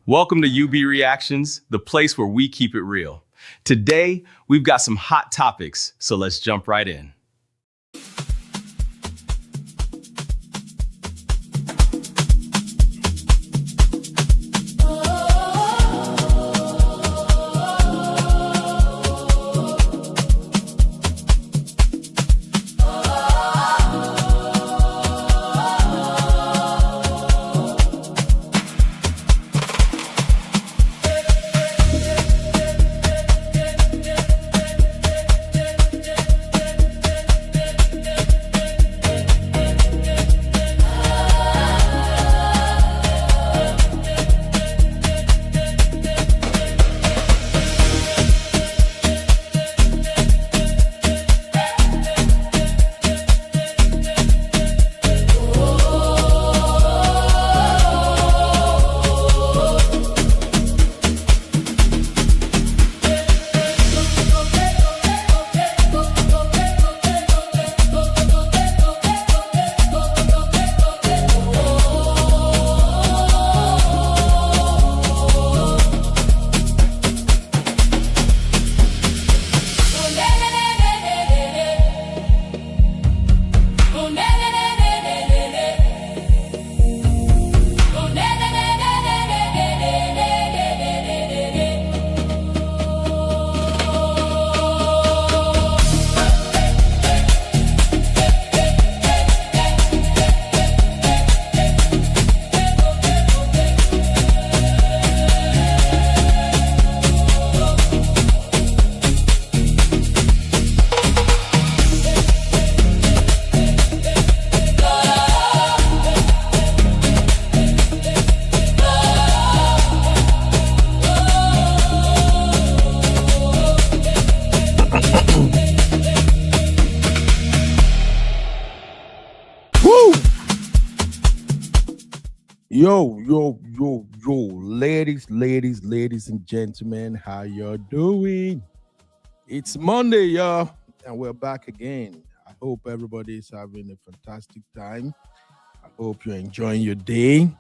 Welcome to UB Reactions, the place where we keep it real. Today, we've got some hot topics, so let's jump right in. Yo, ladies and gentlemen, how y'all doing? It's Monday, y'all, and we're back again. I hope everybody is having a fantastic time. I hope you're enjoying your day.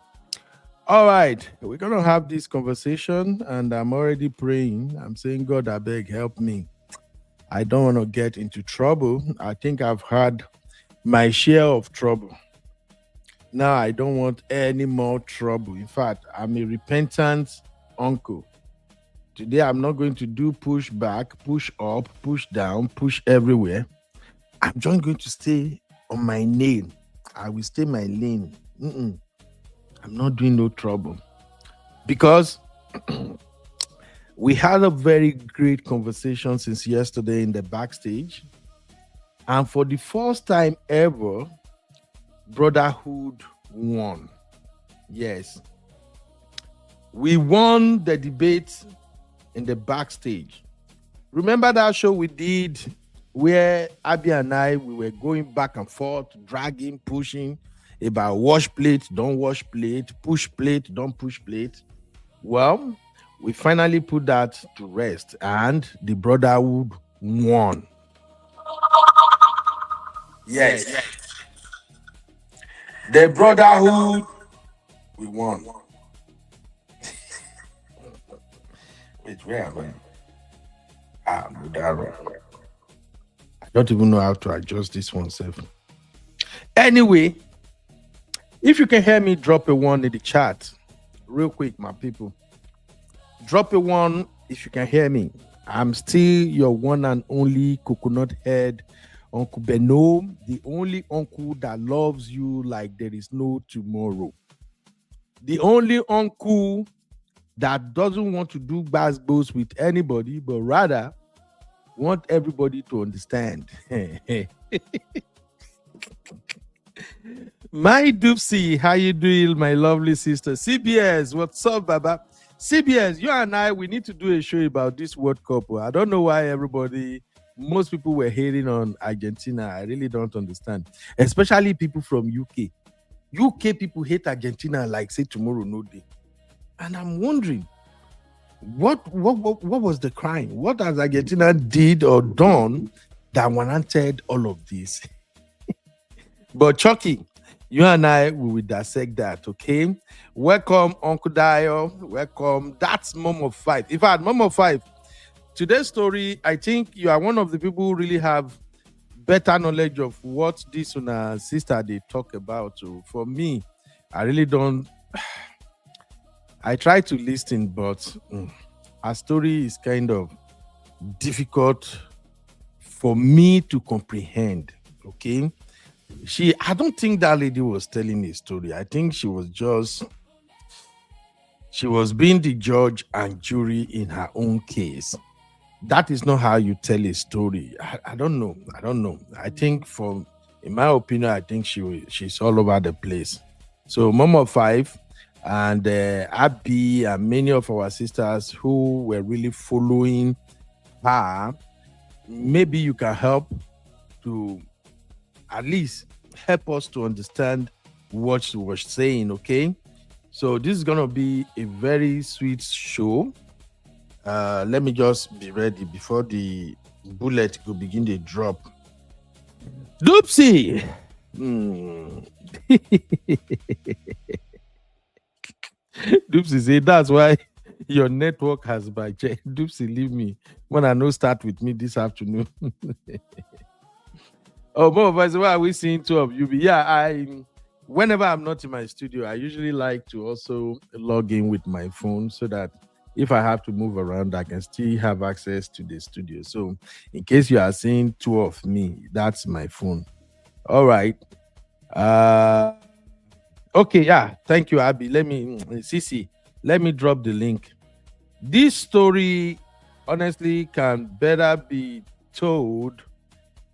All right, we're going to have this conversation, and I'm already praying. I'm saying, God, I beg, help me. I don't want to get into trouble. I think I've had my share of trouble. Now I don't want any more trouble. In fact, I'm a repentant uncle. Today I'm not going to do push back, push up, push down, push everywhere. I'm just going to stay on my lane. I will stay my lane. I'm not doing no trouble. Because we had a very great conversation since yesterday in the backstage. And for the first time ever, brotherhood won. Yes. We won the debate in the backstage. Remember that show we did where Abby and we were going back and forth, dragging, pushing about wash plate, don't wash plate, push plate, don't push plate. Well, we finally put that to rest and the brotherhood won. Yes. The brotherhood, we won. Wait, where am I? I don't even know how to adjust this one, self. Anyway, if you can hear me, drop a 1 in the chat. Real quick, my people. Drop a 1 if you can hear me. I'm still your one and only coconut head Uncle Beno, the only uncle that loves you like there is no tomorrow. The only uncle that doesn't want to do basketballs with anybody, but rather want everybody to understand. My Doopsy, how you doing, my lovely sister? CBS, what's up, Baba? CBS, you and I, we need to do a show about this World Cup. I don't know why most people were hating on Argentina. I really don't understand. Especially people from UK. UK people hate Argentina like say tomorrow no day. And I'm wondering, what was the crime? What has Argentina did or done that warranted all of this? But Chucky, You and I we will dissect that, okay? Welcome, Uncle Dio. Welcome. That's Mom of Five. In fact, Mom of Five, today's story, I think you are one of the people who really have better knowledge of what this una sister they talk about. So for me, I really don't. I try to listen, but her story is kind of difficult for me to comprehend. Okay, I don't think that lady was telling a story. I think she was being the judge and jury in her own case. That is not how you tell a story. I don't know. I don't know. I think, in my opinion, I think she's all over the place. So, Mom of Five and Abby and many of our sisters who were really following her, maybe you can help to at least help us to understand what she was saying. Okay, so this is gonna be a very sweet show. Let me just be ready before the bullet will begin to drop. Doopsie! Doopsie say that's why your network has budget. Doopsie, leave me. When I know start with me this afternoon. Oh, both of us, why are we seeing two of you? Yeah, whenever I'm not in my studio, I usually like to also log in with my phone so that if I have to move around, I can still have access to the studio. So, in case you are seeing two of me, that's my phone. All right. Okay, yeah. Thank you, Abby. Cece, let me drop the link. This story, honestly, can better be told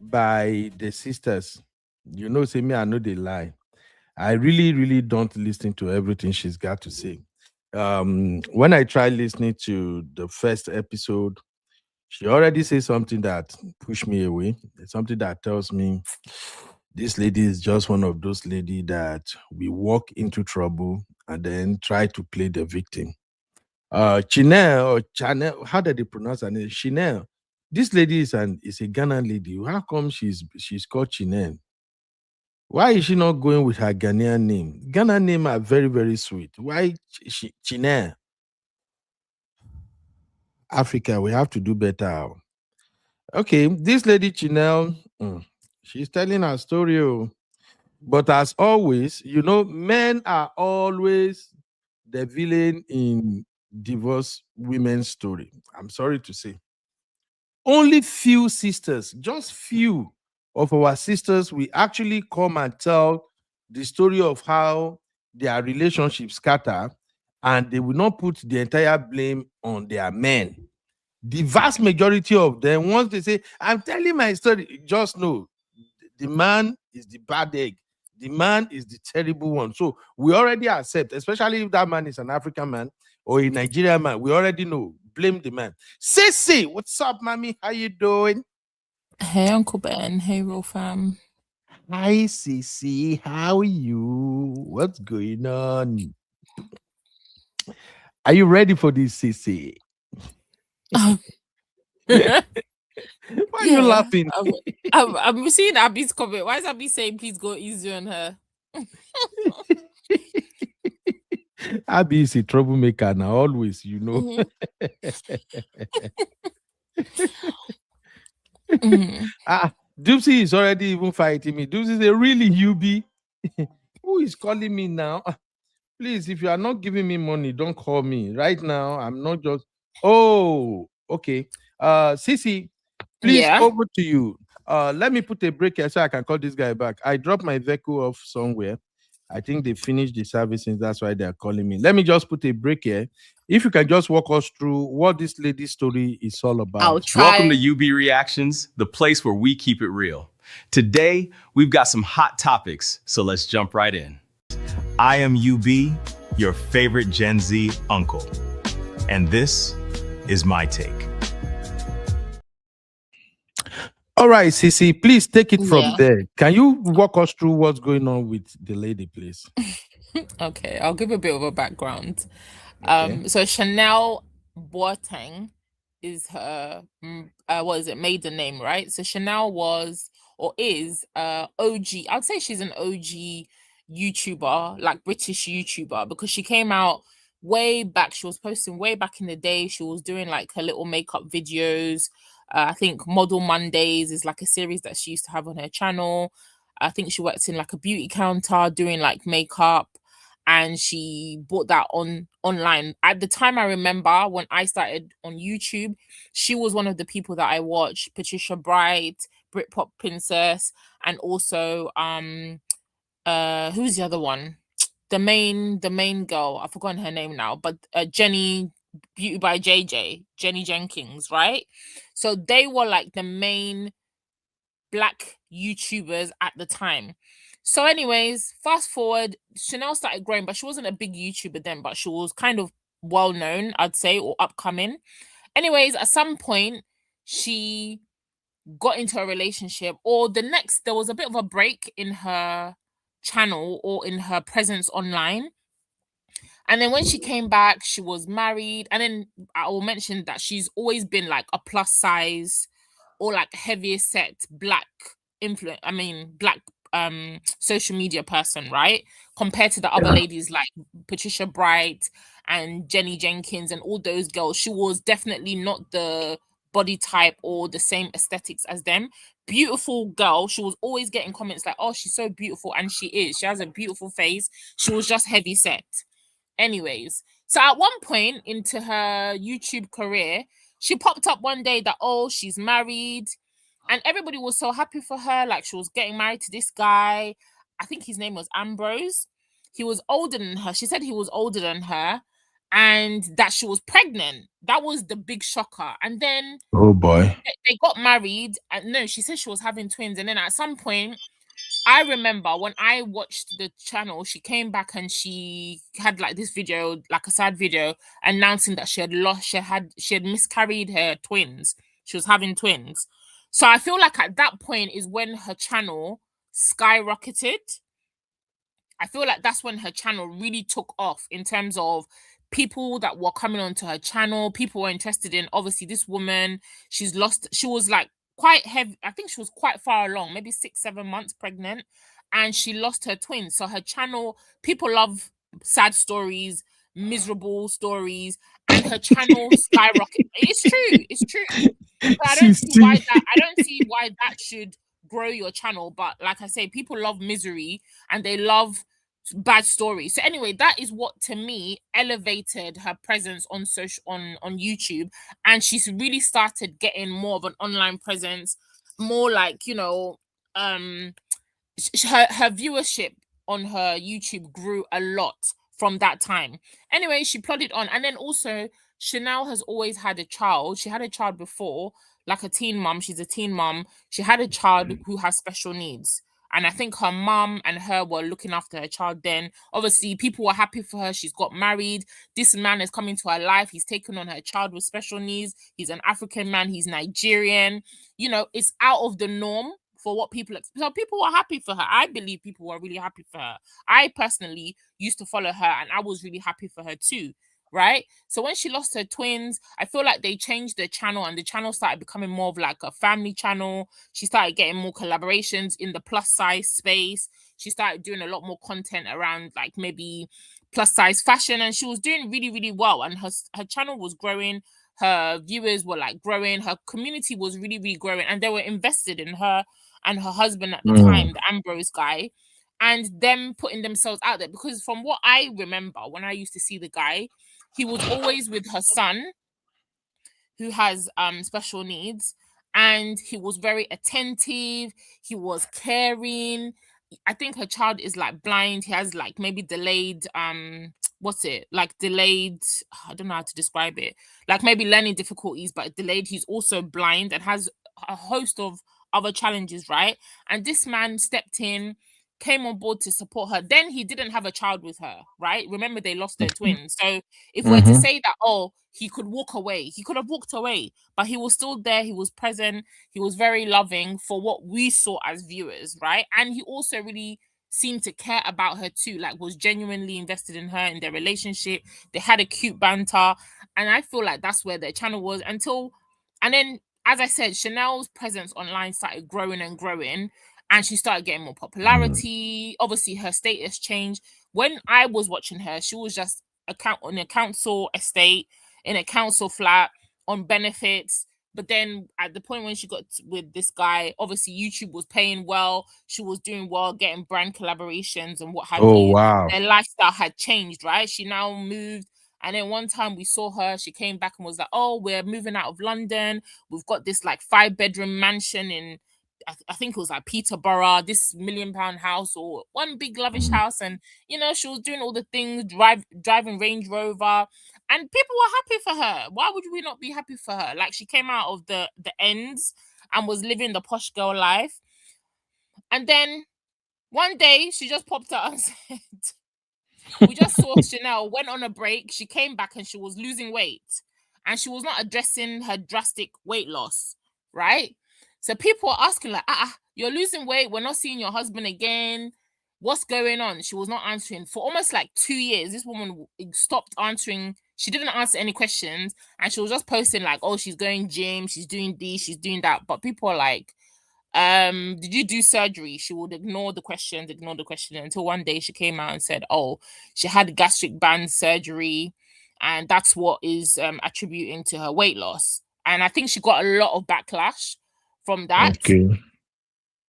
by the sisters. You know, say me, I know they lie. I really, really don't listen to everything she's got to say. When I try listening to the first episode, she already says something that pushed me away. It's something that tells me this lady is just one of those lady that we walk into trouble and then try to play the victim. Chinel or Chanel, how did they pronounce her name? Chanel. This lady is a Ghana lady. How come she's called Chinel? Why is she not going with her Ghanaian name? Ghana name are very, very sweet. Why Chinel? Africa, we have to do better. Okay, this lady Chinel, she's telling her story. But as always, men are always the villain in divorced women's story. I'm sorry to say. Only few sisters, just few of our sisters, we actually come and tell the story of how their relationships scatter, and they will not put the entire blame on their men. The vast majority of them, once they say, I'm telling my story, just know the man is the bad egg. The man is the terrible one. So we already accept, especially if that man is an African man or a Nigerian man, we already know. Blame the man. Sissy, what's up, mommy? How you doing? Hey, Uncle Ben. Hey, Real Fam. Hi, Sissy. How are you? What's going on? Are you ready for this, Sissy? Um, Why are you yeah, laughing? I'm seeing Abby's comment. Why is Abby saying please go easy on her? Abby is a troublemaker now, always, Mhm. Mhm. Doopsie is already even fighting me. Doopsie is a really UB. Who is calling me now? Please, if you are not giving me money, don't call me. Right now, I'm not just. Oh, okay. Sissy, please, Yeah. over to you. Let me put a break here so I can call this guy back. I dropped my vehicle off somewhere. I think they finished the servicing. That's why they're calling me. Let me just put a break here. If you can just walk us through what this lady's story is all about. I'll try. Welcome to UB Reactions, the place where we keep it real. Today, we've got some hot topics, so let's jump right in. I am UB, your favorite Gen Z uncle, and this is my take. All right, Sissy, please take it from Yeah. there. Can you walk us through what's going on with the lady, please? Okay, I'll give a bit of a background. Okay. So Chanel Boateng is her what is it, maiden name, right? So Chanel was or is OG. I'd say she's an OG YouTuber, like British YouTuber, because she came out way back. She was posting way back in the day. She was doing like her little makeup videos. I think Model Mondays is like a series that she used to have on her channel. I think she worked in like a beauty counter doing like makeup, and she bought that online. At the time, I remember when I started on YouTube, she was one of the people that I watched. Patricia Bright, Britpop Princess, and also who's the other one? The main girl, I've forgotten her name now, but Jenny Beauty by JJ, Jenny Jenkins, right? So they were like the main black YouTubers at the time. So, anyways, fast forward, Chanel started growing, but she wasn't a big YouTuber then, but she was kind of well known, I'd say, or upcoming. Anyways, at some point, she got into a relationship, or there was a bit of a break in her channel or in her presence online. And then when she came back, she was married. And then I will mention that she's always been like a plus size or like heavier set black black social media person, right? Compared to the other ladies like Patricia Bright and Jenny Jenkins and all those girls. She was definitely not the body type or the same aesthetics as them. Beautiful girl. She was always getting comments like, oh, she's so beautiful. And she is. She has a beautiful face. She was just heavy set. Anyways, so at one point into her YouTube career, she popped up one day that, oh, she's married, and everybody was so happy for her. Like, she was getting married to this guy. I think his name was Ambrose. He was older than her. She said he was older than her, and that she was pregnant. That was the big shocker. And then Oh boy. they got married, and no, she said she was having twins. And then at some point, I remember when I watched the channel, she came back and she had like this video, like a sad video, announcing that she had miscarried her twins. She was having twins. So I feel like at that point is when her channel skyrocketed. I feel like that's when her channel really took off in terms of people that were coming onto her channel. People were interested in, obviously, this woman. She was like quite heavy. I think she was quite far along, maybe 6-7 months pregnant, and she lost her twins. So her channel, people love sad stories, miserable stories, and her channel skyrocketed. It's true. It's true. So I don't see why that should grow your channel. But like I say, people love misery and they love bad stories. So anyway, that is what to me elevated her presence on on YouTube, and she's really started getting more of an online presence, more like, her viewership on her YouTube grew a lot from that time. Anyway, she plodded on, and then also Chanel has always had a child. She had a child before, like a teen mom. She's a teen mom. She had a child who has special needs. And I think her mom and her were looking after her child then. Obviously, people were happy for her. She's got married. This man is coming to her life. He's taken on her child with special needs. He's an African man. He's Nigerian. It's out of the norm for what people expect. So people were happy for her. I believe people were really happy for her. I personally used to follow her and I was really happy for her too. Right. So when she lost her twins, I feel like they changed the channel and the channel started becoming more of like a family channel. She started getting more collaborations in the plus size space. She started doing a lot more content around like maybe plus size fashion, and she was doing really, really well. And her channel was growing. Her viewers were like growing. Her community was really, really growing, and they were invested in her and her husband at the time, the Ambrose guy, and them putting themselves out there. Because from what I remember, when I used to see the guy, he was always with her son, who has special needs, and he was very attentive. He was caring. I think her child is like blind. He has like maybe delayed what's it like delayed, I don't know how to describe it, like maybe learning difficulties, but delayed. He's also blind and has a host of other challenges, right? And this man stepped in, came on board to support her. Then he didn't have a child with her, right? Remember, they lost their twins. So if we're to say that, oh, he could walk away, he could have walked away, but he was still there. He was present. He was very loving for what we saw as viewers, right? And he also really seemed to care about her too, like was genuinely invested in her, in their relationship. They had a cute banter, and I feel like that's where their channel was and then, as I said, Chanel's presence online started growing and growing. and she started getting more popularity. Obviously, her status changed. When I was watching her, she was just on a council estate, in a council flat, on benefits. But then at the point when she got with this guy, obviously YouTube was paying well. She was doing well, getting brand collaborations and what have Oh you. wow. Their lifestyle had changed, right? She now moved. And then one time we saw her, she came back and was like, oh, we're moving out of London. We've got this like 5-bedroom mansion in, I think it was like Peterborough, this £1 million house or one big lavish house. And, you know, she was doing all the things, driving Range Rover. And people were happy for her. Why would we not be happy for her? Like, she came out of the ends and was living the posh girl life. And then one day she just popped out and said, we just saw Chanel went on a break. She came back and she was losing weight. And she was not addressing her drastic weight loss, right? So people were asking like, you're losing weight. We're not seeing your husband again. What's going on? She was not answering. For almost like 2 years, this woman stopped answering. She didn't answer any questions. And she was just posting like, oh, she's going gym. She's doing this. She's doing that. But people are like, did you do surgery? She would ignore the questions until one day she came out and said, oh, she had gastric band surgery, and that's what is attributing to her weight loss. And I think she got a lot of backlash from that, Okay.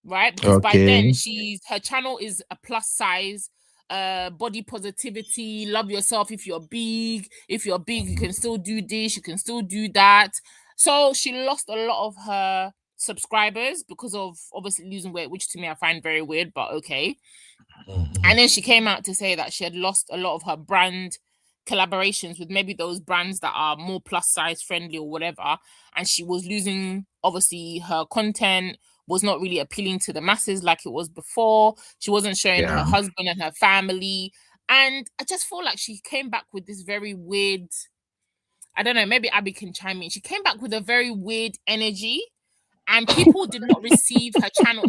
right? Because by then Okay. her channel is a plus size, body positivity, love yourself. If you're big, you can still do this, you can still do that. So she lost a lot of her subscribers because of obviously losing weight, which to me I find very weird, but okay. And then she came out to say that she had lost a lot of her brand collaborations with maybe those brands that are more plus size friendly or whatever, and she was losing, obviously her content was not really appealing to the masses like it was before. She wasn't showing her husband and her family, and I just feel like she came back with this very weird, I don't know, maybe Abby can chime in. She came back with a very weird energy, and people did not receive her channel.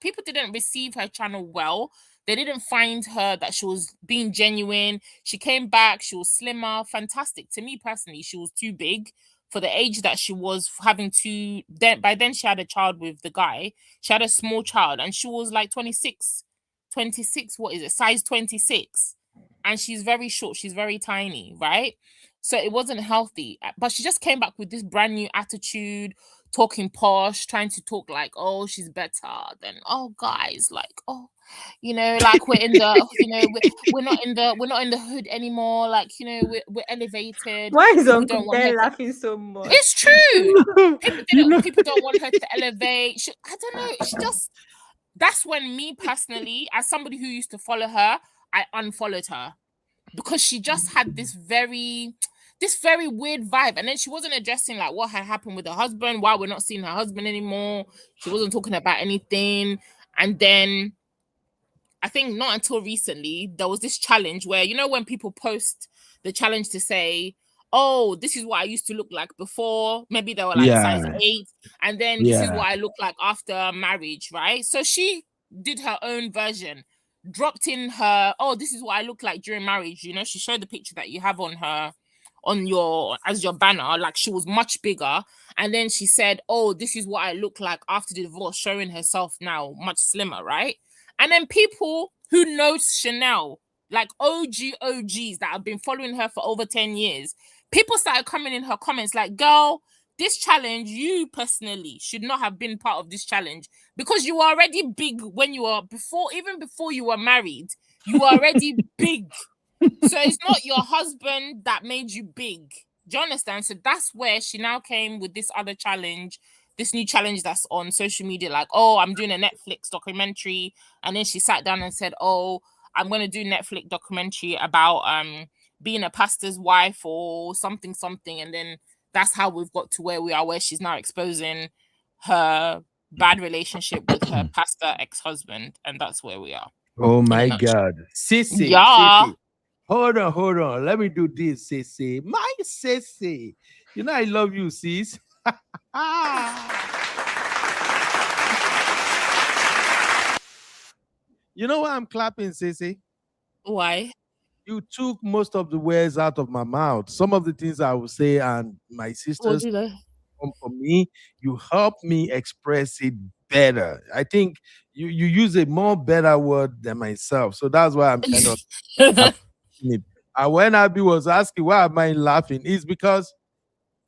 People didn't receive her channel well. They didn't find her that she was being genuine. She came back, she was slimmer, fantastic. To me personally, she was too big for the age that she was having to. Then by then she had a child with the guy. She had a small child, and she was like 26. What is it? Size 26. And she's very short, she's very tiny, right? So it wasn't healthy. But she just came back with this brand new attitude, talking posh, trying to talk like, oh, she's better than, oh, guys, like, oh, you know, like we're in the, you know, we're not in the hood anymore. Like, you know, we're elevated. Why is People Uncle don't want Ben her to, laughing so much? it's true. You know, People don't want her to elevate. I don't know. She just, that's when me personally, as somebody who used to follow her, I unfollowed her because she just had this very weird vibe. And then she wasn't addressing like what had happened with her husband, why we're not seeing her husband anymore. She wasn't talking about anything. And then I think not until recently there was this challenge where, you know, when people post the challenge to say, oh, this is what I used to look like before, maybe they were like size 8, and then this is what I look like after marriage, right? So she did her own version, dropped in her, oh, this is what I look like during marriage. You know, she showed the picture that you have on her, on your, as your banner, like she was much bigger. And then she said, oh, this is what I look like after the divorce, showing herself now much slimmer, right? And then people who know Chanel, like OGs that have been following her for over 10 years, people started coming in her comments like, girl, this challenge, you personally should not have been part of this challenge because you were already big when you were even before you were married, you were already big. So it's not your husband that made you big. Do you understand? So that's where she now came with this other challenge, this new challenge that's on social media, like, oh, I'm doing a Netflix documentary. And then she sat down and said, oh, I'm going to do Netflix documentary about being a pastor's wife or something. And then that's how we've got to where we are, where she's now exposing her bad relationship with her pastor ex-husband. And that's where we are. oh my God. Sissy. Yeah. Sissy. Hold on. Let me do this, Sissy. My Sissy. You know I love you, sis. You know why I'm clapping, Sissy? Why? You took most of the words out of my mouth. Some of the things I would say, and my sisters What did I? come for me. You helped me express it better. I think you use a more better word than myself. So that's why I'm kind of appreciating it. And when Abby was asking why am I laughing, is because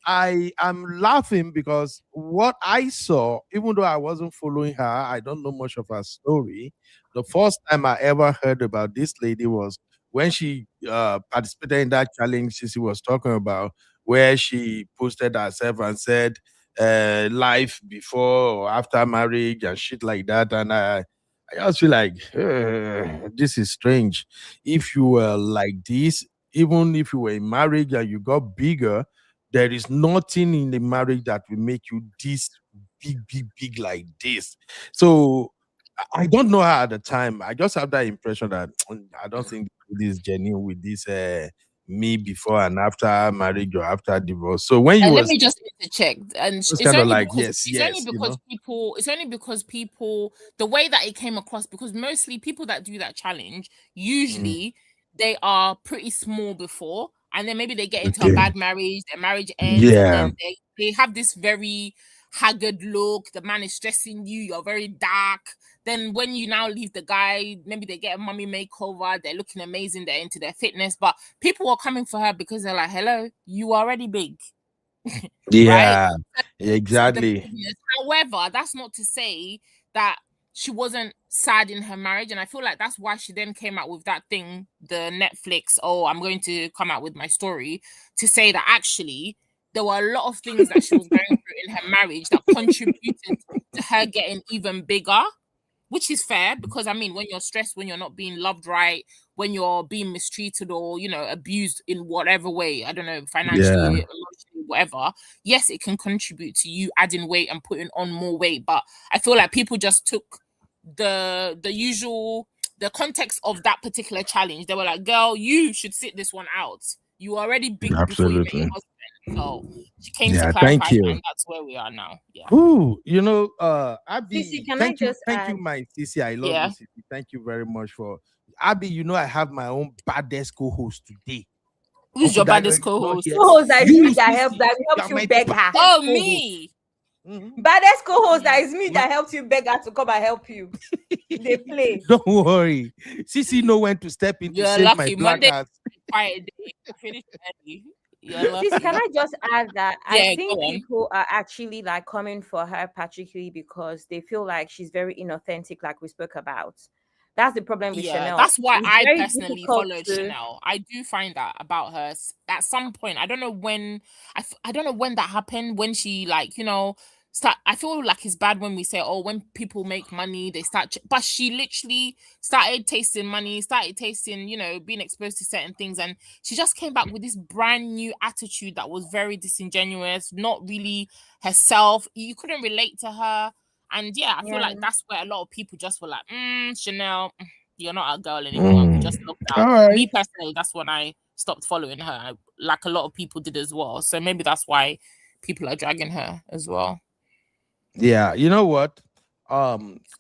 I am laughing because what I saw, even though I wasn't following her, I don't know much of her story. The first time I ever heard about this lady was when she participated in that challenge she was talking about, where she posted herself and said life before or after marriage and shit like that. And I just feel like this is strange. If you were like this, even if you were in marriage and you got bigger, there is nothing in the marriage that will make you this big like this. So I don't know her at the time. I just have that impression that I don't think this is genuine with this me before and after marriage or after divorce. So when you And let was me just check, and it's it's kind of only like because yes, it's only yes, because people, it's only because people, the way that it came across, because mostly people that do that challenge Mm, usually they are pretty small before, and then maybe they get into a okay, bad marriage, their marriage ends, and yeah, then they have this very haggard look. The man is stressing you. You're very dark. Then when you now leave the guy, maybe they get a mummy makeover. They're looking amazing. They're into their fitness, but people are coming for her because they're like, "Hello, you are already big." Right? yeah, The exactly, bigness. However, that's not to say that she wasn't sad in her marriage. And I feel like that's why she then came out with that thing, the Netflix, oh, I'm going to come out with my story to say that actually there were a lot of things that she was going through in her marriage that contributed to her getting even bigger, which is fair because I mean, when you're stressed, when you're not being loved right, when you're being mistreated or abused in whatever way, I don't know, financially, yeah, emotionally, whatever. Yes, it can contribute to you adding weight and putting on more weight, but I feel like people just took the usual the context of that particular challenge. They were like, "Girl, you should sit this one out. You were already big before you met your absolutely, husband." So she came to yeah. clarify, Thank you. and that's where we are now. Yeah, Who Sissy, Abby, can I just thank you, add? my Sissy. I love you, yeah. Sissy. Thank you very much for Abby. I have my own baddest co-host today. Who's Uncle your Daniel baddest is not co-host? here. Co-host that is me You, that Sissy, you helps are you my beg her. baddest Oh, co-host. me. Mhm. Baddest co-host that Mm. is me My- that helps you beg her to come and help you. They play. Don't worry. Sissy know when to step in to You're save my lucky. black Monday ass. is a quiet day. You finish early. You're Sissy, can lucky. I just add that I Yeah, go think on. people are actually like coming for her, particularly because they feel like she's very inauthentic, like we spoke about. That's the problem with Yeah, Chanel. that's why It's I very personally difficult followed to. Chanel. I do find that about her at some point. I don't know when. I don't know when that happened. When she start. I feel like it's bad when we say, oh, when people make money, they start. But she literally started tasting money, started tasting, being exposed to certain things, and she just came back with this brand new attitude that was very disingenuous, not really herself. You couldn't relate to her. And yeah, I feel Yeah. like that's where a lot of people just were like, Chanel, you're not a girl anymore. And we just Mm. looked All out. right. Me personally, that's when I stopped following her, like a lot of people did as well. So maybe that's why people are dragging her as well. Yeah, you know what?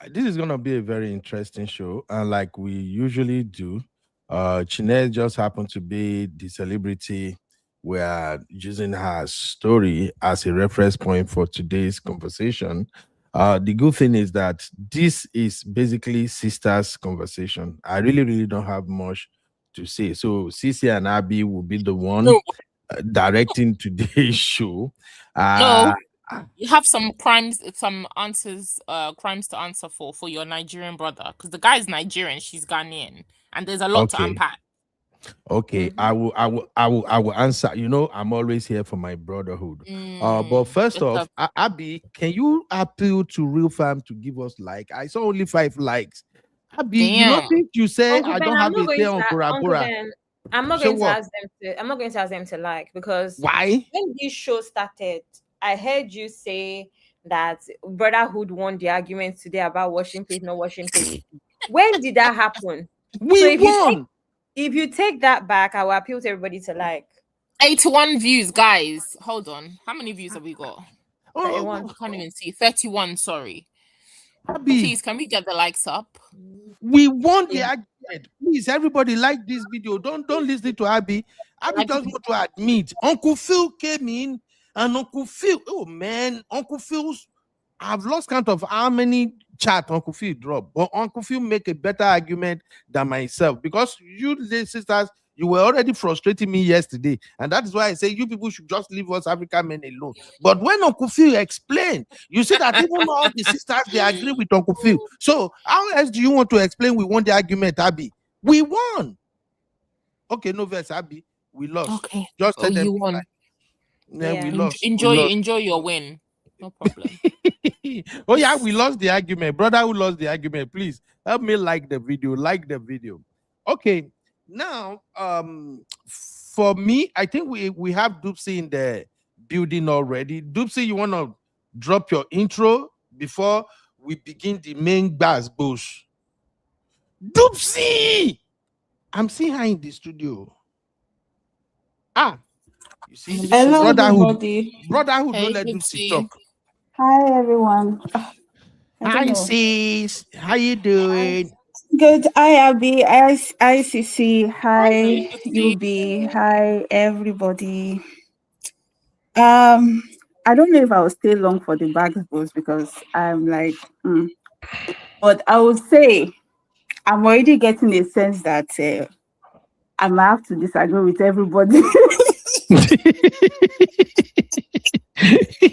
This is gonna be a very interesting show, and like we usually do, Chinese just happened to be the celebrity. We are using her story as a reference point for today's conversation. The good thing is that this is basically sisters' conversation. I really, really don't have much to say. So Cece and Abby will be the one No, directing today's show. Uh, no, you have some crimes to answer for your Nigerian brother because the guy is Nigerian, she's Ghanaian, and there's a lot to okay. unpack. Okay, Mhm. I will answer. I'm always here for my brotherhood. But first Just off, Abby, can you appeal to Real Fam to give us like? I saw only 5 likes. Abby, damn. think you say Uncle I Ben, don't I'm have not a say going on to Bora Uncle Bora. Ben. I'm not So going to what? ask them to. I'm not going to ask them to like because Why? when this show started, I heard you say that brotherhood won the argument today about washing plate, not washing plate. When did that happen? So We won. if you take that back, I will appeal to everybody to like 81 views, guys. Hold on. How many views have we got? Oh, 31. I can't even see. 31, sorry. Abby, Please, can we get the likes up? we won the Yeah. argument. Please, everybody, like this video. Don't listen to Abby. Abby Like, just want to admit Uncle Phil came in, and Uncle Phil. Oh man, Uncle Phil's I've lost count of how many chat Uncle Phil drop, but Uncle Phil make a better argument than myself because you sisters, you were already frustrating me yesterday, and that is why I say you people should just leave us African men alone. But when Uncle Phil explained, you see that even all the sisters they agree with Uncle Phil. So how else do you want to explain we won the argument, Abby? We won. Okay, no verse, Abby. We lost. Okay. Just Oh, tell them you won. yeah, we Yeah. lost. Enjoy your win. No problem. Oh yeah, we lost the argument. Brother who lost the argument, please help me like the video. Like the video. Okay. Now, for me, I think we have Doopsy in the building already. Doopsy, you want to drop your intro before we begin the main bass bush? Doopsy! I'm seeing her in the studio. Ah, you see, Hello, brotherhood. everybody. Brotherhood, Hey, don't let good Doopsy see. talk. Hi, everyone. I don't Hi, know. sis. How you doing? Good. Hi, Abby. Hi, ICC. Hi, Good see. UB. Hi, everybody. I don't know if I will stay long for the back boost because I'm like, but I would say I'm already getting a sense that I might have to disagree with everybody.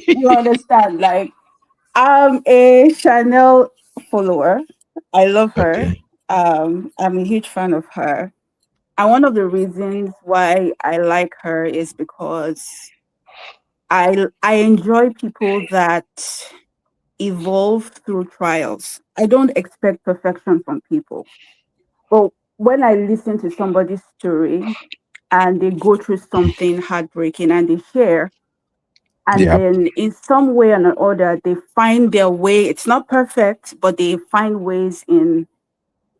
You understand? Like, I'm a Chanel follower. I love her. Okay. I'm a huge fan of her. And one of the reasons why I like her is because I enjoy people that evolve through trials. I don't expect perfection from people. But when I listen to somebody's story and they go through something heartbreaking and they share, and Yeah. then in some way or another, they find their way. It's not perfect, but they find ways in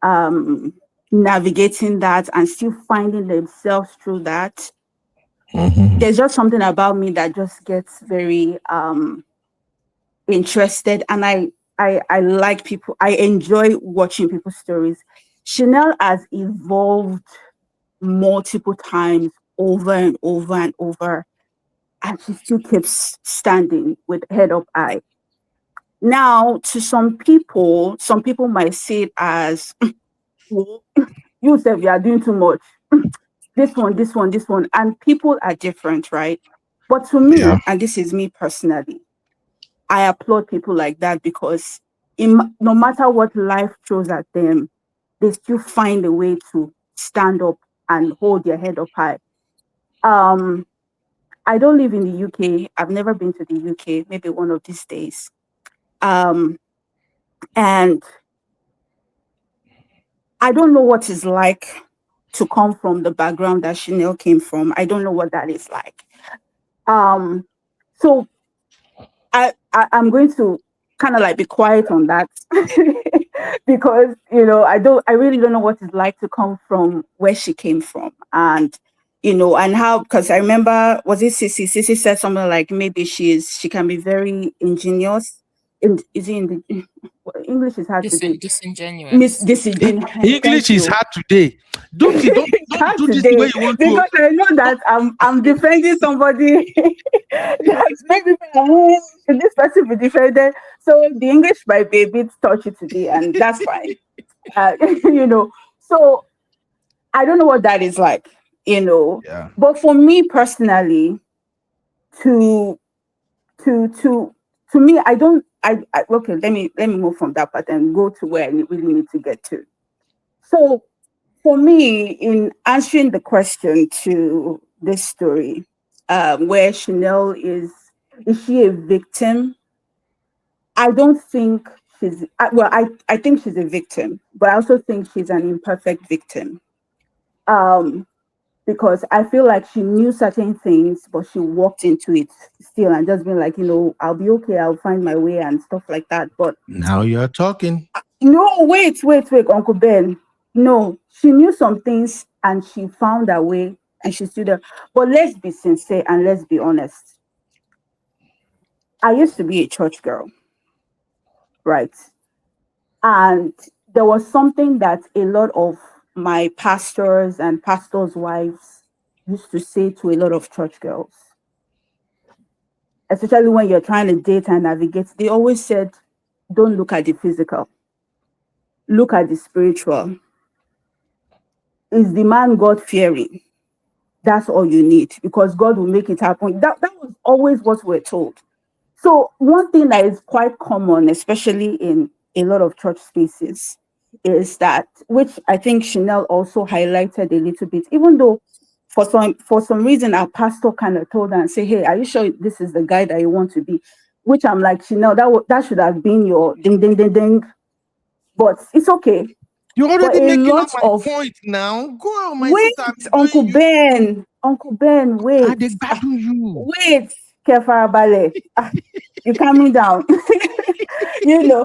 um, navigating that and still finding themselves through that. There's just something about me that just gets very interested, and I like people. I enjoy watching people's stories. Chanel has evolved multiple times over and over and over, and she still keeps standing with head up high. Now, to some people might see it as, "Well, you said you are doing too much. This one, this one, this one." And people are different, right? But to me, Yeah. and this is me personally, I applaud people like that because no matter what life throws at them, they still find a way to stand up and hold their head up high. Um, I don't live in the UK. I've never been to the UK. Maybe one of these days. And I don't know what it's like to come from the background that Chanel came from. I don't know what that is like. So I'm going to kind of like be quiet on that because I really don't know what it's like to come from where she came from, and and how, because I remember, was it Sissy said something like maybe she can be very ingenious. Is it in the English is hard today. Disingenuous. Thank English is you. hard today. Don't Hard do this today, the way you want because to. I know that I'm defending somebody that maybe should this person be defended. So the English might be a bit touchy today, and that's fine. Uh, so I don't know what that is like, Yeah. But for me personally, to to to me, I don't. Okay. Let me move from that part and go to where I really need to get to. So for me, in answering the question to this story, where Chanel is she a victim? I don't think I think she's a victim, but I also think she's an imperfect victim. Um, because I feel like she knew certain things, but she walked into it still and just been like, I'll be okay, I'll find my way and stuff like that. But Now you're talking. no, wait, Uncle Ben. No, she knew some things and she found her way and she's still there. But let's be sincere and let's be honest. I used to be a church girl, right? And there was something that a lot of my pastors and pastors' wives used to say to a lot of church girls. especially when you're trying to date and navigate, they always said, don't look at the physical, look at the spiritual. Is the man God fearing? That's all you need, because God will make it happen. That was always what we're told. So one thing that is quite common, especially in a lot of church spaces, is that, which I think Chanel also highlighted a little bit, even though for some reason our pastor kind of told her and say, hey, are you sure this is the guy that you want to be? Which I'm like, Chanel, that should have been your ding ding ding ding. But it's okay. You're But already a making lot up my of point now. Go on, my wait, sister. Uncle Ben, I wait, dey gbadun you. wait, Kefa Bale, you're coming down. You know,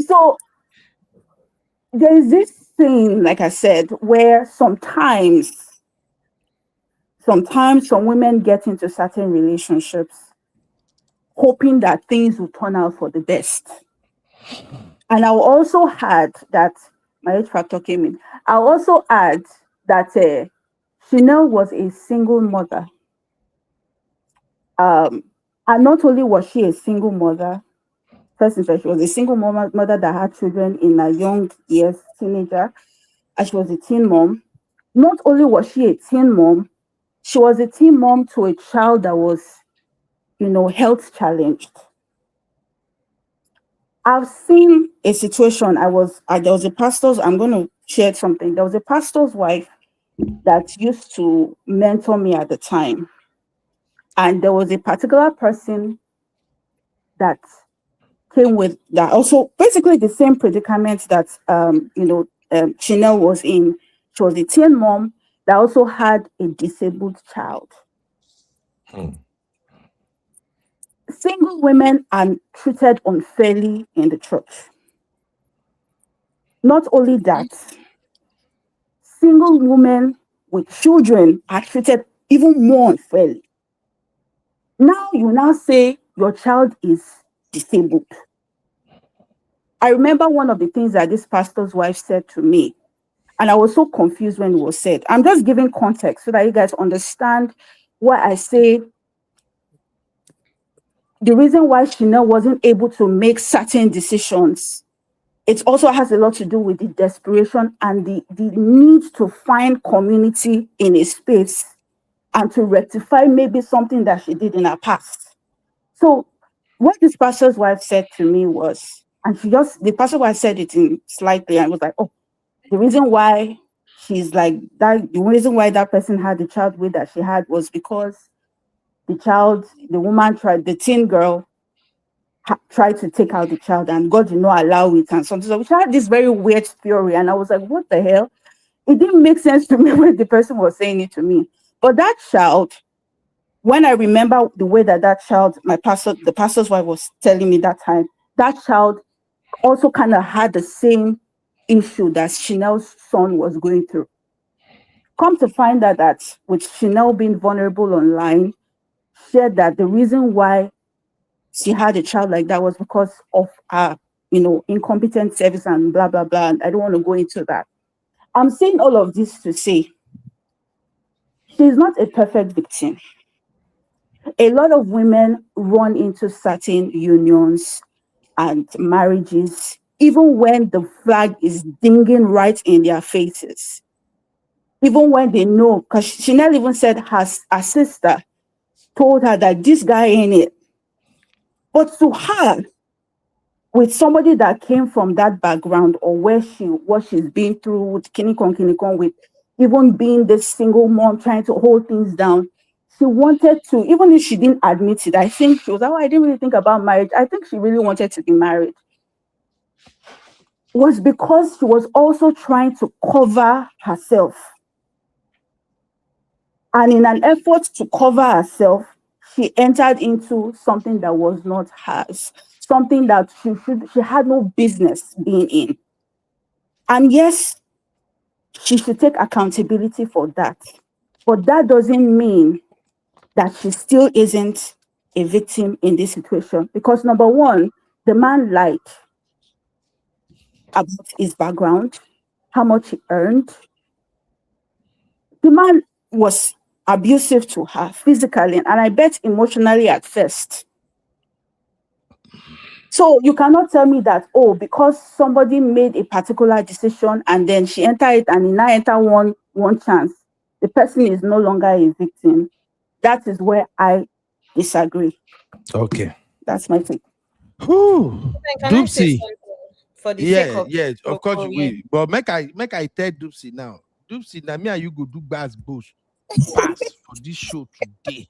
so there's this thing, like I said, where sometimes some women get into certain relationships hoping that things will turn out for the best. And I'll also add that my age factor came in. I'll also add that Chanel was a single mother. And not only was she a single mother, first and first, she was a single mother that had children in her young years, teenager, and she was a teen mom. Not only was she a teen mom, she was a teen mom to a child that was, health challenged. I've seen a situation. There was a pastor's, I'm going to share something. There was a pastor's wife that used to mentor me at the time. And there was a particular person that came with that also basically the same predicament that Chanel was in. She was a teen mom that also had a disabled child. Single women are treated unfairly in the church. Not only that, single women with children are treated even more unfairly. Now you now say your child is disabled. I remember one of the things that this pastor's wife said to me, and I was so confused when it was said. I'm just giving context so that you guys understand why I say the reason why Chanel wasn't able to make certain decisions. It also has a lot to do with the desperation and the need to find community in a space and to rectify maybe something that she did in her past. So what this pastor's wife said to me was, and the pastor's wife said it in slightly and was like, oh, the reason why she's like that, the reason why that person had the child with that she had was because the teen girl tried to take out the child and God did not allow it and something. So we had this very weird theory and I was like, what the hell? It didn't make sense to me when the person was saying it to me. But that child, when I remember the way that child, the pastor's wife was telling me that time, that child also kind of had the same issue that Chanel's son was going through. Come to find out that with Chanel being vulnerable online, shared that the reason why she had a child like that was because of her, incompetent service and blah, blah, blah. And I don't want to go into that. I'm saying all of this to say she's not a perfect victim. A lot of women run into certain unions and marriages, even when the flag is dinging right in their faces. Even when they know, because Chanel even said her sister told her that this guy ain't it. But to her, with somebody that came from that background or what she's been through with kinikon, with even being this single mom trying to hold things down, she wanted to, even if she didn't admit it, I think she was like, oh, I didn't really think about marriage. I think she really wanted to be married. Was because she was also trying to cover herself. And in an effort to cover herself, she entered into something that was not hers, something that she had no business being in. And yes, she should take accountability for that. But that doesn't mean that she still isn't a victim in this situation. Because number one, the man lied about his background, how much he earned. The man was abusive to her physically, and I bet emotionally at first. So you cannot tell me that, oh, because somebody made a particular decision and then she entered it and he now enter one chance, the person is no longer a victim. That is where I disagree. Okay. That's my take. Whew. Can I say Doopsy. something for the sake Yeah, of yeah, of course you going? will. But make I tell Doopsy now. Doopsy, now me and you go do Bass Bush pass for this show today.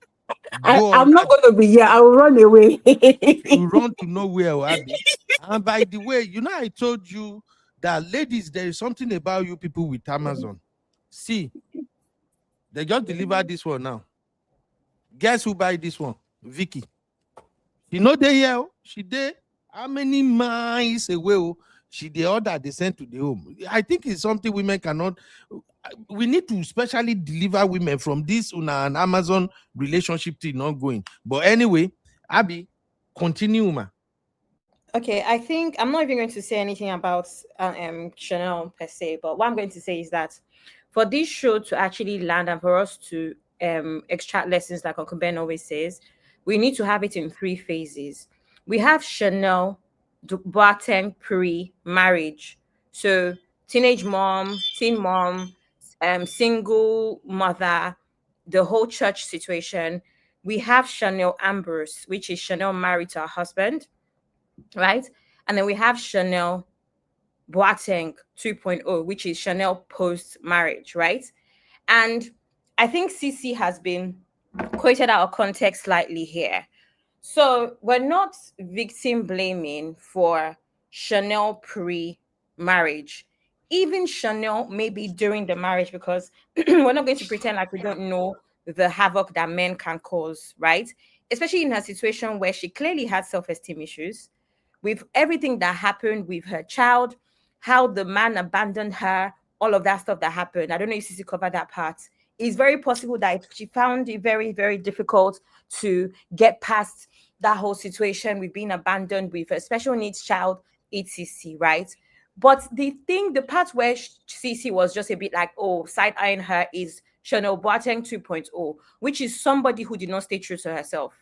Go on, I'm not going to be here. I will run away. you run to nowhere, oh, Abby. And by the way, you know, I told you that ladies, there is something about you people with Amazon. See, they just delivered this one now. Guess who buy this one? Vicky. You know they here. Oh. She did. How many miles away? Oh, she the order they sent to the home. I think it's something women cannot. We need to specially deliver women from this and Amazon relationship thing not going. But anyway, Abby, continue, ma. Okay, I think I'm not even going to say anything about Chanel per se, but what I'm going to say is that for this show to actually land and for us to extract lessons, like Uncle Ben always says, we need to have it in 3 phases. We have Chanel Boateng pre-marriage, so teenage mom, teen mom, single mother, the whole church situation. We have Chanel Ambrose, which is Chanel married to her husband, right? And then we have Chanel Boateng 2.0, which is Chanel post marriage, right? And I think CC has been quoted out of context slightly here. So we're not victim blaming for Chanel pre-marriage, even Chanel maybe during the marriage, because we're not going to pretend like we don't know the havoc that men can cause, right? Especially in her situation where she clearly had self-esteem issues with everything that happened with her child, how the man abandoned her, all of that stuff that happened. I don't know if Sisi covered that part. It's very possible that she found it very, very difficult to get past that whole situation with being abandoned with a special needs child, etc. Right? But the part where Sisi was just a bit like, oh, side-eyeing her is Chanel Boateng 2.0, which is somebody who did not stay true to herself.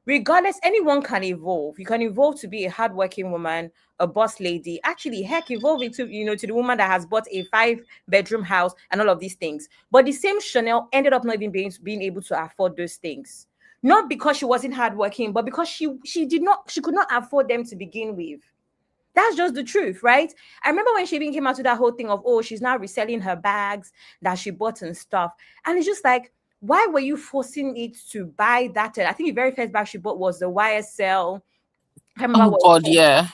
Regardless, anyone can evolve. You can evolve to be a hardworking woman, a boss lady. Actually, heck, evolve into, to the woman that has bought a 5-bedroom house and all of these things. But the same Chanel ended up not even being able to afford those things. Not because she wasn't hardworking, but because she could not afford them to begin with. That's just the truth, right? I remember when she even came out to that whole thing of, oh, she's now reselling her bags that she bought and stuff. And it's just like, why were you forcing it to buy that? I think the very first bag she bought was the YSL. I remember Oh God, yeah.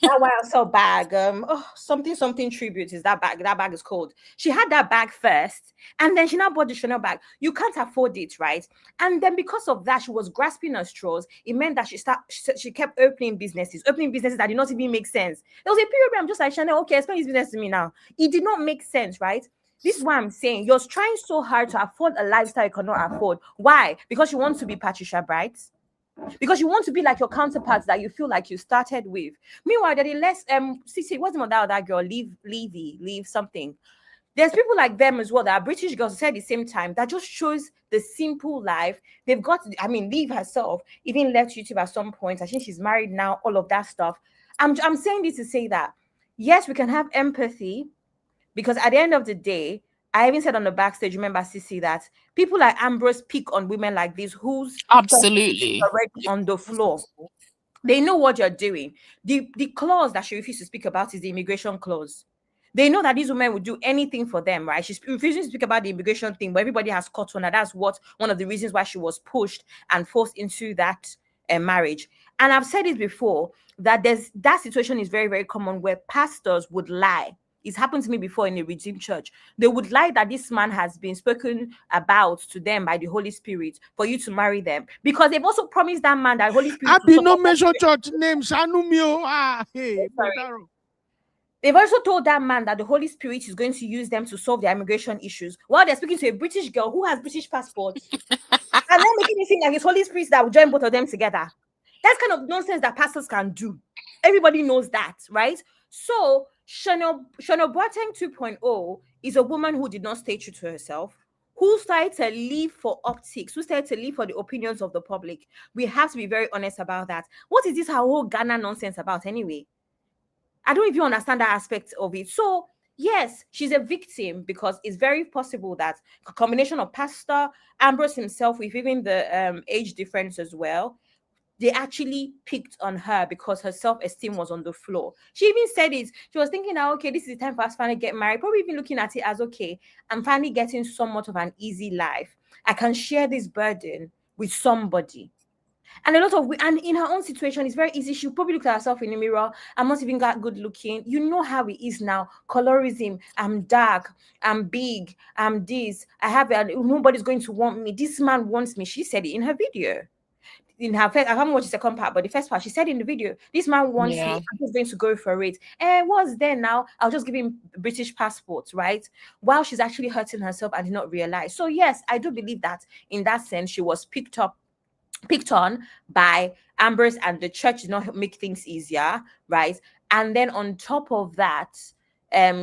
that YSL bag. Something tribute is that bag. That bag is called. She had that bag first, and then she now bought the Chanel bag. You can't afford it, right? And then because of that, she was grasping her straws. It meant that she kept opening businesses that did not even make sense. There was a period where I'm just like, Chanel, okay, explain this business to me now. It did not make sense, right? This is why I'm saying you're trying so hard to afford a lifestyle you cannot afford. Why? Because you want to be Patricia Bright. Because you want to be like your counterparts that you feel like you started with. Meanwhile, there is less CC, what's the name of that girl? Leave something. There's people like them as well that are British girls who say at the same time that just shows the simple life. They've got, Leave herself even left YouTube at some point. I think she's married now, all of that stuff. I'm saying this to say that yes, we can have empathy. Because at the end of the day, I even said on the backstage, remember, Sissy, that people like Ambrose pick on women like this who's absolutely already on the floor. They know what you're doing. The clause that she refused to speak about is the immigration clause. They know that these women would do anything for them, right? She's refusing to speak about the immigration thing, but everybody has caught on that. That's one of the reasons why she was pushed and forced into that marriage. And I've said it before, that that situation is very, very common where pastors would lie. It's happened to me before in a Redeemed church. They would lie that this man has been spoken about to them by the Holy Spirit for you to marry them, because they've also promised that man that Holy Spirit. I be no mention church name. Hey, they've also told that man that the Holy Spirit is going to use them to solve their immigration issues, while they're speaking to a British girl who has British passports, and then making it seem like it's Holy Spirit that will join both of them together. That's kind of nonsense that pastors can do. Everybody knows that, right? So Chanel Boateng 2.0 is a woman who did not stay true to herself, who started to live for optics, who started to live for the opinions of the public. We have to be very honest about that. What is this whole Ghana nonsense about anyway? I don't even understand that aspect of it. So yes, she's a victim because it's very possible that a combination of Pastor Ambrose himself with even the age difference as well, they actually picked on her because her self-esteem was on the floor. She even said it. She was thinking that, okay, this is the time for us to finally get married. Probably even looking at it as, okay, I'm finally getting somewhat of an easy life. I can share this burden with somebody. And and in her own situation, it's very easy. She'll probably look at herself in the mirror. I'm not even that good looking. You know how it is now. Colorism. I'm dark. I'm big. I'm this. Nobody's going to want me. This man wants me. She said it in her video. In her first, I haven't watched the second part, but the first part, she said in the video, this man wants me. I'm just going to go for it. What's there now? I'll just give him British passports, right? While she's actually hurting herself and did not realize. So yes, I do believe that in that sense, she was picked on by Ambrose, and the church did not make things easier, right? And then on top of that,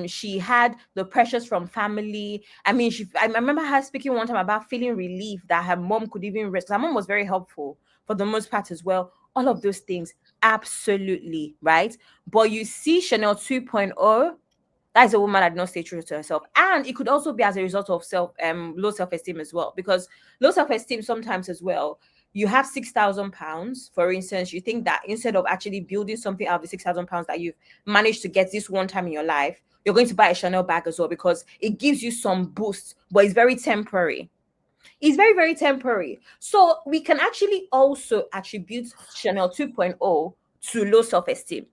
she had the pressures from family. I mean, I remember her speaking one time about feeling relief that her mom could even rest. Her mom was very helpful for the most part as well. All of those things, absolutely, right? But you see Chanel 2.0, that is a woman that did not stay true to herself. And it could also be as a result of low self-esteem as well, because low self-esteem sometimes as well, you have £6,000, for instance, you think that instead of actually building something out of the £6,000 that you've managed to get this one time in your life, you're going to buy a Chanel bag as well, because it gives you some boost, but it's very temporary. It's very, very temporary. So we can actually also attribute Chanel 2.0 to low self-esteem.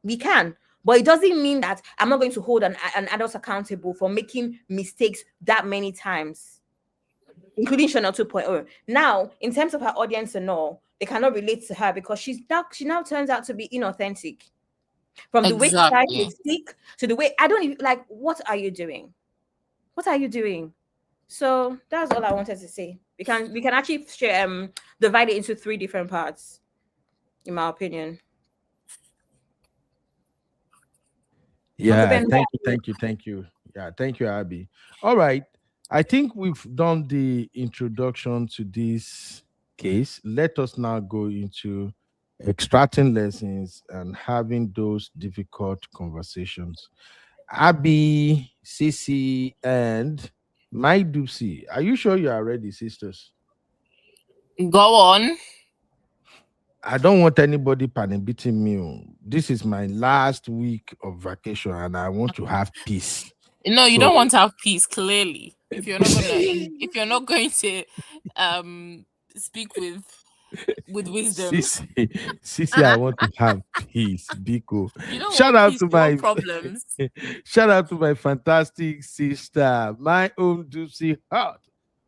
We can. But it doesn't mean that I'm not going to hold an adult accountable for making mistakes that many times, including Chanel 2.0. Now, in terms of her audience and all, they cannot relate to her because she now turns out to be inauthentic. From the way she tries to speak to the way, I don't even like, what are you doing? What are you doing? So that's all I wanted to say. We can actually share, divide it into 3 different parts, in my opinion. Yeah, thank you. Yeah, thank you, Abby. All right. I think we've done the introduction to this case. Let us now go into extracting lessons and having those difficult conversations. Abby, Sissy, and my Ducey. Are you sure you are ready, sisters? Go on. I don't want anybody beating me. This is my last week of vacation and I want to have peace. No, you don't want to have peace, clearly. If you're not going to speak with wisdom. Sissy, I want to have peace. Biko. You don't Shout want out peace, to you want my problems. Shout out to my fantastic sister, my own Ducey Heart.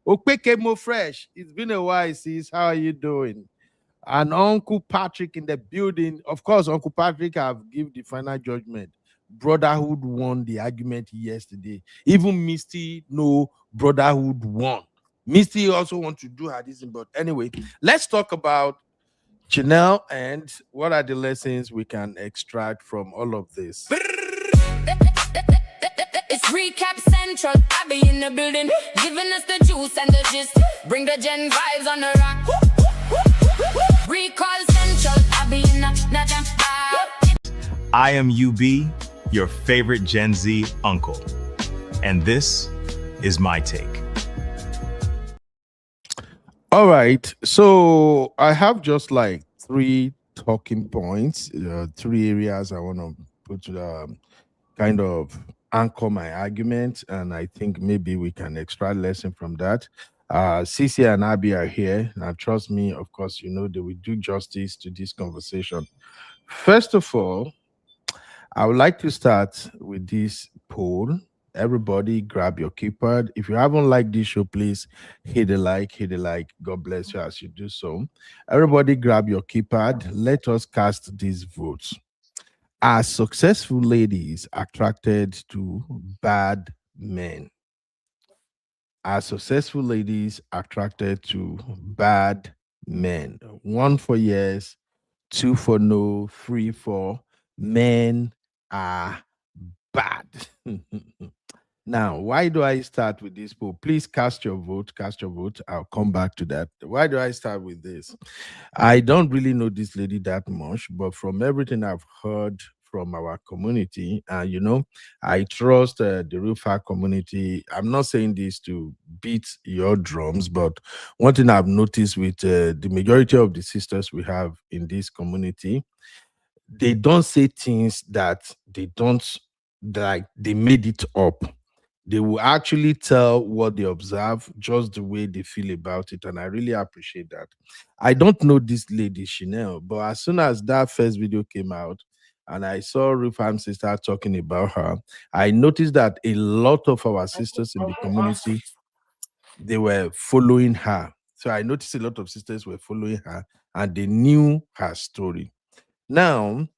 Okpekemo Fresh. It's been a while, sis. How are you doing? And Uncle Patrick in the building. Of course, Uncle Patrick have given the final judgment. Brotherhood won the argument yesterday. Even Misty, no, Brotherhood won. Misty also wants to do her this, but anyway, let's talk about Chanel and what are the lessons we can extract from all of this. It's Recap Central. I be in the building, giving us the juice and the gist. Bring the gen vibes on the rock. Recall Central. I be in the jam. I am UB, your favorite Gen Z uncle. And this is my take. All right. So I have just like 3 talking points, 3 areas I want to put kind of anchor my argument. And I think maybe we can extract lesson from that. Cici and Abby are here. Now, trust me, of course, you know, they will do justice to this conversation. First of all, I would like to start with this poll. Everybody grab your keypad. If you haven't liked this show, please hit a like, God bless you as you do so. Everybody grab your keypad. Let us cast these votes. Are successful ladies attracted to bad men? Are successful ladies attracted to bad men? 1 for yes, 2 for no, 3 for men are bad. Now, why do I start with this poll? Please cast your vote. Cast your vote. I'll come back to that. Why do I start with this? I don't really know this lady that much, but from everything I've heard from our community, I trust the Rufa community. I'm not saying this to beat your drums, but one thing I've noticed with the majority of the sisters we have in this community, they don't say things that they don't, like they made it up. They will actually tell what they observe, just the way they feel about it. And I really appreciate that. I don't know this lady, Chanel, but as soon as that first video came out and I saw Rufam's sister talking about her, I noticed that a lot of our sisters in the community, they were following her. So I noticed a lot of sisters were following her and they knew her story. Now,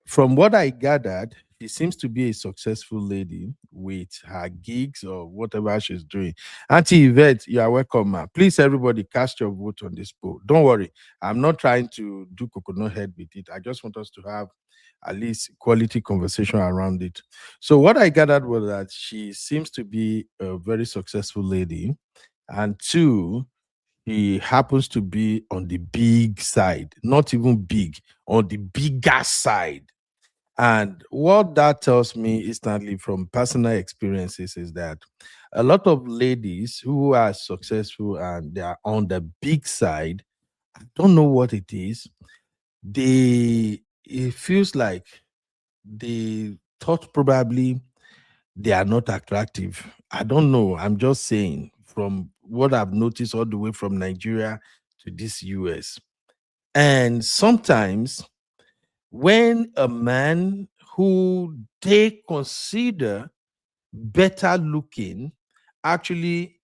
from what I gathered, she seems to be a successful lady with her gigs or whatever she's doing. Auntie Yvette, you are welcome, ma. Please, everybody, cast your vote on this poll. Don't worry, I'm not trying to do coconut head with it. I just want us to have at least quality conversation around it. So, what I gathered was that she seems to be a very successful lady, and two, he happens to be on the big side, not even big, on the bigger side. And what that tells me instantly from personal experiences is that a lot of ladies who are successful and they are on the big side, I don't know what it is. It feels like they thought probably they are not attractive. I don't know. I'm just saying from what I've noticed all the way from Nigeria to this US. And sometimes when a man who they consider better looking actually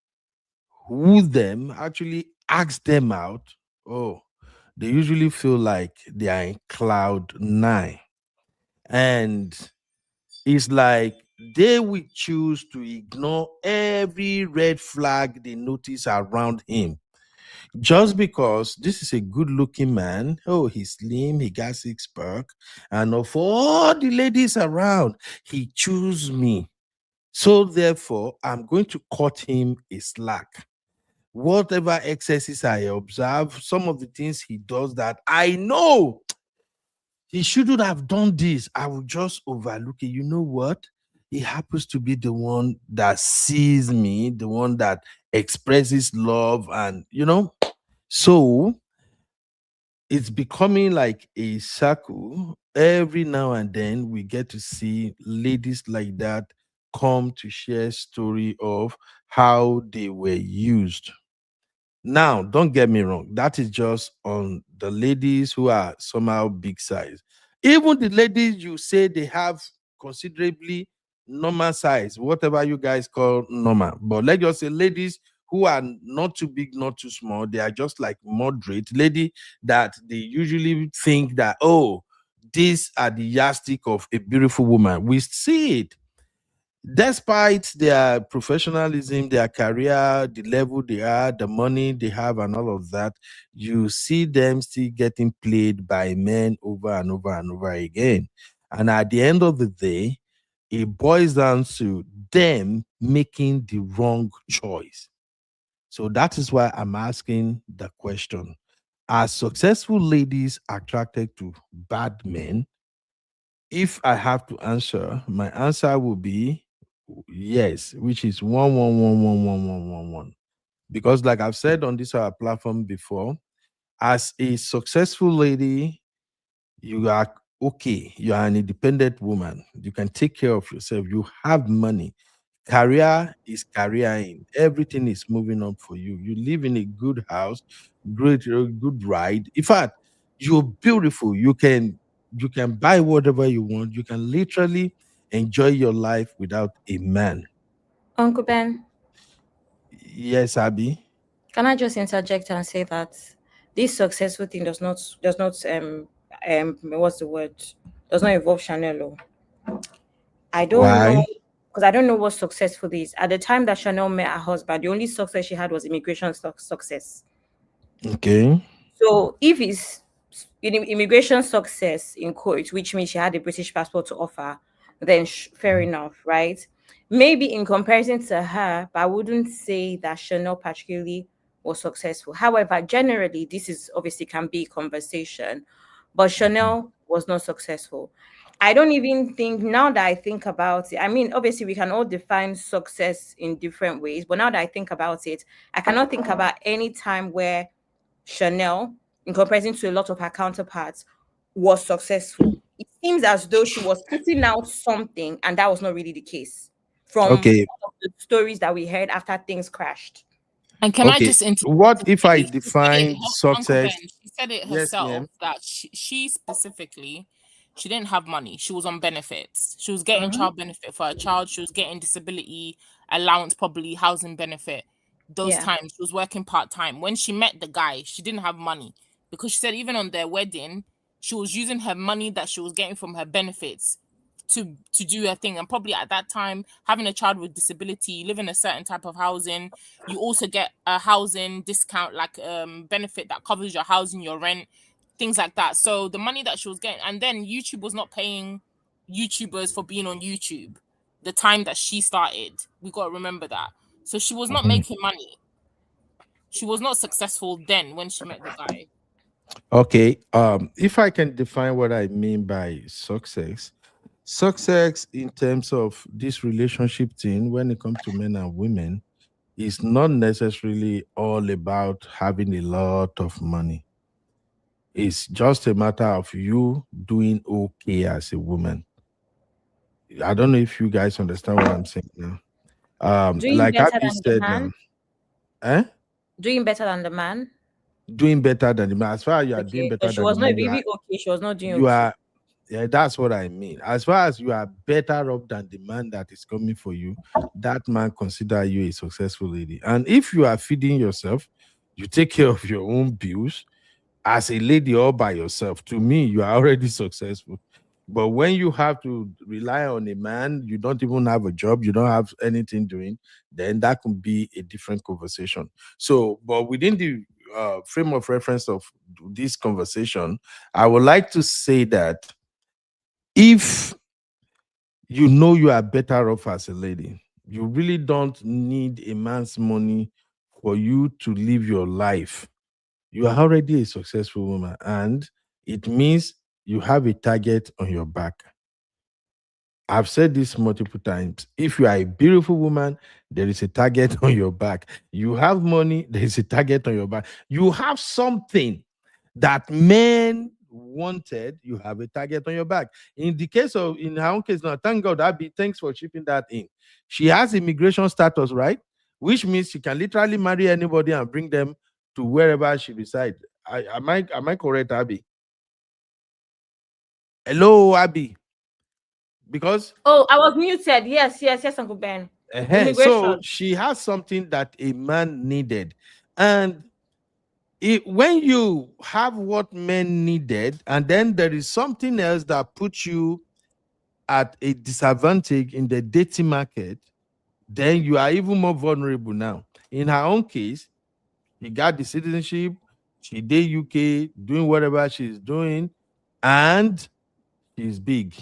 woo them, actually ask them out, oh, they usually feel like they are in cloud nine. And it's like they will choose to ignore every red flag they notice around him just because this is a good looking man. Oh, he's slim, he got six pack, and of all the ladies around, he choose me. So therefore, I'm going to cut him a slack. Whatever excesses I observe, some of the things he does that I know he shouldn't have done this. I will just overlook it. You know what? He happens to be the one that sees me, the one that expresses love, and so it's becoming like a circle. Every now and then we get to see ladies like that come to share story of how they were used. Now, don't get me wrong, that is just on the ladies who are somehow big size. Even the ladies you say they have considerably normal size, whatever you guys call normal, but let's just say ladies who are not too big, not too small, they are just like moderate lady that they usually think that, oh, these are the yardstick of a beautiful woman. We see it despite their professionalism, their career, the level they are, the money they have, and all of that, you see them still getting played by men over and over and over again. And at the end of the day, it boils down to them making the wrong choice. So that is why I'm asking the question: are successful ladies attracted to bad men? If I have to answer, my answer will be yes, which is 1111111. Because, like I've said on this our platform before, as a successful lady, you are okay. You are an independent woman. You can take care of yourself. You have money. Career is careering. Everything is moving on for you. You live in a good house, great, good ride. In fact, you're beautiful. You can buy whatever you want. You can literally enjoy your life without a man. Uncle Ben, Yes, Abby. can I just interject and say that this successful thing does not what's the word? Does not involve Chanel. I don't know Why? because I don't know what successful is. At the time that Chanel met her husband, the only success she had was immigration success. Okay. So if it's immigration success in court, which means she had a British passport to offer, then fair enough, right? maybe in comparison to her, but I wouldn't say that Chanel particularly was successful. However, generally, this is obviously can be conversation, but Chanel was not successful. I don't even think, now that I think about it, I mean, obviously, we can all define success in different ways, but now that I think about it, I cannot think about any time where Chanel, in comparison to a lot of her counterparts, was successful. It seems as though she was putting out something, and that was not really the case from Okay, the stories that we heard after things crashed. And can I okay. just interject What to if say, I she said it, define Uncle Ben, success? she said it Yes, herself ma'am. that she specifically, she didn't have money. She was on benefits. She was getting Mhm. child benefit for her child. She was getting disability allowance, probably housing benefit. Those Yeah. times she was working part-time. When she met the guy, she didn't have money because she said even on their wedding, she was using her money that she was getting from her benefits to do her thing. And probably at that time, having a child with disability, live in a certain type of housing, you also get a housing discount, like benefit that covers your housing, your rent, things like that. So the money that she was getting, and then YouTube was not paying YouTubers for being on YouTube. The time that she started, we got to remember that. So she was not Mhm. making money. She was not successful then when she met the guy. Okay. If I can define what I mean by success, success in terms of this relationship thing, when it comes to men and women, is not necessarily all about having a lot of money. It's just a matter of you doing okay as a woman. I don't know if you guys understand what I'm saying now. Doing Like better Abby than the said now, man. eh? Doing better than the man. Doing better than the man. As far as you are doing Okay. better But she than the was not man, really okay. She was not doing you okay. are yeah, that's what I mean. As far as you are better off than the man that is coming for you, that man consider you a successful lady. And if you are feeding yourself, you take care of your own bills as a lady all by yourself. To me, you are already successful. But when you have to rely on a man, you don't even have a job, you don't have anything doing, then that can be a different conversation. So, but within the frame of reference of this conversation, I would like to say that if you know you are better off as a lady, you really don't need a man's money for you to live your life. You are already a successful woman, and it means you have a target on your back. I've said this multiple times. If you are a beautiful woman, there is a target on your back. You have money, there is a target on your back. You have something that men wanted, you have a target on your back. In the case of, in her own case now, thank God, Abby, thanks for shipping that in. She has immigration status, right? Which means she can literally marry anybody and bring them to wherever she resides. Am I correct, Abby? Hello, Abby. Because Oh, I was muted. Yes, yes, yes, Uncle Ben. so Immigration. she has something that a man needed. And when you have what men needed, and then there is something else that puts you at a disadvantage in the dating market, then you are even more vulnerable now. In her own case, she got the citizenship, she did UK, doing whatever she's doing, and she's big.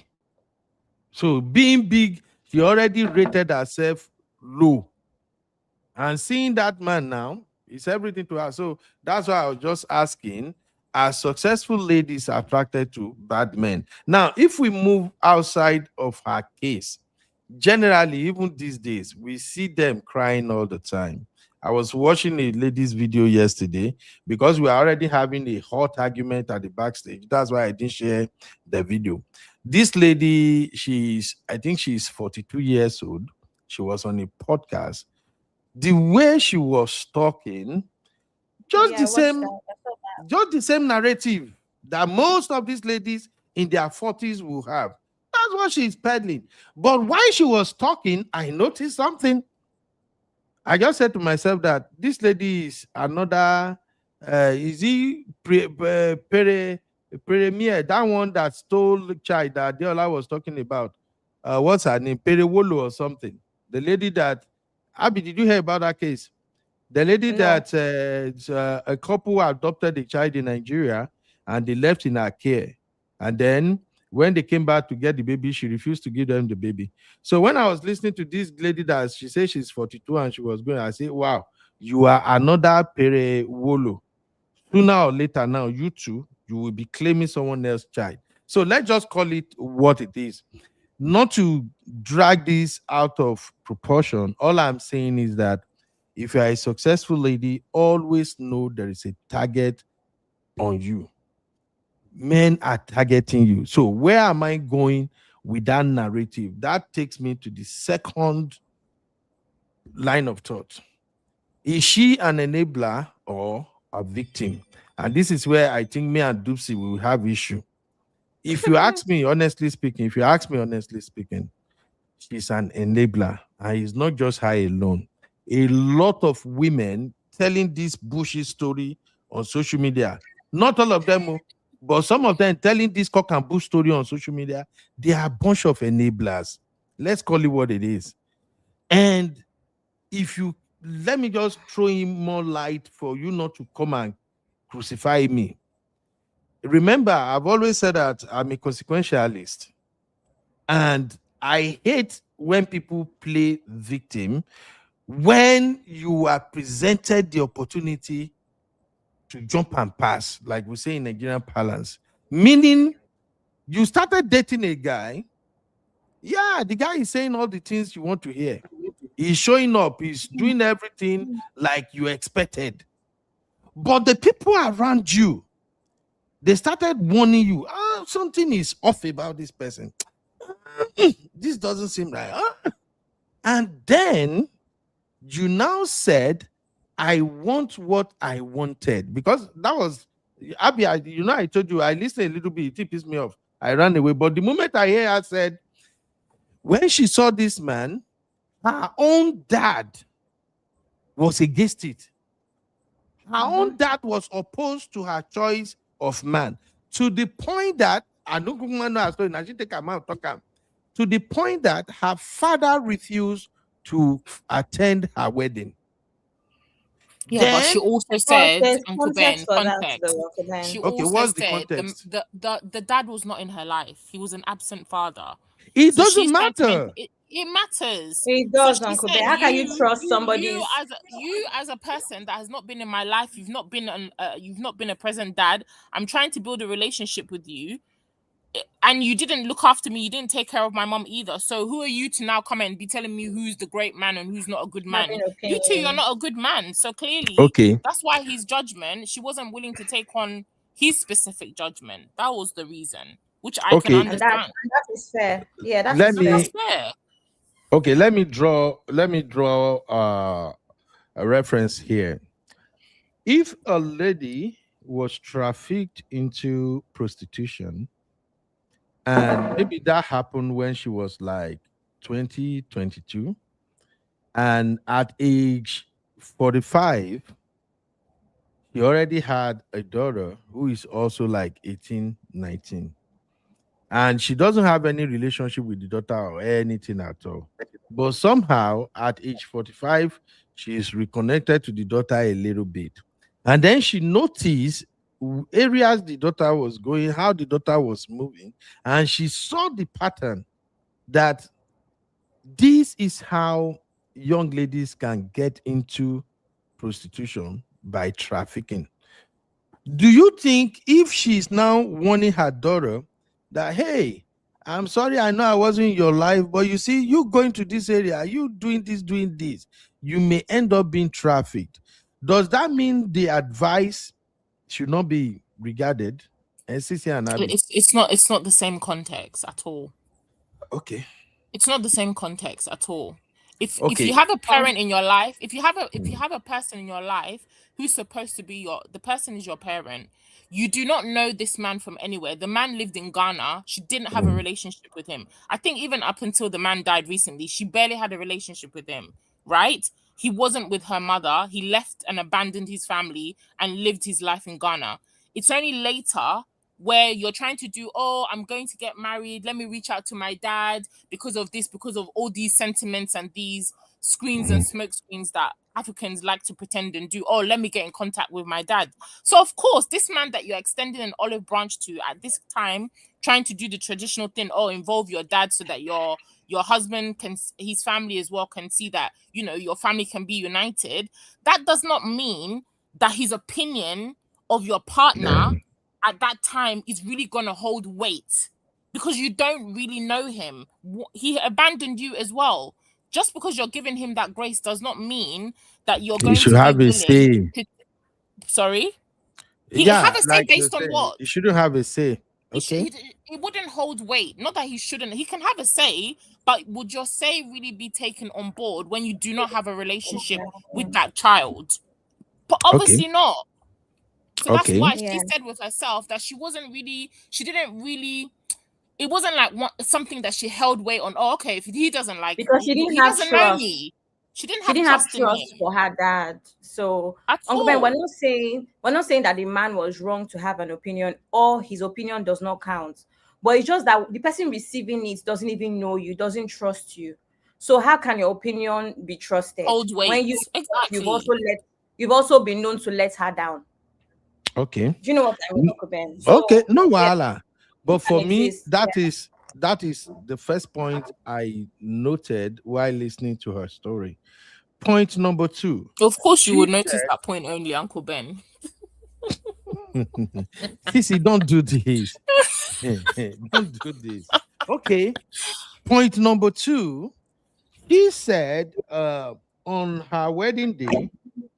So being big, she already rated herself low. And seeing that man now is everything to her. So that's why I was just asking, are successful ladies attracted to bad men? Now, if we move outside of her case, generally, even these days, we see them crying all the time. I was watching a lady's video yesterday because we are already having a hot argument at the backstage. That's why I didn't share the video. This lady, I think she's 42 years old. She was on a podcast. The way she was talking, Oh just yeah, I the watched same, that. I saw that. just the same narrative that most of these ladies in their 40s will have. That's what she's peddling. But while she was talking, I noticed something. I just said to myself that this lady is another, is he Premier, that one that stole the child that Deola was talking about? What's her name? Perewolo or something. The lady that, Abby, did you hear about that case? The lady No. that a couple adopted a child in Nigeria and they left in her care. And then When they came back to get the baby, she refused to give them the baby. So when I was listening to this lady that she said she's 42 and she was going, I say, wow, you are another Pere Wolo. Sooner or later now, you too, you will be claiming someone else's child. So let's just call it what it is. Not to drag this out of proportion, all I'm saying is that if you are a successful lady, always know there is a target on you. Men are targeting you. So where am I going with that narrative? That takes me to the second line of thought. Is she an enabler or a victim? And this is where I think me and Dupsy will have issue. If you ask me honestly speaking, she's an enabler. And it's not just her alone. A lot of women telling this bushy story on social media. Not all of them, but some of them telling this cock and bull story on social media. They are a bunch of enablers. Let's call it what it is. And if you let me just throw in more light for you not to come and crucify me. Remember, I've always said that I'm a consequentialist. And I hate when people play victim when you are presented the opportunity to jump and pass, like we say in Nigerian parlance. Meaning, you started dating a guy. Yeah, the guy is saying all the things you want to hear. He's showing up. He's doing everything like you expected. But the people around you, they started warning you, something is off about this person. This doesn't seem right. And then you now said, I want what I wanted. Because that was, Abby, I told you, I listened a little bit. It pissed me off. I ran away. But the moment I hear her said, when she saw this man, her own dad was against it. Her own dad was opposed to her choice of man, to the point that to the point that her father refused to attend her wedding. Yeah, but she also said, there's Uncle Ben, context for that, context. though, Uncle Ben. She Okay, also what's the said context? the dad was not in her life. He was an absent father. It So doesn't she's trying to matter. it matters. It So does, she Uncle said, Ben. How can you trust somebody? you as a person that has not been in my life, you've not been a present dad. I'm trying to build a relationship with you, and you didn't look after me. You didn't take care of my mom either. So who are you to now come and be telling me who's the great man and who's not a good man? Having You two, you're opinions. not a good man. So clearly, Okay. that's why his judgment, she wasn't willing to take on his specific judgment. That was the reason, which I can Okay. And that understand. is fair. Yeah, that Let is me- fair. That's fair. Okay, let me draw a reference here. If a lady was trafficked into prostitution, and maybe that happened when she was like 20, 22, and at age 45, he already had a daughter who is also like 18, 19. And she doesn't have any relationship with the daughter or anything at all. But somehow at age 45, she is reconnected to the daughter a little bit. And then she noticed areas the daughter was going, how the daughter was moving, and she saw the pattern that this is how young ladies can get into prostitution by trafficking. Do you think if she's now warning her daughter that, hey, I'm sorry, I know I wasn't in your life, but you see, you going to this area, you doing this, you may end up being trafficked. Does that mean the advice should not be regarded? And Sisi and Abby. It's not the same context at all. Okay. It's not the same context at all. If Okay. you have a parent in your life, if you have a person in your life who's supposed to be the person is your parent, you do not know this man from anywhere. The man lived in Ghana. She didn't have a relationship with him. I think even up until the man died recently, she barely had a relationship with him, right? He wasn't with her mother. He left and abandoned his family and lived his life in Ghana. It's only later where you're trying to do, I'm going to get married. Let me reach out to my dad because of this, because of all these sentiments and these screens and smoke screens that Africans like to pretend and do. Oh, let me get in contact with my dad. So of course, this man that you're extending an olive branch to at this time, trying to do the traditional thing, or involve your dad so that your husband can, his family as well can see that, you know, your family can be united. That does not mean that his opinion of your partner at that time is really gonna hold weight, because you don't really know him. He abandoned you as well. Just because you're giving him that grace does not mean that you're You going should to be have a willing say. to, sorry, he Yeah, have a say like you based on said, what? you shouldn't have a say. He sh- Okay. it wouldn't hold weight. Not that he shouldn't. He can have a say, but would your say really be taken on board when you do not have a relationship with that child? But Okay. obviously not. So that's Okay. why Yeah. she said with herself that she didn't really, it wasn't like something that she held weight on. Oh, okay, if he doesn't like, Because she didn't he have doesn't know trust. me. She didn't She have didn't have trust in trust him for her dad. So at Uncle Ben, we're all. not saying that the man was wrong to have an opinion, or his opinion does not count. But it's just that the person receiving it doesn't even know you, doesn't trust you. So how can your opinion be trusted Hold when weight. you've Exactly. also been known to let her down? Okay. Do you know what I mean, Uncle Ben? So Okay. No yeah, wahala. But it for can me, exist. that is the first point I noted while listening to her story. Point number 2. Of course, you She would notice that point only, Uncle Ben. Sissy, don't do this. Don't do this. Okay. Point number 2. She said on her wedding day,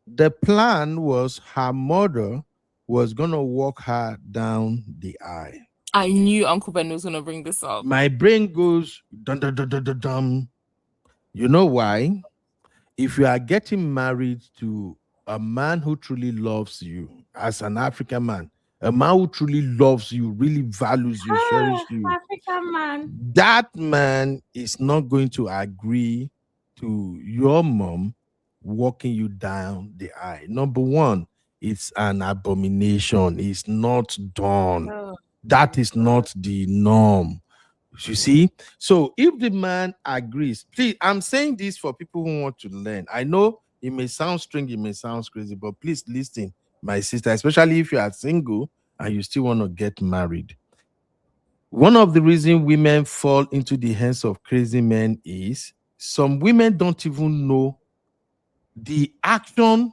the plan was her mother was gonna walk her down the aisle. I knew Uncle Ben was gonna bring this up. My brain goes dum dum dum dum dum dum. You know why? If you are getting married to a man who truly loves you, as an African man, a man who truly loves you, really values you, cherishes you, African man. that man is not going to agree to your mom walking you down the aisle. Number one, it's an abomination. It's not done. Oh, That is not the norm. You see? So if the man agrees, please, I'm saying this for people who want to learn. I know it may sound strange, it may sound crazy, but please listen, my sister, especially if you are single and you still want to get married. One of the reasons women fall into the hands of crazy men is some women don't even know the action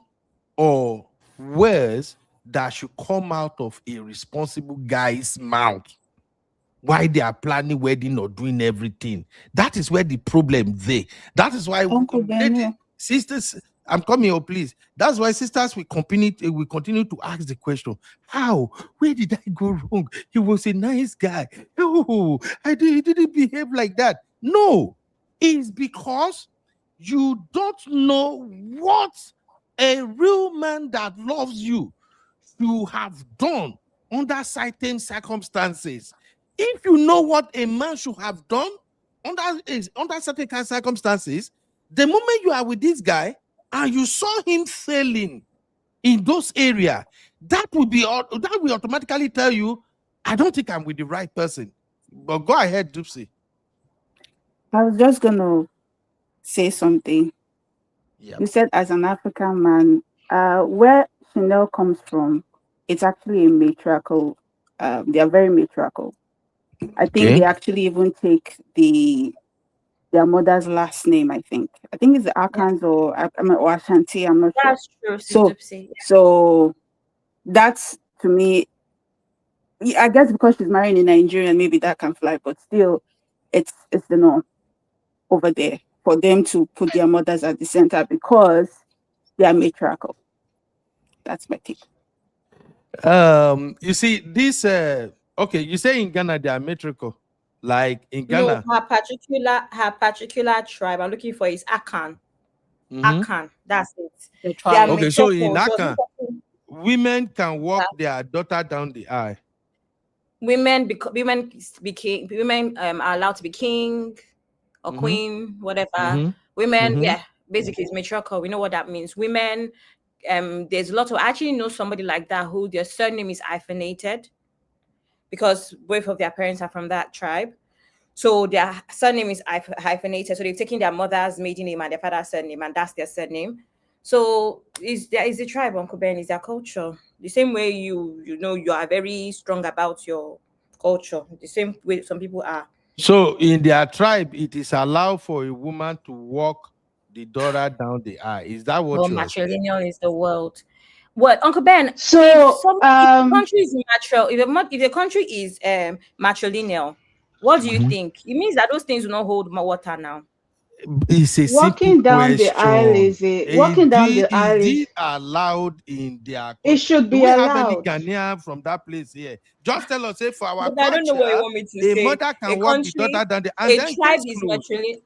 or words that should come out of a responsible guy's mouth while they are planning wedding or doing everything. That is where the problem there. That is why Uncle Beno. sisters, I'm coming here, please. That's why sisters we continue to ask the question: how? Where did I go wrong? He was a nice guy. Oh, he didn't behave like that. No, it's because you don't know what a real man that loves you should have done under certain circumstances. If you know what a man should have done under certain circumstances, the moment you are with this guy and you saw him failing in those areas, that will automatically tell you, I don't think I'm with the right person. But go ahead, Dupsy. I was just gonna say something. Yeah. You said as an African man, where Chanel comes from, it's actually a matriarchal. They are very matriarchal. I think they actually even take their mother's last name. I think it's the Akans or Ashanti. I'm not sure. that's true. Sister. So that's, to me, I guess because she's married in Nigeria, maybe that can fly. But still, it's the norm over there for them to put their mothers at the center because they are matriarchal. That's my take. You see this. Okay, you say in Ghana they are metrical, like in No, Ghana. her particular tribe I'm looking for is Akan. Mhm. Akan, that's it. The They are tribe. Okay, so in matriarchal. Akan, women can walk their daughter down the aisle. Women are allowed to be king or queen, whatever. Women, yeah, basically it's matriarchal. We know what that means. Women, there's a lot of, I actually know somebody like that who their surname is hyphenated because both of their parents are from that tribe. So their surname is hyphenated. So they've taken their mother's maiden name and their father's surname, and that's their surname. So is a tribe, Uncle Ben, is their culture. The same way you are very strong about your culture. The same way some people are. So in their tribe, it is allowed for a woman to walk the daughter down the aisle. Is that what Well, you are saying? matrilineal is the world. What, Uncle Ben? So If the country is natural, if the country is matrilineal, what do you Mhm. think? It means that those things will not hold more water now. It's a simple Walking down the aisle question. is walking down the Is aisle is it allowed in their it country? should Do be we have any allowed. Ghanaian from that place here? Just tell us, say for our But I don't know what you culture, want me to a say. mother A can walk the country, daughter down the and a then tribe case is closed. matrilineal.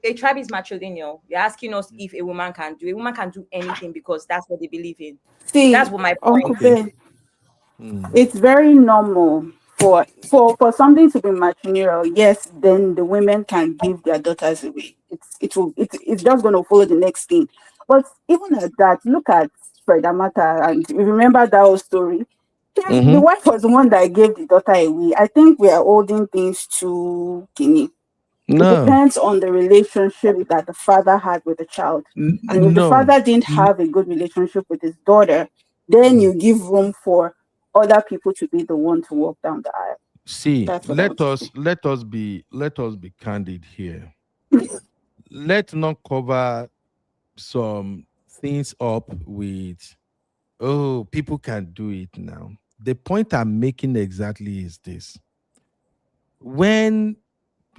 A tribe is matrilineal. You're asking us if a woman can do. A woman can do anything because that's what they believe in. That's see, what my Uncle point. Okay. Ben, Mm. it's very normal for something to be matrimonial. Yes, then the women can give their daughters away. It's just going to follow the next thing. But even at that, look at Fred Amata, and you remember that whole story. The Mhm. wife was the one that gave the daughter away. I think we are holding things to Guinea. It No. depends on the relationship that the father had with the child. And if the No. father didn't have a good relationship with his daughter, then you give room for other people to be the one to walk down the aisle. See, That's what I want to say. let us be candid here. Let's not cover some things up with, oh, people can do it now. The point I'm making exactly is this: when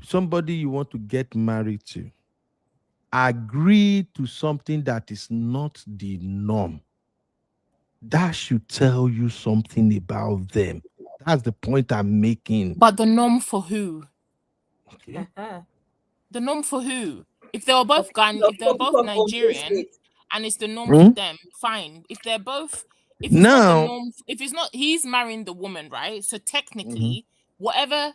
somebody you want to get married to agree to something that is not the norm, that should tell you something about them. That's the point I'm making. But the norm for who? Okay. The norm for who? If they were both if they're People both of Ondo Nigerian State. and it's the norm for Hmm? them, fine. If they're both, if it's not the Now, norm, if it's not, he's marrying the woman, right? So mhm, technically, whatever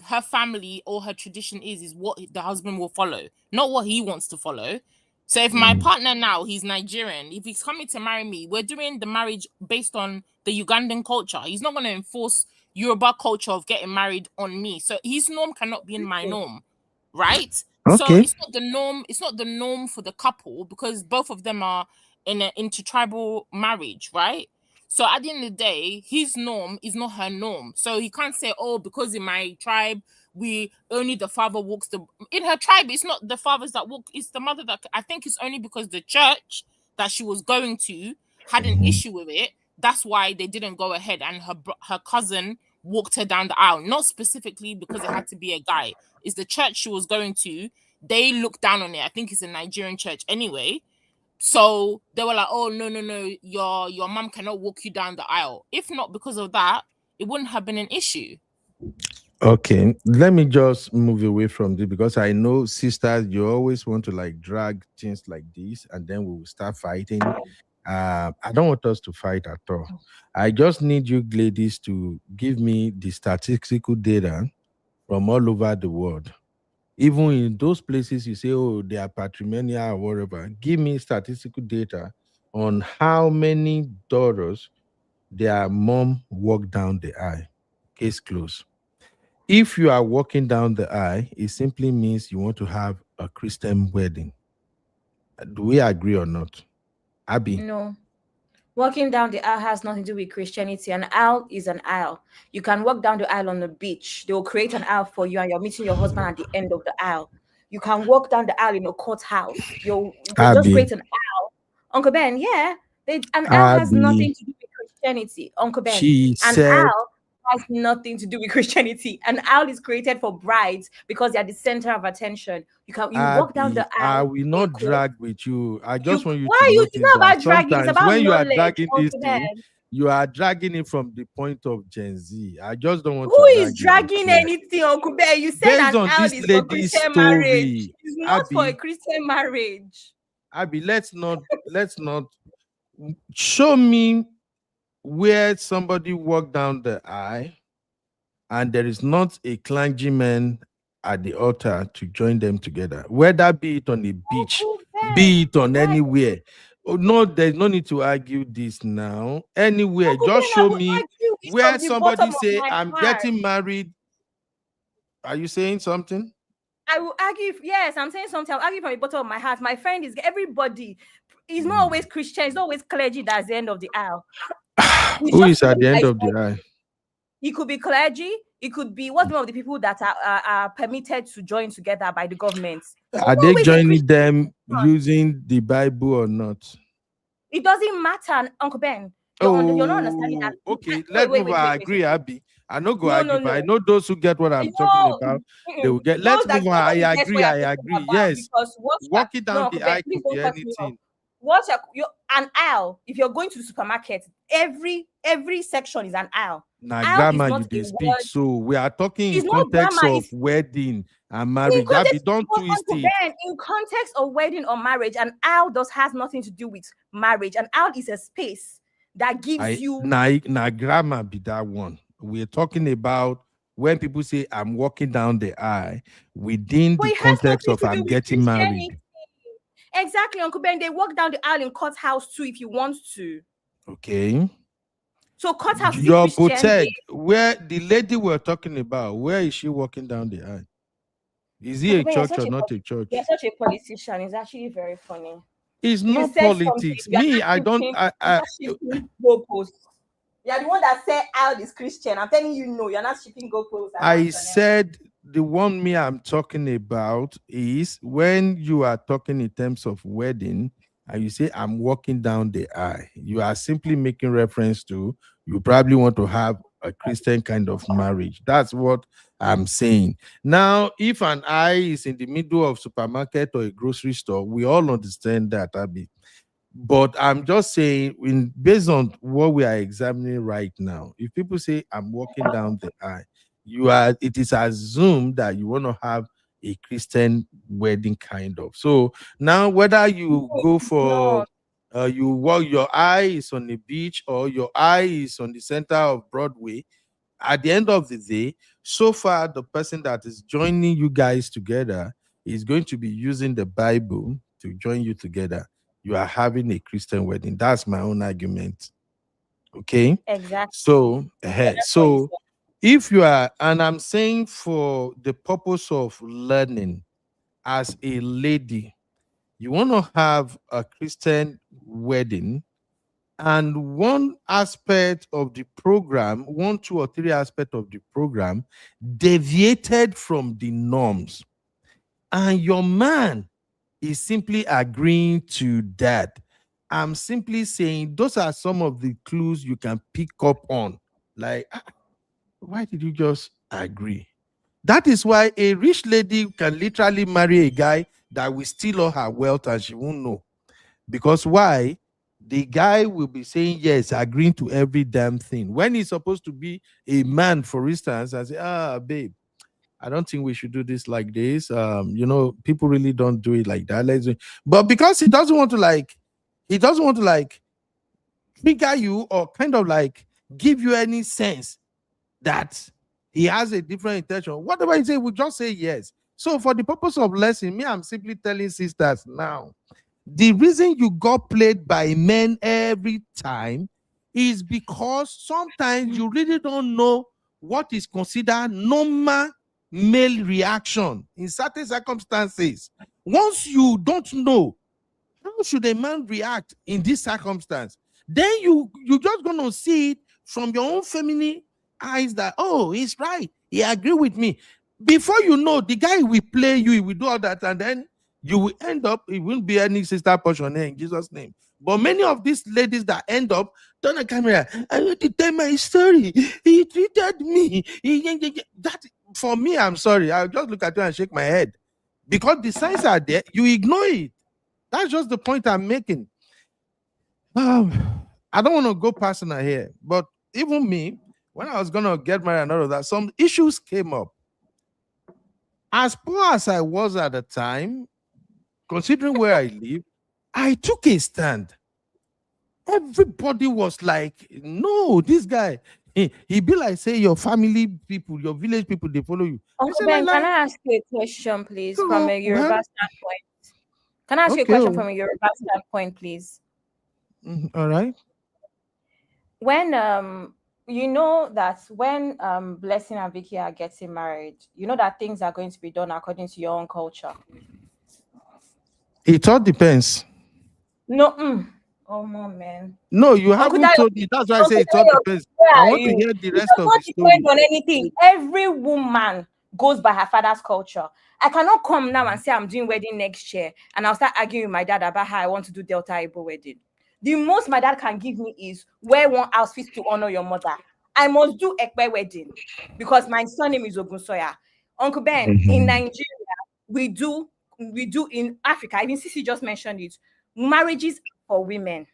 her family or her tradition is what the husband will follow, not what he wants to follow. So if my mhm, partner now, he's Nigerian, if he's coming to marry me, we're doing the marriage based on the Ugandan culture. He's not going to enforce Yoruba culture of getting married on me. So his norm cannot be in my norm, right? So okay. it's not the norm. It's not the norm for the couple because both of them are in an intertribal marriage, right? So at the end of the day, his norm is not her norm. So he can't say, "Oh, because in my tribe, we only the father walks the." In her tribe, it's not the fathers that walk; it's the mother that. I think it's only because the church that she was going to had an Mhm. issue with it. That's why they didn't go ahead, and her cousin walked her down the aisle. Not specifically because it had to be a guy. It's the church she was going to, they look down on it. I think it's a Nigerian church anyway. So they were like, "Oh no, no, no, your mom cannot walk you down the aisle." If not because of that, it wouldn't have been an issue. Okay, let me just move away from this because I know sisters, you always want to like drag things like this, and then we will start fighting. I don't want us to fight at all. I just need you ladies to give me the statistical data from all over the world. Even in those places you say, oh, they are patrimonial or whatever, give me statistical data on how many daughters their mom walked down the aisle. Case closed. If you are walking down the aisle, it simply means you want to have a Christian wedding. Do we agree or not? Abby? No. Walking down the aisle has nothing to do with Christianity. An aisle is an aisle. You can walk down the aisle on the beach. They will create an aisle for you and you're meeting your husband at the end of the aisle. You can walk down the aisle in a courthouse. They just Abby. create an aisle. Uncle Ben, yeah. An aisle has Abby. nothing to do with Christianity. Uncle Ben, She an said, aisle has nothing to do with Christianity. An aisle is created for brides because they are the center of attention. You walk down Abby, the I aisle will in a not court. drag with you. I You just want you why to are you it's notice not that about dragging, it's sometimes about when you are knowledge, dragging this Uncle thing, Ben. you are dragging it from the point of Gen Z. I just don't want to Who is drag it with dragging you. anything, Uncle Ben? You said Based an on aisle this is for lady's Christian marriage. story, It's not for a Abby, Christian marriage. Abby, let's not show me where somebody walked down the aisle and there is not a clergyman at the altar to join them together, whether be it on a beach, Uncle be Ben, it on why? anywhere. Oh, no, there's no need to argue this now. Anywhere, Uncle just Ben, I show will me argue it where from the bottom somebody of say, my I'm heart. getting married. Are you saying something? I will argue. Yes, I'm saying something. I'll argue from the bottom of my heart. My friend is everybody. it's not always Christian, it's not always clergy that's the end of the aisle. Who is at the end of the aisle? It could be clergy. It could be what's one of the people that are permitted to join together by the government. Are they joining them using the Bible or not? It doesn't matter, Uncle Ben. You're not understanding that. Okay, let's move. I agree, Abby. I know go argue, but I know those who get what I'm talking about. They will get. Let's move on. I agree. Yes. Because walking down the aisle could be anything. What's an aisle? If you're going to the supermarket, every section is an aisle. Now, grammar you they speak. So we are talking in context of wedding and marriage. Abby, don't twist it. In context of wedding or marriage, an aisle has nothing to do with marriage. An aisle is a space that gives you. Now, grammar be that one. We're talking about when people say I'm walking down the aisle within the context of I'm getting married. Exactly, Uncle Ben. They walk down the aisle in courthouse too if you want to. Okay. So courthouse. Your boutique, where the lady we're talking about, where is she walking down the aisle? Is he a church or not a church? You're such a politician. It's actually very funny. It's not politics. Me, I don't. You're the one that said aisle is Christian. I'm telling you, no, you're not shipping goalposts. I said the one me I'm talking about is when you are talking in terms of wedding and you say I'm walking down the aisle. You are simply making reference to you probably want to have a Christian kind of marriage. That's what I'm saying. Now, if an aisle is in the middle of supermarket or a grocery store, we all understand that, Abby. But I'm just saying, based on what we are examining right now, if people say I'm walking down the aisle, it is assumed that you want to have a Christian wedding kind of. So now whether you go for you walk, your eye is on the beach or your eye is on the center of Broadway, at the end of the day, so far the person that is joining you guys together is going to be using the Bible to join you together. You are having a Christian wedding. That's my own argument. Okay. Exactly. So if you are, and I'm saying for the purpose of learning, as a lady, you want to have a Christian wedding, and one aspect of the program, 1, 2, or 3 aspects of the program deviated from the norms, and your man is simply agreeing to that. I'm simply saying those are some of the clues you can pick up on. Like, why did you just agree? That is why a rich lady can literally marry a guy that will steal all her wealth and she won't know. Because why? The guy will be saying yes, agreeing to every damn thing. When he's supposed to be a man, for instance, and say, babe, I don't think we should do this like this. People really don't do it like that. But because he doesn't want to trigger you or kind of like give you any sense that he has a different intention. Whatever he say, we just say yes. So for the purpose of lesson, me, I'm simply telling sisters now, the reason you got played by men every time is because sometimes you really don't know what is considered normal male reaction in certain circumstances. Once you don't know how should a man react in this circumstance, then you just gonna see it from your own feminine eyes that, oh, he's right, he agree with me. Before you know, the guy will play you, he will do all that, and then you will end up, it won't be any sister portion in Jesus' name. But many of these ladies that end up turn the camera, I want to tell my story. He treated me. That for me, I'm sorry. I'll just look at you and shake my head. Because the signs are there, you ignore it. That's just the point I'm making. I don't want to go personal here, but even me, when I was gonna get married and all of that, some issues came up. As poor as I was at the time, considering where I live, I took a stand. Everybody was like, no, this guy, he be like, say, your family people, your village people, they follow you. Uncle Ben, can I ask you a question, please, from a Yoruba standpoint? Can I ask you a question from a Yoruba standpoint, please? All right. When you know that when Blessing and Vicky are getting married, you know that things are going to be done according to your own culture. It all depends. No, oh no, man. No, you Uncle haven't Dayo, told me. That's why I say Uncle it all Dayo, depends. where I are want to you? hear the It rest does of not the depend story. on anything. Every woman goes by her father's culture. I cannot come now and say I'm doing wedding next year and I'll start arguing with my dad about how I want to do Delta Igbo wedding. The most my dad can give me is wear one outfit to honor your mother. I must do Ekpe wedding because my surname is Ogunsoya. Uncle Ben, in Nigeria, we do in Africa, even Sisi just mentioned it, marriages for women.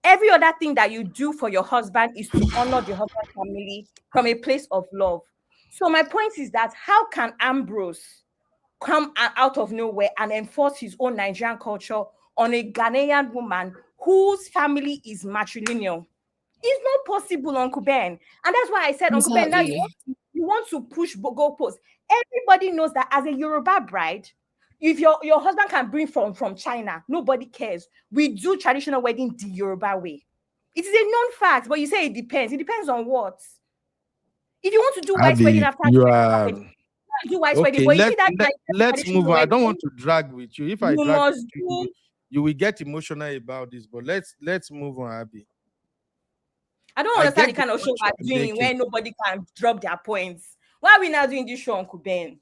Every other thing that you do for your husband is to honor the husband's family from a place of love. So my point is that how can Ambrose come out of nowhere and enforce his own Nigerian culture on a Ghanaian woman whose family is matrilineal? It's not possible, Uncle Ben. And that's why I said, Uncle Ben, now Exactly. you want to push goalposts. Everybody knows that as a Yoruba bride, if your husband can bring from China, nobody cares. We do traditional wedding the Yoruba way. It is a known fact, but you say it depends. It depends on what. If you want to do white wedding Abby, after you traditional are wedding, do white wedding. okay. But you see that Let's move traditional on. I don't want wedding, to drag with you. If I you drag with must you, do. you will get emotional about this. But let's move on, Abby. I don't I understand the get the kind of show point you we're are doing where making. nobody can drop their points. Why are we now doing this show, Uncle Ben?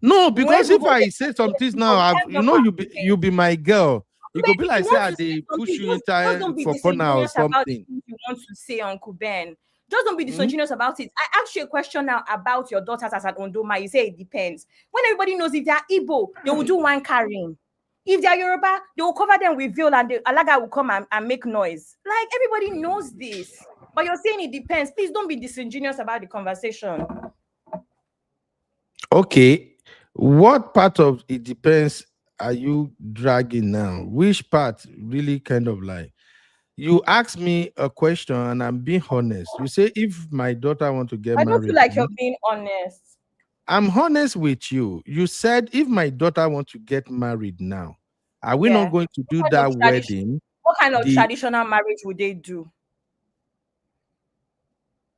No, We want because if people I say some things now, we can't drop our you be my girl. You could be Maybe if like you say want ah, to say they push something, you just into don't be for corner or disingenuous about the something. things you want to say, Uncle Ben. Just don't be Hmm? disingenuous about it. I asked you a question now about your daughters as an Ondoma. You say it depends. When everybody knows if they are Igbo, they will do one carrying. If they are Yoruba, they will cover them with veil and the Alaga will come and make noise. Like everybody knows this. But you're saying it depends. Please don't be disingenuous about the conversation. Okay, what part of it depends are you dragging now? Which part really kind of like you ask me a question and I'm being honest. You say if my daughter want to get I don't feel married, like you're being honest. I'm honest with you. You said if my daughter want to get married now, are we not Yeah. going to do What kind that of tradition? wedding? What kind of The traditional marriage would they do?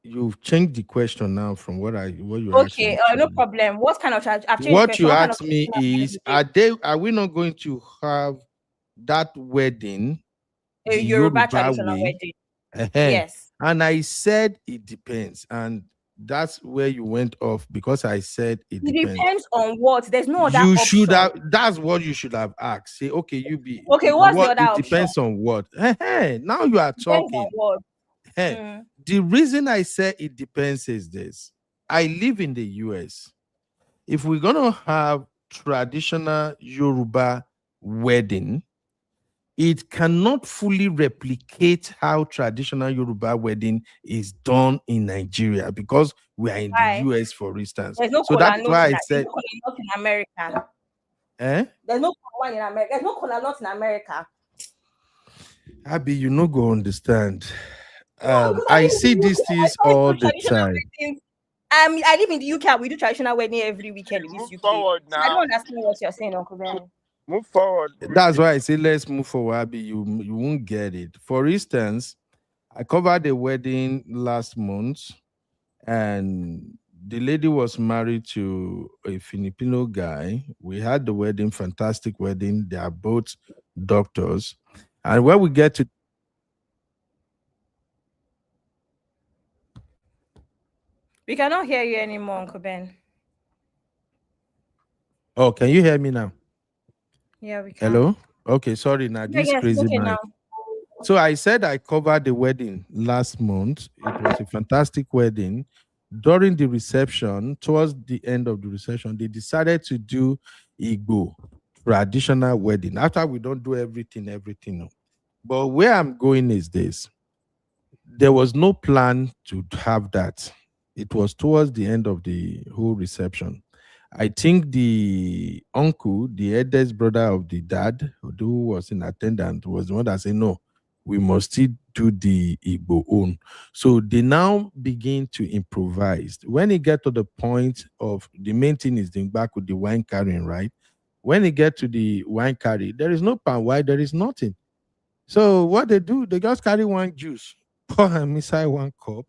You've changed the question now from what you asked Okay, no initially. problem. What kind of I've changed the What question. you What kind of asked me is, are we not going to have that wedding a the Yoruba Yoruba traditional way? wedding? Ehen. Yes. And I said it depends, and that's where you went off because I said it It depends. depends on what. There's no other You should option. have. That's what you should have asked. Say, okay, you be Okay, what's the what? other It option? depends on what. Ehen. Now you are Depends on talking. what. Ehen. Mm. The reason I say it depends is this: I live in the US. If we're gonna have traditional Yoruba wedding, it cannot fully replicate how traditional Yoruba wedding is done in Nigeria because we are in the Why? US, for instance. There's no So that cola is nut why in I that. There's said, no cola nut in America. eh? There's no cola wine in America. There's no cola nut in America. Abby, you no go understand. No, because I I live in see the these UK. I things saw it all for the traditional time. weddings. I live in the UK. We do traditional wedding every weekend in this Move UK. forward So I don't now. understand what you're saying, Uncle Ben. Move forward. That's why I say let's move forward, Abby. You won't get it. For instance, I covered a wedding last month, and the lady was married to a Filipino guy. We had the wedding, fantastic wedding. They are both doctors. And when we get to We cannot hear you anymore, Uncle Ben. oh, can you hear me now? Yeah, we can. Hello? Okay, sorry, now Yeah, this yes, crazy okay mic. now. So I said I covered the wedding last month. It was a fantastic wedding. During the reception, towards the end of the reception, they decided to do Igbo traditional wedding. After we don't do everything. No. But where I'm going is this. There was no plan to have that. It was towards the end of the whole reception. I think the uncle, the eldest brother of the dad, who was in attendance, was the one that said, no, we must still do the Igbo own. So they now begin to improvise. When it get to the point of the main thing is the back with the wine carrying, right? When it get to the wine carry, there is no pan wine, there is nothing. So what they do, they just carry one juice, pour them inside one cup,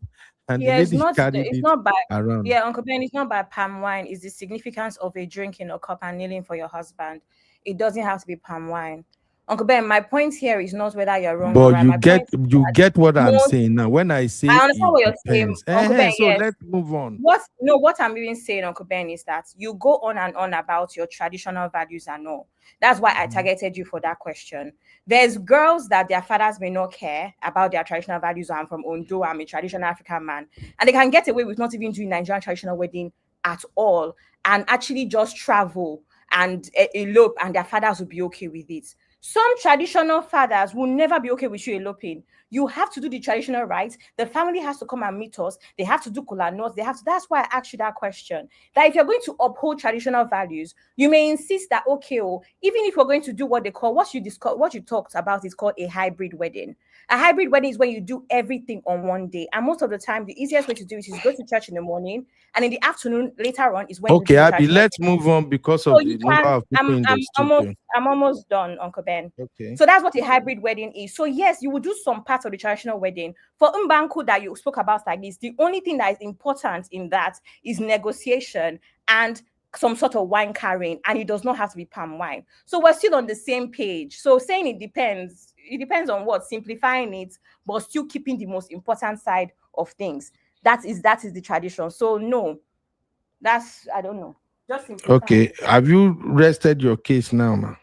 and the Yeah, lady carried it's it not by around. yeah, Uncle Ben, it's not by palm wine. It's the significance of a drink in a cup and kneeling for your husband. It doesn't have to be palm wine. Uncle Ben, my point here is not whether you're wrong or But right. My point is you that get what I'm most, saying now. When I say I it understand what you're saying, depends. Uncle Ben. So Yes. let's move on. What I'm even saying, Uncle Ben, is that you go on and on about your traditional values and all. That's why I targeted you for that question. There's girls that their fathers may not care about their traditional values. I'm from Ondo, I'm a traditional African man, and they can get away with not even doing Nigerian traditional wedding at all, and actually just travel and elope, and their fathers will be okay with it. Some traditional fathers will never be okay with you eloping. You have to do the traditional rites. The family has to come and meet us. They have to do kola nuts. They have to. That's why I asked you that question. That if you're going to uphold traditional values, you may insist that okay, even if you're going to do what they call what you talked about is called a hybrid wedding. A hybrid wedding is where you do everything on one day, and most of the time, the easiest way to do it is go to church in the morning, and in the afternoon later on is when you do Okay, the Abby, traditional. let's move on because So of you the number can. of people in the studio. I'm almost done, Uncle Ben. Okay. So that's what a hybrid wedding is. So yes, you will do some parts of the traditional wedding. For Mbanku that you spoke about like this, the only thing that is important in that is negotiation and some sort of wine carrying, and it does not have to be palm wine. So we're still on the same page. So saying it depends on what, simplifying it, but still keeping the most important side of things. That is the tradition. So no, that's I don't know. Just simplify. Okay. Have you rested your case now, man?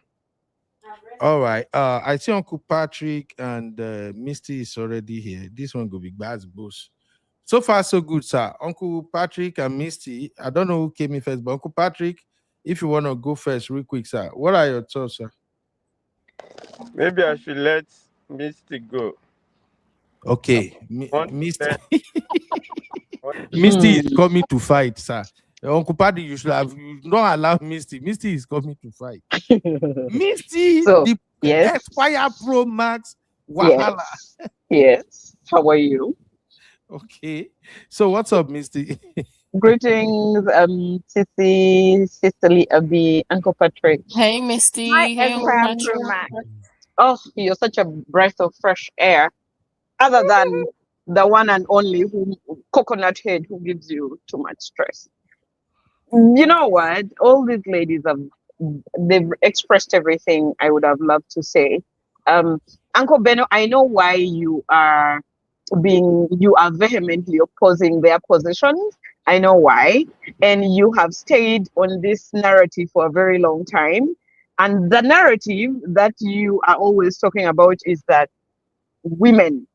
All right. I see Uncle Patrick and Misty is already here. This one go be Baz Bush. So far, so good, sir. Uncle Patrick and Misty. I don't know who came in first, but Uncle Patrick, if you want to go first, real quick, sir. What are your thoughts, sir? Maybe I should let Misty go. Okay, Want to Misty. let- want to- Misty is coming to fight, sir. Uncle Patrick, you don't allow Misty. Misty is coming to fight. Misty, So, the yes, Aspire Pro Max Wahala. yes. How are you? Okay. So what's up, Misty? Greetings, Sissy, Cicely, Abby, Uncle Patrick. Hey, Misty. My Hey, Uncle Aspire Patrick. Pro Max. Oh, you're such a breath of fresh air. Other than the one and only coconut head who gives you too much stress. You know what? All these ladies they've expressed everything I would have loved to say. Uncle Beno, I know why you are vehemently opposing their positions. I know why. And you have stayed on this narrative for a very long time. And the narrative that you are always talking about is that women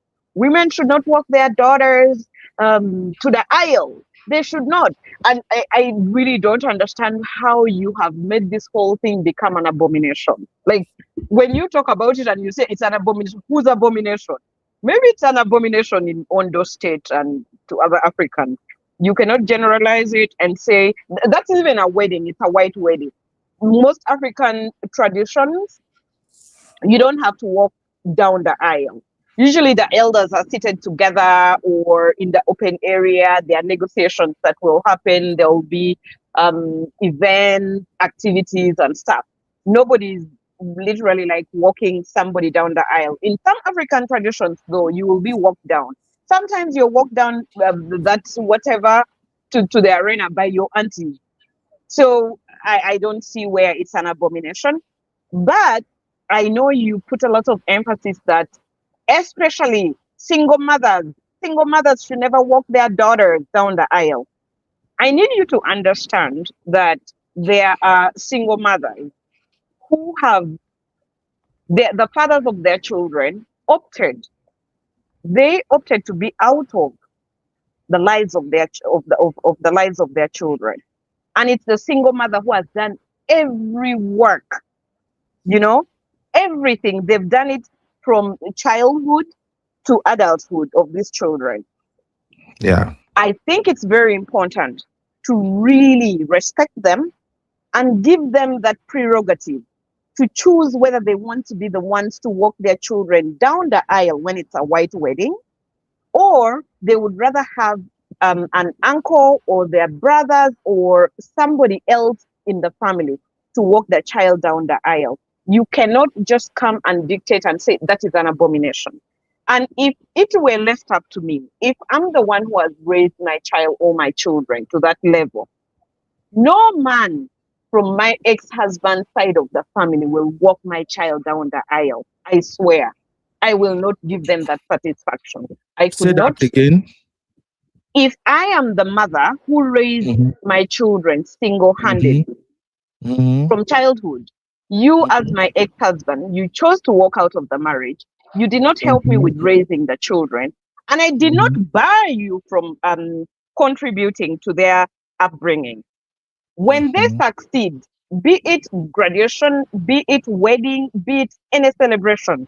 should not walk their daughters to the aisle. They should not. And I really don't understand how you have made this whole thing become an abomination. Like when you talk about it and you say it's an abomination, whose abomination? Maybe it's an abomination in Ondo State and to other Africans. You cannot generalize it and say that's even a wedding, it's a white wedding. Most African traditions, you don't have to walk down the aisle. Usually the elders are seated together or in the open area. There are negotiations that will happen. There will be events, activities and stuff. Nobody's literally like walking somebody down the aisle. In some African traditions, though, you will be walked down. Sometimes you're walked down that's whatever to the arena by your auntie. So I don't see where it's an abomination. But I know you put a lot of emphasis that especially single mothers should never walk their daughters down the aisle. I need you to understand that there are single mothers who have the fathers of their children they opted to be out of the lives of the lives of their children. And it's the single mother who has done every work, everything. They've done it from childhood to adulthood of these children. Yeah. I think it's very important to really respect them and give them that prerogative to choose whether they want to be the ones to walk their children down the aisle when it's a white wedding, or they would rather have an uncle or their brothers or somebody else in the family to walk their child down the aisle. You cannot just come and dictate and say that is an abomination. And if it were left up to me, if I'm the one who has raised my child or my children to that level, no man from my ex-husband's side of the family will walk my child down the aisle. I swear, I will not give them that satisfaction. I Say could that not. again. If I am the mother who raised Mhm, my children single-handedly mhm, from childhood, you as mhm, my ex-husband, you chose to walk out of the marriage. You did not help me with mhm, raising the children, and I did not mhm, bar you from contributing to their upbringing. When they mhm. succeed, be it graduation, be it wedding, be it any celebration,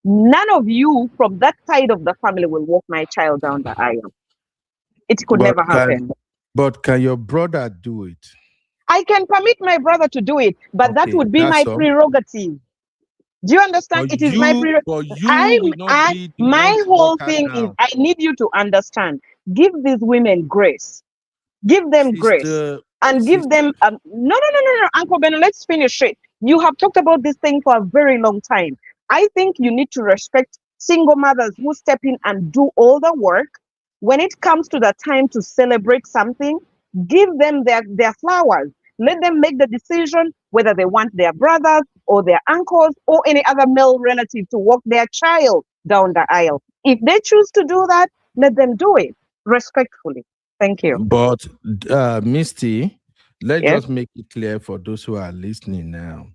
none of you from that side of the family will walk my child down the aisle. It could But never happen. can your brother do it? I can permit my brother to do it, but that Okay, would be my that's all. prerogative. Do you understand? But It is my you will not be the one my to walk whole her thing is down, I need you to understand. Give these women grace. Give them grace sister. and give Sister, them no, Uncle Ben, let's finish it. You have talked about this thing for a very long time. I think you need to respect single mothers who step in and do all the work. When it comes to the time to celebrate something, give them their flowers. Let them make the decision whether they want their brothers or their uncles or any other male relative to walk their child down the aisle. If they choose to do that, let them do it respectfully. Thank you. but Misty, let's Yes. just make it clear for those who are listening now.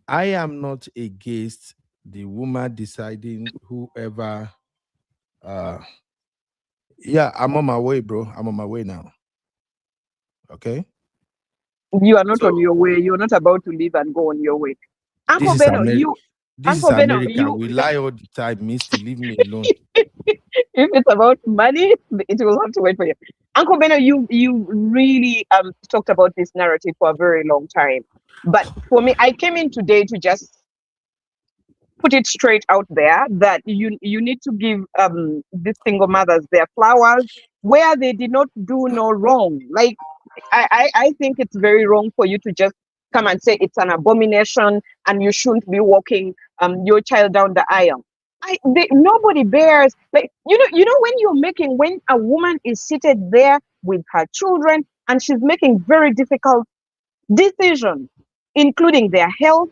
I am not against the woman deciding whoever. Uh, yeah, I'm on my way, bro. I'm on my way now. Okay. You are not on So your way. You're not about to leave and go on your way. this Uncle is Beno, America. you, This is Uncle Beno, America. you, We lie all the time, Misty. Leave me alone. if it's about money, it will have to wait for you. Uncle Beno, you really talked about this narrative for a very long time. But for me, I came in today to just put it straight out there that you need to give these single mothers their flowers where they did not do no wrong. Like I think it's very wrong for you to just come and say it's an abomination and you shouldn't be walking your child down the aisle. Nobody bears, like, when a woman is seated there with her children and she's making very difficult decisions, including their health,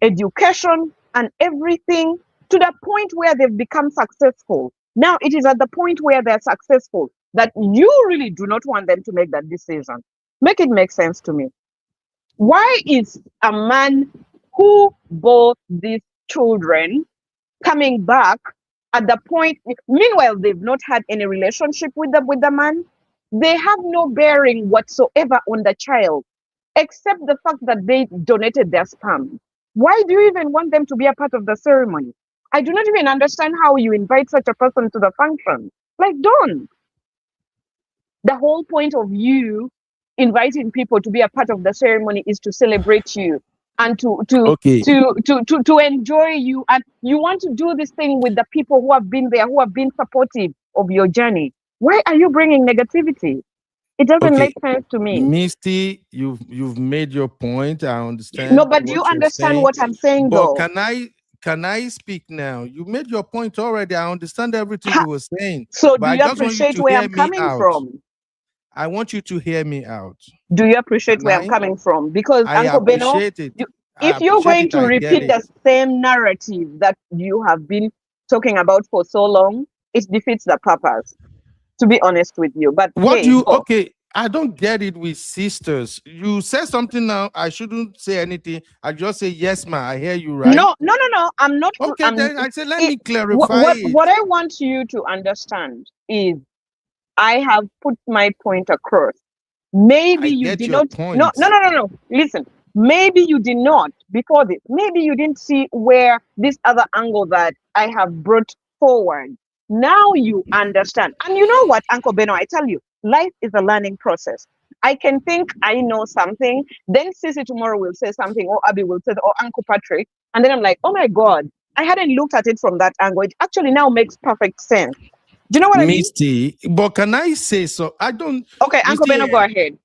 education, and everything, to the point where they've become successful. Now it is at the point where they're successful that you really do not want them to make that decision. Make it make sense to me. Why is a man who bore these children coming back at the point, meanwhile they've not had any relationship with the man, they have no bearing whatsoever on the child except the fact that they donated their sperm? Why do you even want them to be a part of the ceremony? I do not even understand how you invite such a person to the function. Like, don't. The whole point of you inviting people to be a part of the ceremony is to celebrate you and Okay. to enjoy you, and you want to do this thing with the people who have been there, who have been supportive of your journey. Why are you bringing negativity? It doesn't Okay. make sense to me. Misty, you've made your point. I No, understand but do you what you're understand saying. what I'm saying But though? can I speak now? You made your point already. I understand everything you were saying. So But do I you just want you appreciate to where hear I'm me coming out. from? I want you to hear me out. Do you appreciate Can where I'm I? coming from? Because I Uncle Beno, appreciate it. you, I if you're appreciate going it. to I get repeat it. the same narrative that you have been talking about for so long, it defeats the purpose, to be honest with you. But What do hey, you go. okay? I don't get it with sisters. You said something now. I shouldn't say anything. I just say yes, ma. I hear you, right? No. I'm not. Okay, then I said let It, me clarify it. what I want you to understand is I have put my point across. Maybe I you get did your not. No, point. no, no, no, no. Listen. Maybe you did not before this. Maybe you didn't see where this other angle that I have brought forward. Now you understand. And you know what, Uncle Beno, I tell you, life is a learning process. I can think I know something, then Sissy tomorrow will say something, or Abby will say, or Uncle Patrick. And then I'm like, oh my God, I hadn't looked at it from that angle. It actually now makes perfect sense. Do you know what I mean? Misty, but can I say so? I don't. Okay, Uncle Misty, Beno, go ahead.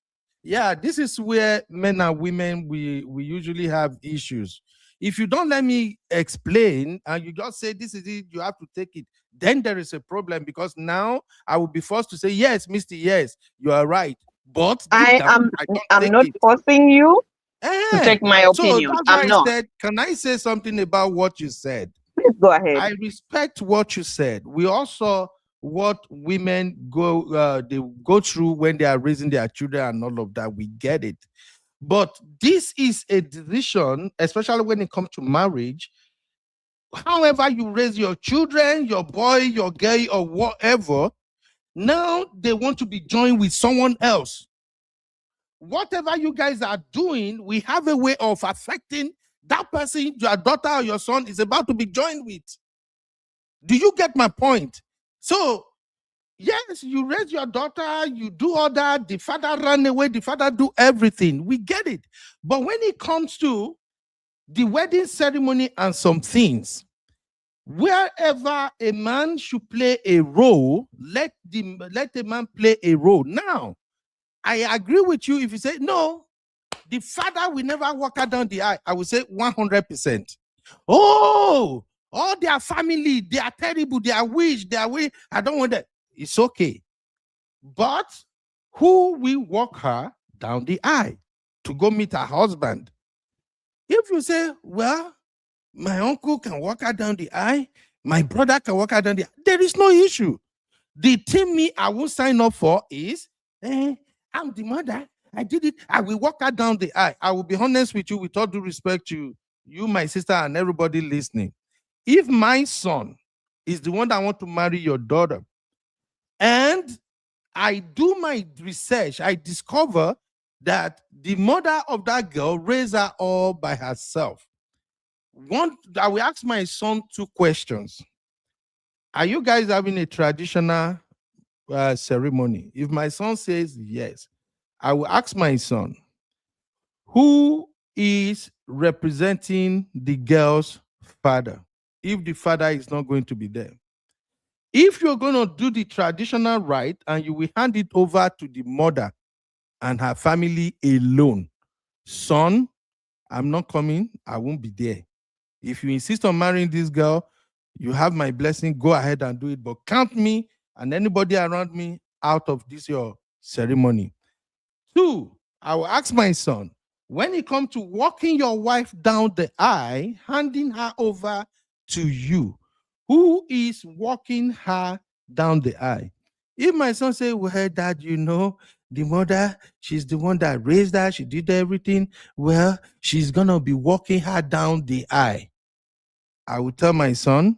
yeah, this is where men and women we usually have issues. If you don't let me explain and you just say this is it, you have to take it, then there is a problem because now I will be forced to say yes, Misty, yes, you are right. But deep down, I don't I'm take not it. forcing you. to take my So opinion. that's why I'm I not. said, can I say something about what you said? Please go ahead. I respect what you said. We all saw what women they go through when they are raising their children and all of that. We get it. But this is a decision, especially when it comes to marriage. However, you raise your children, your boy, your girl, or whatever, now they want to be joined with someone else. Whatever you guys are doing, we have a way of affecting that person, your daughter or your son is about to be joined with. Do you get my point? So, yes, you raise your daughter, you do all that, the father ran away, the father do everything. We get it. But when it comes to the wedding ceremony and some things, wherever a man should play a role, let the man play a role. Now, I agree with you if you say, no, the father will never walk her down the aisle. I will say 100%. Oh, all their family, they are terrible, they are witch, they are weak. I don't want that. It's okay. But who will walk her down the aisle to go meet her husband? If you say, well, my uncle can walk her down the aisle, my brother can walk her down the aisle, there is no issue. The thing I won't sign up for is, I'm the mother. I did it. I will walk her down the aisle. I will be honest with you, with all due respect to you, my sister, and everybody listening. If my son is the one that want to marry your daughter, and I do my research, I discover that the mother of that girl raised her all by herself. I will ask my son 2 questions. Are you guys having a traditional ceremony? If my son says yes, I will ask my son, who is representing the girl's father? If the father is not going to be there. If you're going to do the traditional rite and you will hand it over to the mother and her family alone, son, I'm not coming, I won't be there. If you insist on marrying this girl, you have my blessing, go ahead and do it, but count me and anybody around me out of this your ceremony. 2, I will ask my son, when it comes to walking your wife down the aisle, handing her over to you, who is walking her down the aisle? If my son say, well, Dad, you know, the mother, she's the one that raised her, she did everything, well, she's going to be walking her down the aisle. I will tell my son,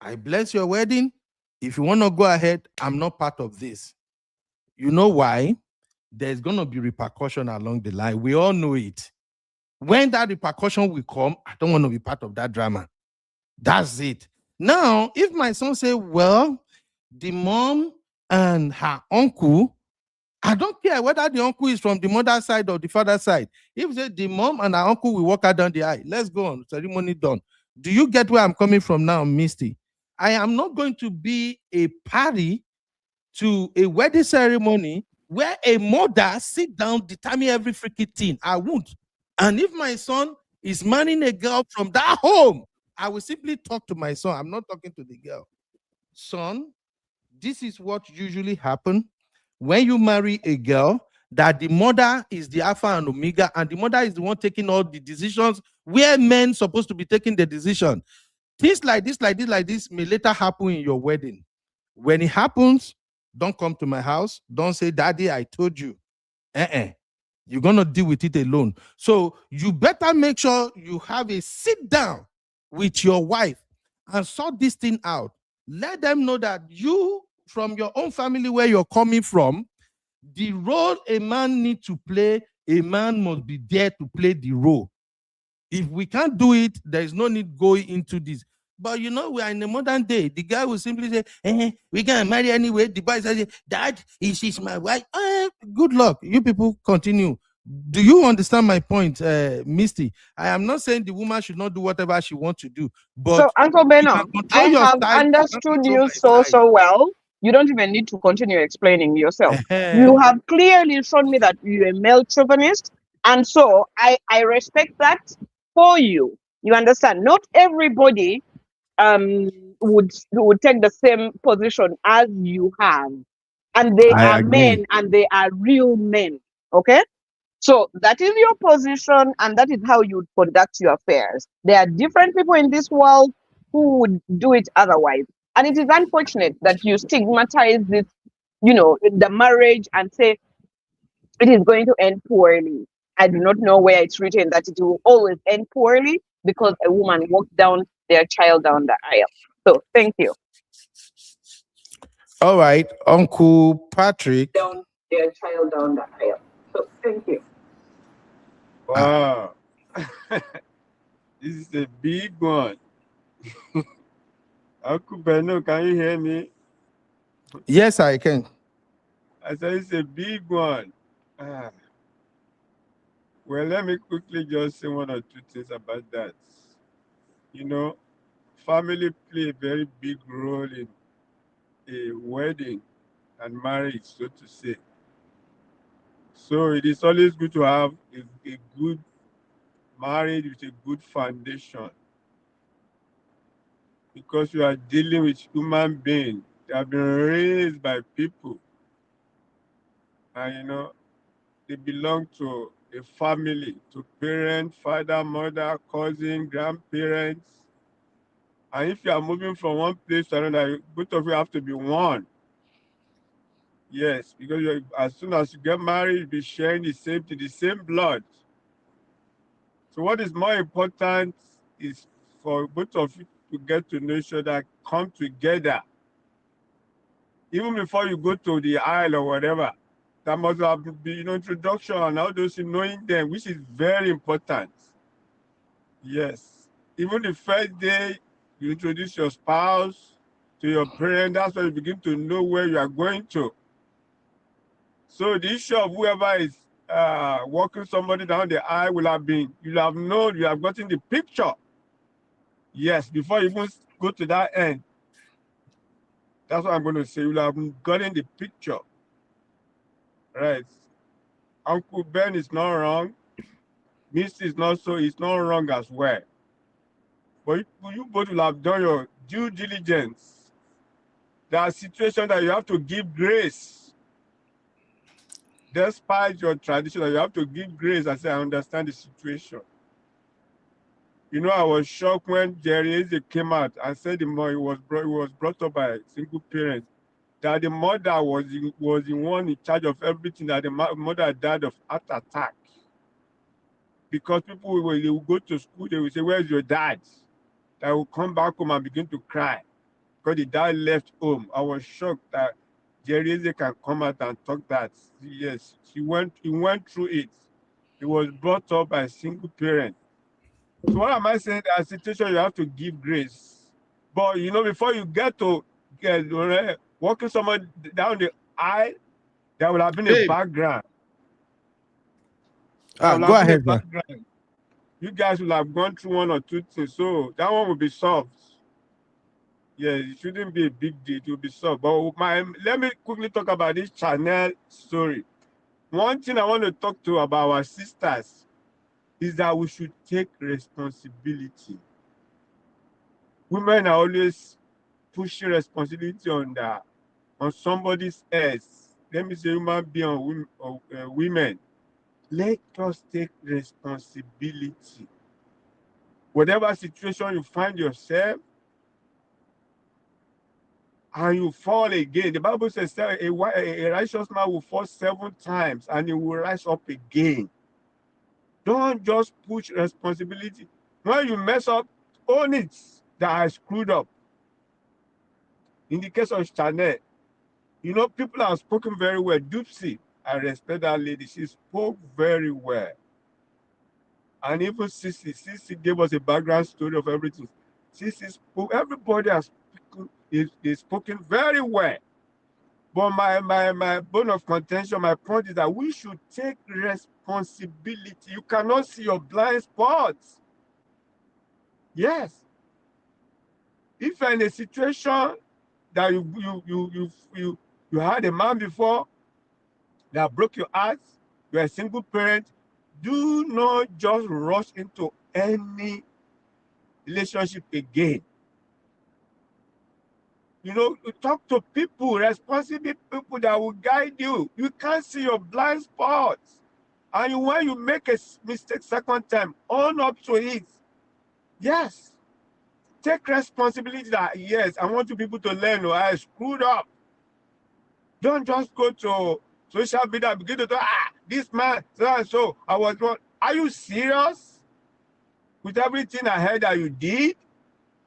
I bless your wedding. If you want to go ahead, I'm not part of this. You know why? There's going to be repercussion along the line. We all know it. When that repercussion will come, I don't want to be part of that drama. That's it. Now, if my son say, well, the mom and her uncle, I don't care whether the uncle is from the mother's side or the father's side. If say the mom and her uncle will walk her down the aisle, let's go on, ceremony done. Do you get where I'm coming from now, Misty? I am not going to be a party to a wedding ceremony where a mother sit down, determine every freaking thing. I won't. And if my son is marrying a girl from that home, I will simply talk to my son. I'm not talking to the girl. Son, this is what usually happens when you marry a girl, that the mother is the alpha and omega, and the mother is the one taking all the decisions where men supposed to be taking the decision. Things like this may later happen in your wedding. When it happens, don't come to my house. Don't say, Daddy, I told you. You're going to deal with it alone. So you better make sure you have a sit down with your wife and sort this thing out. Let them know that you, from your own family where you're coming from, the role a man needs to play, a man must be there to play the role. If we can't do it, there is no need going into this. But you know, we are in the modern day. The guy will simply say, we can marry anyway. The boy says, Dad, she's my wife. Good luck. You people continue. Do you understand my point, Misty? I am not saying the woman should not do whatever she wants to do. But so, Uncle Beno, I have understood you so well. You don't even need to continue explaining yourself. You have clearly shown me that you're a male chauvinist. And so I respect that for you. You understand? Not everybody would take the same position as you have. And they are men and they are real men. Okay? So that is your position, and that is how you would conduct your affairs. There are different people in this world who would do it otherwise. And it is unfortunate that you stigmatize this, the marriage, and say it is going to end poorly. I do not know where it's written that it will always end poorly because a woman walked down their child down the aisle. So thank you. All right, Uncle Patrick. Down their child down the aisle. So thank you. Wow. This is a big one. Uncle Beno, can you hear me? Yes, I can. I said it's a big one. Well, let me quickly just say one or two things about that. Family play a very big role in a wedding and marriage, so to say. So it is always good to have a good marriage with a good foundation, because you are dealing with human beings. They have been raised by people, and they belong to a family, to parents, father, mother, cousin, grandparents. And if you are moving from one place to another, both of you have to be one. Yes, because as soon as you get married, you'll be sharing the same blood. So what is more important is for both of you to get to know each other, come together. Even before you go to the aisle or whatever, there must have been introduction and all those knowing them, which is very important. Yes. Even the first day you introduce your spouse to your parents, that's when you begin to know where you are going to. So the issue of whoever is walking somebody down the aisle you'll have known, you have gotten the picture. Yes, before you even go to that end. That's what I'm going to say. You'll have gotten the picture. Right. Uncle Ben is not wrong. Miss is not wrong as well. But you both will have done your due diligence. There are situations that you have to give grace. Despite your tradition, you have to give grace and say, I understand the situation. I was shocked when Jerry Eze came out and said he was brought up by a single parent, that the mother was the one in charge of everything, that the mother died of heart attack. Because people, when they will go to school, they will say, where's your dad? That will come back home and begin to cry because the dad left home. I was shocked that Jerry Eze can come out and talk that. Yes, he went through it. He was brought up by a single parent. So what am I saying? There are situations you have to give grace. But before you get to walking someone down the aisle, there will have been a background. Go ahead, man. You guys will have gone through one or two things, so that one will be solved. Yeah, it shouldn't be a big deal. It will be solved. But let me quickly talk about this Chanel story. One thing I want to talk to about our sisters is that we should take responsibility. Women are always pushing responsibility on somebody's else. Let me say human being or women. Let us take responsibility. Whatever situation you find yourself, and you fall again. The Bible says a righteous man will fall 7 times and he will rise up again. Don't just push responsibility. When you mess up, own it that I screwed up. In the case of Chanel, people have spoken very well. Dupsy, I respect that lady. She spoke very well. And even Sissy gave us a background story of everything. Sissy spoke, everybody has spoken very well. But my bone of contention, my point is that we should take responsibility. You cannot see your blind spots. Yes. If you're in a situation that you had a man before that broke your heart, you're a single parent, do not just rush into any relationship again. You talk to people, responsible people that will guide you. You can't see your blind spots. And when you make a mistake second time, own up to it. Yes. Take responsibility that, yes, I want you people to learn, or I screwed up. Don't just go to social media and begin to talk, this man, so and so, I was wrong. Are you serious? With everything I heard that you did?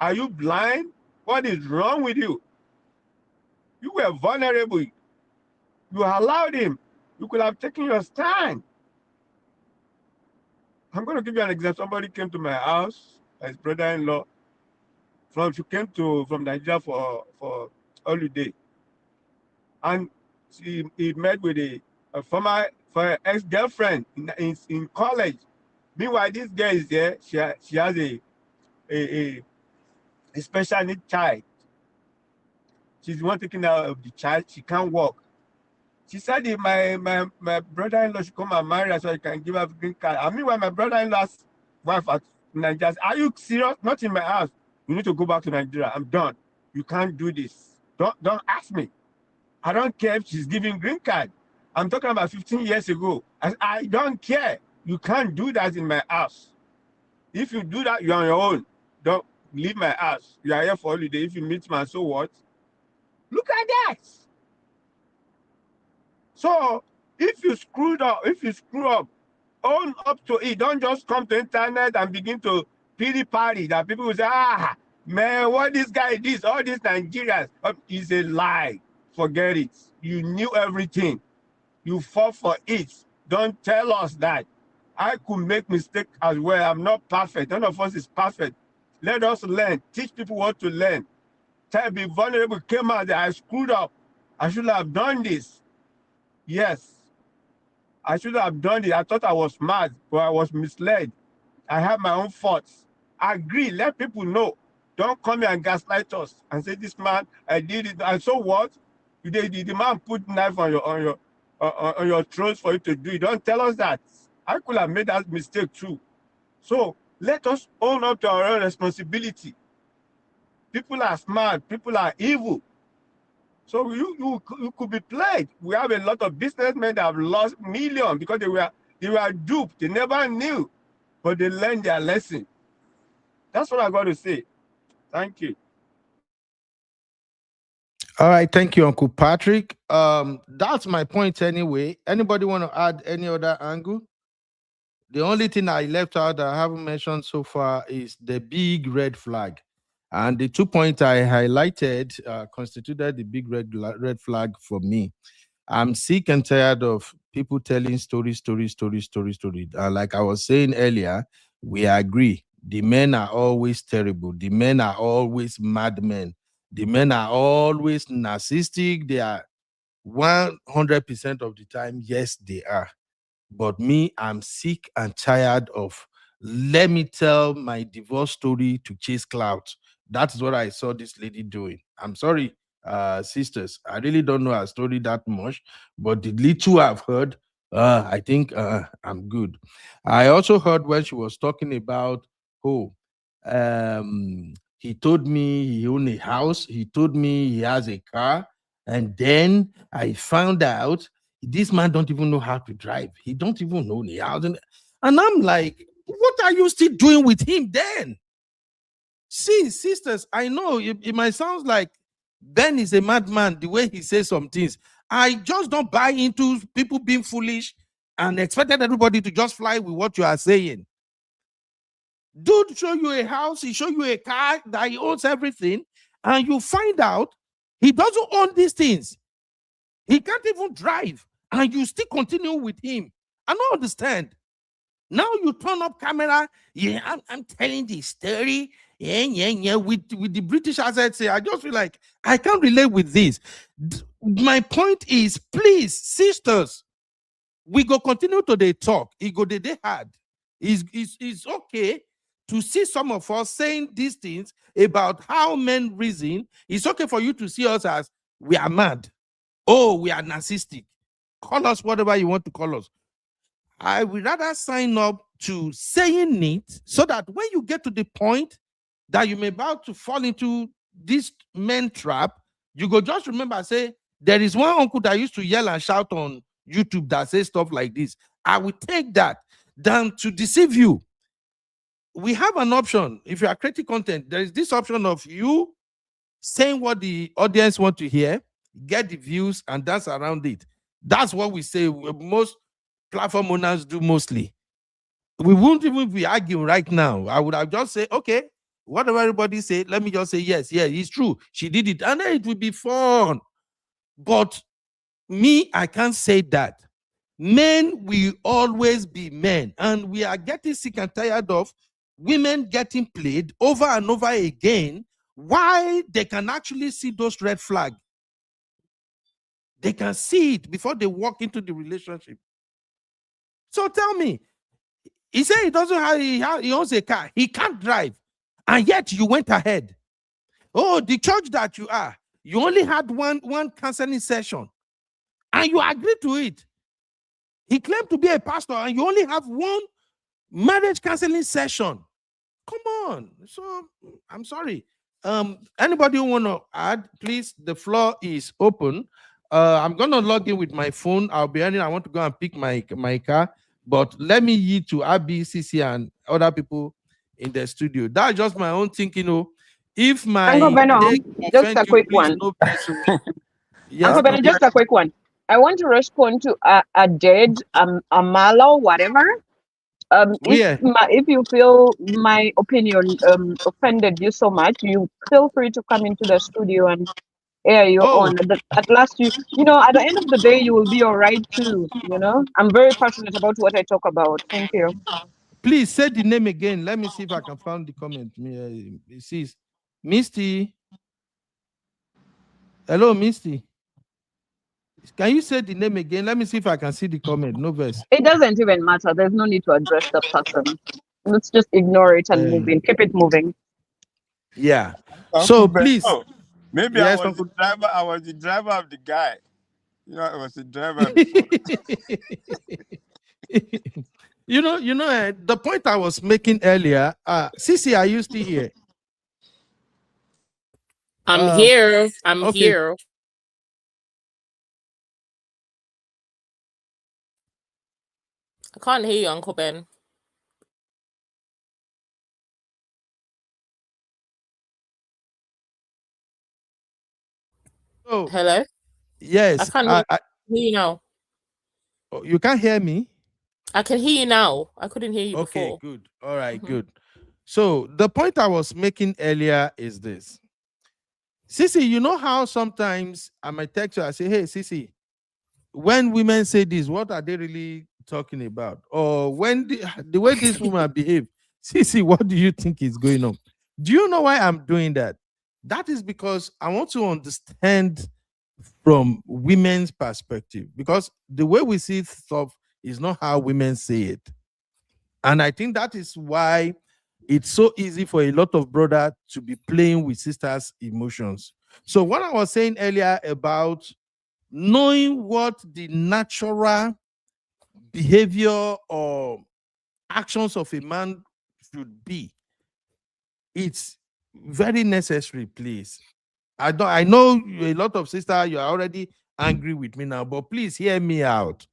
Are you blind? What is wrong with you? You were vulnerable. You allowed him. You could have taken your stand. I'm going to give you an example. Somebody came to my house, his brother-in-law, she came from Nigeria for holiday. And he met with a former ex-girlfriend in college. Meanwhile, this girl is there. She has a special need child. She's the one taking care of the child. She can't walk. She said if my brother-in-law should come and marry her so I can give her a green card. I mean, when my brother-in-law's wife at Nigeria, are you serious? Not in my house. You need to go back to Nigeria. I'm done. You can't do this. Don't ask me. I don't care if she's giving green card. I'm talking about 15 years ago. I don't care. You can't do that in my house. If you do that, you're on your own. Don't leave my house. You are here for holiday. If you meet me, so what? Look at that. So if you screw up, own up to it. Don't just come to internet and begin to pity party that people will say, man, what this guy did, all these Nigerians. It's a lie. Forget it. You knew everything. You fought for it. Don't tell us that. I could make mistakes as well. I'm not perfect. None of us is perfect. Let us learn. Teach people what to learn. Try to be vulnerable. Came out there. I screwed up. I should have done this. Yes. I should have done it. I thought I was smart, but I was misled. I have my own faults. I agree. Let people know. Don't come here and gaslight us and say, this man, I did it. And so what? The man put knife on your throat for you to do it. Don't tell us that. I could have made that mistake too. So let us own up to our own responsibility. People are smart. People are evil. So you could be played. We have a lot of businessmen that have lost millions because they were duped. They never knew, but they learned their lesson. That's what I got to say. Thank you. All right, thank you, Uncle Patrick. That's my point anyway. Anybody want to add any other angle? The only thing I left out that I haven't mentioned so far is the big red flag. And the 2 points I highlighted constituted the big red flag for me. I'm sick and tired of people telling stories. Like I was saying earlier, we agree. The men are always terrible. The men are always madmen. The men are always narcissistic. They are 100% of the time. Yes, they are. But me, I'm sick and tired of, let me tell my divorce story to chase clout. That is what I saw this lady doing. I'm sorry, sisters. I really don't know her story that much, but the little I've heard, I think I'm good. I also heard when she was talking about, he told me he owned a house. He told me he has a car. And then I found out this man don't even know how to drive. He don't even know the house. And I'm like, what are you still doing with him then? See, sisters, I know it might sound like Ben is a madman the way he says some things. I just don't buy into people being foolish and expected everybody to just fly with what you are saying. Dude show you a house, he show you a car, that he owns everything, and you find out he doesn't own these things. He can't even drive, and you still continue with him. I don't understand. Now you turn up camera. Yeah, I'm telling the story. Yeah. With the British accent, say, I just feel like I can't relate with this. My point is, please, sisters, we go continue to the talk. It go the hard. It's okay to see some of us saying these things about how men reason. It's okay for you to see us as we are mad. Oh, we are narcissistic. Call us whatever you want to call us. I would rather sign up to saying it so that when you get to the point that you may about to fall into this men trap, you go just remember, say, there is one uncle that used to yell and shout on YouTube that says stuff like this. I will take that than to deceive you. We have an option. If you are creating content, there is this option of you saying what the audience want to hear, get the views, and dance around it. That's what we say most platform owners do mostly. We won't even be arguing right now. I would have just say, okay, whatever everybody say, let me just say, yes, it's true. She did it. And then it will be fun. But me, I can't say that. Men will always be men. And we are getting sick and tired of women getting played over and over again. Why they can actually see those red flags. They can see it before they walk into the relationship. So tell me, he said he doesn't have, he owns a car. He can't drive. And yet you went ahead. Oh, the church that you are, you only had one counseling session. And you agreed to it. He claimed to be a pastor and you only have one marriage counseling session. Come on. So I'm sorry. Anybody who want to add, please, the floor is open. I'm going to log in with my phone. I'll be earning. I want to go and pick my car. But let me yield to RBCC and other people in the studio. That's just my own thinking. If my Uncle Beno, just a quick one. Yes, Uncle Beno, just a quick one. I want to respond to a dead Amala, whatever. If you feel my opinion offended you so much, you feel free to come into the studio and air your own. At last, you know, at the end of the day, you will be all right too. You know, I'm very passionate about what I talk about. Thank you. Please say the name again. Let me see if I can find the comment. It says Misty. Hello, Misty. Can you say the name again? Let me see if I can see the comment. No verse. It doesn't even matter. There's no need to address the person. Let's just ignore it and move in. Keep it moving. Yeah. Uncle So Ben, please. Maybe yes, I was the driver. I was the driver of the guy. You know, I was the driver before. you know, the point I was making earlier, Sisi, are you still here? I'm here. I'm here. I can't hear you, Uncle Ben. Oh, hello? Yes. I can't hear you now. Oh, you can't hear me? I can hear you now. I couldn't hear you before. Okay, good. All right, good. So the point I was making earlier is this. Sisi, you know how sometimes I might text you, I say, hey, Sisi, when women say this, what are they really talking about? Or when the way this woman behave, Sisi, what do you think is going on? Do you know why I'm doing that? That is because I want to understand from women's perspective, because the way we see stuff is not how women say it. And I think that is why it's so easy for a lot of brothers to be playing with sisters' emotions. So what I was saying earlier about knowing what the natural behavior or actions of a man should be, it's very necessary, please. I know a lot of sisters, you are already angry with me now, but please hear me out.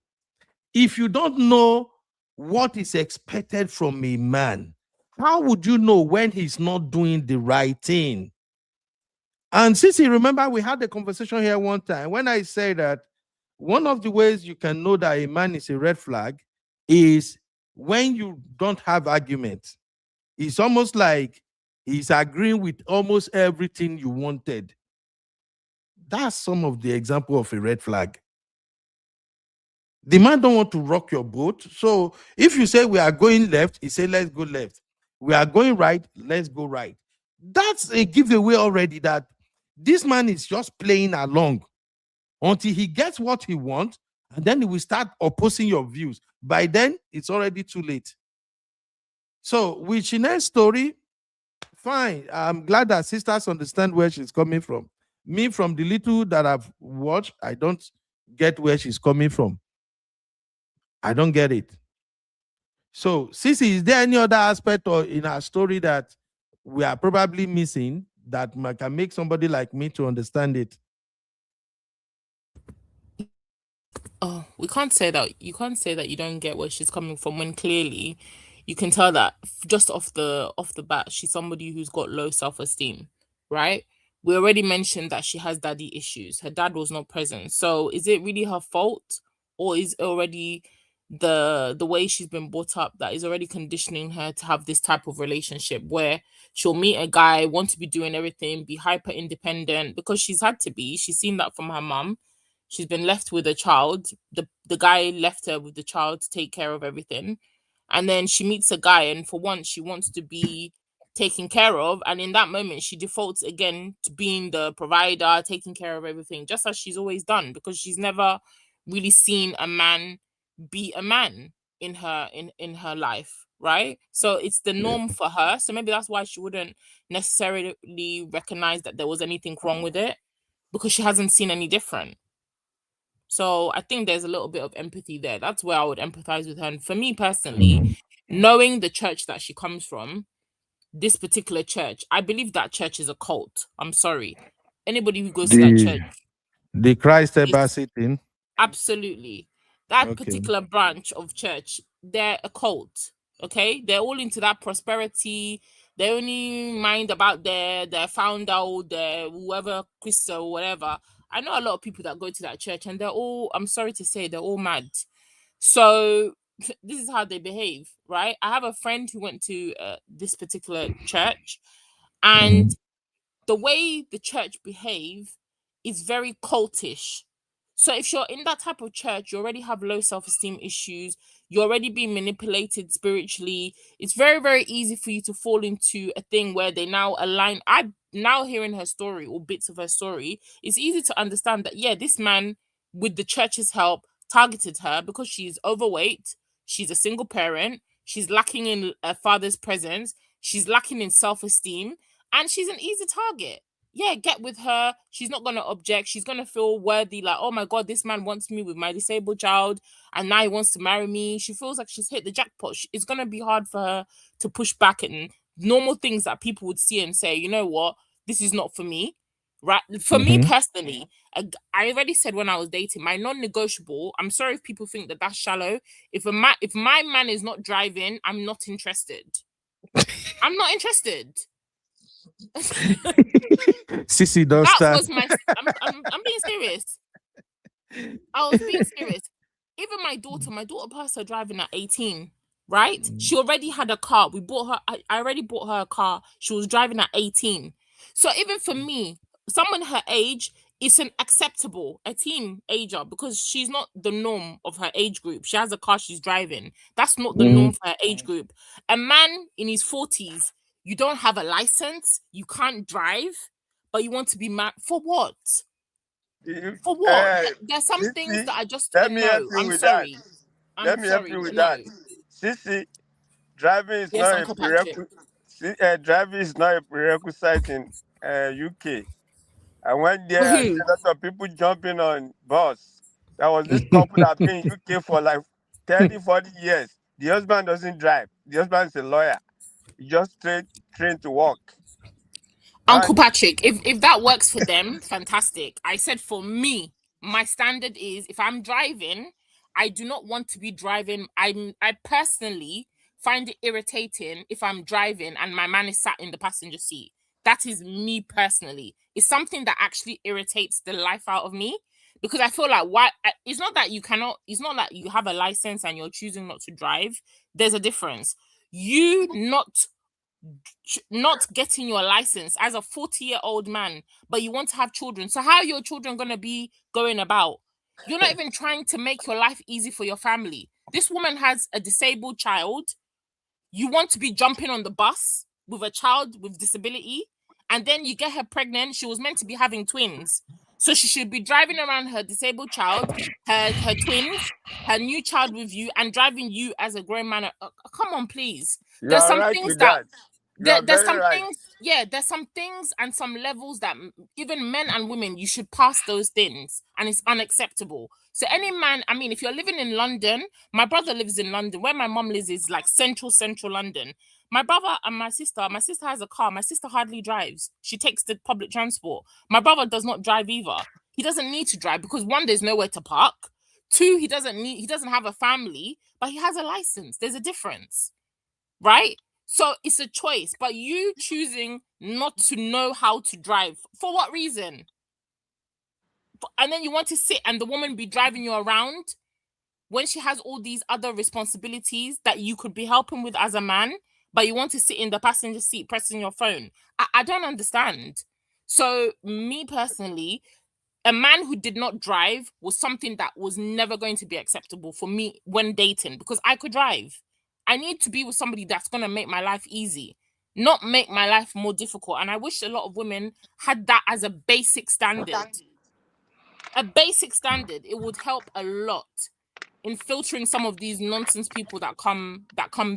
If you don't know what is expected from a man, how would you know when he's not doing the right thing? And Sisi, remember we had a conversation here one time when I said that one of the ways you can know that a man is a red flag is when you don't have arguments. It's almost like he's agreeing with almost everything you wanted. That's some of the example of a red flag. The man don't want to rock your boat. So if you say we are going left, he say let's go left. We are going right, let's go right. That's a giveaway already that this man is just playing along until he gets what he wants, and then he will start opposing your views. By then, it's already too late. So with Shine's story, fine. I'm glad that sisters understand where she's coming from. Me, from the little that I've watched, I don't get where she's coming from. I don't get it. So, Sisi, is there any other aspect or in our story that we are probably missing that can make somebody like me to understand it? Oh, we can't say that. You can't say that you don't get where she's coming from when clearly you can tell that just off the bat, she's somebody who's got low self-esteem, right? We already mentioned that she has daddy issues. Her dad was not present. So is it really her fault? Or is it already the way she's been brought up that is already conditioning her to have this type of relationship where she'll meet a guy, want to be doing everything, be hyper independent because she's had to be. She's seen that from her mum. She's been left with a child. The guy left her with the child to take care of everything. And then she meets a guy, and for once, she wants to be taken care of. And in that moment, she defaults again to being the provider, taking care of everything, just as she's always done, because she's never really seen a man be a man in her life, right? So it's the norm for her. So maybe that's why she wouldn't necessarily recognize that there was anything wrong with it, because she hasn't seen any different. So I think there's a little bit of empathy there. That's where I would empathize with her. And for me personally, knowing the church that she comes from, this particular church, I believe that church is a cult. I'm sorry. Anybody who goes to that church The Christ is Embassy thing. absolutely that Okay. particular branch of church, they're a cult. Okay, they're all into that prosperity. They only mind about their founder or their whoever Christo or whatever. I know a lot of people that go to that church and they're all, I'm sorry to say, they're all mad. So this is how they behave, right? I have a friend who went to this particular church, and the way the church behave is very cultish. So if you're in that type of church, you already have low self-esteem issues, you're already being manipulated spiritually. It's very, very easy for you to fall into a thing where they now align. I now hearing her story or bits of her story, it's easy to understand that yeah, this man, with the church's help, targeted her because she's overweight, she's a single parent, she's lacking in a father's presence, she's lacking in self-esteem, and she's an easy target. Yeah, get with her. She's not going to object. She's going to feel worthy, like, oh my God, this man wants me with my disabled child, and now he wants to marry me. She feels like she's hit the jackpot. It's going to be hard for her to push back and normal things that people would see and say, you know what, this is not for me. Right? For me personally, I already said when I was dating, my non-negotiable, I'm sorry if people think that that's shallow. If my man is not driving, I'm not interested. I'm not interested. Sissy does That that. was my. I'm being serious. I was being serious. Even my daughter passed her driving at 18. Right? She already had a car. We bought her. I already bought her a car. She was driving at 18. So even for me, someone her age is an acceptable, a teenager, because she's not the norm of her age group. She has a car, she's driving. That's not the norm for her age group. A man in his 40s, you don't have a license, you can't drive, but you want to be married for what? For what? There's some things Sissy, that I just let me help no. you I'm with sorry. that. Let I'm me help sorry. you with No. that. Sissy, driving is Yes, not a Uncle Patrick. driving is not a prerequisite in UK. I went For there and who? see a lot of people jumping on bus. There was this couple that been in UK for like 30, 40 years. The husband doesn't drive. The husband is a lawyer. He just trained to walk. Uncle And Patrick, if that works for them, fantastic. I said for me, my standard is if I'm driving, I do not want to be driving. I personally find it irritating if I'm driving and my man is sat in the passenger seat. That is me personally. It's something that actually irritates the life out of me because I feel like why it's not that you cannot, it's not that you have a license and you're choosing not to drive. There's a difference. You not getting your license as a 40-year-old man, but you want to have children. So how are your children going to be going about? You're not even trying to make your life easy for your family. This woman has a disabled child. You want to be jumping on the bus with a child with disability, and then you get her pregnant. She was meant to be having twins. So she should be driving around her disabled child, her twins, her new child with you, and driving you as a grown man. Come on, please. you There's are some right things with that that. You are there's very some right. things, yeah, there's some things and some levels that even men and women, you should pass those things, and it's unacceptable. So any man, I mean, if you're living in London, my brother lives in London, where my mom lives is like central London. My brother and my sister has a car. My sister hardly drives. She takes the public transport. My brother does not drive either. He doesn't need to drive because one, there's nowhere to park. 2, he doesn't have a family, but he has a license. There's a difference, right? So it's a choice, but you choosing not to know how to drive, for what reason? And then you want to sit and the woman be driving you around when she has all these other responsibilities that you could be helping with as a man, but you want to sit in the passenger seat pressing your phone. I don't understand. So me personally, a man who did not drive was something that was never going to be acceptable for me when dating, because I could drive. I need to be with somebody that's going to make my life easy, not make my life more difficult. And I wish a lot of women had that as a basic standard. A basic standard. It would help a lot in filtering some of these nonsense people that come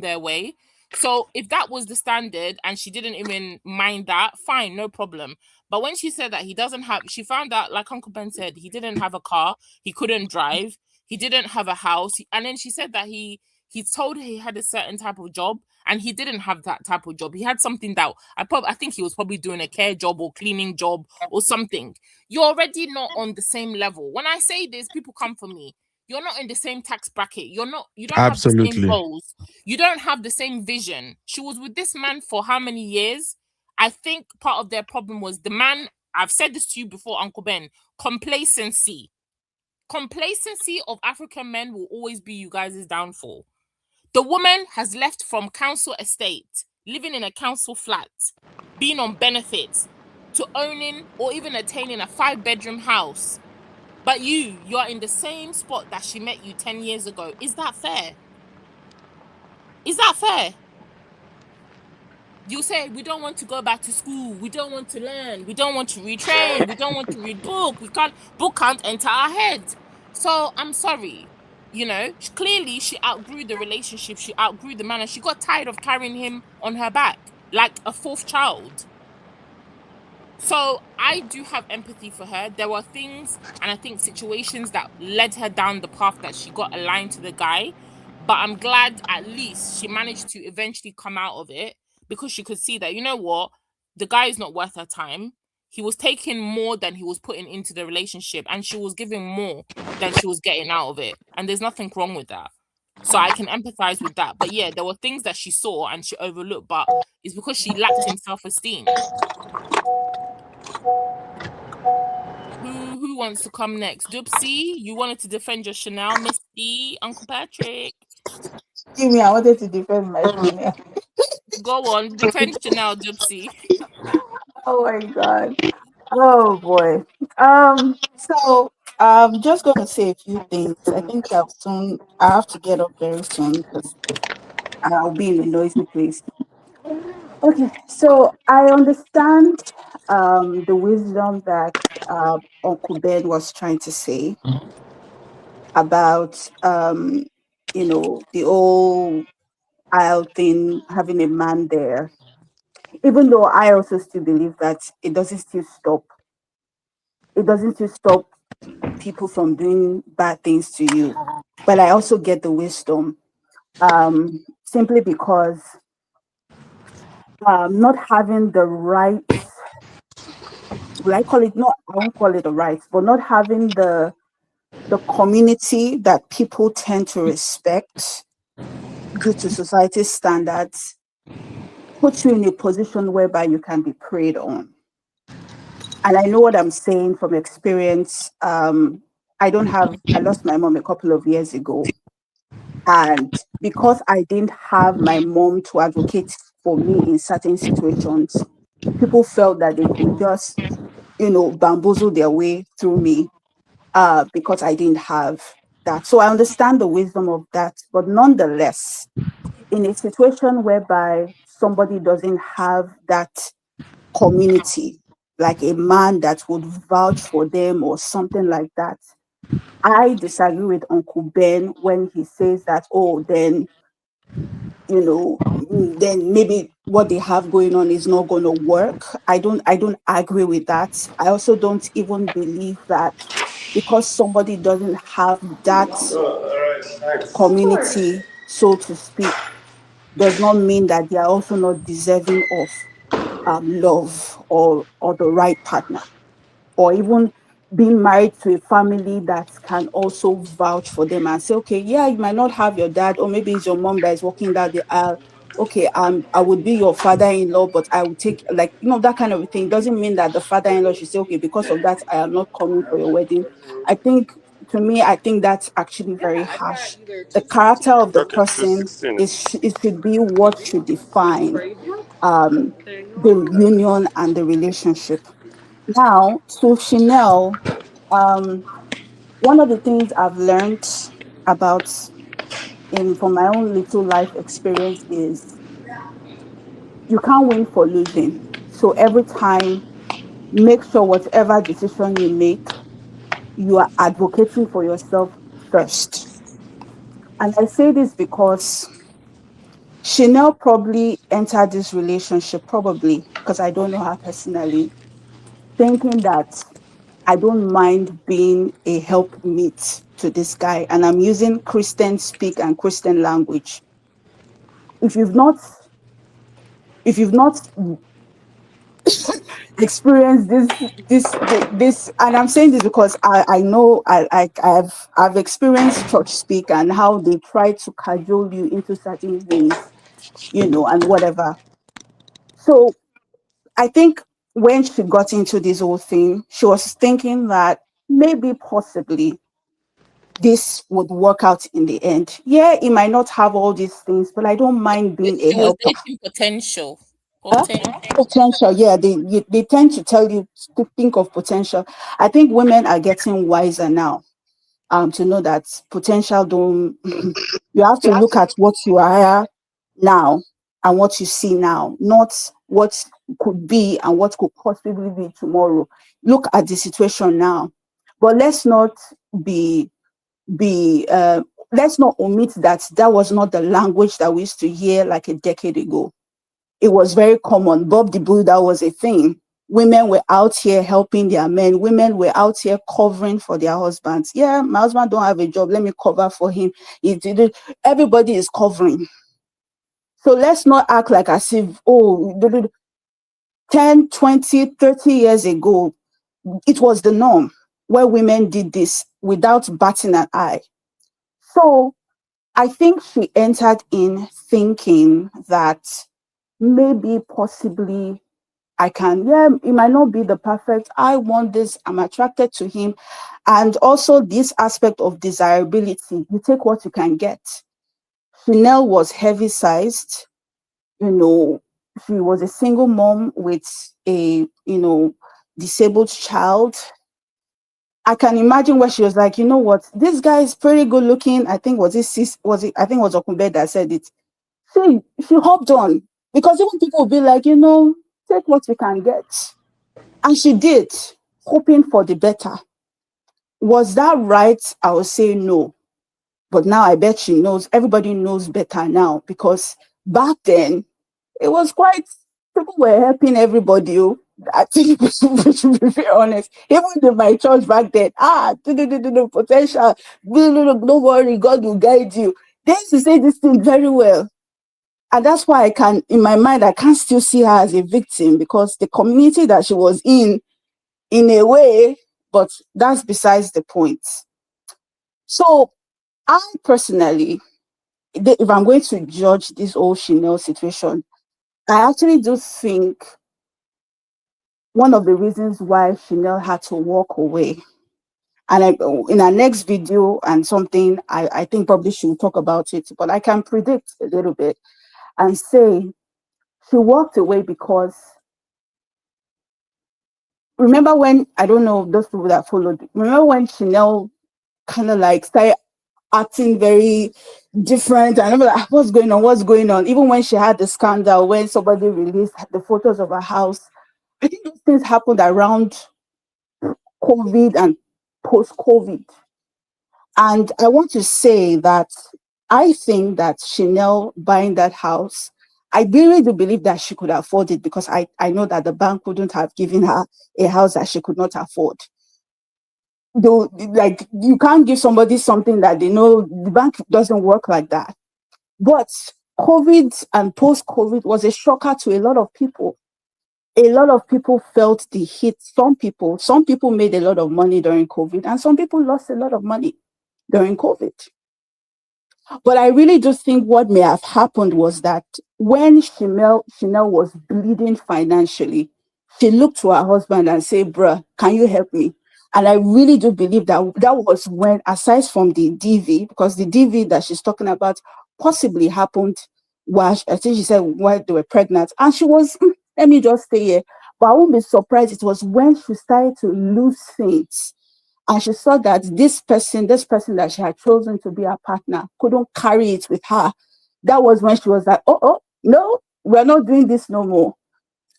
their way. So if that was the standard and she didn't even mind that, fine, no problem. But when she said that she found out, like Uncle Ben said, he didn't have a car, he couldn't drive, he didn't have a house, and then she said that he told her he had a certain type of job, and he didn't have that type of job. He had something that I think he was probably doing a care job or cleaning job or something. You're already not on the same level. When I say this, people come for me. You're not in the same tax bracket. You don't have the same goals. You don't have the same vision. She was with this man for how many years? I think part of their problem was the man. I've said this to you before, Uncle Ben. Complacency of African men will always be you guys' downfall. The woman has left from council estate, living in a council flat, being on benefits, to owning or even attaining a 5-bedroom house. But you're in the same spot that she met you 10 years ago. Is that fair? Is that fair? You say, we don't want to go back to school. We don't want to learn. We don't want to retrain. We don't want to read book. Book can't enter our head. So I'm sorry. Clearly she outgrew the relationship. She outgrew the man, and she got tired of carrying him on her back like a 4th child. So I do have empathy for her. There were things and I think situations that led her down the path that she got aligned to the guy. But I'm glad at least she managed to eventually come out of it, because she could see that, you know what, the guy is not worth her time. He was taking more than he was putting into the relationship, and she was giving more than she was getting out of it. And there's nothing wrong with that. So I can empathize with that. But yeah, there were things that she saw and she overlooked, but it's because she lacked in self-esteem. Who wants to come next? Dubsy, you wanted to defend your Chanel. Misty, Uncle Patrick. Give me, I wanted to defend my Chanel. Go on, defend Chanel, Dubsy. Oh my God. Oh boy. So just gonna say a few things. I think I have to get up very soon because I'll be in a noisy place. Okay, so I understand the wisdom that Uncle Ben was trying to say about the whole aisle thing, having a man there. Even though I also still believe that it doesn't stop people from doing bad things to you. But I also get the wisdom, simply because not having the rights, I won't call it the rights, but not having the community that people tend to respect due to society's standards puts you in a position whereby you can be preyed on. And I know what I'm saying from experience. I lost my mom a couple of years ago. And because I didn't have my mom to advocate for me in certain situations, people felt that they could just, bamboozle their way through me because I didn't have that. So I understand the wisdom of that. But nonetheless, in a situation whereby somebody doesn't have that community, like a man that would vouch for them or something like that, I disagree with Uncle Ben when he says that, then maybe what they have going on is not going to work. I don't agree with that. I also don't even believe that because somebody doesn't have that community, so to speak, does not mean that they are also not deserving of love or the right partner, or even being married to a family that can also vouch for them and say, okay, yeah, you might not have your dad, or maybe it's your mom that is walking down the aisle. Okay, I would be your father-in-law, but I would take, like, that kind of a thing. Doesn't mean that the father-in-law should say, okay, because of that, I am not coming for your wedding. I think, to me, I think that's actually very harsh. The character of the Okay, person 216. is, it should be what should define the union and the relationship. Now, to Chanel, one of the things I've learned about from my own little life experience is you can't win for losing. So every time, make sure whatever decision you make, you are advocating for yourself first. And I say this because Chanel probably entered this relationship, probably because I don't know her personally, thinking that I don't mind being a helpmeet to this guy. And I'm using Christian speak and Christian language. If you've not experienced this, and I'm saying this because I know I've experienced church speak and how they try to cajole you into certain things, and whatever. So I think when she got into this whole thing, she was thinking that maybe possibly this would work out in the end. Yeah, it might not have all these things, but I don't mind being a It was helper. dating potential. Huh? Potential, yeah. They tend to tell you to think of potential. I think women are getting wiser now. To know that potential don't. You have to look at what you are now and what you see now, not what could be and what could possibly be tomorrow. Look at the situation now, but let's not be let's not omit that that was not the language that we used to hear like a decade ago. It was very common. Bob the Builder was a thing. Women were out here helping their men. Women were out here covering for their husbands. Yeah, my husband don't have a job. Let me cover for him. Everybody is covering. So let's not act like as if, 10, 20, 30 years ago, it was the norm where women did this without batting an eye. So I think she entered in thinking that maybe, possibly, I can, yeah, it might not be the perfect. I want this, I'm attracted to him. And also this aspect of desirability, you take what you can get. Chanel was heavy sized, she was a single mom with a, disabled child. I can imagine where she was like, you know what, this guy is pretty good looking. I think I think it was Okunbe that said it. She hopped on, because even people will be like, take what you can get. And she did, hoping for the better. Was that right? I would say no. But now I bet she knows, everybody knows better now, because back then it was quite, people were helping everybody. I think we should be very honest. Even in my church back then, potential, don't worry, God will guide you. They used to say this thing very well. And that's why in my mind, I can't still see her as a victim, because the community that she was in a way, but that's besides the point. So I personally, if I'm going to judge this whole Chanel situation, I actually do think one of the reasons why Chanel had to walk away, and in our next video and something, I think probably she will talk about it, but I can predict a little bit and say she walked away because, remember when, I don't know, those people that followed, remember when Chanel kind of like started acting very different, and I'm like, what's going on? Even when she had the scandal, when somebody released the photos of her house, I think those things happened around COVID and post-COVID. And I want to say that I think that Chanel buying that house, I really do believe that she could afford it, because I know that the bank wouldn't have given her a house that she could not afford. Though, like, you can't give somebody something that they know, the bank doesn't work like that. But COVID and post-COVID was a shocker to a lot of people. a lot of people felt the hit. Some people made a lot of money during COVID, and some people lost a lot of money during COVID. But I really just think what may have happened was that when Chanel was bleeding financially, she looked to her husband and said, "Bruh, can you help me?" And I really do believe that that was when, aside from the DV, because the DV that she's talking about possibly happened while I think she said while they were pregnant, and she was, let me just stay here. But I won't be surprised. It was when she started to lose things and she saw that this person that she had chosen to be her partner couldn't carry it with her. That was when she was like, oh, no, we're not doing this no more.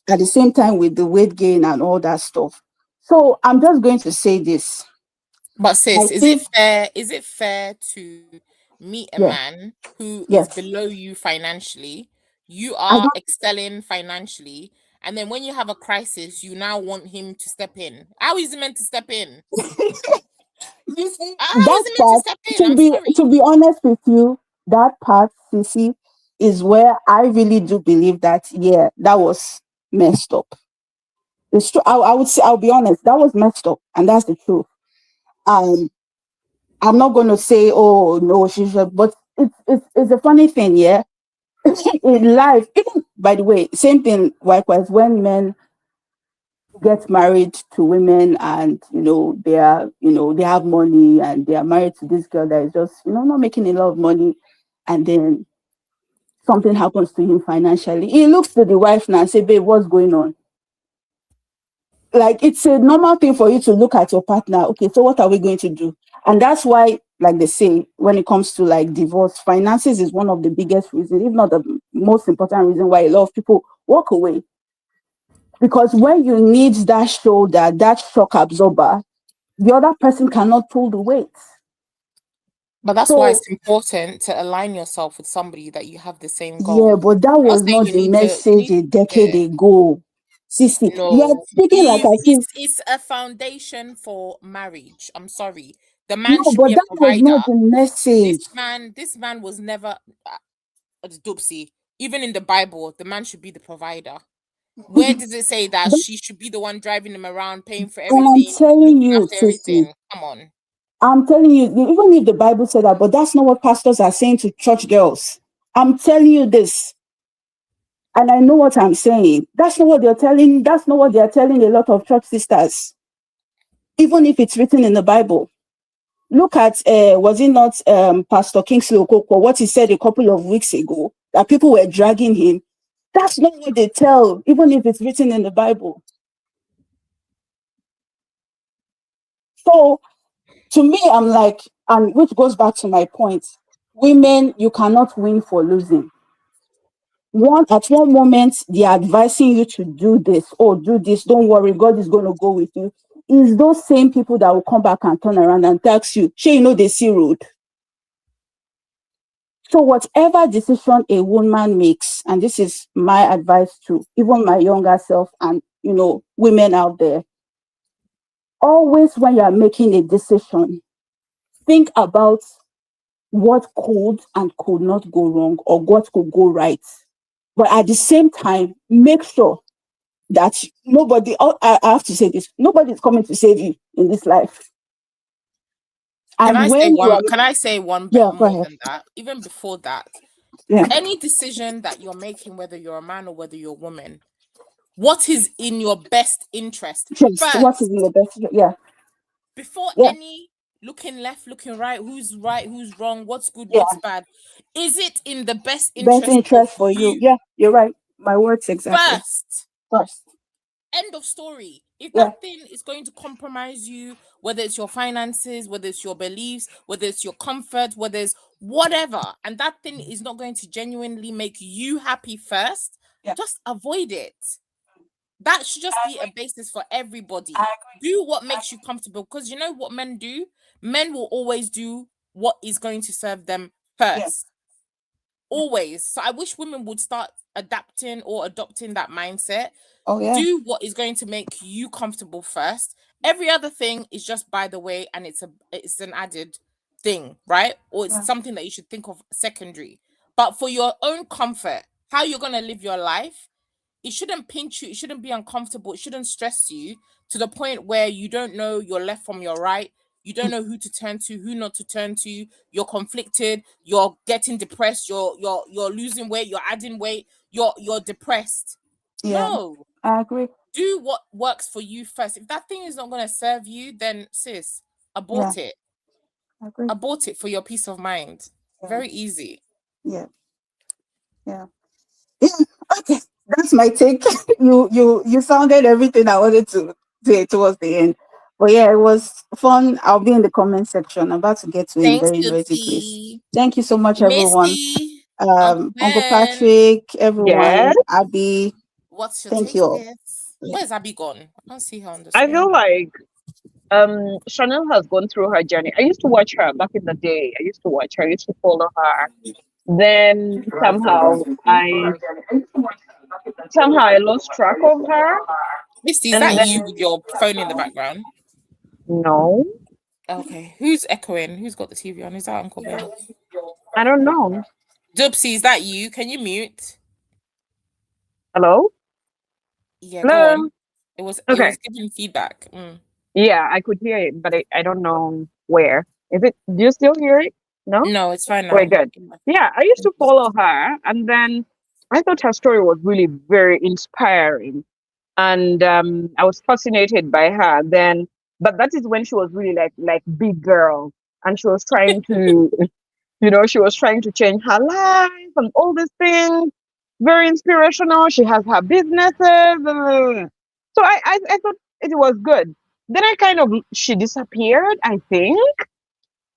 At the same time with the weight gain and all that stuff. So I'm just going to say this. But sis, is it fair to meet a Yeah. man who is Yes. below you financially? You I are don't excelling financially, and then when you have a crisis, you now want him to step in. How is he meant to step in? you see How is that he meant to part, step in? I'm to sorry. be honest with you, that part, Sissy, is where I really do believe that, yeah, that was messed up. It's true. I would say, I'll be honest, that was messed up, and that's the truth. I'm not going to say, oh no, she should, but it's a funny thing, yeah. In life, even by the way, same thing. Likewise, when men get married to women, and they are, they have money, and they are married to this girl that is just, not making a lot of money, and then something happens to him financially, he looks to the wife now and say, "Babe, what's going on?" Like, it's a normal thing for you to look at your partner. Okay, so what are we going to do? And that's why, like they say, when it comes to like divorce, finances is one of the biggest reasons, if not the most important reason, why a lot of people walk away. Because when you need that shoulder, that shock absorber, the other person cannot pull the weight. But that's why So it's important to align yourself with somebody that you have the same yeah, goal. but that I'm not was saying not you the need to. You message need. a decade Yeah. ago. Sissy, you are No, speaking like I think. it's a foundation for marriage. I'm sorry. The No, man should but be a that was provider. not the message. This man was never Dupsy. Even in the Bible, the man should be the provider. Where does it say that That- she should be the one driving him around, paying for and I'm everything, telling looking you, after Sissy, everything? Come on. I'm telling you, even if the Bible said that, but that's not what pastors are saying to church girls. I'm telling you this. And I know what I'm saying. That's not what they're telling a lot of church sisters. Even if it's written in the Bible. Look at was it not Pastor Kingsley Okonkwo, what he said a couple of weeks ago, that people were dragging him. That's not what they tell, even if it's written in the Bible. So to me, I'm like, and which goes back to my point, women, you cannot win for losing. At one moment, they're advising you to do this. Oh, do this. Don't worry, God is going to go with you. It's those same people that will come back and turn around and text you, "Sure, they see road." So whatever decision a woman makes, and this is my advice to even my younger self and women out there, always when you are making a decision, think about what could and could not go wrong, or what could go right. But at the same time, make sure that nobody, I have to say this, nobody is coming to save you in this life. And when you are, Can I say one bit yeah, go more ahead. than that? Even before that, Yeah. any decision that you're making, whether you're a man or whether you're a woman, what is in your best interest Just what is first? in the best? Yeah. Before Yeah. any looking left, looking right, who's wrong, what's good, Yeah. what's bad, is it in the best Best interest of interest for you. you Yeah, you're right. My words exactly. first? First. End of story. If Yeah. that thing is going to compromise you, whether it's your finances, whether it's your beliefs, whether it's your comfort, whether it's whatever, and that thing is not going to genuinely make you happy first, Yeah. just avoid it. That should just be a basis for everybody. I Do what makes you comfortable, because you know what men do? Men will always do what is going to serve them Yeah. first. Always. So I wish women would start adapting or adopting that mindset. Oh yeah. Do what is going to make you comfortable first. Every other thing is just by the way, and it's an added thing, right? Or it's Yeah. something that you should think of secondary. But for your own comfort, how you're gonna live your life, it shouldn't pinch you. It shouldn't be uncomfortable. It shouldn't stress you to the point where you don't know your left from your right. You don't know who to turn to, who not to turn to. You're conflicted. You're getting depressed. You're losing weight. You're adding weight. You're depressed. Yeah, No, I agree. do what works for you first. If that thing is not going to serve you, then sis, Yeah, abort it. I agree. Abort it for your peace of mind. Yeah. Very easy. Yeah. Yeah. Yeah. Okay. That's my take. You sounded everything I wanted to say towards the end. But yeah, it was fun. I'll be in the comment section. I'm about to get to in Thanks, very, very quickly. Dubsy. Thank you so much, everyone. Misty. Uncle Uncle Ben. Patrick, everyone, Yes. Abby. What's your Thank take, you all. sis? Where's Abby gone? I can't see her on the I screen. feel like Chanel has gone through her journey. I used to watch her back in the day. I used to watch her. I used to follow her. Then somehow I lost track of her. Misty, is And that then you with your phone in the background? no, Okay. Who's echoing? Who's got the TV on? Is that Uncle Ben? I don't know. Dubsy, is that you? Can you mute? Hello? Yeah, go Hello? on. It was Okay. giving feedback. Yeah, I could hear it, but I don't know where. Is it? Do you still hear it? No? No, it's fine Very now. good. Yeah, I used to follow her, and then I thought her story was really very inspiring, and I was fascinated by her then. But that is when she was really like big girl, and she was trying to, she was trying to change her life and all these things. Very inspirational. She has her businesses. So I thought it was good. Then she disappeared, I think.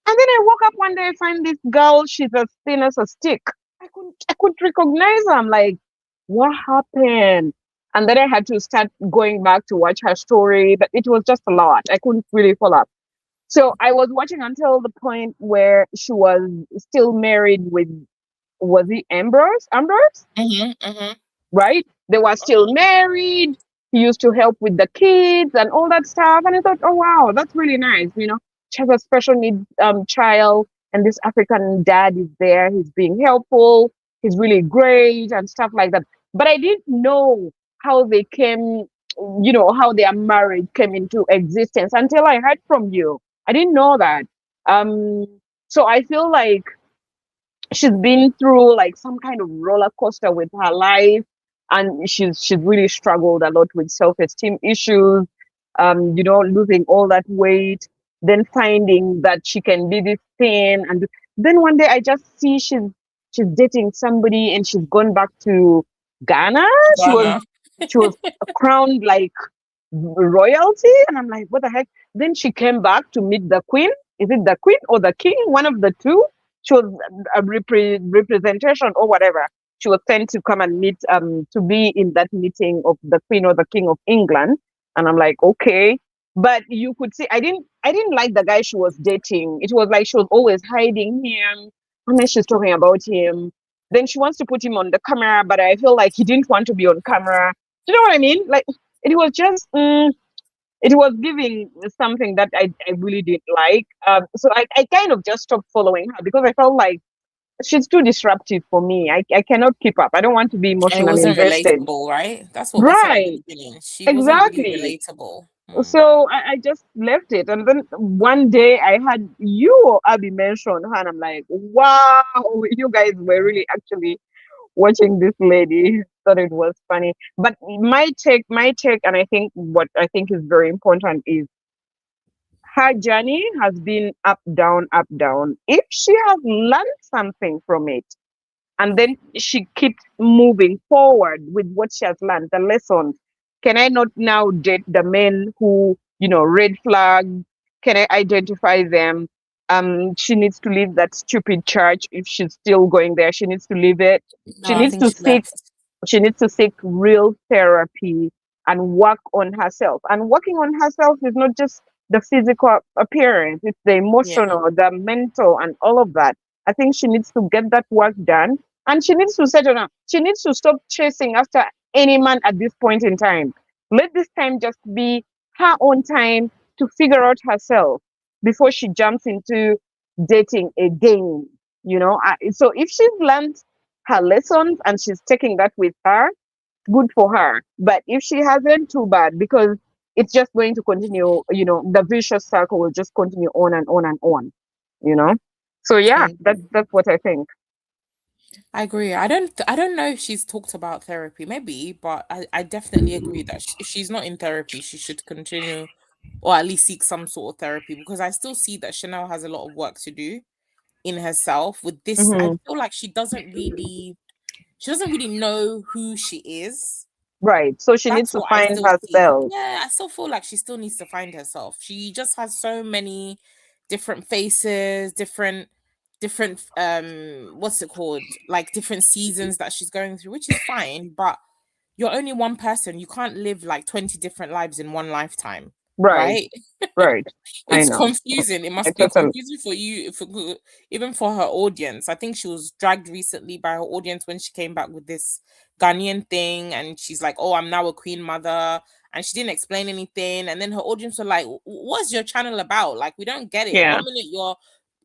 And then I woke up one day, I find this girl, she's as thin as a stick. I couldn't recognize her. I'm like, what happened? And then I had to start going back to watch her story, but it was just a lot. I couldn't really follow up. So I was watching until the point where she was still married with, was he Ambrose? Ambrose? Right? They were still married. He used to help with the kids and all that stuff. And I thought, oh wow, that's really nice. She has a special needs child, and this African dad is there. He's being helpful. He's really great and stuff like that. But I didn't know how they came, how their marriage came into existence until I heard from you. I didn't know that. Um, so I feel like she's been through like some kind of roller coaster with her life, and she's really struggled a lot with self-esteem issues, losing all that weight, then finding that she can be this thin, and then one day I just see she's dating somebody, and she's gone back to Ghana. Ghana. She was crowned like royalty, and I'm like, what the heck? Then she came back to meet the queen. Is it the queen or the king? One of the two. She was a representation or whatever. She was sent to come and meet, to be in that meeting of the queen or the king of England. And I'm like, okay. But you could see I didn't like the guy she was dating. It was like she was always hiding him, and then she's talking about him. Then she wants to put him on the camera, but I feel like he didn't want to be on camera. Do you know what I mean? Like, it was just it was giving something that I really didn't like. So I kind of just stopped following her because I felt like she's too disruptive for me. I cannot keep up. I don't want to be It emotionally wasn't invested. relatable, right? That's what we said at the Right. beginning. She wasn't Exactly. really relatable. So I just left it. And then one day I had you or Abby mention her, and I'm like, wow, you guys were really actually watching this lady. Thought it was funny. But my take, and I think what I think is very important is her journey has been up, down, up, down. If she has learned something from it, and then she keeps moving forward with what she has learned, the lessons, can I not now date the men who, red flag? Can I identify them? She needs to leave that stupid church if she's still going there. She needs to leave it. No, She I needs think to she seek left. she needs to seek real therapy and work on herself. And working on herself is not just the physical appearance, it's the emotional, the mental, and all of that. I think she needs to get that work done, and she needs to settle down. She needs to stop chasing after any man at this point in time. Let this time just be her own time to figure out herself before she jumps into dating again. So if she's learned her lessons and she's taking that with her, good for her. But if she hasn't, too bad, because it's just going to continue. The vicious circle will just continue on and on and on. You know. So yeah, that's what I think. I agree. I don't know if she's talked about therapy, maybe, but I definitely agree that if she's not in therapy, she should continue or at least seek some sort of therapy, because I still see that Chanel has a lot of work to do in herself with this. I Hmm. feel like she doesn't really know who she is. Right. So she needs That's to what I find still see. herself. Yeah, I still feel like she still needs to find herself. She just has so many different faces, different what's it called? Like different seasons that she's going through, which is fine, but you're only one person. You can't live like 20 different lives in one lifetime, Right. right? Right. I It's know. confusing. It I must be totally. confusing for you, even for her audience. I think she was dragged recently by her audience when she came back with this Ghanaian thing, and she's like, "Oh, I'm now a queen mother," and she didn't explain anything. And then her audience were like, "What's your channel about? Like, we don't get it. Yeah. One minute you're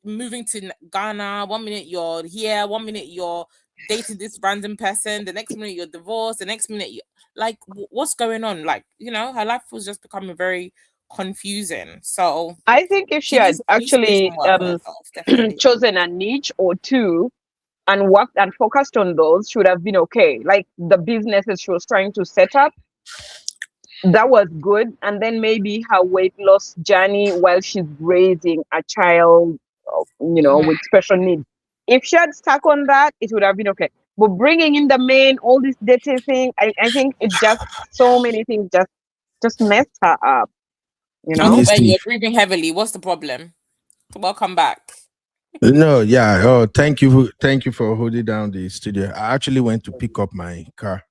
moving to Ghana, one minute you're here, one minute you're dating this random person, the next minute you're divorced, the next minute you like, what's going on? Like, her life was just becoming very confusing. So I think if she she had needs to do some actually work on herself, definitely. chosen a niche or two and worked and focused on those, she would have been okay. Like the businesses she was trying to set up, that was good. And then maybe her weight loss journey while she's raising a child, with special needs. If she had stuck on that, it would have been okay. But bringing in the main, all this dating thing, I think it just, so many things just messed her up, Uncle Ben, Misty. you're breathing heavily. What's the problem? Welcome back. No, yeah. Oh, thank you for holding down the studio. I actually went to pick up my car,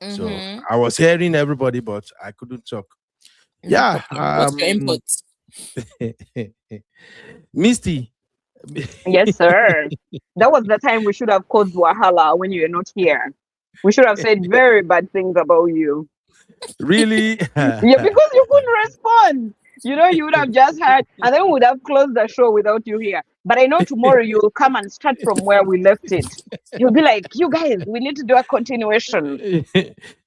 so Mm-hmm. I was hearing everybody, but I couldn't talk. No Yeah. problem. What's your input? Misty. Yes, sir. That was the time we should have caused Wahala when you were not here. We should have said very bad things about you. Really? Yeah, because you couldn't respond. You would have just had, and then we would have closed the show without you here. But I know tomorrow you'll come and start from where we left it. You'll be like, you guys, we need to do a continuation.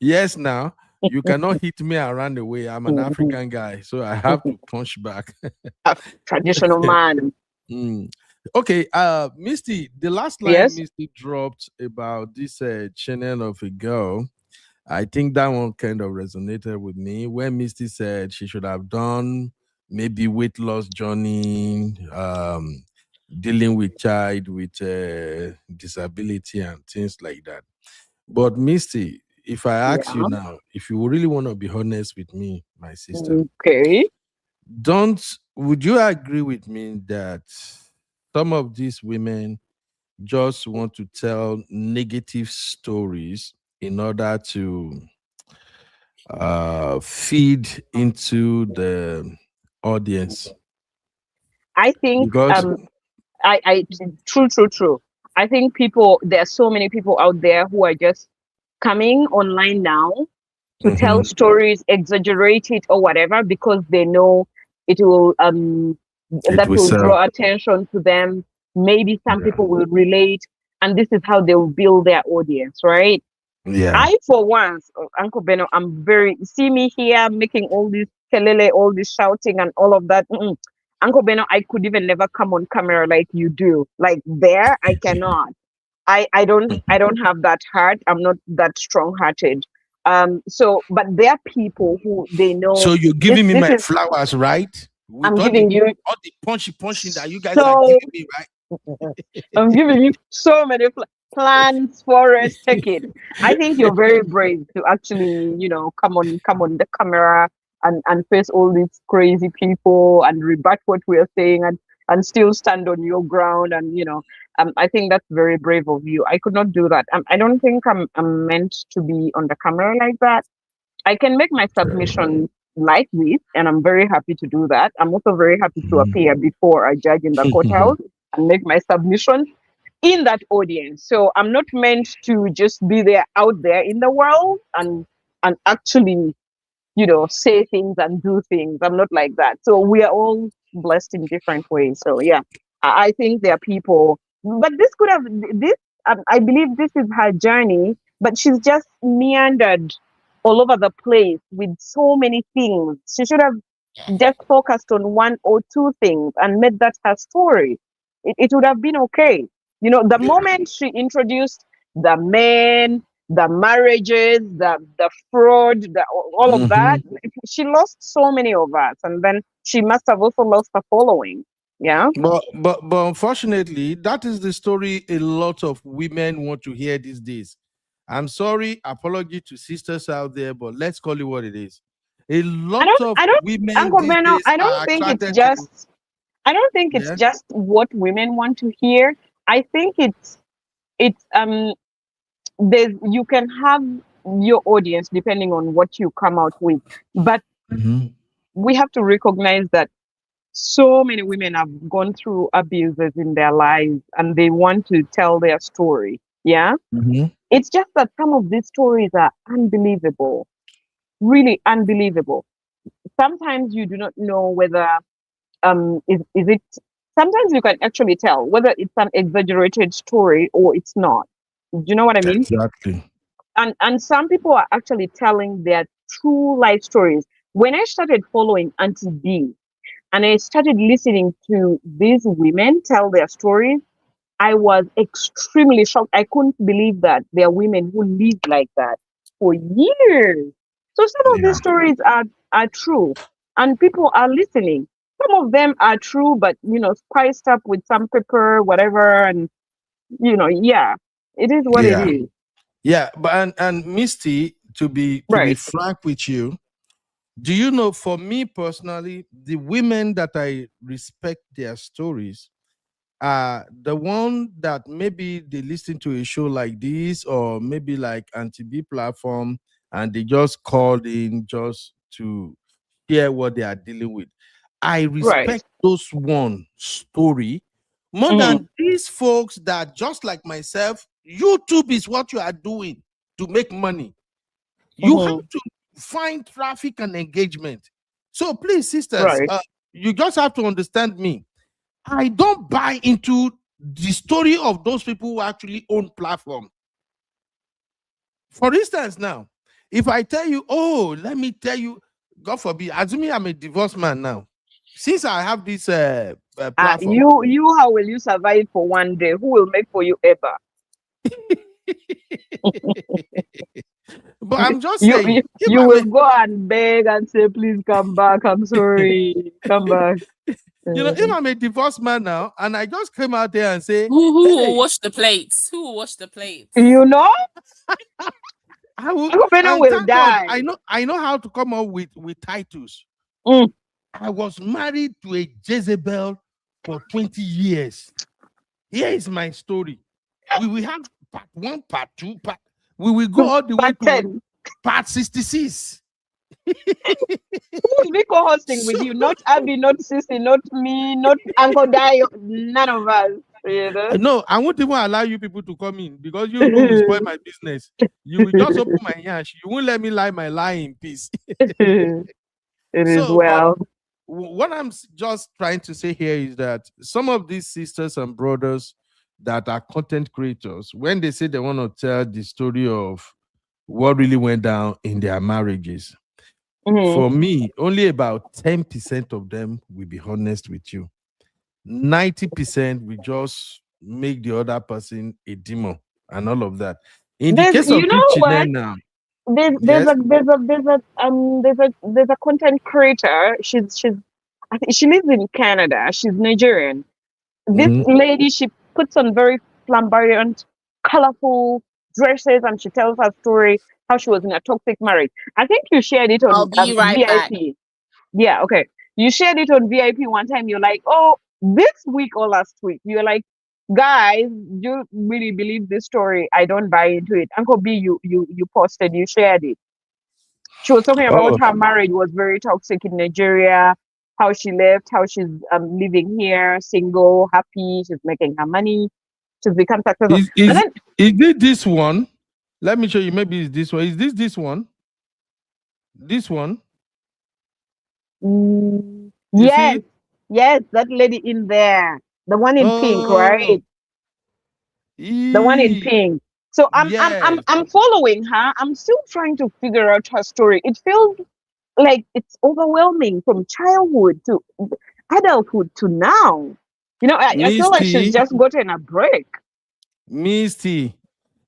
Yes, now you cannot hit me around the way. I'm an African guy, so I have to punch back. A traditional man. Okay, Misty, the last line Yes. Misty dropped about this channel of a girl, I think that one kind of resonated with me when Misty said she should have done maybe weight loss journey, dealing with child with disability and things like that. But Misty, if I ask you Yeah. now, if you really want to be honest with me, my sister, Okay. would you agree with me that some of these women just want to tell negative stories in order to feed into the audience? I think Because I true. I think there are so many people out there who are just coming online now to tell Mhm, stories, exaggerate it or whatever, because they know it will it that will will sell. draw attention to them. Maybe some Yeah. people will relate, and this is how they will build their audience, right? Yeah. I, for once, Uncle Beno, I'm very, see me here making all this kelele, all this shouting and all of that. Uncle Beno, I could even never come on camera like you do. Like there, I cannot. I don't have that heart. I'm not that strong hearted. But there are people who they know So you're this giving me this my is flowers, right? With I'm giving you all the punching that you guys are so giving me, right? I'm giving you so many plans, forest, take it. I think you're very brave to actually, come on the camera and face all these crazy people and rebut what we're saying and still stand on your ground. And I think that's very brave of you. I could not do that. I don't think I'm meant to be on the camera like that. I can make my submission like this, and I'm very happy to do that. I'm also very happy to appear before a judge in the courthouse and make my submission in that audience. So I'm not meant to just be there out there in the world and actually, say things and do things. I'm not like that. So we are all blessed in different ways. So yeah, I think there are people, but this could have this. I believe this is her journey. but she's just meandered all over the place with so many things. She should have just focused on one or two things and made that her story. It would have been okay. You know, the moment she introduced the men, the marriages, the fraud, all of that, she lost so many of us, and then she must have also lost her following. Yeah. But unfortunately, that is the story a lot of women want to hear these days. I'm sorry, apology to sisters out there, but let's call it what it is. A lot of I don't, women Uncle these Beno, days are attracted to. I don't think it's Yeah. just what women want to hear. I think it's there's you can have your audience depending on what you come out with, but we have to recognize that so many women have gone through abuses in their lives and they want to tell their story. Yeah. It's just that some of these stories are unbelievable, really unbelievable. Sometimes you do not know whether is it, sometimes you can actually tell whether it's an exaggerated story or it's not. Do you know what I mean? Exactly. And some people are actually telling their true life stories. When I started following Auntie B and I started listening to these women tell their stories, I was extremely shocked. I couldn't believe that there are women who lived like that for years. So some of these stories are true and people are listening. Some of them are true, but spiced up with some pepper, whatever, and yeah, it is what it Yeah. is. Yeah, but and Misty, to be Right. frank with you, do you know, for me personally, the women that I respect their stories are the one that maybe they listen to a show like this or maybe like anti-B platform and they just called in just to hear what they are dealing with. I Right. respect those one story more than these folks that, just like myself, YouTube is what you are doing to make money. You have to find traffic and engagement. So please, sisters, Right. you just have to understand me. I don't buy into the story of those people who actually own platform. For instance, now, if I tell you, oh, let me tell you, God forbid, assuming I'm a divorced man now, since I have this platform, You how will you survive for one day? Who will make for you ever? but I'm just You saying, you, if you I'm will a, go and beg and say, please come back. I'm sorry. Come back. if I'm a divorced man now, and I just came out there and say, Who will hey, wash the plates? Who will wash the plates? You know, I will, Uncle Beno and will thank God, die. I know how to come up with titles. Mm. I was married to a Jezebel for 20 years. Here is my story. We will have part one, part two, we will go all the way Part to 10. part 66. Who will be co-hosting with So, you? Not Abby, not Sissy, not me, not Uncle Dio, none of us. You know? no, I won't even allow you people to come in because you people will spoil my business. You will just open my yash. You won't let me lie my lie in peace. It is So, but well. what I'm just trying to say here is that some of these sisters and brothers that are content creators, when they say they want to tell the story of what really went down in their marriages, for me, only about 10% of them will be honest with you. 90% will just make the other person a demon and all of that. In the case of You this know what? now, There's yes. a content creator. I think she lives in Canada. She's Nigerian. This lady, she puts on very flamboyant, colorful dresses, and she tells her story how she was in a toxic marriage. I think you shared it I'll on be right back. VIP. Yeah, okay. You shared it on VIP one time. You're like, oh, this week or last week. You're like, guys, you really believe this story? I don't buy into it. Uncle B, you posted, you shared it. She was talking about Oh, her marriage was very toxic in Nigeria, how she left, how she's living here, single, happy, she's making her money, she's become successful. is And is then is it this one? Let me show you. Maybe it's this one. Is this one? This one? You see yes, it? yes, that lady in there, the one in pink, Oh, right? The one in pink. So I'm Yes. following her. I'm still trying to figure out her story. It feels like it's overwhelming from childhood to adulthood to now. You know, I feel like she's Misty, just gotten a break. Misty,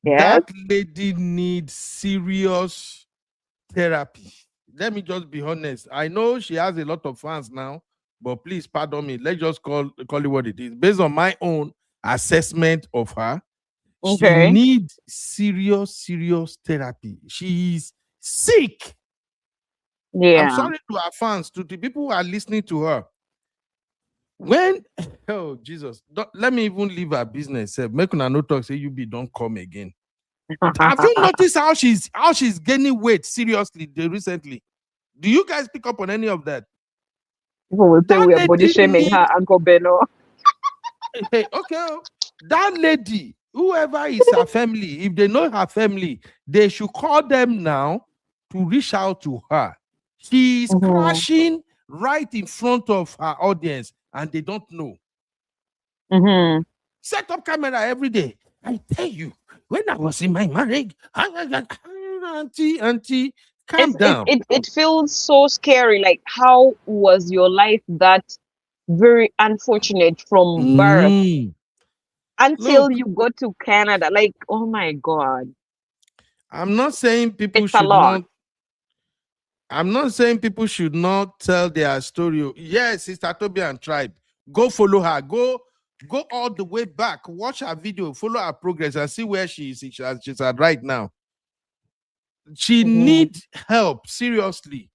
Yes. that lady needs serious therapy. Let me just be honest. I know she has a lot of fans now, but please pardon me. Let's just call it what it is. Based on my own assessment of her, she Okay. needs serious therapy. She is sick. I'm Yeah. sorry to her fans, to the people who are listening to her. When oh Jesus, let me even leave her business. Make una no talk. Say you be don't come again. Have you noticed how she's gaining weight seriously recently? Do you guys pick up on any of that? People will say That we are body lady shaming her, Uncle Beno. hey, okay. That lady, whoever is her family, if they know her family, they should call them now to reach out to her. She is crashing right in front of her audience, and they don't know. Set up camera every day. I tell you, when I was in my marriage, auntie, calm down. It feels so scary. Like, how was your life that very unfortunate from birth until Look, you go to Canada? Like, oh my God, I'm not saying people it's a should lot. not. I'm not saying people should not tell their story. Yes, Sister Toby and Tribe. Go follow her. Go all the way back. Watch her video. Follow her progress and see where she is. She's at right now. She needs help. Seriously,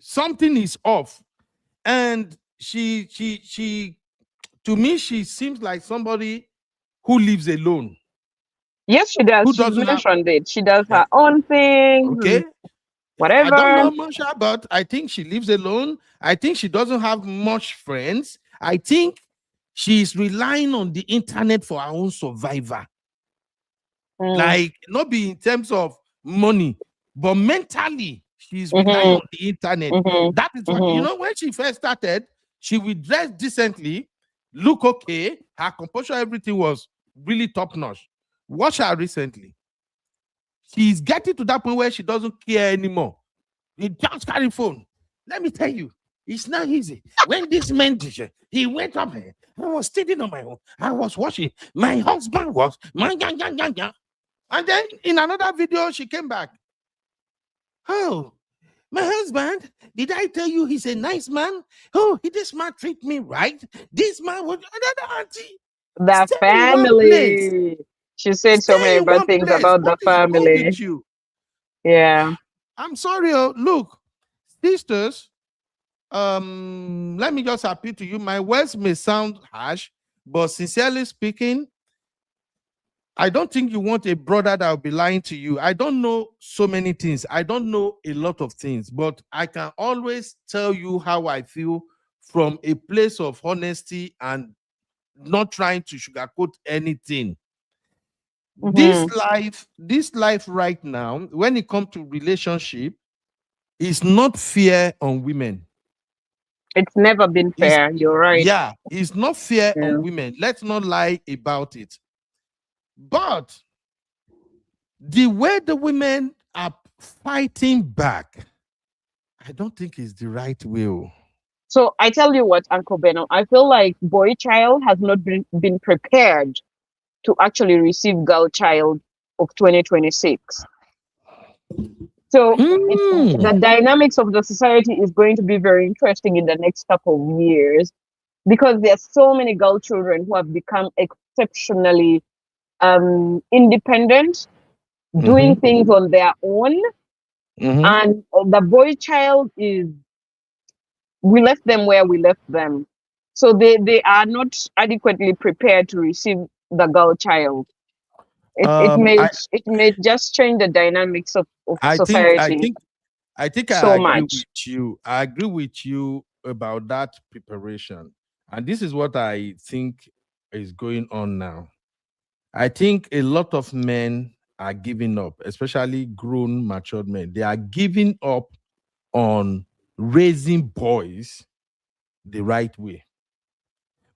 something is off, and she. To me, she seems like somebody who lives alone. Yes, she does. Who She's doesn't have. mentioned it. She does her own thing. Okay. I don't Whatever. know much about. I think she lives alone. I think she doesn't have much friends. I think she's relying on the internet for her own survival. Like, not be in terms of money, but mentally, she's relying on the internet. That is what, you know, when she first started, she would dress decently, look okay, her composure, everything was really top notch. Watch her recently. She's getting to that point where she doesn't care anymore. You just carry phone. Let me tell you, it's not easy. When this man did, he went up here. I was sitting on my own. I was watching. My husband was and then in another video, she came back. Oh, my husband, did I tell you he's a nice man? Oh, this man treat me right. This man would another auntie. The Stay in one place. family. She said so Stay many in bad one things place. about the What is wrong family. with you? Yeah. I'm sorry. Look, sisters, let me just appeal to you. My words may sound harsh, but sincerely speaking, I don't think you want a brother that will be lying to you. I don't know so many things. I don't know a lot of things, but I can always tell you how I feel from a place of honesty and not trying to sugarcoat anything. This life right now, when it comes to relationship, is not fair on women. It's never been fair. You're right. Yeah, it's not fair on women. Let's not lie about it. But the way the women are fighting back, I don't think is the right way. So I tell you what, Uncle Beno, I feel like boy child has not been prepared to actually receive girl child of 2026. So the dynamics of the society is going to be very interesting in the next couple of years, because there's so many girl children who have become exceptionally independent, doing things on their own, and the boy child is, we left them where we left them, so they are not adequately prepared to receive the girl child. It may just change the dynamics of society I so agree much. with you. I agree with you about that preparation. And this is what I think is going on now. I think a lot of men are giving up, especially grown, matured men. They are giving up on raising boys the right way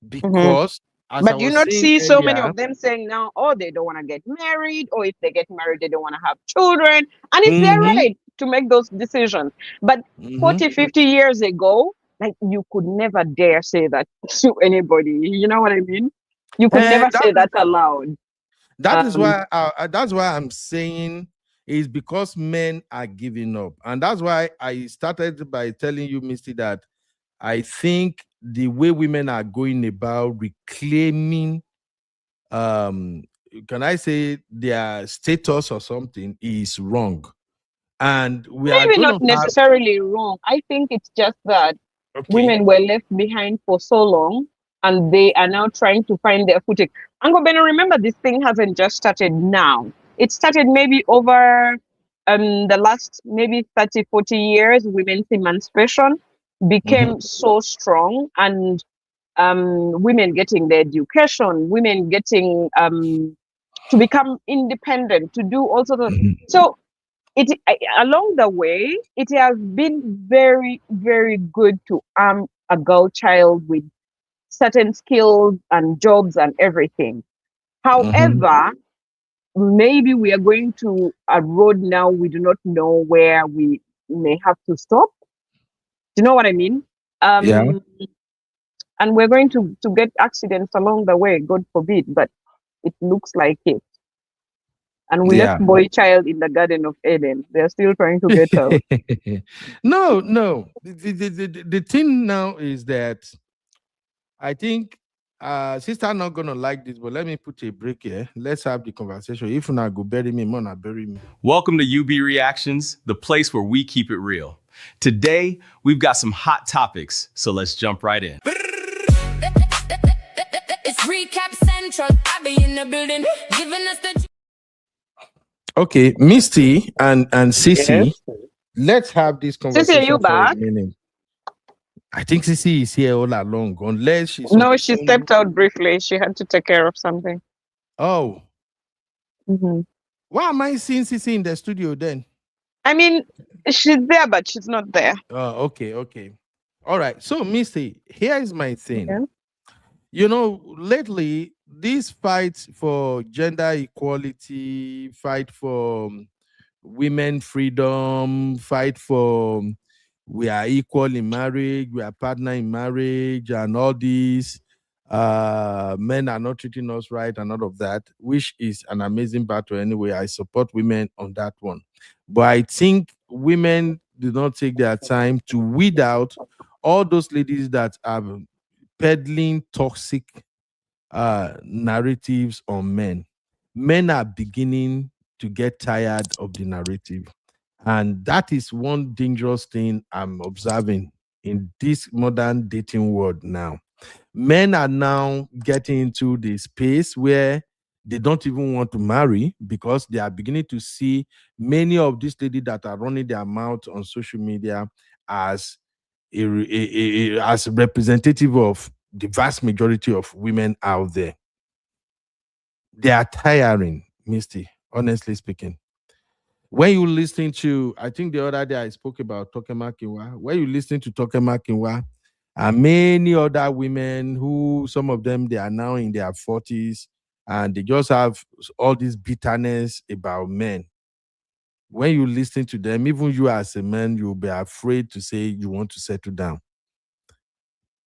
because as But I you was not saying see so many earlier, of them saying now, oh, they don't want to get married, or if they get married, they don't want to have children. And it's their mhm, right to make those decisions. But mhm. 40, 50 years ago, like you could never dare say that to anybody. You know what I mean? You could And never say that aloud. Um, that's why I'm saying is because men are giving up, and that's why I started by telling you, Misty, that I think the way women are going about reclaiming, um, can I say their status or something, is wrong, and we are maybe going not to have. necessarily wrong. I think it's just that Okay. women were left behind for so long and they are now trying to find their footing. Uncle Beno, remember this thing hasn't just started now. It started maybe over the last maybe 30, 40 years. Women's emancipation Mhm. became so strong, and women getting their education, women getting to become independent, to do all sorts of. Mhm. So along the way, it has been very, very good to arm a girl child with certain skills and jobs and everything. Mhm. However, maybe we are going to a road now we do not know where we may have to stop. Do you know what I mean? Yeah. Um, and we're going to get accidents along the way, God forbid, but it looks like it. And we left Yeah. boy child in the Garden of Eden. They're still trying to get out. No, no. The thing now is that I think sister not gonna like this, but let me put a break here. Let's have the conversation. If not go bury me, mona bury me. Welcome to UB Reactions, the place where we keep it real. Today, we've got some hot topics, so let's jump right in. It's recap central. I be in the building, giving us the. Okay, Misty and Sissy, Yes. let's have this Sissy, are you conversation for a back? minute. I think Sissy is here all along, unless she's on No, the she phone. stepped out briefly. She had to take care of something. Oh, Hmm. why am I seeing Sissy in the studio then? I mean, she's there, but she's not there. Oh, okay, okay. All right. So, Misty, here is my thing. Yeah. You know, lately, this fight for gender equality, fight for women freedom, fight for we are equal in marriage, we are partner in marriage, and all these men are not treating us right, and all of that, which is an amazing battle anyway. I support women on that one. But I think women do not take their time to weed out all those ladies that are peddling toxic narratives on men. Men are beginning to get tired of the narrative. And that is one dangerous thing I'm observing in this modern dating world now. Men are now getting into the space where they don't even want to marry because they are beginning to see many of these ladies that are running their mouth on social media as as representative of the vast majority of women out there. They are tiring, Misty, honestly speaking. When you listening to, I think the other day I spoke about Tokema Kinwa. When you listening to Tokema Kinwa, and many other women who, some of them, they are now in their 40s and they just have all this bitterness about men. When you listen to them, even you as a man, you'll be afraid to say you want to settle down.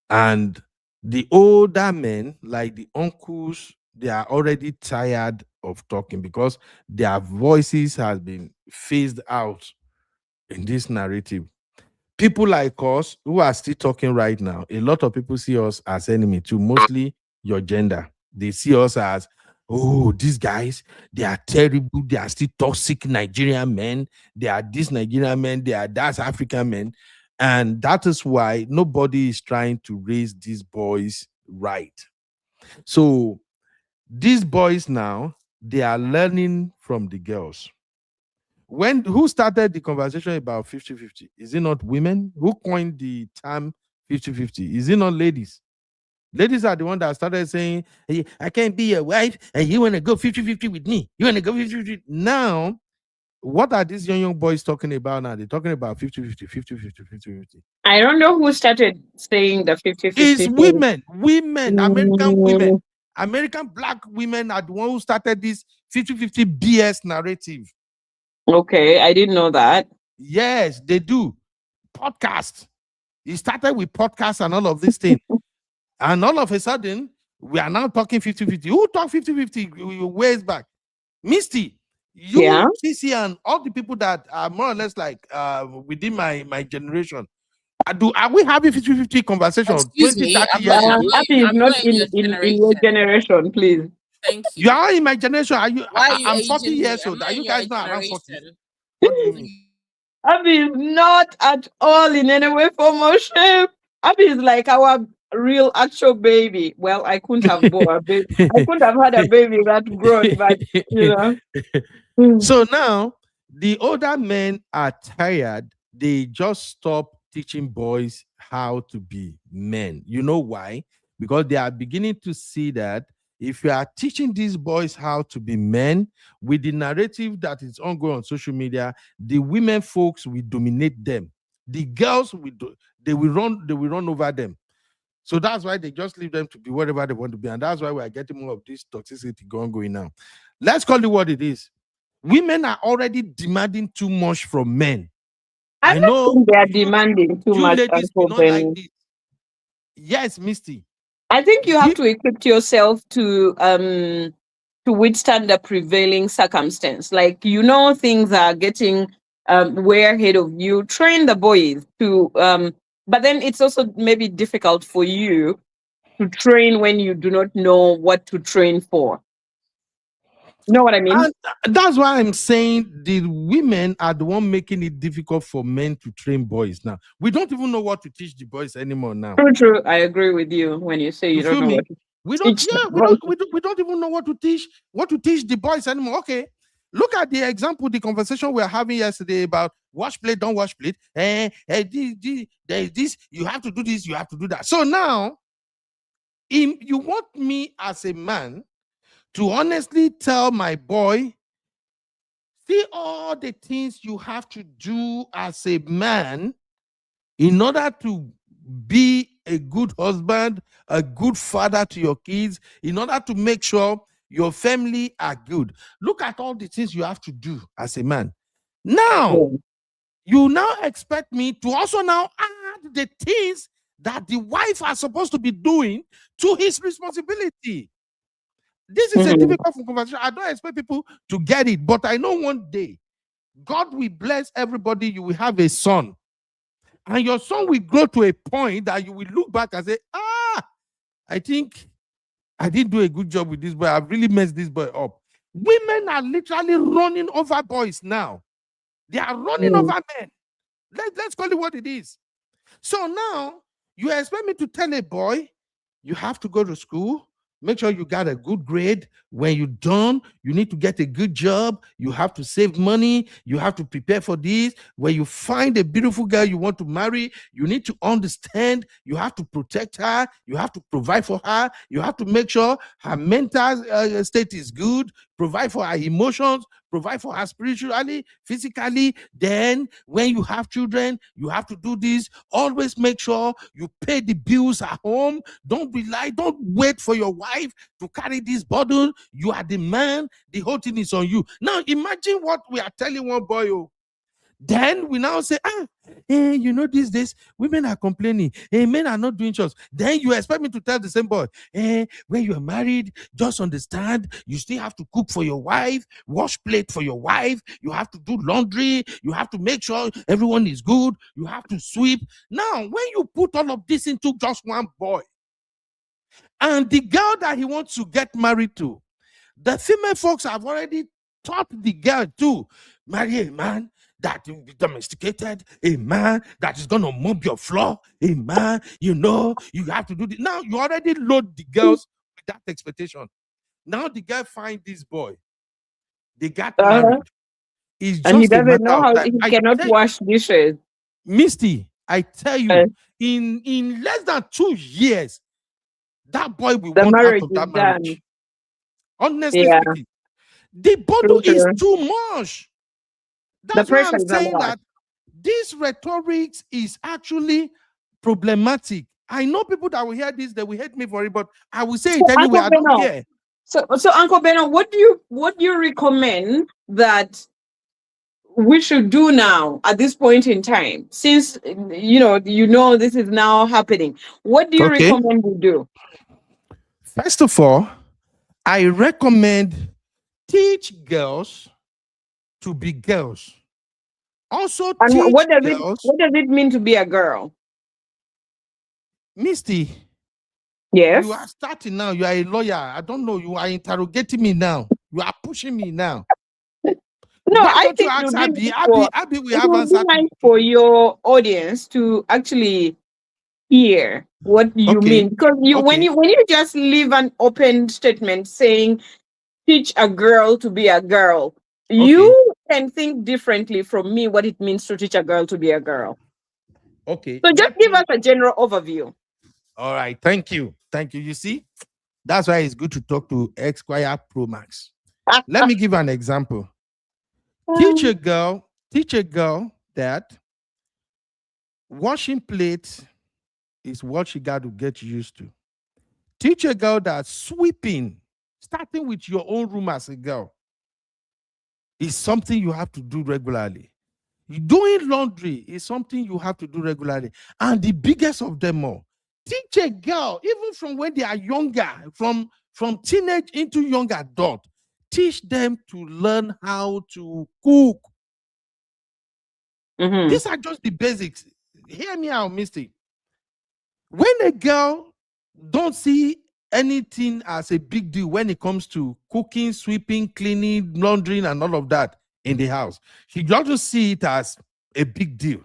And the older men, like the uncles, they are already tired of talking because their voices has been phased out in this narrative. People like us who are still talking right now, a lot of people see us as enemy too, mostly your gender. They see us as, oh, these guys, they are terrible. They are still toxic Nigerian men. They are these Nigerian men. They are that's African men. And that is why nobody is trying to raise these boys right. So these boys now, they are learning from the girls. Who started the conversation about 50-50? Is it not women? Who coined the term 50-50? Is it not ladies? Ladies are the one that started saying, hey, I can't be your wife and you want to go 50-50 with me. You want to go 50-50. Now, what are these young boys talking about now? They're talking about 50-50, 50-50, 50-50. I don't know who started saying the 50-50 It's thing. women, American women. American black women are the one who started this 50-50 BS narrative. Okay, I didn't know that. Yes, they do. Podcast. It started with podcasts and all of these things. And all of a sudden, we are now talking 50-50. Who talked 50-50 ways back? Misty, you, Yeah. CC, and all the people that are more or less like within my generation. Are we having 50-50 conversation Excuse 20, me, 30 I'm years not, ago? Abby is I'm not not in your in your generation, please. Thank you. You are in my generation. Are you? Why are you I'm 40 aging me? years I'm old. not Are in you your guys not around 40? generation. What do you mean? Abby is not at all in any way, form, or shape. Abby is like our real actual baby. Well, I couldn't have born a baby. I couldn't have had a baby that grown, but you know. So now the older men are tired. They just stop teaching boys how to be men. You know why? Because they are beginning to see that if you are teaching these boys how to be men with the narrative that is ongoing on social media, the women folks will dominate them. The girls will they will run over them. So that's why they just leave them to be whatever they want to be. And that's why we are getting more of this toxicity going now. Let's call it what it is. Women are already demanding too much from men. I know think they are demanding too you much. ladies will not like this. Yes, Misty. I think you have to equip yourself to withstand the prevailing circumstance. Like, you know, things are getting way ahead of you. Train the boys to but then it's also maybe difficult for you to train when you do not know what to train for. You know what I mean? And that's why I'm saying the women are the one making it difficult for men to train boys now. We don't even know what to teach the boys anymore now. True. I agree with you when you say you don't know what to we teach. We don't even know what to teach the boys anymore. Okay. Look at the example, the conversation we were having yesterday about wash plate, don't wash plate. This, you have to do this, you have to do that. So now, you want me as a man to honestly tell my boy, see all the things you have to do as a man in order to be a good husband, a good father to your kids, in order to make sure your family are good. Look at all the things you have to do as a man. Now, you now expect me to also now add the things that the wife are supposed to be doing to his responsibility. This is a difficult conversation. I don't expect people to get it, but I know one day God will bless everybody. You will have a son, and your son will grow to a point that you will look back and say, I think I didn't do a good job with this boy. I've really messed this boy up. Women are literally running over boys now. They are running over men. Let's call it what it is. So now you expect me to tell a boy, you have to go to school, make sure you got a good grade. When you're done, you need to get a good job. You have to save money. You have to prepare for this. When you find a beautiful girl you want to marry, you need to understand. You have to protect her. You have to provide for her. You have to make sure her mental state is good. Provide for her emotions. Provide for her spiritually, physically. Then when you have children, you have to do this. Always make sure you pay the bills at home. Don't wait for your wife to carry this burden. You are the man. The whole thing is on you. Now imagine what we are telling one boy. Then we now say, you know, these days women are complaining, men are not doing chores. Then you expect me to tell the same boy, when you are married, just understand you still have to cook for your wife, wash plate for your wife, you have to do laundry, you have to make sure everyone is good, you have to sweep. Now, when you put all of this into just one boy, and the girl that he wants to get married to, the female folks have already taught the girl to marry a man that will be domesticated, a man that is going to mop your floor, a man, you know, you have to do this. Now, you already load the girls with that expectation. Now, the girl find this boy. They got married. It's and he just a doesn't know matter how of time. he cannot wash dishes. Misty, I tell you, in less than 2 years, that boy will want out of that marriage. Done. Honestly speaking, the bottle is too much. That's why I'm saying that this rhetoric is actually problematic. I know people that will hear this, they will hate me for it, but I will say it So, anyway. Uncle I don't Beno, care. so Uncle Beno, what do you recommend that we should do now at this point in time? Since you know this is now happening, what do you Okay. recommend we do? First of all, I recommend teach girls to be girls. Also And teach what does girls, it mean to be a girl? Misty, Yes. you are starting now. You are a lawyer. I don't know. You are interrogating me now. You are pushing me now. No, Why I don't you think ask it would Abby? be nice Abby, we it have would be answer nice to for your audience to actually hear what you Okay. mean, because Okay. when you just leave an open statement saying teach a girl to be a girl, you can think differently from me what it means to teach a girl to be a girl. Okay. So just give us a general overview. All right. Thank you. Thank you. You see, that's why it's good to talk to Esquire Pro Max. Let me give an example. Teach a girl that washing plates is what she got to get used to. Teach a girl that sweeping, starting with your own room as a girl, is something you have to do regularly. Doing laundry is something you have to do regularly. And the biggest of them all, teach a girl, even from when they are younger, from teenage into young adult, teach them to learn how to cook. These are just the basics. Hear me out, Misty. When a girl don't see anything as a big deal when it comes to cooking, sweeping, cleaning, laundering, and all of that in the house, she doesn't see it as a big deal.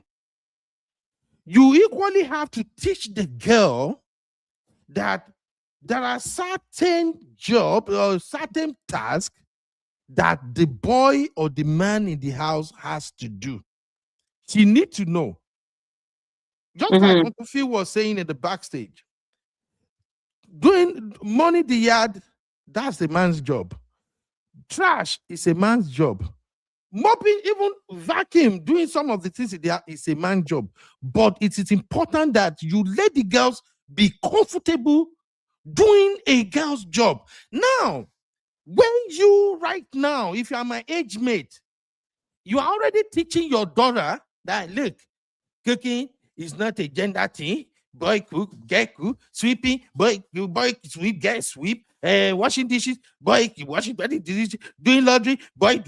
You equally have to teach the girl that there are certain jobs or certain tasks that the boy or the man in the house has to do. She needs to know. Just like Uncle Phil was saying in the backstage, doing money the yard, that's a man's job. Trash is a man's job. Mopping, even vacuum, doing some of the things is a man's job. But it is important that you let the girls be comfortable doing a girl's job. Now, when you right now, if you are my age mate, you are already teaching your daughter that, look, cooking is not a gender thing. Boy cook, girl cook, sweeping, boy sweep, girl sweep, washing dishes, boy washing dishes, doing laundry, boy.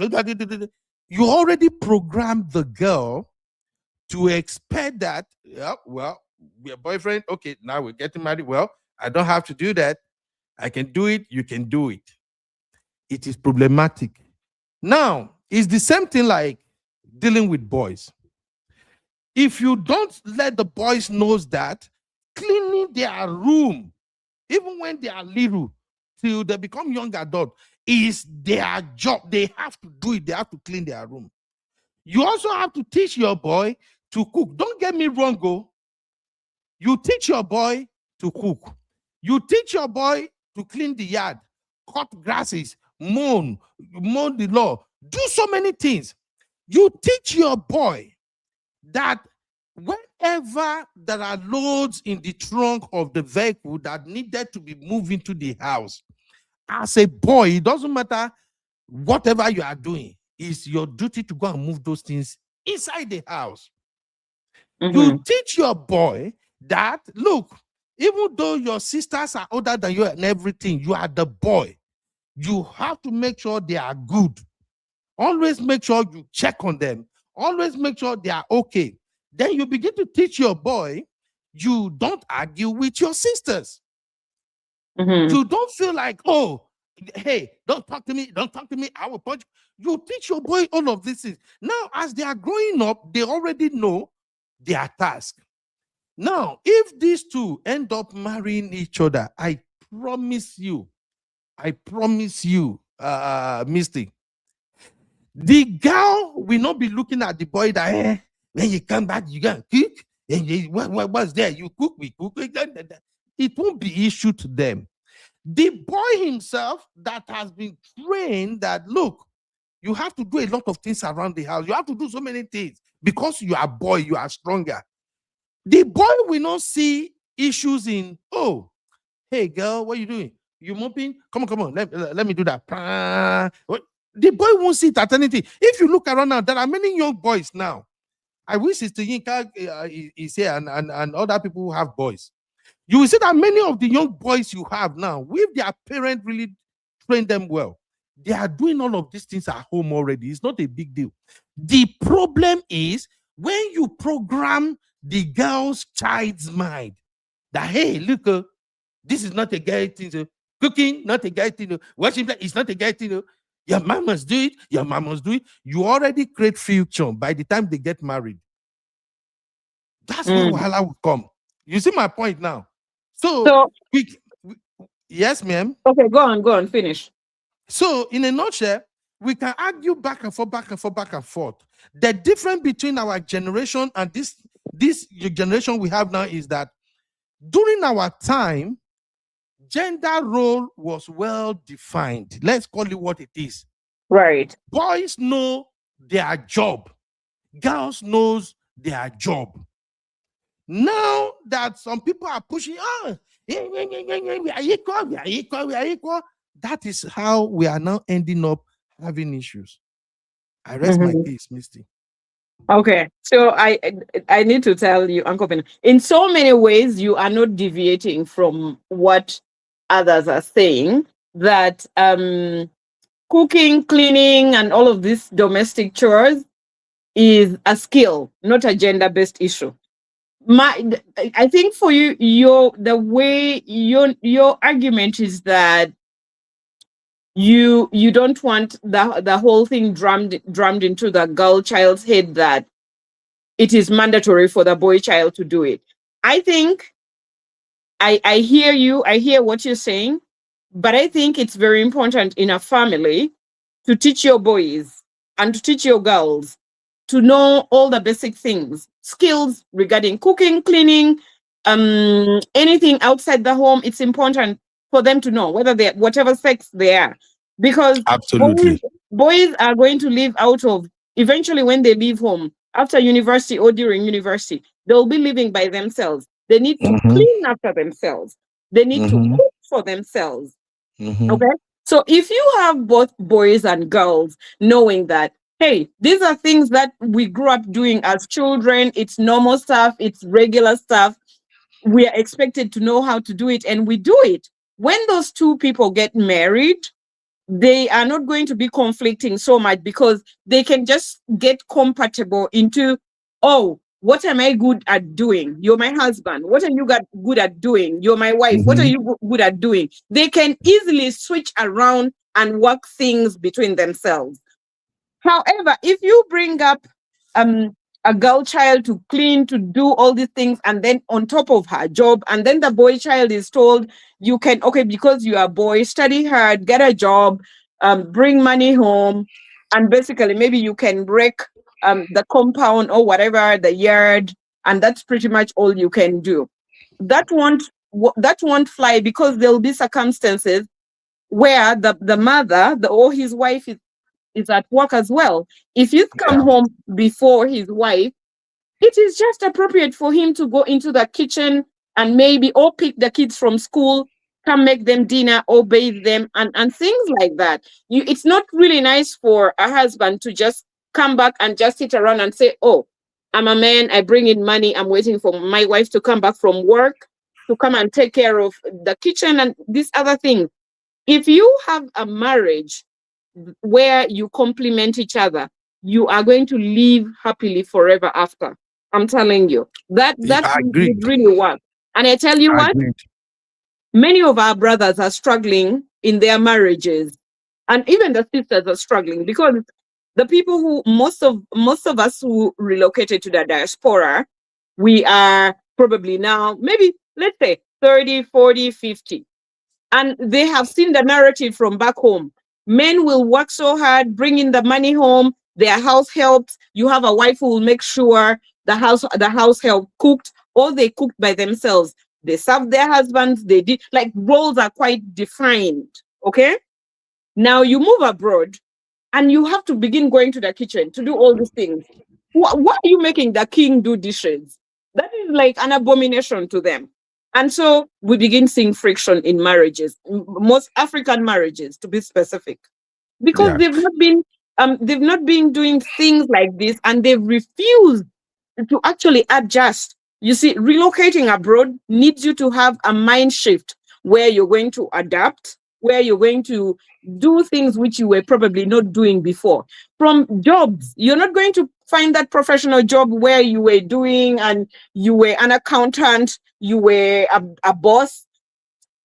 You already programmed the girl to expect that, yeah, well, we're boyfriend. Okay, now we're getting married. Well, I don't have to do that. I can do it. You can do it. It is problematic. Now, it's the same thing like dealing with boys. If you don't let the boys know that cleaning their room, even when they are little, till they become young adult, is their job. They have to do it. They have to clean their room. You also have to teach your boy to cook. Don't get me wrong, go. You teach your boy to cook. You teach your boy to clean the yard, cut grasses, mow the lawn, do so many things. You teach your boy that whenever there are loads in the trunk of the vehicle that needed to be moved into the house, as a boy, it doesn't matter whatever you are doing, it's your duty to go and move those things inside the house. You teach your boy that, look, even though your sisters are older than you and everything, you are the boy. You have to make sure they are good. Always make sure you check on them. Always make sure they are okay. Then you begin to teach your boy, you don't argue with your sisters. You don't feel like, oh, hey, don't talk to me, I will punch you. You teach your boy all of these things. Now, as they are growing up, they already know their task. Now, if these two end up marrying each other, I promise you, Misty, the girl will not be looking at the boy that, when you come back, you gonna cook, and what's there? You cook, we cook. It won't be issue to them. The boy himself that has been trained that, look, you have to do a lot of things around the house. You have to do so many things because you are a boy, you are stronger. The boy will not see issues in, oh, hey girl, what are you doing? You mopping? Come on. Let me do that. The boy won't sit at anything. If you look around now, there are many young boys now. I wish Sister Yinka is here and other people who have boys. You will see that many of the young boys you have now, if their parent really train them well, they are doing all of these things at home already. It's not a big deal. The problem is when you program the girl's child's mind that, hey, look, this is not a guy thing. Cooking, not a guy thing. Washing, it's not a guy thing. Your mom must do it. Your mom must do it. You already create future by the time they get married. That's where Wahala will come. You see my point now? So yes, ma'am. Okay, go on, finish. So, in a nutshell, we can argue back and forth. The difference between our generation and this generation we have now is that during our time, gender role was well defined. Let's call it what it is. Right. Boys know their job. Girls knows their job. Now that some people are pushing, we are equal. That is how we are now ending up having issues. I rest my case, Misty. Okay, so I need to tell you, Uncle Ben, in so many ways, you are not deviating from what others are saying, that cooking, cleaning, and all of these domestic chores is a skill, not a gender-based issue. I think for you, your argument is that you don't want the whole thing drummed into the girl child's head that it is mandatory for the boy child to do it. I think I hear you, I hear what you're saying, but I think it's very important in a family to teach your boys and to teach your girls to know all the basic things, skills regarding cooking, cleaning, anything outside the home. It's important for them to know whether they, whatever sex they are, because absolutely boys are going to live out of, eventually when they leave home after university or during university, they'll be living by themselves. They need to clean after themselves. They need to cook for themselves. Okay. So if you have both boys and girls knowing that, hey, these are things that we grew up doing as children, it's normal stuff, it's regular stuff, we are expected to know how to do it, and we do it. When those two people get married, they are not going to be conflicting so much because they can just get compatible into, oh, what am I good at doing? You're my husband. What are you good at doing? You're my wife. What are you good at doing? They can easily switch around and work things between themselves. However, if you bring up a girl child to clean, to do all these things, and then on top of her job, and then the boy child is told, you can, okay, because you are a boy, study hard, get a job, bring money home, and basically maybe you can break the compound or whatever, the yard, and that's pretty much all you can do. That won't fly, because there'll be circumstances where the mother, or his wife is at work as well. If he's come home before his wife, it is just appropriate for him to go into the kitchen and maybe or pick the kids from school, come make them dinner or bathe them, and things like that. It's not really nice for a husband to just come back and just sit around and say, oh, I'm a man, I bring in money, I'm waiting for my wife to come back from work to come and take care of the kitchen and these other things. If you have a marriage where you complement each other, you are going to live happily forever after. I'm telling you. That would really work. And I tell you what, many of our brothers are struggling in their marriages, and even the sisters are struggling, because the people who most of us who relocated to the diaspora, we are probably now maybe, let's say, 30, 40, 50. And they have seen the narrative from back home. Men will work so hard, bring in the money home, their house helps. You have a wife who will make sure the house help cooked, or they cooked by themselves. They serve their husbands, they did, like, roles are quite defined. Okay? Now you move abroad and you have to begin going to the kitchen to do all these things. Why are you making the king do dishes? That is like an abomination to them. And so we begin seeing friction in marriages, most African marriages, to be specific, because Yeah. they've not been doing things like this, and they've refused to actually adjust. You see, relocating abroad needs you to have a mind shift where you're going to adapt, where you're going to do things which you were probably not doing before. From jobs, you're not going to find that professional job where you were doing and you were an accountant, you were a boss.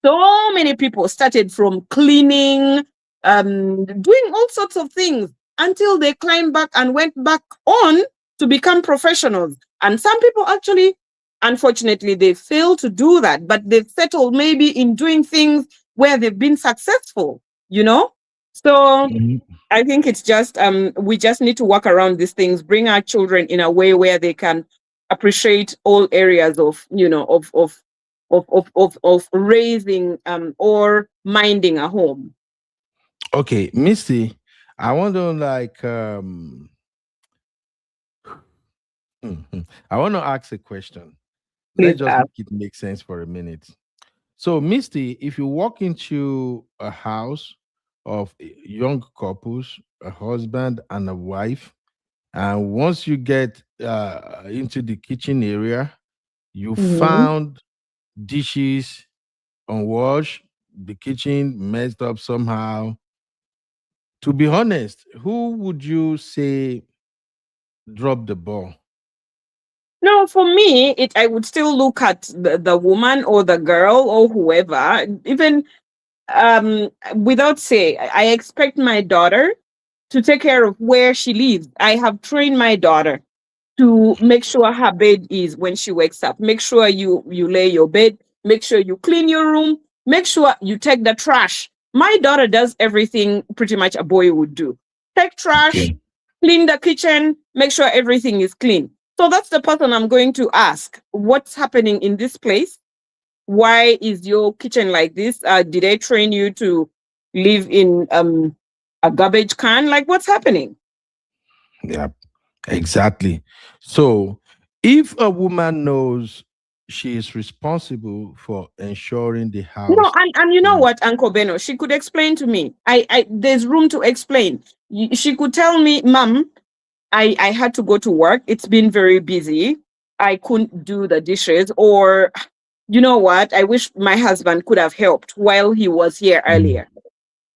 So many people started from cleaning, doing all sorts of things until they climbed back and went back on to become professionals. And some people actually, unfortunately, they fail to do that, but they've settled maybe in doing things where they've been successful, you know? So I think it's just we just need to work around these things, bring our children in a way where they can appreciate all areas of, you know, of raising or minding a home. Okay, Misty, I want to I want to ask a question. Let's Please just ask. make it make sense for a minute. So, Misty, if you walk into a house of young couples, a husband and a wife, and once you get into the kitchen area, you found dishes unwashed, the kitchen messed up somehow. To be honest, who would you say dropped the ball? No, for me, I would still look at the woman or the girl or whoever, even without say, I expect my daughter to take care of where she lives. I have trained my daughter to make sure her bed is when she wakes up. Make sure you lay your bed. Make sure you clean your room. Make sure you take the trash. My daughter does everything pretty much a boy would do. Take trash, clean the kitchen, make sure everything is clean. So that's the person I'm going to ask, what's happening in this place? Why is your kitchen like this? Did I train you to live in a garbage can? Like, what's happening? Yeah, exactly. So, if a woman knows she is responsible for ensuring the house, No, and you know what, Uncle Beno, she could explain to me. There's room to explain. She could tell me, Mom, I had to go to work. It's been very busy. I couldn't do the dishes. Or, you know what, I wish my husband could have helped while he was here earlier.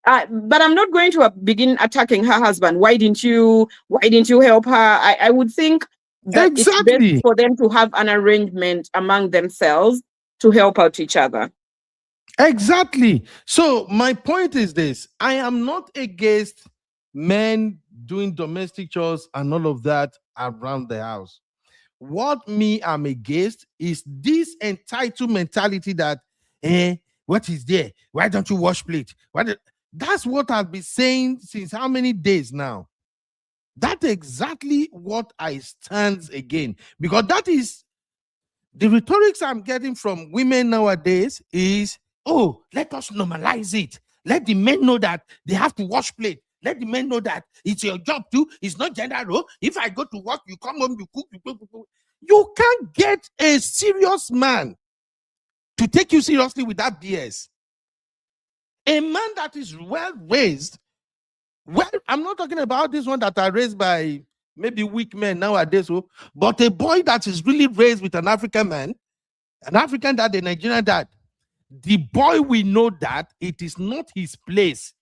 But I'm not going to begin attacking her husband. Why didn't you help her? I would think that it's exactly. best for them to have an arrangement among themselves to help out each other. Exactly. So my point is this: I am not against men doing domestic chores and all of that around the house. What me I'm against is this entitled mentality that, what is there? Why don't you wash plate? That's what I've been saying since how many days now? That's exactly what I stand again, because that is the rhetorics I'm getting from women nowadays is, oh, let us normalize it. Let the men know that they have to wash plate. Let the men know that it's your job too. It's not gender role. If I go to work, you come home, you cook, you can't get a serious man to take you seriously with that BS. A man that is well raised, well, I'm not talking about this one that are raised by maybe weak men nowadays, but a boy that is really raised with an African man, an African dad, a Nigerian dad, the boy will know that it is not his place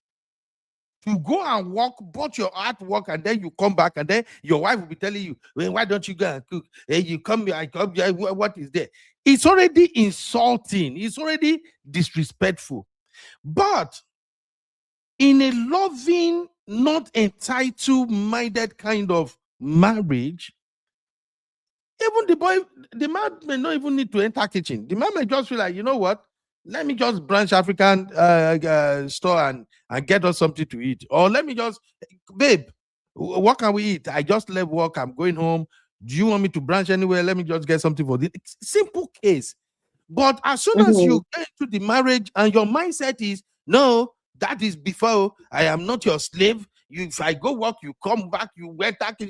to go and work, but your artwork, and then you come back, and then your wife will be telling you, well, why don't you go and cook? Hey, you come here, I come here, what is there? It's already insulting. It's already disrespectful. But in a loving, not entitled-minded kind of marriage, even the man may not even need to enter kitchen. The man may just feel like, you know what? Let me just branch African store and get us something to eat. Or let me just, babe, what can we eat? I just left work. I'm going home. Do you want me to branch anywhere? Let me just get something for this. Simple case. But as soon as you get into the marriage and your mindset is, no, that is before, I am not your slave. If I go work, you come back, you wear that.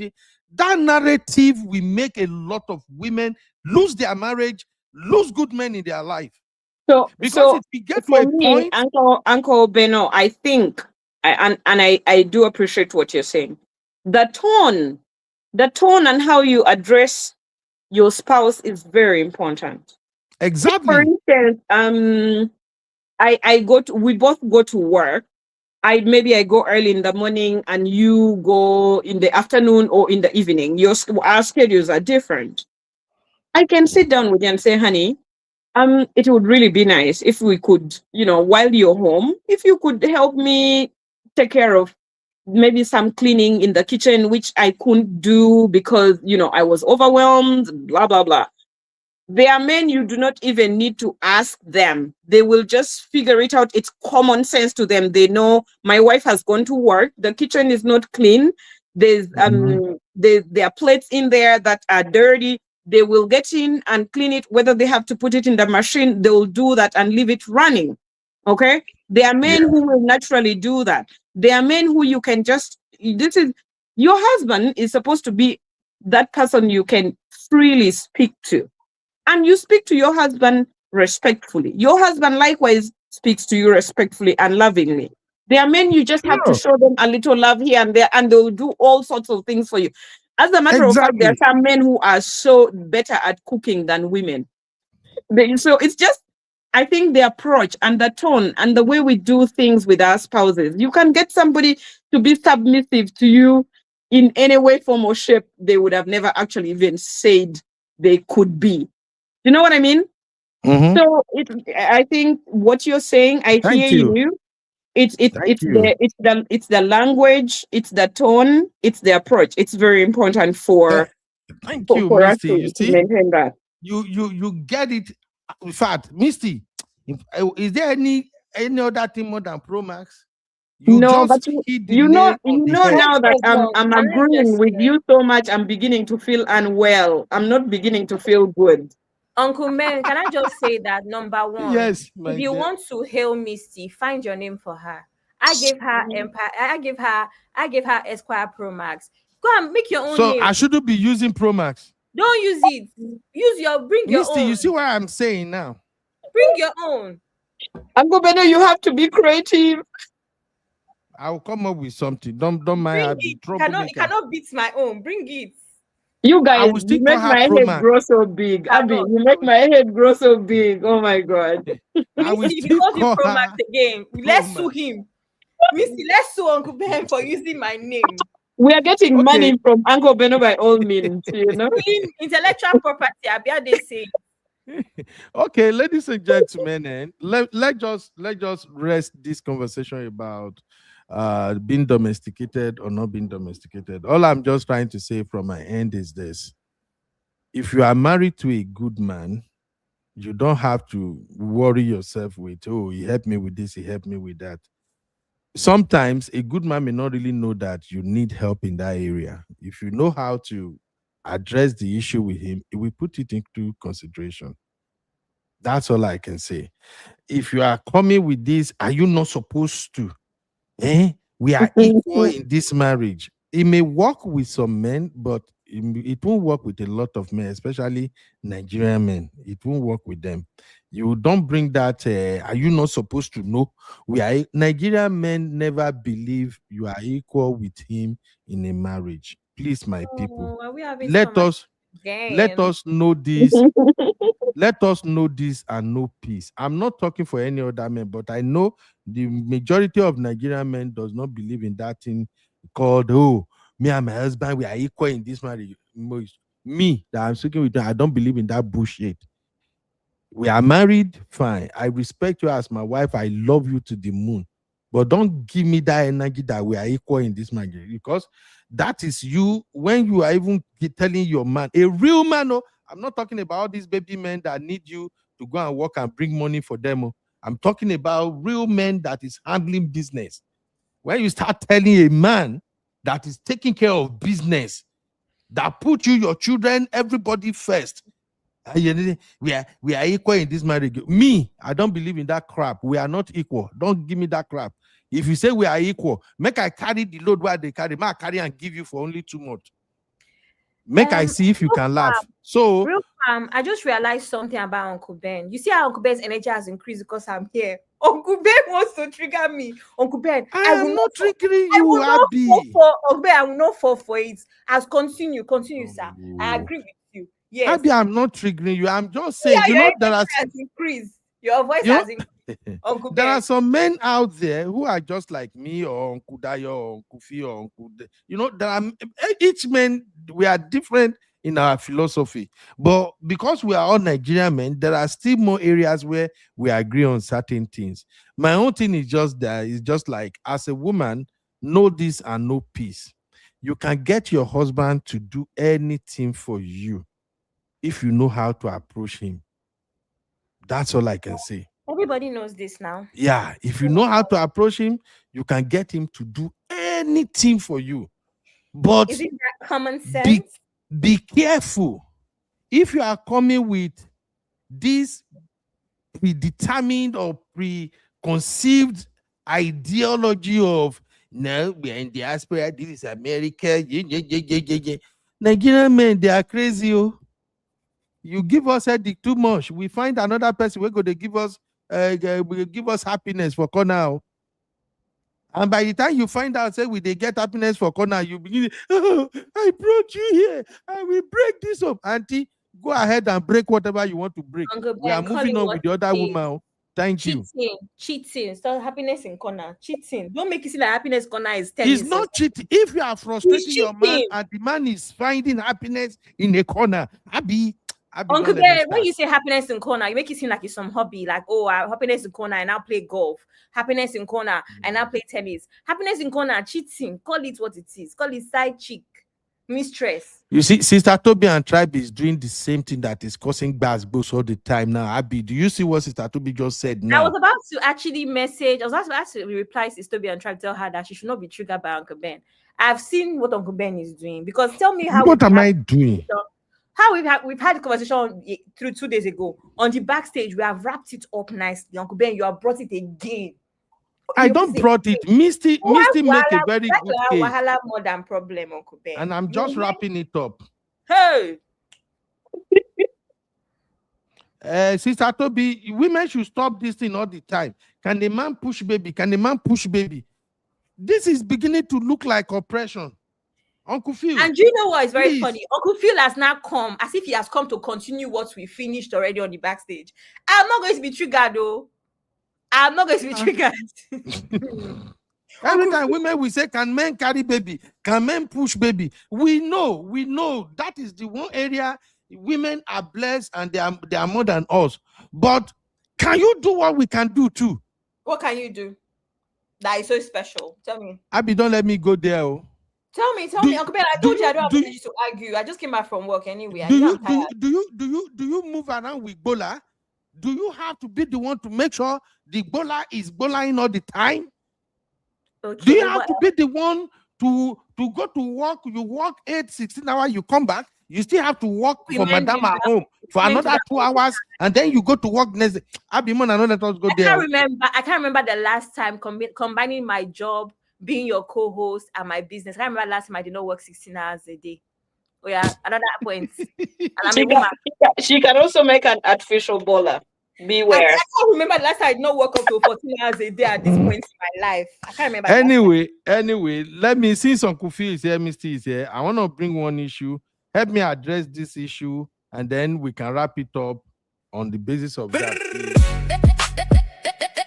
That narrative will make a lot of women lose their marriage, lose good men in their life. So, Because so if we get for to a me, point, Uncle Beno, I think, I do appreciate what you're saying. The tone and how you address your spouse is very important. For exactly, instance, we both go to work. Maybe I go early in the morning and you go in the afternoon or in the evening. Our schedules are different. I can sit down with you and say, honey, it would really be nice if we could, while you're home, if you could help me take care of maybe some cleaning in the kitchen, which I couldn't do because, I was overwhelmed, blah, blah, blah. There are men you do not even need to ask them. They will just figure it out. It's common sense to them. They know my wife has gone to work. The kitchen is not clean. There are plates in there that are dirty. They will get in and clean it. Whether they have to put it in the machine, they will do that and leave it running. Okay. There are men who will naturally do that. There are men who you can just, your husband is supposed to be that person you can freely speak to. And you speak to your husband respectfully. Your husband likewise speaks to you respectfully and lovingly. There are men you just have to show them a little love here and there, and they'll do all sorts of things for you. As a matter of fact, there are some men who are so better at cooking than women. So it's just, I think the approach and the tone and the way we do things with our spouses. You can get somebody to be submissive to you in any way, form, or shape they would have never actually even said they could be. You know what I mean? Mhm. So I think what you're saying, I Thank hear you. you. It's Thank you. it's the language, it's the tone, it's the approach. It's very important for Thank you, for us Misty. You to see, maintain that. you get it. In fact, Misty, is there any other thing more than Pro Max? You No, just but you hit the you know nail on you the know head. now that Can I'm I agreeing just with you so much. I'm beginning to feel unwell. I'm not beginning to feel good. Uncle Men, can I just say that number one, Yes, my if you dear. want to hail Misty, find your name for her. I gave her Empire. I gave her Esquire Pro Max. Go and make your own So name. I shouldn't be using Pro Max. Don't use it. Bring your Misty, own. you see what I'm saying now? Bring your own. Uncle Beno, you have to be creative. I will come up with something. Don't mind Bring her, it. the You cannot troublemaker. beat my own. Bring it. You I guys, will you still call make her my Pro head Max. grow so big. Abby, Cannot. you make my head grow so big. Oh my God. I will Misty, if he still calls you call Pro Max her again, Pro let's sue Max. him. Misty, let's sue Uncle Ben for using my name. We are getting Okay. money from Uncle Beno by all means, you know. Stealing intellectual property, Abia they say. Okay, ladies and gentlemen, and let's just rest this conversation about being domesticated or not being domesticated. All I'm just trying to say from my end is this: if you are married to a good man, you don't have to worry yourself with, oh, he helped me with this, he helped me with that. Sometimes a good man may not really know that you need help in that area. If you know how to address the issue with him, he will put it into consideration. That's all I can say. If you are coming with this, are you not supposed to? We are equal in this marriage. It may work with some men, but it won't work with a lot of men, especially Nigerian men. It won't work with them. You don't bring that. Are you not supposed to know? Nigerian men never believe you are equal with him in a marriage. Please, my people, Are we having let so us again? know this. Let us know this and know peace. I'm not talking for any other men, but I know the majority of Nigerian men does not believe in that thing called, oh, me and my husband, we are equal in this marriage. Me, that I'm speaking with, I don't believe in that bullshit. We are married, fine. I respect you as my wife. I love you to the moon. But don't give me that energy that we are equal in this marriage, because that is you when you are even telling your man, a real man. Oh, I'm not talking about all these baby men that need you to go and work and bring money for them. Oh. I'm talking about real men that is handling business. When you start telling a man that is taking care of business, that put you, your children, everybody first, we are equal in this marriage. Me, I don't believe in that crap. We are not equal. Don't give me that crap. If you say we are equal, make I carry the load where they carry. Make I carry and give you for only 2 months. Make I see if you can laugh. So I just realized something about Uncle Ben. You see how Uncle Ben's energy has increased because I'm here. Uncle Ben wants to trigger me. Uncle Ben, I am not triggering I will you, not Abby. fall for Uncle Ben. I will not fall for it. As continue, sir. I agree with you. Yes. Abby, I'm not triggering you. I'm just saying, Yeah, you your know, there energy are has increased. Your voice you know, has increased. Uncle there Ben. are some men out there who are just like me or Uncle Dayo or Uncle Fi or Uncle you know, there are each man, we are different in our philosophy. But because we are all Nigerian men, there are still more areas where we agree on certain things. My own thing is just that it's just like, as a woman, know this and know peace. You can get your husband to do anything for you if you know how to approach him. That's all I can say. Everybody knows this now. Yeah, if you know how to approach him, you can get him to do anything for you. But Is it that common sense? be careful. If you are coming with this predetermined or preconceived ideology of, no, we're in diaspora, this is America, Nigerian men, they are crazy. Oh. You give us headache too much. We find another person, we're going to give us happiness for corner. And by the time you find out, say, they get happiness for corner, you begin, oh, I brought you here. I will break this up. Auntie, go ahead and break whatever you want to break. Uncle We are Ben, moving on with the other woman. Thank you. Cheating. Stop happiness in corner. Cheating. Don't make it seem like happiness corner is 10. It's not cheating. If you are frustrating your man and the man is finding happiness in a corner, Abby, Uncle Ben, when you say happiness in corner, you make it seem like it's some hobby. Like, oh, happiness in corner, I now play golf. Happiness in corner, I now play tennis. Happiness in corner, cheating. Call it what it is. Call it side chick, mistress. You see, Sister Toby and Tribe is doing the same thing that is causing bad books all the time now. Abby, do you see what Sister Toby just said now? I was about to actually message. I was about to reply to Sister Toby and try to tell her that she should not be triggered by Uncle Ben. I've seen what Uncle Ben is doing. Because tell me how. What am I doing? How we've had a conversation through 2 days ago on the backstage. We have wrapped it up nicely. Uncle Ben, you have brought it again. I don't brought it. Misty make a very good case. Wahala more than problem, Uncle Ben. And I'm just wrapping it up. Hey. Sister Toby, women should stop this thing all the time. Can the man push baby? Can the man push baby? This is beginning to look like oppression. Uncle Phil. And you know what is very funny? Uncle Phil has now come as if he has come to continue what we finished already on the backstage. I'm not going to be triggered though. I'm not going to be triggered. Every time women will say, can men carry baby? Can men push baby? We know that is the one area women are blessed and they are more than us. But can you do what we can do too? What can you do that is so special? Tell me. Abby, don't let me go there. Oh. Tell me, Uncle Ben. I told you I don't have energy to argue. I just came back from work anyway. Do you move around with Bola? Do you have to be the one to make sure the Bola is bowling all the time? Okay, do you have to be the one to go to work? You work 16 hours, you come back, you still have to work for Madam at home for another 2 hours, and then you go to work next day. Abimon, I know that us go there. I can't remember the last time combining my job, being your co-host, and my business. I can't remember last time I did not work 16 hours a day. Oh yeah, another point. And she can also make an artificial baller. Beware. I can't remember the last time I did not work up to 14 hours a day at this point in my life. I can't remember. Anyway, let me, since Uncle Phil is here, Misty is here, I want to bring one issue. Help me address this issue, and then we can wrap it up on the basis of that.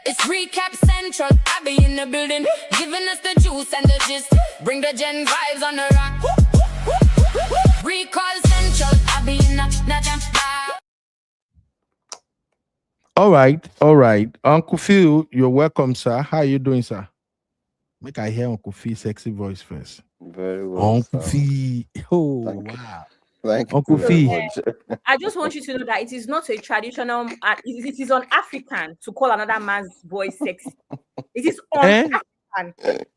It's recap central. I be in the building, giving us the juice and the gist. Bring the gen vibes on the rock. Recall central. I be in the jam. All right. Uncle Phil, you're welcome, sir. How are you doing, sir? Make I hear Uncle Phil's sexy voice first. Very well. Uncle Phil. Oh, Thank wow. Thank Uncle you. Phil. I just want you to know that it is not a traditional, it is un-African to call another man's voice sexy. It is un-African.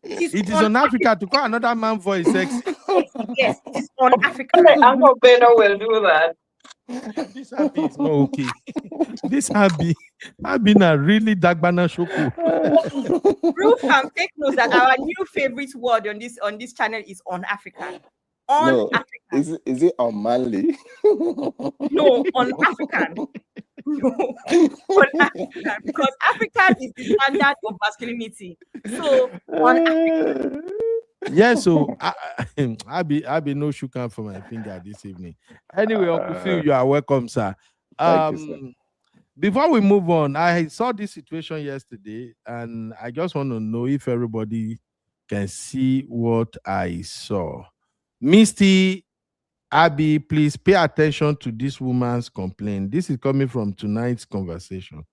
It is un-African to call another man's voice sexy. Yes, it is un-African. Uncle Beno will do that. This happy is not okay. This happy na really dagbana shoko. Proof and take notes that our new favorite word on this channel is on African. No, African. is it unmanly? No, on African. No, on African, because African is the standard of masculinity. So on Yeah, so I be no sugar for my finger this evening. Anyway, Uncle Phil, you are welcome, sir. Thank you, sir. Before we move on, I saw this situation yesterday, and I just want to know if everybody can see what I saw. Misty, Abby, please pay attention to this woman's complaint. This is coming from tonight's conversation.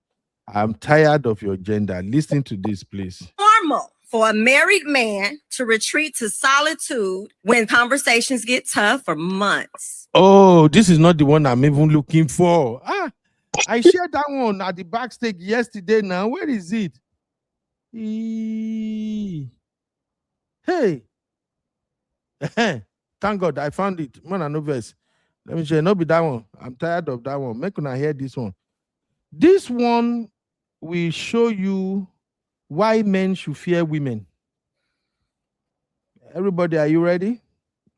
I'm tired of your gender. Listen to this, please. Normal for a married man to retreat to solitude when conversations get tough for months. Oh, this is not the one I'm even looking for. I shared that one at the backstage yesterday. Now, where is it? Hey. Thank God I found it. Man, I know verse. Let me share. Not be that one. I'm tired of that one. Make una hear this one. This one will show you why men should fear women. Everybody, are you ready?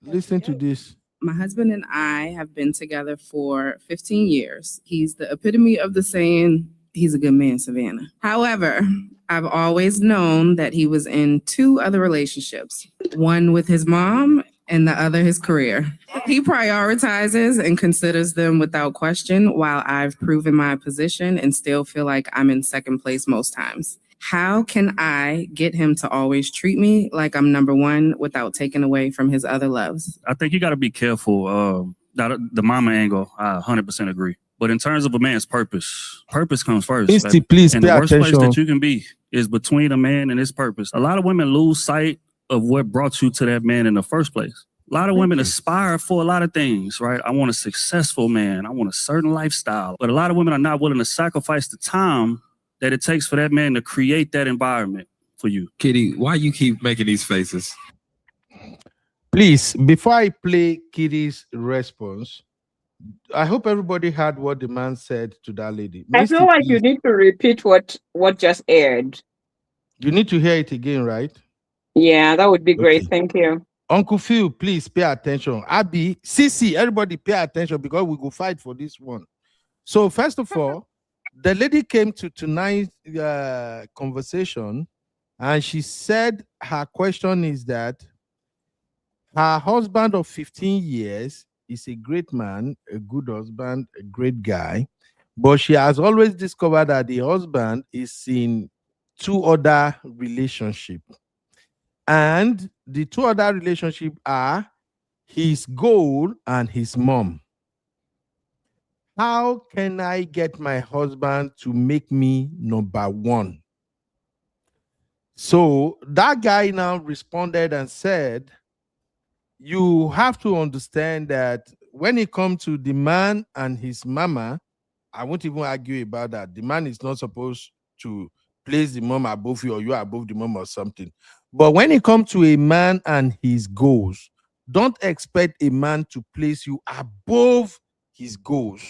Listen to this. My husband and I have been together for 15 years. He's the epitome of the saying, he's a good man, Savannah. However, I've always known that he was in 2 other relationships, one with his mom and the other his career. He prioritizes and considers them without question, while I've proven my position and still feel like I'm in second place most times. How can I get him to always treat me like I'm number one without taking away from his other loves? I think you got to be careful. The mama angle, I 100% agree. But in terms of a man's purpose comes first. Misty, please and pay the worst attention. place that you can be is between a man and his purpose. A lot of women lose sight of what brought you to that man in the first place. A lot of women aspire for a lot of things, right? I want a successful man. I want a certain lifestyle. But a lot of women are not willing to sacrifice the time that it takes for that man to create that environment for you. Kitty, why you keep making these faces? Please, before I play Kitty's response, I hope everybody heard what the man said to that lady. I Misty, feel like please. you need to repeat what just aired. You need to hear it again, right? Yeah, that would be great. Okay. Thank you. Uncle Phil, please pay attention. Abby, Sissy, everybody pay attention because we go fight for this one. So first of all, the lady came to tonight's conversation and she said her question is that her husband of 15 years is a great man, a good husband, a great guy, but she has always discovered that the husband is in 2 other relationships. And the 2 other relationships are his goal and his mom. How can I get my husband to make me number one? So that guy now responded and said, you have to understand that when it comes to the man and his mama, I won't even argue about that. The man is not supposed to place the mom above you or you above the mom or something. But when it comes to a man and his goals, don't expect a man to place you above his goals.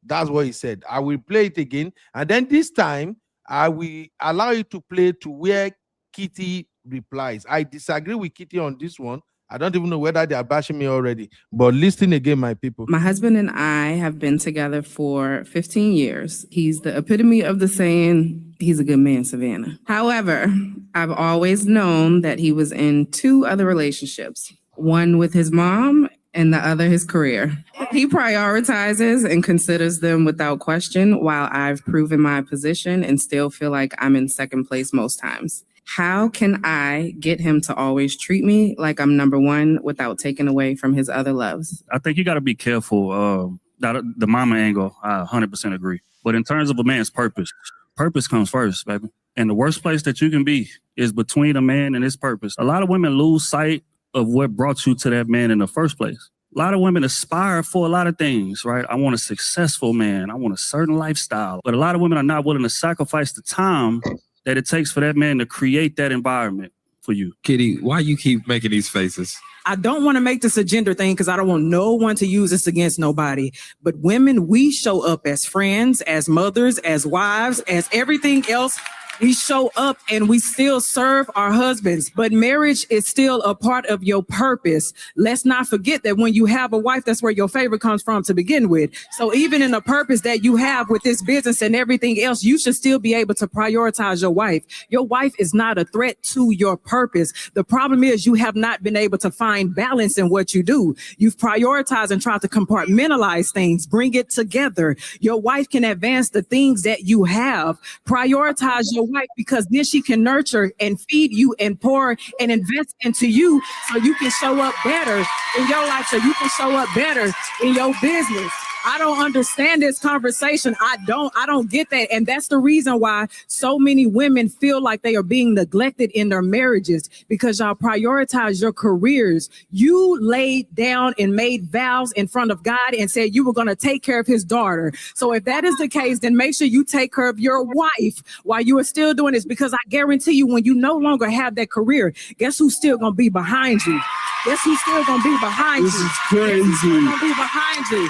That's what he said. I will play it again. And then this time, I will allow you to play to where Kitty replies. I disagree with Kitty on this one. I don't even know whether they are bashing me already. But listen again, my people. My husband and I have been together for 15 years. He's the epitome of the saying, he's a good man, Savannah. However, I've always known that he was in 2 other relationships, one with his mom and the other his career. He prioritizes and considers them without question, while I've proven my position and still feel like I'm in second place most times. How can I get him to always treat me like I'm number one without taking away from his other loves? I think you got to be careful. The mama angle, I 100% agree. But in terms of a man's purpose comes first, baby. And the worst place that you can be is between a man and his purpose. A lot of women lose sight of what brought you to that man in the first place. A lot of women aspire for a lot of things, right? I want a successful man. I want a certain lifestyle. But a lot of women are not willing to sacrifice the time that it takes for that man to create that environment for you. Kitty, why you keep making these faces? I don't want to make this a gender thing because I don't want no one to use this against nobody. But women, we show up as friends, as mothers, as wives, as everything else We show up and we still serve our husbands, but marriage is still a part of your purpose. Let's not forget that when you have a wife, that's where your favor comes from to begin with. So even in the purpose that you have with this business and everything else, you should still be able to prioritize your wife. Your wife is not a threat to your purpose. The problem is you have not been able to find balance in what you do. You've prioritized and tried to compartmentalize things, bring it together. Your wife can advance the things that you have. Prioritize your wife, because then she can nurture and feed you and pour and invest into you so you can show up better in your life, so you can show up better in your business. I don't understand this conversation. I don't get that. And that's the reason why so many women feel like they are being neglected in their marriages, because y'all prioritize your careers. You laid down and made vows in front of God and said you were going to take care of his daughter. So if that is the case, then make sure you take care of your wife while you are still doing this, because I guarantee you, when you no longer have that career, guess who's still going to be behind you? Guess who's still going to be behind you? This is crazy. Guess who's still going to be behind you?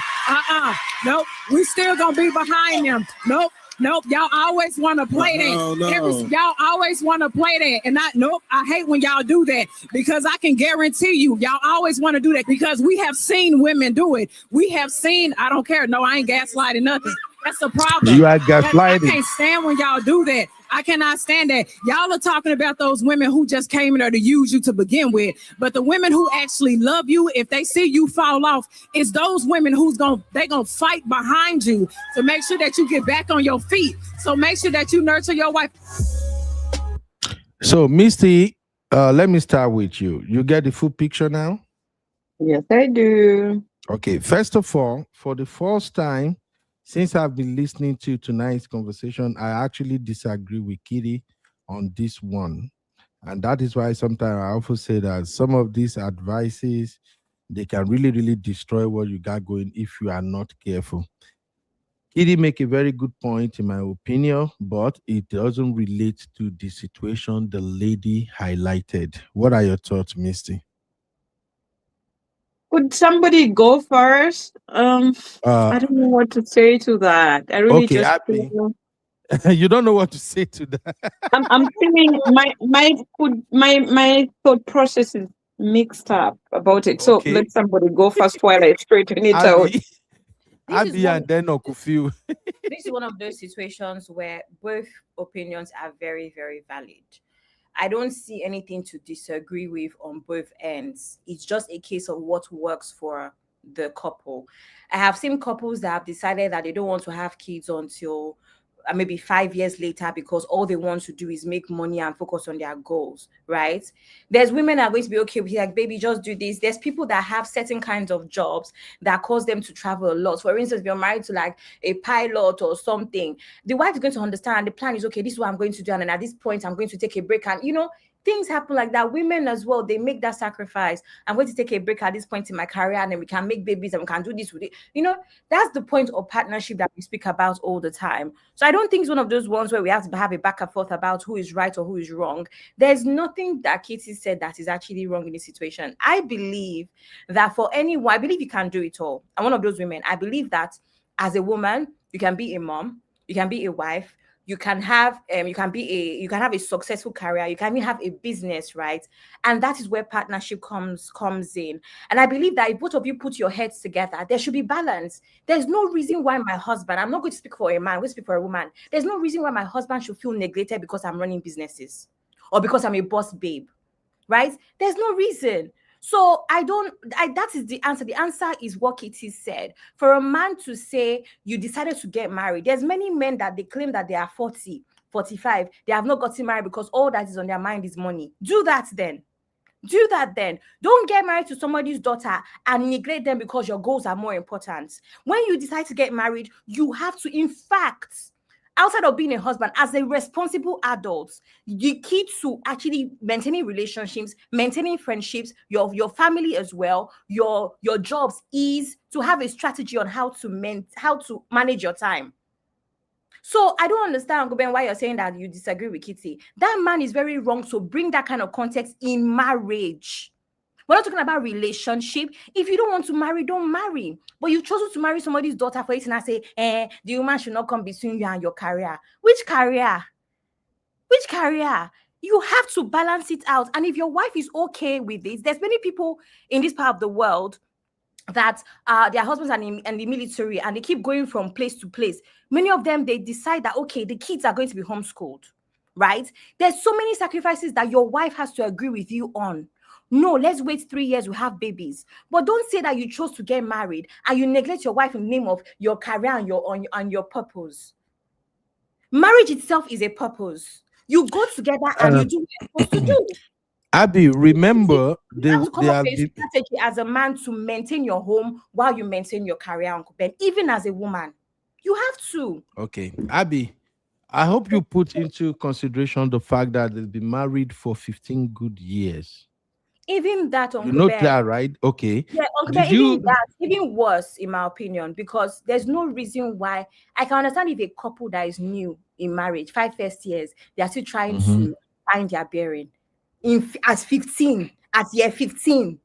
Nope. We still gonna be behind them. Nope. Y'all always want to play that. Y'all always want to play that. And I hate when y'all do that, because I can guarantee you, y'all always want to do that, because we have seen women do it. We have seen, I don't care. No, I ain't gaslighting nothing. That's the problem. You are gaslighting. I can't stand when y'all do that. I cannot stand that. Y'all are talking about those women who just came in there to use you to begin with. But the women who actually love you, if they see you fall off, it's those women they gonna fight behind you to make sure that you get back on your feet. So make sure that you nurture your wife. So, Misty, let me start with you. You get the full picture now? Yes, I do. Okay, first of all, for the first time, since I've been listening to tonight's conversation, I actually disagree with Kitty on this one. And that is why sometimes I often say that some of these advices, they can really, really destroy what you got going if you are not careful. Kitty make a very good point, in my opinion, but it doesn't relate to the situation the lady highlighted. What are your thoughts, Misty? Could somebody go first? I don't know what to say to that. I really Okay, just Abby. You don't know what to say to that. I'm feeling my thought process is mixed up about it. So Okay. let somebody go first while I straighten it out. Abby and then Okufiu. This is one of those situations where both opinions are very, very valid. I don't see anything to disagree with on both ends. It's just a case of what works for the couple. I have seen couples that have decided that they don't want to have kids until maybe 5 years later, because all they want to do is make money and focus on their goals, right? There's women that are going to be okay with, like, baby, just do this. There's people that have certain kinds of jobs that cause them to travel a lot. For instance, if you're married to like a pilot or something, the wife is going to understand, the plan is, okay, this is what I'm going to do, and then at this point I'm going to take a break. And things happen like that. Women as well, they make that sacrifice. I'm going to take a break at this point in my career, and then we can make babies and we can do this with it. That's the point of partnership that we speak about all the time. So I don't think it's one of those ones where we have to have a back and forth about who is right or who is wrong. There's nothing that Katie said that is actually wrong in this situation. I believe that for anyone, I believe you can do it all. I'm one of those women. I believe that as a woman, you can be a mom, you can be a wife, you can have a successful career, you can even have a business, right? And that is where partnership comes in. And I believe that if both of you put your heads together, there should be balance. There's no reason why my husband, I'm not going to speak for a man, I'm going to speak for a woman. There's no reason why my husband should feel neglected because I'm running businesses or because I'm a boss babe, right? There's no reason. So that is the answer. The answer is what Kitty said. For a man to say you decided to get married, there's many men that they claim that they are 40, 45. They have not gotten married because all that is on their mind is money. Do that then. Don't get married to somebody's daughter and neglect them because your goals are more important. When you decide to get married, you have to, in fact, outside of being a husband, as a responsible adult, the key to actually maintaining relationships, maintaining friendships, your family as well, your jobs, is to have a strategy on how to manage your time. So I don't understand, Goben, why you're saying that you disagree with Kitty. That man is very wrong to bring that kind of context in marriage. We're not talking about relationship. If you don't want to marry, don't marry. But you've chosen to marry somebody's daughter for it, and I say, the woman should not come between you and your career. Which career? Which career? You have to balance it out. And if your wife is okay with this, there's many people in this part of the world that their husbands are in the military and they keep going from place to place. Many of them, they decide that, okay, the kids are going to be homeschooled, right? There's so many sacrifices that your wife has to agree with you on. No, let's wait 3 years, we have babies. But don't say that you chose to get married and you neglect your wife in the name of your career and your purpose. Marriage itself is a purpose. You go together and you do what you're supposed to do. Abby, remember You have to come they up have with a strategy as a man to maintain your home while you maintain your career, Uncle Ben. Even as a woman, you have to. Okay, Abby, I hope you put into consideration the fact that they've been married for 15 good years. Even that, You Uncle know Ben. that, right? Okay. Yeah, Uncle Did Ben, you? even that, even worse, in my opinion, because there's no reason why. I can understand if a couple that is new in marriage, 5 first years, they are still trying to find their bearing. As 15, at year 15.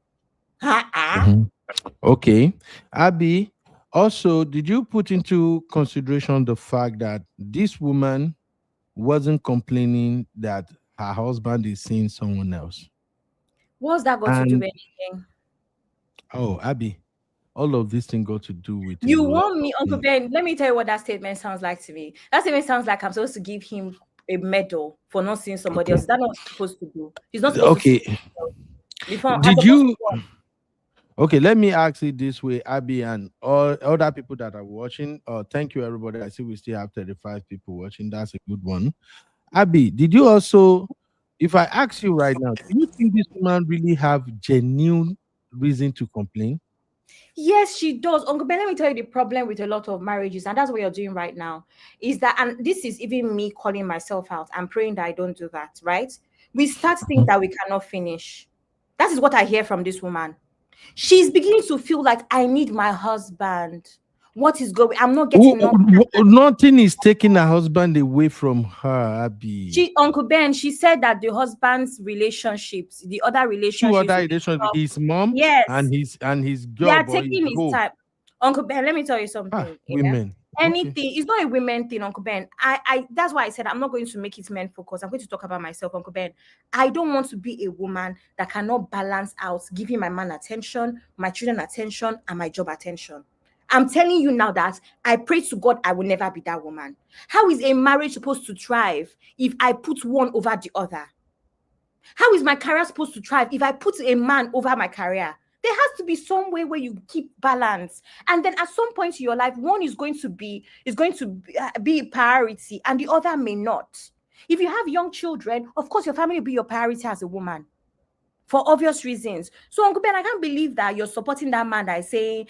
Okay. Abby, also, did you put into consideration the fact that this woman wasn't complaining that her husband is seeing someone else? What's that got to do with anything? Oh, Abby, all of this thing got to do with You want me, Uncle Ben? Let me tell you what that statement sounds like to me. That statement sounds like I'm supposed to give him a medal for not seeing somebody else. Is that not what he's supposed to do? He's not supposed to see before. Did you? Okay, let me ask it this way, Abby, and all other people that are watching. Thank you, everybody. I see we still have 35 people watching. That's a good one. Abby, did you also, if I ask you right now, do you think this woman really have genuine reason to complain? Yes, she does. Uncle Ben, let me tell you the problem with a lot of marriages, and that's what you're doing right now, is that, and this is even me calling myself out. I'm praying that I don't do that, right? We start things that we cannot finish. That is what I hear from this woman. She's beginning to feel like I need my husband. What is going? I'm not getting nothing is taking her husband away from her, Abby. Uncle Ben, she said that the husband's relationships, the other relationships, Two other relationships, his mom, yes, and his job. They are taking his time. Uncle Ben, let me tell you something. Women. Anything, it's not a women thing, Uncle Ben. I that's why I said I'm not going to make it men focus. I'm going to talk about myself, Uncle Ben. I don't want to be a woman that cannot balance out giving my man attention, my children attention, and my job attention. I'm telling you now that I pray to God I will never be that woman. How is a marriage supposed to thrive if I put one over the other? How is my career supposed to thrive if I put a man over my career? There has to be some way where you keep balance, and then at some point in your life, one is going to be a priority, and the other may not. If you have young children, of course, your family will be your priority as a woman, for obvious reasons. So, Uncle Ben, I can't believe that you're supporting that man that is saying,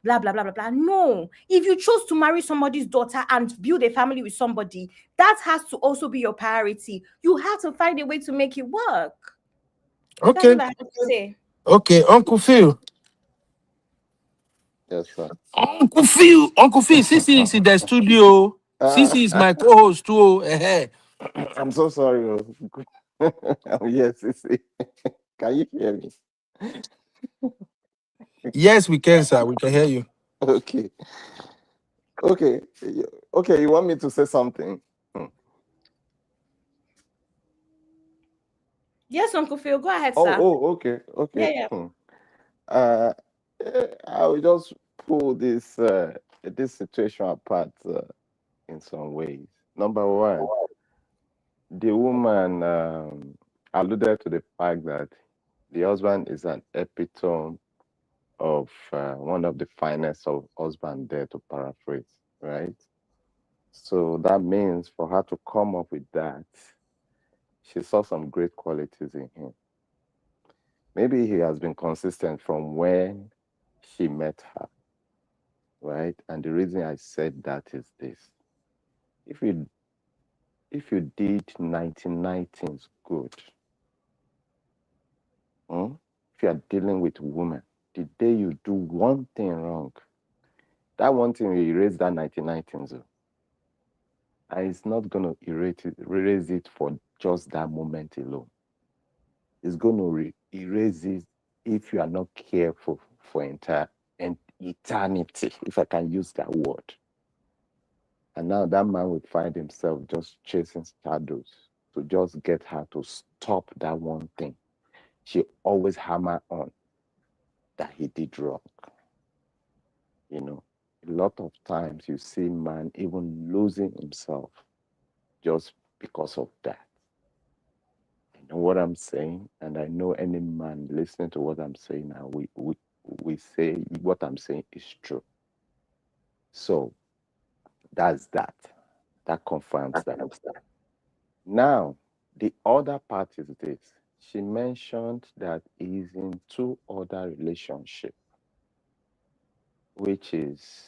blah, blah, blah, blah, blah. No. If you chose to marry somebody's daughter and build a family with somebody, that has to also be your priority. You have to find a way to make it work. Okay. That's what I have to say. Okay, Uncle Phil. Yes, sir. Uncle Phil, Sissy is in the studio. Sissy is my co-host too. I'm so sorry. Yes, Sissy. Can you hear me? Yes, we can, sir. We can hear you. Okay. You want me to say something? Yes, Uncle Phil, go ahead, sir. Okay. Yeah. I will just pull this situation apart in some ways. Number one, the woman alluded to the fact that the husband is an epitome of one of the finest of husband there, to paraphrase, right? So that means for her to come up with that, she saw some great qualities in him. Maybe he has been consistent from when she met her, right? And the reason I said that is this. If you did 99 things good, if you are dealing with women, the day you do one thing wrong, that one thing will erase that 99 things. And it's not going to erase it for just that moment alone. It's going to erase it if you are not careful for eternity, if I can use that word. And now that man will find himself just chasing shadows to just get her to stop that one thing. She always hammer on that he did wrong. You know, a lot of times you see man even losing himself just because of that. I know what I'm saying, and I know any man listening to what I'm saying now, we say what I'm saying is true. So that's that. That confirms that. Now, the other part is this. She mentioned that he's in 2 other relationships, which is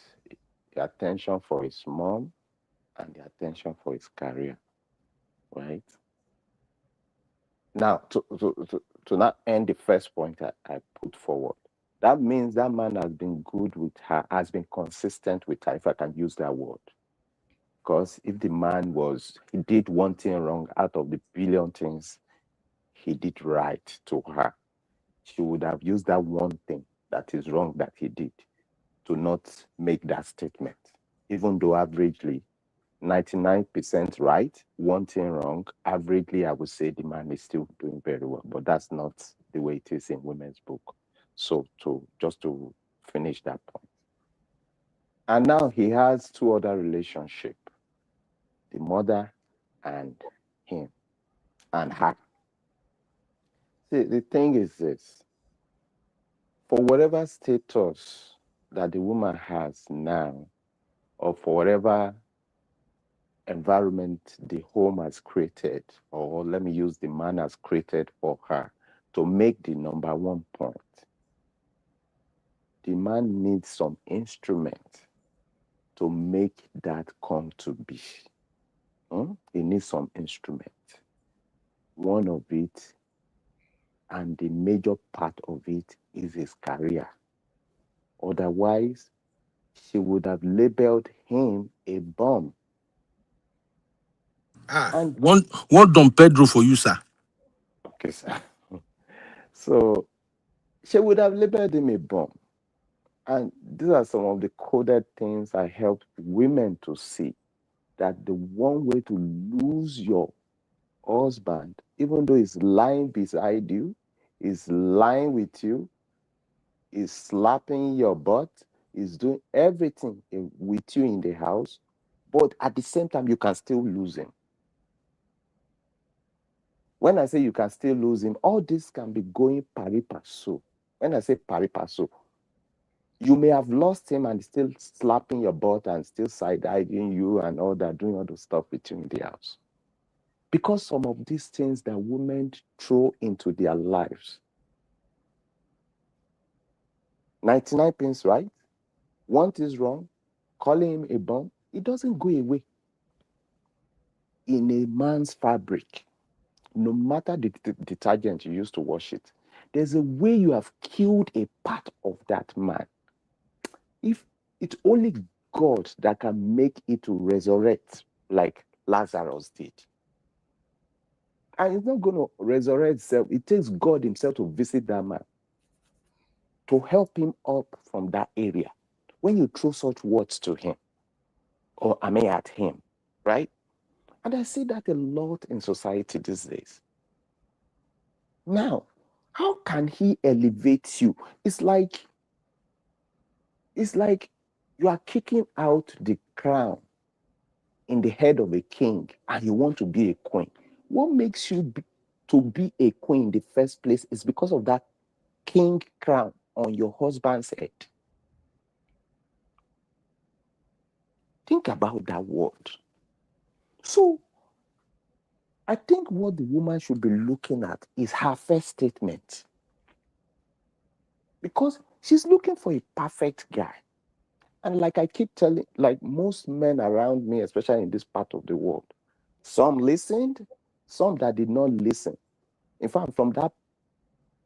the attention for his mom and the attention for his career, right? Now, to not end the first point I put forward, that means that man has been good with her, has been consistent with her, if I can use that word. Because if the man he did one thing wrong out of the billion things he did right to her, she would have used that one thing that is wrong that he did to not make that statement. Even though averagely 99% right, one thing wrong, averagely I would say the man is still doing very well, but that's not the way it is in women's book. So just to finish that point. And now he has 2 other relationships, the mother and him and her. See, the thing is this, for whatever status that the woman has now, or for whatever environment the home has created, or let me use the man has created for her to make the number 1 point, the man needs some instrument to make that come to be. He needs some instrument. One of it, and the major part of it, is his career. Otherwise, she would have labeled him a bum. And one Don Pedro for you, sir. Okay, sir. So she would have labeled him a bum. And these are some of the coded things I help women to see, that the one way to lose your husband, even though he's lying beside you, is lying with you, is slapping your butt, is doing everything with you in the house, but at the same time, you can still lose him. When I say you can still lose him, all this can be going pari passu. When I say pari passu, you may have lost him and still slapping your butt and still side-eyeing you and all that, doing all the stuff with you in the house. Because some of these things that women throw into their lives, 99 pins right, one is wrong, calling him a bum, it doesn't go away. In a man's fabric, no matter the detergent you use to wash it, there's a way you have killed a part of that man. If it's only God that can make it to resurrect like Lazarus did. And it's not going to resurrect itself. It takes God himself to visit that man, to help him up from that area. When you throw such words to him, or at him, right? And I see that a lot in society these days. Now, how can he elevate you? It's like you are kicking out the crown in the head of a king and you want to be a queen. What makes you to be a queen in the first place is because of that king crown on your husband's head. Think about that word. So, I think what the woman should be looking at is her first statement. Because she's looking for a perfect guy. And like I keep telling, like most men around me, especially in this part of the world, some listened, some that did not listen. In fact, from that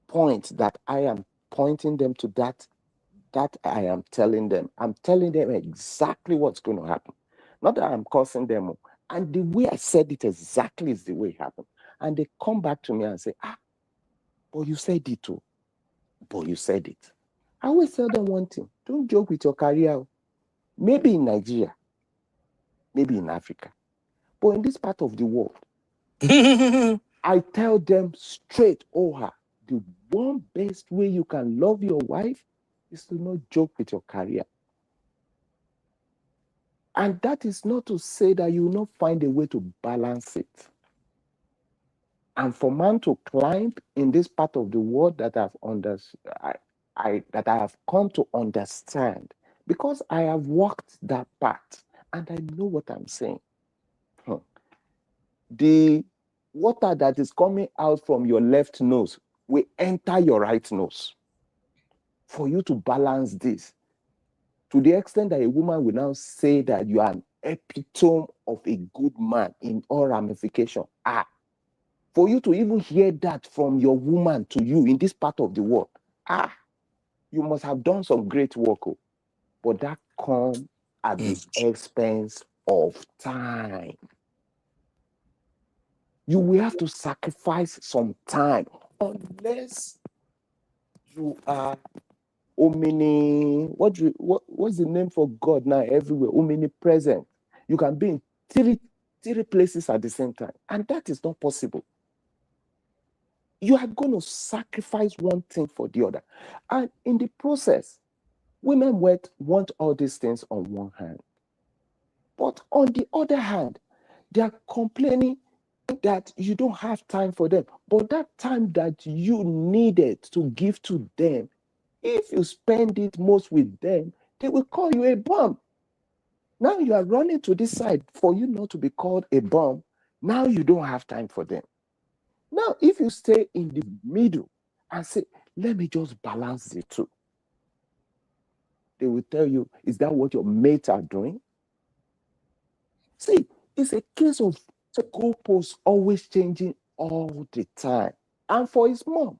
point that I am pointing them to that I am telling them, I'm telling them exactly what's going to happen. Not that I'm cursing them. And the way I said it exactly is the way it happened. And they come back to me and say, but you said it too. But you said it. I always tell them one thing, don't joke with your career. Maybe in Nigeria, maybe in Africa, but in this part of the world, I tell them straight, the one best way you can love your wife is to not joke with your career. And that is not to say that you will not find a way to balance it. And for man to climb in this part of the world that I have come to understand, because I have walked that path and I know what I'm saying. The water that is coming out from your left nose will enter your right nose. For you to balance this, to the extent that a woman will now say that you are an epitome of a good man in all ramifications. For you to even hear that from your woman to you in this part of the world, you must have done some great work. But that comes at the expense of time. You will have to sacrifice some time, unless you are what's the name for God now everywhere? Omnipresent. You can be in three places at the same time, and that is not possible. You are going to sacrifice one thing for the other, and in the process, women want all these things on one hand, but on the other hand, they are complaining that you don't have time for them. But that time that you needed to give to them, if you spend it most with them, they will call you a bum. Now you are running to this side for you not to be called a bum. Now you don't have time for them. Now, if you stay in the middle and say, let me just balance the two, they will tell you, is that what your mates are doing? See, it's a case of the goalposts always changing all the time. And for his mom,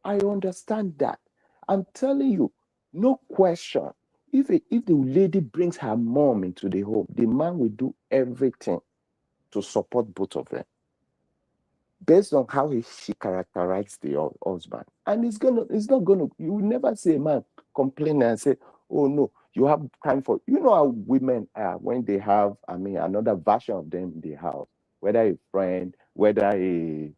I understand that. I'm telling you, no question. If the lady brings her mom into the home, the man will do everything to support both of them, based on how she characterized the husband. And you will never see a man complain and say, oh no, you have time for, you know how women are when they have, another version of them in the house, whether a friend, whether a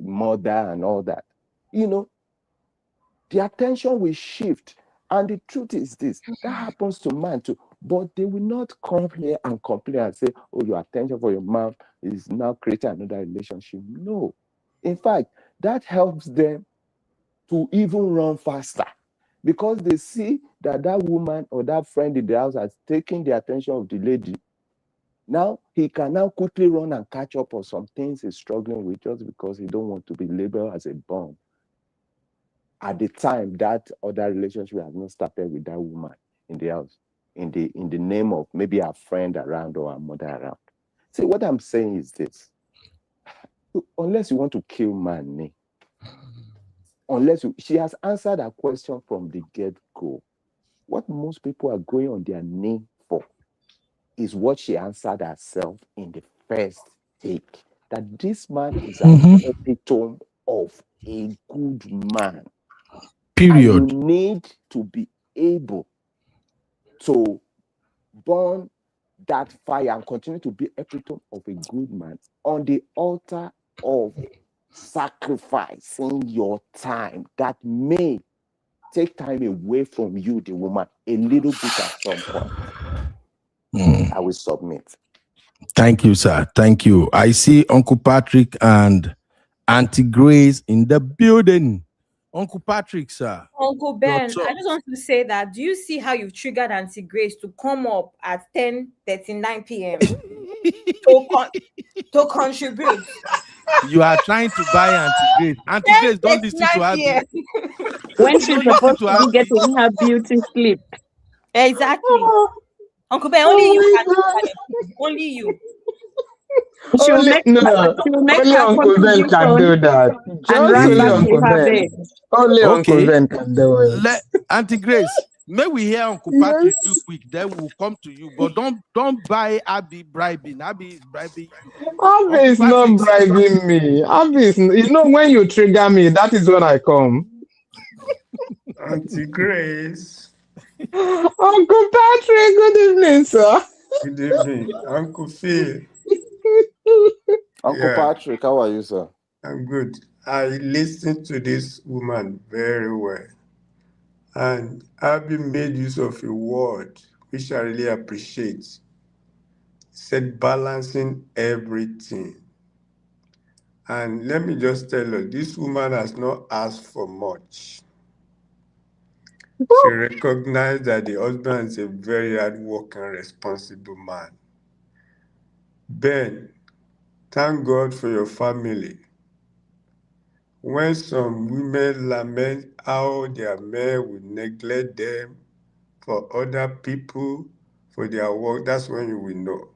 mother and all that. The attention will shift. And the truth is this, that happens to man too. But they will not come here and complain and say, oh, your attention for your mom is now creating another relationship. No. In fact, that helps them to even run faster, because they see that woman or that friend in the house has taken the attention of the lady. Now he can now quickly run and catch up on some things he's struggling with, just because he don't want to be labeled as a bum at the time that other relationship has not started with that woman in the house, in the name of maybe a friend around or a mother around. See, what I'm saying is this: unless you want to kill man, she has answered that question from the get-go. What most people are going on their knee for is what she answered herself in the first take, that this man is an epitome of a good man. Period. And you need to be able to burn that fire and continue to be epitome of a good man on the altar of sacrificing your time that may take time away from you, the woman, a little bit at some point. I will submit. Thank you, sir. Thank you. I see Uncle Patrick and Auntie Grace in the building. Uncle Patrick, sir. Uncle Ben, I just want to say that, do you see how you've triggered Auntie Grace to come up at 10:39 p.m. to contribute? You are trying to buy Auntie Grace. Auntie Grace, don't listen to her. When she's supposed to be getting her beauty sleep. Exactly. Uncle Ben, only you can do that. Only you. Only Uncle Ben can do that. Just only Uncle Ben. Only Uncle Ben can do it. Auntie Grace, may we hear Uncle Patrick real quick, then we'll come to you. But don't buy Abby bribing. Abby is bribing you. Abby is not bribing me. Abby is, when you trigger me, that is when I come. Auntie Grace. Uncle Patrick, good evening, sir. Good evening, Uncle Phil. Uncle Yeah, Patrick, how are you, sir? I'm good. I listened to this woman very well, and I've been made use of a word which I really appreciate. It said balancing everything. And let me just tell you, this woman has not asked for much. She recognized that the husband is a very hardworking, responsible man. Ben, thank God for your family. When some women lament how their men will neglect them for other people, for their work, that's when you will know.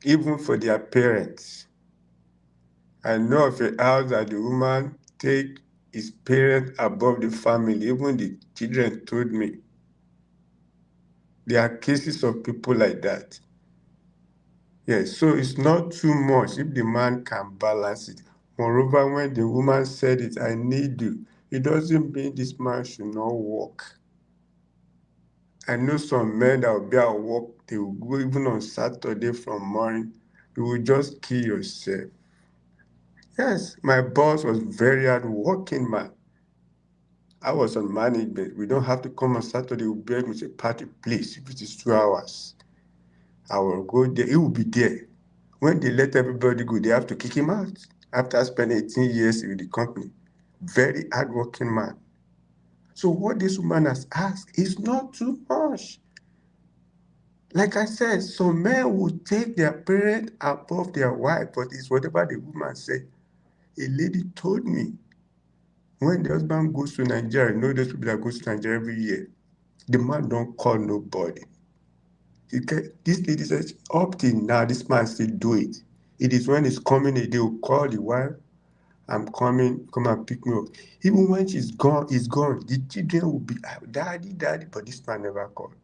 Even for their parents. I know of a house that the woman take his parents above the family. Even the children told me. There are cases of people like that. Yes, so it's not too much if the man can balance it. Moreover, when the woman said it, I need you, it doesn't mean this man should not work. I know some men that will be at work, they will go even on Saturday from morning. You will just kill yourself. Yes, my boss was very hard-working man. I was on management. We don't have to come on Saturday. We'll beg me to party, please, if it is 2 hours. I will go there. He will be there. When they let everybody go, they have to kick him out. After spending 18 years with the company. Very hardworking man. So what this woman has asked is not too much. Like I said, some men will take their parent above their wife, but it's whatever the woman said. A lady told me, when the husband goes to Nigeria, you know those people that go to Nigeria every year, the man don't call nobody. This lady says, up till now, this man still do it. It is when he's coming, they will call the wife, I'm coming, come and pick me up. Even when she's gone, he's gone. The children will be, daddy, daddy, but this man never called.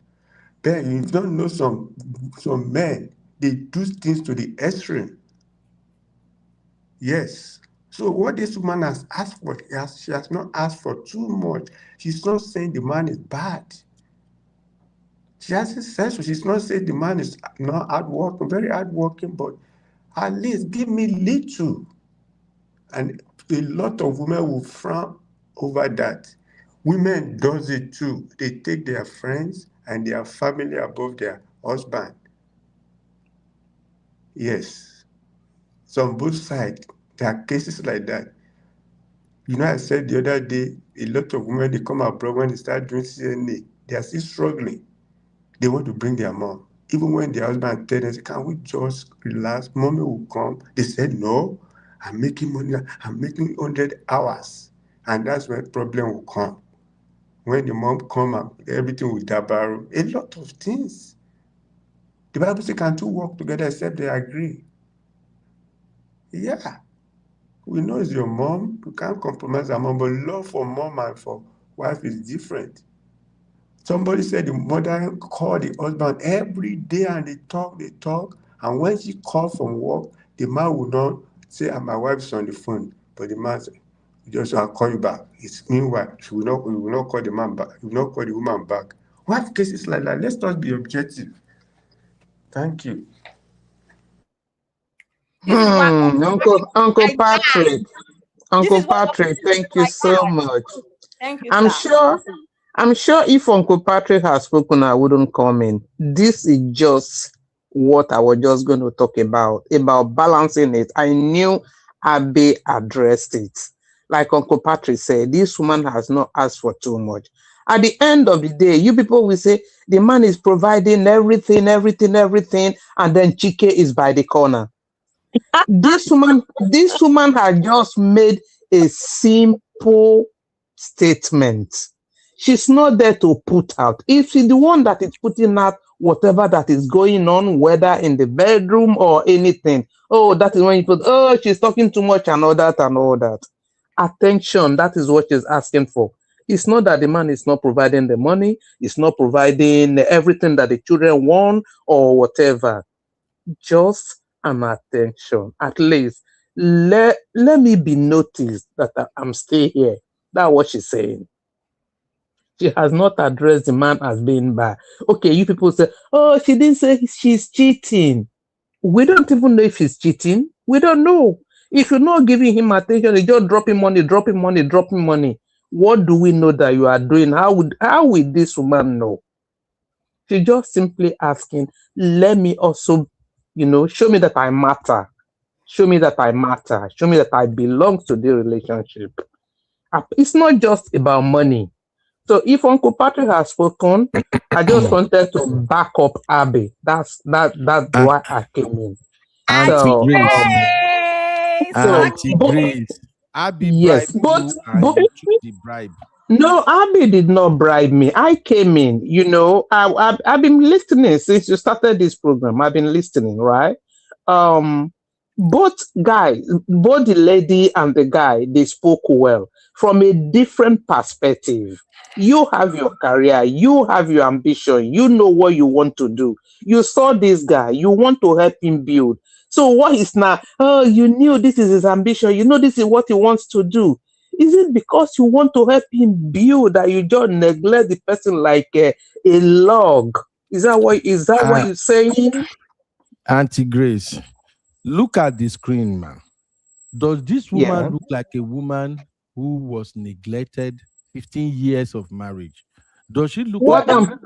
But you don't know some men, they do things to the extreme. Yes. So what this woman has asked for, she has not asked for too much. She's not saying the man is bad. She hasn't said so. She's not saying the man is not hardworking, very hardworking, but at least give me little. And a lot of women will frown over that. Women does it too. They take their friends and their family above their husband. Yes. So on both sides, there are cases like that. You know, I said the other day, a lot of women, they come abroad when they start doing CNA, they are still struggling. They want to bring their mom. Even when their husband tells them, can we just relax? Mommy will come. They said, no, I'm making money. I'm making 100 hours. And that's when problem will come. When the mom come and everything will dabaro. A lot of things. The Bible says, can two work together except they agree? Yeah. We know it's your mom. You can't compromise our mom, but love for mom and for wife is different. Somebody said the mother called the husband every day and they talk. And when she called from work, the man would not say, my wife's on the phone. But the man said, just I'll call you back. It's meanwhile, he will not call the man back. He will not call the woman back. We have cases like that. Let's not be objective. Thank you. This is why Uncle I Patrick. This Uncle is what Patrick, thank you so much. Thank you, I'm sir. sure if Uncle Patrick has spoken, I wouldn't come in. This is just what I was just going to talk about balancing it. I knew Abe addressed it. Like Uncle Patrick said, this woman has not asked for too much. At the end of the day, you people will say the man is providing everything, and then Chike is by the corner. This woman has just made a simple statement. She's not there to put out. If she's the one that is putting out whatever that is going on, whether in the bedroom or anything, that is when you put, she's talking too much and all that. Attention, that is what she's asking for. It's not that the man is not providing the money, it's not providing everything that the children want or whatever. Just an attention. At least let me be noticed that I'm still here. That's what she's saying. She has not addressed the man as being bad. Okay, you people say, she didn't say she's cheating. We don't even know if he's cheating. We don't know. If you're not giving him attention, you're just dropping money, dropping money, dropping money. What do we know that you are doing? How would this woman know? She's just simply asking, let me also, show me that I matter. Show me that I matter. Show me that I belong to the relationship. It's not just about money. So if Uncle Patrick has spoken, I just wanted to back up Abby. That's why I came in. Auntie Grace. So, Auntie Grace. Abby yes, bribed you and you took the bribe. No, Abby did not bribe me. I came in, I've been listening since you started this program. I've been listening, right? Both guys, both the lady and the guy, they spoke well from a different perspective. You have your career, you have your ambition, you know what you want to do. You saw this guy, you want to help him build. So what is now? Oh, you knew this is his ambition, you know this is what he wants to do. Is it because you want to help him build that you just neglect the person like a log? Is that what you're saying? Auntie Grace, look at the screen, man. Does this woman look like a woman who was neglected 15 years of marriage? Does she look like a woman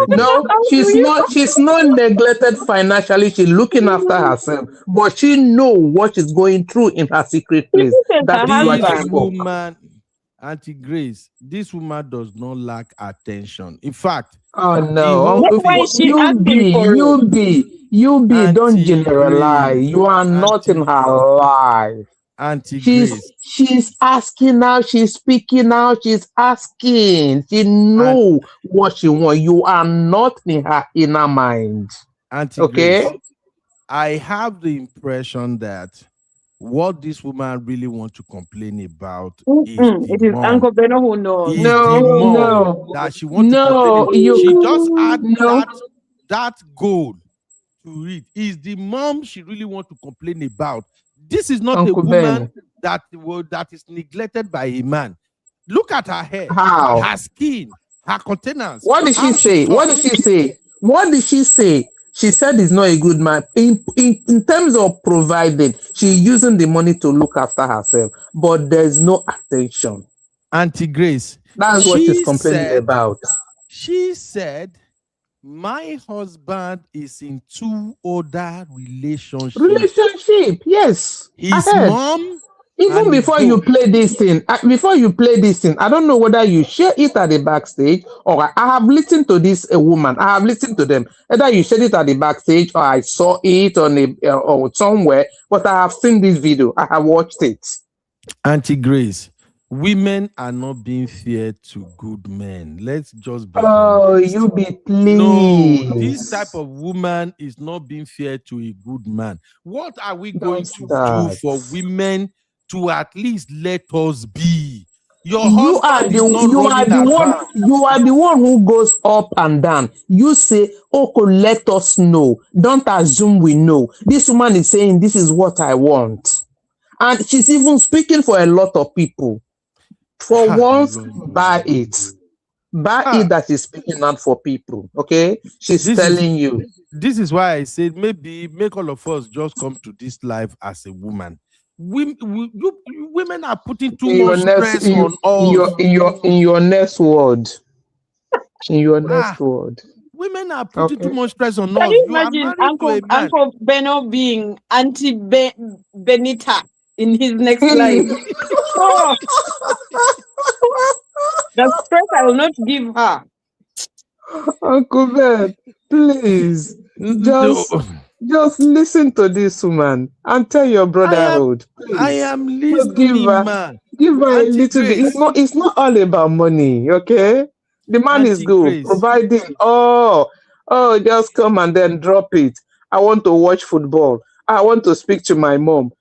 No, she's not neglected financially. She's looking after herself, but she know what she's going through in her secret place. That is why she spoke. woman, Auntie Grace, this woman does not lack attention. In fact, oh no, you be, don't generalize. You are not in her life. Auntie Grace. She's asking now, she's speaking now, she's asking. She know what she wants. You are not in her inner mind. Auntie okay? Grace, I have the impression that what this woman really wants to complain about it is Uncle Beno who knows. That she wants to complain about. She just had that goal to read. Is the mom she really wants to complain about. This is not Uncle a woman Ben. that is neglected by a man. Look at her hair, How? her skin, her containers. What did she say? What did she say? What did she say? She said he's not a good man. In terms of providing, she's using the money to look after herself, but there's no attention. Auntie Grace. That's what she's complaining about. She said, my husband is in 2 other relationships. Relationship, yes. His mom. Even before you play this thing, I don't know whether you share it at the backstage or I have listened to this woman. I have listened to them. Either you shared it at the backstage or I saw it on or somewhere. But I have seen this video. I have watched it. Auntie Grace, women are not being fair to good men. Let's just be honest. You be pleased. No, this type of woman is not being fair to a good man. What are we going to do for women to at least let us be? You are the one who goes up and down. You say, "Okay, let us know." Don't assume we know. This woman is saying, "This is what I want," and she's even speaking for a lot of people. For once, buy it. Buy it that she's speaking out for people. Okay, she's telling you. This is why I said maybe make all of us just come to this life as a woman. Women are putting too much stress on us. In your next word. In your next word. Women are putting too much stress on us. Can you imagine Uncle Beno being Auntie Benita in his next life? The stress I will not give her. Uncle Ben, please. Just listen to this woman and tell your brotherhood. I am listening, man. Give her a little bit. It's not all about money, okay? The man is good, providing. Just come and then drop it. I want to watch football. I want to speak to my mom.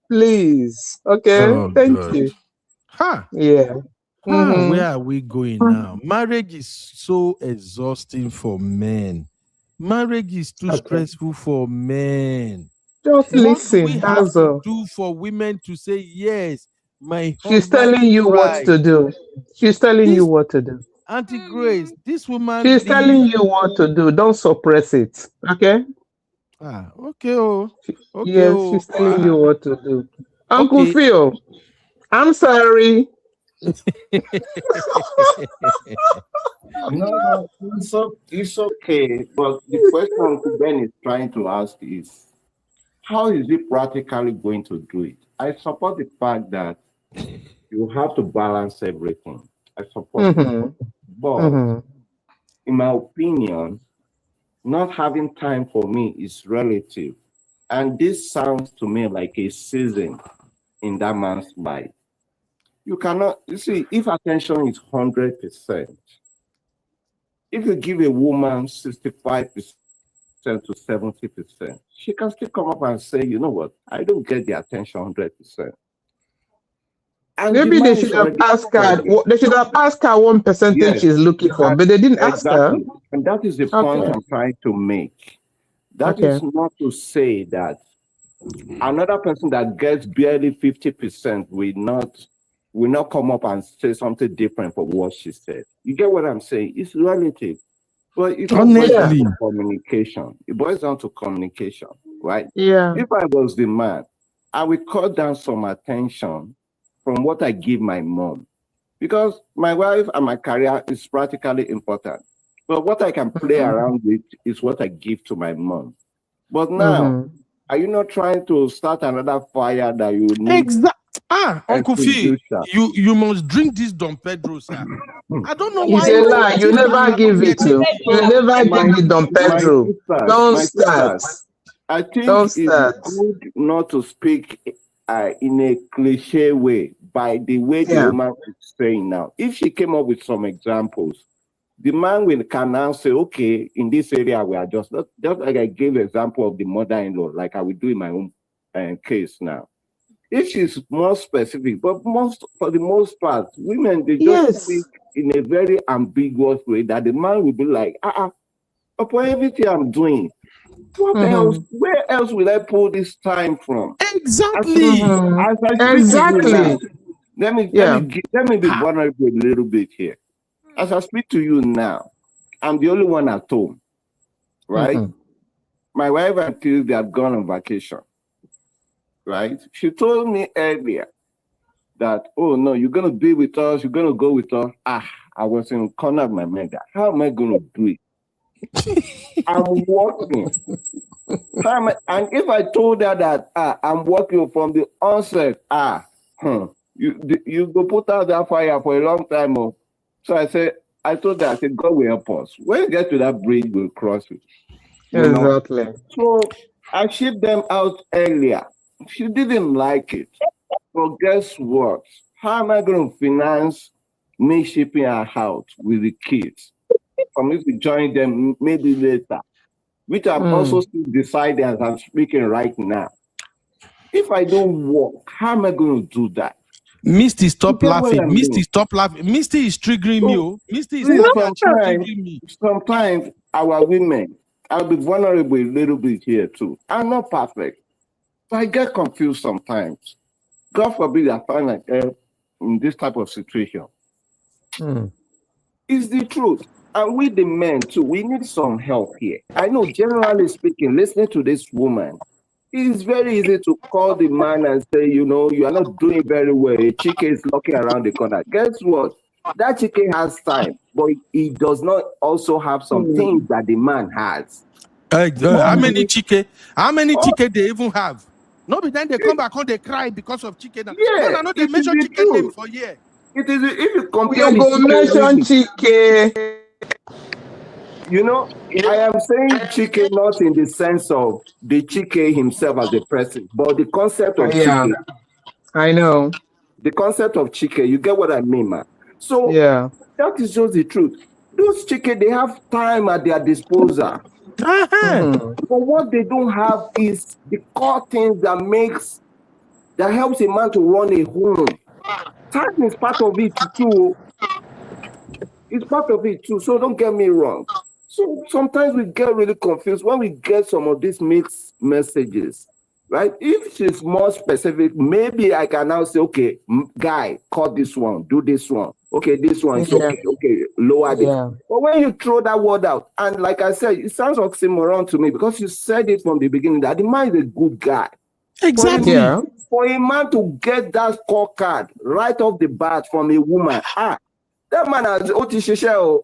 Please, okay? Thank you. Yeah. Where are we going now? Marriage is so exhausting for men. Marriage is too stressful for men. Just listen. What do we have to do for women to say yes? She's telling you what to do. She's telling you what to do. Auntie Grace, this woman. She's telling you what to do. Don't suppress it. Okay? Okay. Oh, okay. Yes, Oh, she's telling you what to do. Uncle okay. Phil, I'm sorry. No, it's okay. But the question Uncle Ben is trying to ask is, how is he practically going to do it? I support the fact that you have to balance everything. I support it. Mm-hmm. But Mm-hmm. in my opinion, not having time for me is relative. And this sounds to me like a season in that man's life. You cannot, you see, if attention is 100%, if you give a woman 65% to 70%, she can still come up and say, you know what, I don't get the attention 100%. And the Maybe they man is should have already asked her. struggling. They should have asked her one percentage Yes, she's looking for, but they didn't ask her. exactly. And that is the point Okay. I'm trying to make. That Okay. is not to say that another person that gets barely 50% will not come up and say something different from what she said. You get what I'm saying? It's relative. But it all boils down Honestly. to communication. It boils down to communication, right? Yeah. If I was the man, I would cut down some attention from what I give my mom. Because my wife and my career is practically important. But what I can play around with is what I give to my mom. But now, are you not trying to start another fire that you need? Exactly. Uncle Phil, extinguisher? you must drink this Dom Pedro, sir. I don't know It's why a lie. You never give it to. You never give it Don Pedro. Don't start. I think Don't it's start. good not to speak in a cliche way by the way the Yeah. woman is saying now. If she came up with some examples, the man can now say, okay, in this area we are just like I gave example of the mother-in-law, like I will do in my own case now. If she's more specific, but for the most part, women they just speak in a very ambiguous way that the man will be like, upon everything I'm doing, what else? Where else will I pull this time from? Exactly. As I speak to you now, let me be vulnerable a little bit here. As I speak to you now, I'm the only one at home, right? My wife and kids, they have gone on vacation, right? She told me earlier that, oh no, you're going to be with us, you're going to go with us. I was in the corner of my mind. How am I going to do it? I'm working. And if I told her that I'm working from the onset, you go put out that fire for a long time. So I told her, I said, God will help us. When you get to that bridge, we'll cross it. You know? Exactly. So I shipped them out earlier. She didn't like it. But guess what? How am I going to finance me shipping her out with the kids? For me to join them maybe later, which I'm also still deciding as I'm speaking right now. If I don't work, how am I going to do that? Misty, stop laughing. Misty, doing? stop laughing. Misty is triggering me. Oh, Misty is Please, triggering me. sometimes our women, I'll be vulnerable a little bit here too. I'm not perfect. So I get confused sometimes. God forbid I find myself in this type of situation. It's the truth. And with the men too, we need some help here. I know, generally speaking, listening to this woman, it's very easy to call the man and say, you know, you are not doing very well. A chick is looking around the corner. Guess what? That chicken has time, but he does not also have some things that the man has. How many chicken? How many chicken they even have? No, but then they come back home, they cry because of chicken. Yeah, no, they mention chicken name for here. It is if you compare You go mention chicken. You know, I am saying chicken not in the sense of the chicken himself as a person, but the concept of chicken. I know. The concept of chicken, you get what I mean, man. So that is just the truth. Those chicken, they have time at their disposal. But what they don't have is the core things that helps a man to run a home. Time is part of it too. It's part of it too. So don't get me wrong. So sometimes we get really confused when we get some of these mixed messages. right? If she's more specific, maybe I can now say, okay, guy, cut this one, do this one. Okay, this one is okay. Okay, lower this. Yeah. But when you throw that word out, and like I said, it sounds oxymoron to me because you said it from the beginning that the man is a good guy. Exactly. Yeah. For a man to get that scorecard right off the bat from a woman, that man has OTC.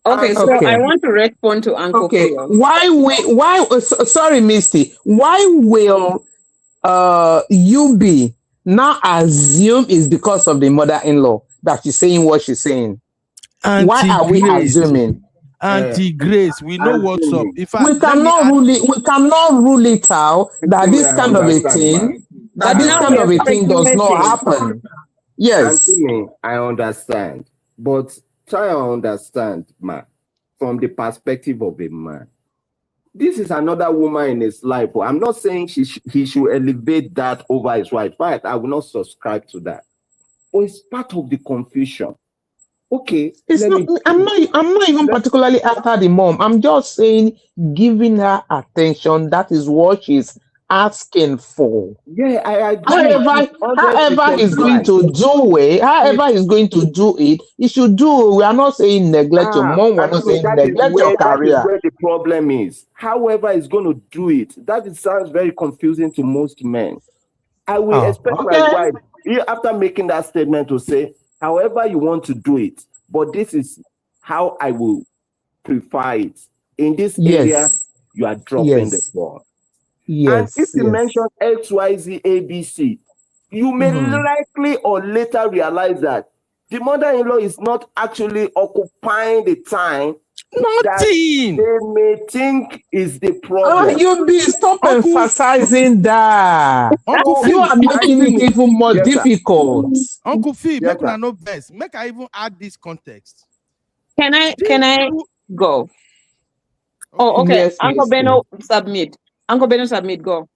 Okay, so Okay. I want to respond to Uncle Okay. Creole. Sorry, Misty. Why will you be now assume it's because of the mother-in-law that she's saying what she's saying? Why are we assuming? Auntie Grace, we know what's up. In fact, We cannot rule it out that this kind of a thing, does not happen. Yes. Anthony, I understand, but try to understand, man, from the perspective of a man. This is another woman in his life. I'm not saying he should elevate that over his wife. But I will not subscribe to that. But it's part of the confusion. Okay, I'm not even particularly after the mom. I'm just saying, giving her attention. That is what she's asking for. Yeah, I agree. However he's going to do it, he should do. We are not saying neglect your mom. We're not saying neglect your career. That is where the problem is. However he's going to do it, sounds very confusing to most men. I will expect my wife, after making that statement, to say, however you want to do it, but this is how I will prefer it. In this area, you are dropping the ball. And if you mention X, Y, Z, A, B, C, you may likely or later realize that the mother-in-law is not actually occupying the time that they may think is the problem. Stop emphasizing that. You are making it even more difficult. Uncle Fee, make I know best. Make I even add this context. Can I go? Oh, okay. Yes, Uncle Beno, submit. Uncle Beno, submit. Go.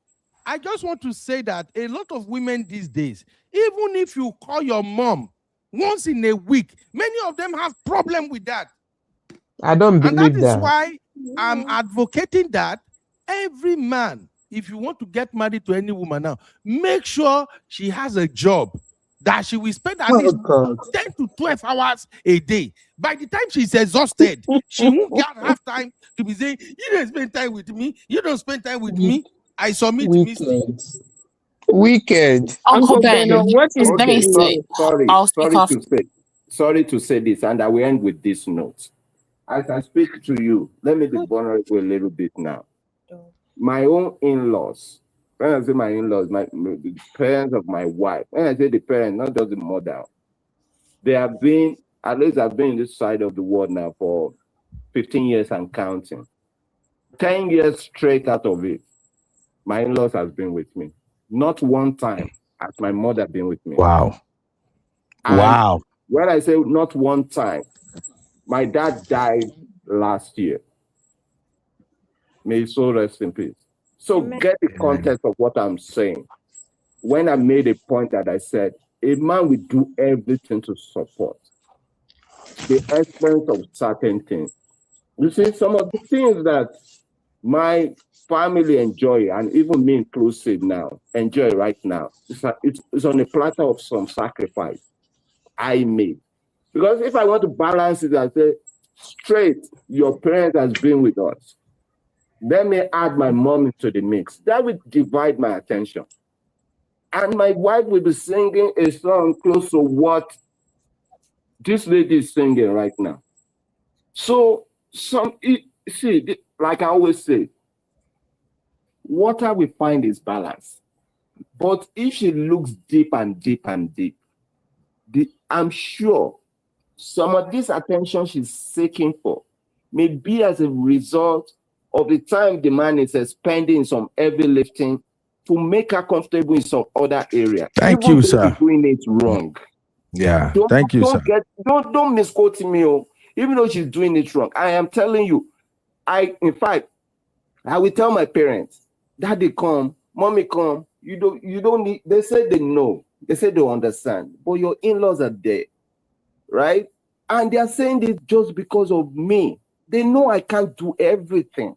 I just want to say that a lot of women these days, even if you call your mom once in a week, many of them have problem with that. I don't believe that. And that is why I'm advocating that every man, if you want to get married to any woman now, make sure she has a job that she will spend at least 10 to 12 hours a day. By the time she's exhausted, she won't have time to be saying, you don't spend time with me, you don't spend time with me. I submit Wicked. Uncle Beno, what is let me say? Sorry to say this, and I will end with this note. As I speak to you, let me be vulnerable a little bit now. My own in-laws, when I say my in-laws, the parents of my wife, when I say the parents, not just the mother, they have been, at least I've been in this side of the world now for 15 years and counting. 10 years straight out of it, my in-laws have been with me. Not one time has my mother been with me. Wow. And when I say not one time, my dad died last year. May his soul rest in peace. So get the context of what I'm saying. When I made a point that I said, a man will do everything to support the expense of certain things. You see, some of the things that my family enjoy, and even me inclusive now, enjoy right now, it's on a platter of some sacrifice I made. Because if I want to balance it and say, straight, your parents has been with us, let me add my mom into the mix. That would divide my attention. And my wife will be singing a song close to what this lady is singing right now. So, like I always say, water we find is balance. But if she looks deep and deep and deep, I'm sure some of this attention she's seeking for may be as a result of the time the man is spending some heavy lifting to make her comfortable in some other area. Thank you, sir. She's doing it wrong. Yeah, thank you, sir. Don't misquote me, even though she's doing it wrong. I am telling you, in fact, I will tell my parents, Daddy come, Mommy come. You don't need. They say they know. They say they understand. But your in-laws are there, right? And they are saying this just because of me. They know I can't do everything.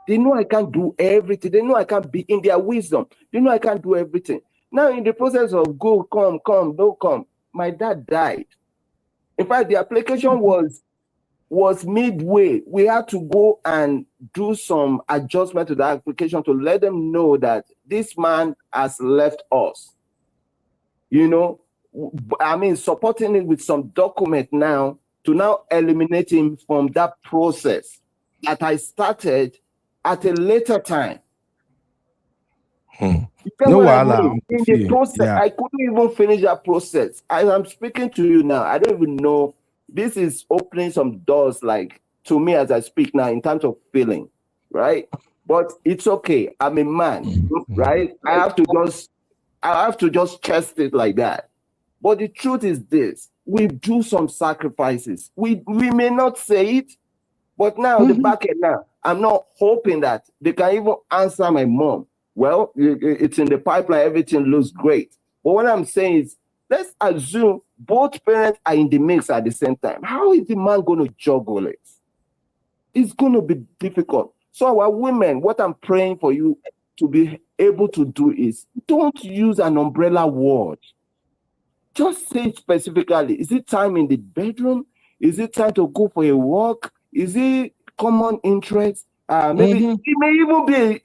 They know I can't do everything. They know I can't be in their wisdom. They know I can't do everything. Now, in the process of go, come, don't come, my dad died. In fact, the application was midway. We had to go and do some adjustment to the application to let them know that this man has left us. You know, I mean, supporting it with some document now to now eliminate him from that process that I started at a later time. You get No, what I wahala, mean? In the process, yeah. I couldn't even finish that process. As I'm speaking to you now, I don't even know. This is opening some doors, like to me as I speak now, in terms of feeling, right? But it's okay. I'm a man, right? I have to just test it like that. But the truth is this: we do some sacrifices. We may not say it, but now the back end now, I'm not hoping that they can even answer my mom. Well, it's in the pipeline, everything looks great. But what I'm saying is, let's assume both parents are in the mix at the same time. How is the man going to juggle it? It's going to be difficult. So our women, what I'm praying for you to be able to do is, don't use an umbrella word. Just say specifically, is it time in the bedroom? Is it time to go for a walk? Is it common interest? Maybe it may even be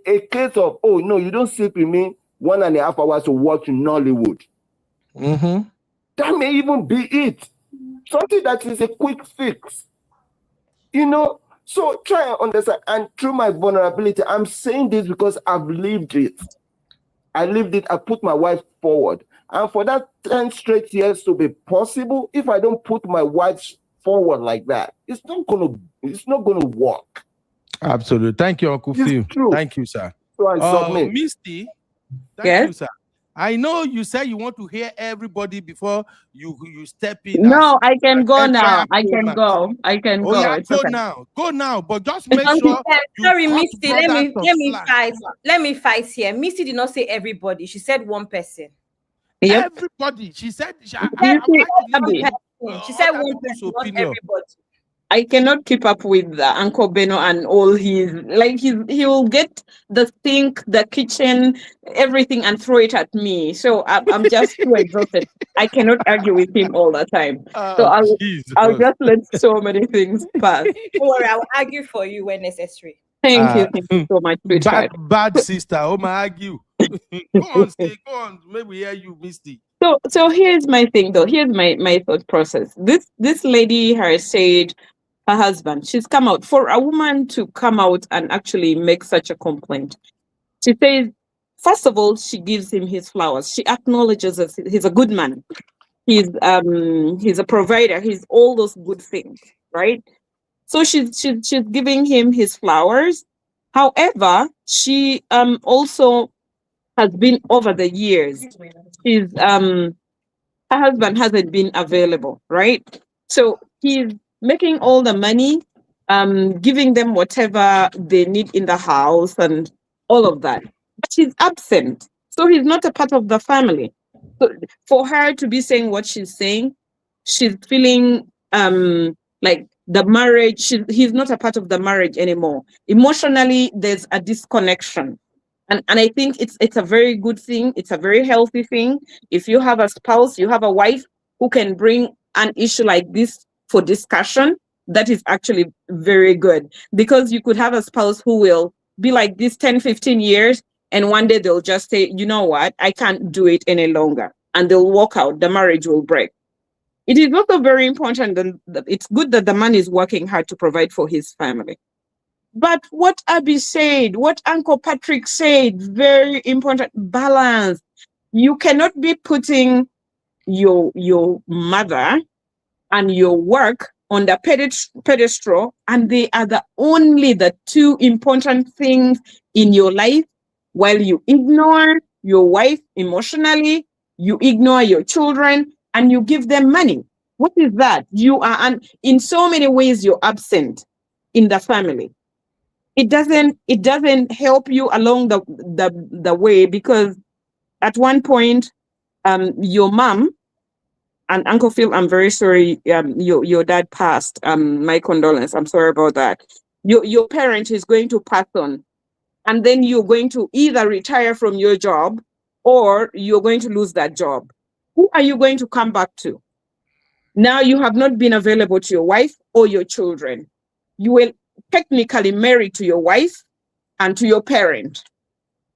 a case of, oh, no, you don't sleep with me 1.5 hours to watch Nollywood. That may even be it. Something that is a quick fix. You know, so try and understand. And through my vulnerability, I'm saying this because I've lived it. I lived it. I put my wife forward. And for that 10 straight years to be possible, if I don't put my wife forward like that, it's not gonna work. Absolutely. Thank you, Uncle Phil. True. Thank you, sir. So I submit. Misty, thank you, sir. I know you said you want to hear everybody before you step in. No, I can go now. I can go. I can Oh go. yeah, It's go okay. now. Go now. But just make sure you Sorry, cut Misty. Let brothers me some let me slack. fight. Let me fight here. Misty did not say everybody. She said one person. Yep. Everybody. She said. You see, Abby, She said one person, not everybody. I cannot keep up with Uncle Beno and all his, like, he will get the sink, the kitchen, everything and throw it at me. So I'm just too exhausted. I cannot argue with him all the time. So I'll just let so many things pass. Don't worry, I will argue for you when necessary. Thank you so much, sweetheart. Bad sister. Oh my argue. Go on, stay. Go on. Maybe we hear you, Misty. So here's my thing though. Here's my thought process. This lady has said her husband, she's come out. For a woman to come out and actually make such a complaint, she says, first of all, she gives him his flowers. She acknowledges that he's a good man. He's a provider. He's all those good things, right? So she's giving him his flowers. However, she also has been over the years. She's her husband hasn't been available, right? So he's making all the money, giving them whatever they need in the house and all of that. But he's absent. So he's not a part of the family. So for her to be saying what she's saying, she's feeling like the marriage, he's not a part of the marriage anymore. Emotionally, there's a disconnection. And I think it's a very good thing. It's a very healthy thing. If you have a spouse, you have a wife who can bring an issue like this for discussion, that is actually very good. Because you could have a spouse who will be like this 10, 15 years, and one day they'll just say, you know what, I can't do it any longer. And they'll walk out, the marriage will break. It is also very important that it's good that the man is working hard to provide for his family. But what Abby said, what Uncle Patrick said, very important, balance. You cannot be putting your mother and your work on the pedestal, and they are the two important things in your life, while you ignore your wife emotionally, you ignore your children, and you give them money. What is that? You are, and in so many ways, you're absent in the family. It doesn't help you along the way, because at one point, your mom and Uncle Phil, I'm very sorry, your dad passed. My condolences. I'm sorry about that. your parent is going to pass on, and then you're going to either retire from your job or you're going to lose that job. Who are you going to come back to? Now you have not been available to your wife or your children. You will technically married to your wife and to your parent.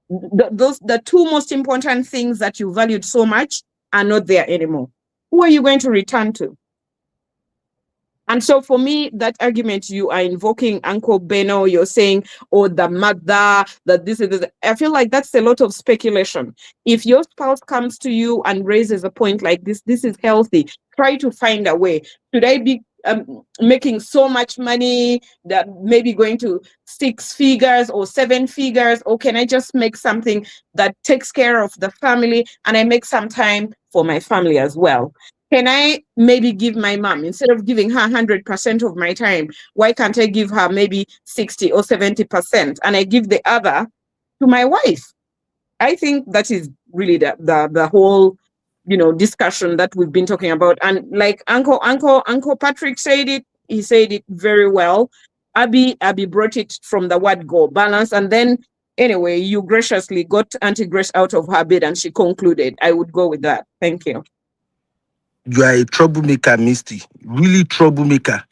The two most important things that you valued so much are not there anymore. Who are you going to return to? And so for me, that argument you are invoking, Uncle Beno, you're saying, oh, the mother, that this is, I feel like that's a lot of speculation. If your spouse comes to you and raises a point like this is healthy, try to find a way. Should I be making so much money that maybe going to 6 figures or 7 figures, or can I just make something that takes care of the family and I make some time for my family as well? Can I maybe give my mom, instead of giving her 100% of my time, why can't I give her maybe 60 or 70% and I give the other to my wife? I think that is really the whole, discussion that we've been talking about. And like Uncle Patrick said it, he said it very well. Abby brought it from the word go, balance. And then anyway, you graciously got Auntie Grace out of her bed and she concluded. I would go with that. Thank you. You are a troublemaker, Misty. Really troublemaker.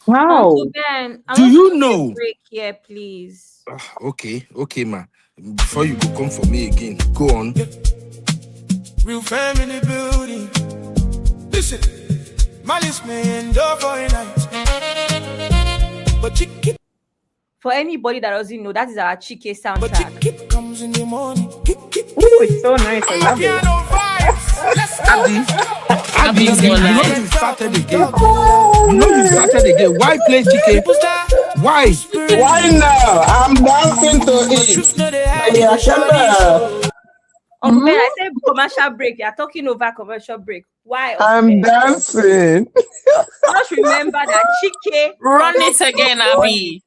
Wow. Uncle Ben, Do you know? Break here, please. Okay, ma. Before you go come for me again, go on. Real family building. Listen, malice may endure for a night, but Chiki. For anybody that doesn't know, that is our Chike soundtrack. But Chiki comes in the morning. Oh, it's so nice. I love it. Abby, you know you started again. Why play Chike? Why? Why now? I'm dancing to it. Oh, man, I said commercial break. You're talking over commercial break. Why? I'm dancing. Just remember that Chike. Run it again, Abby.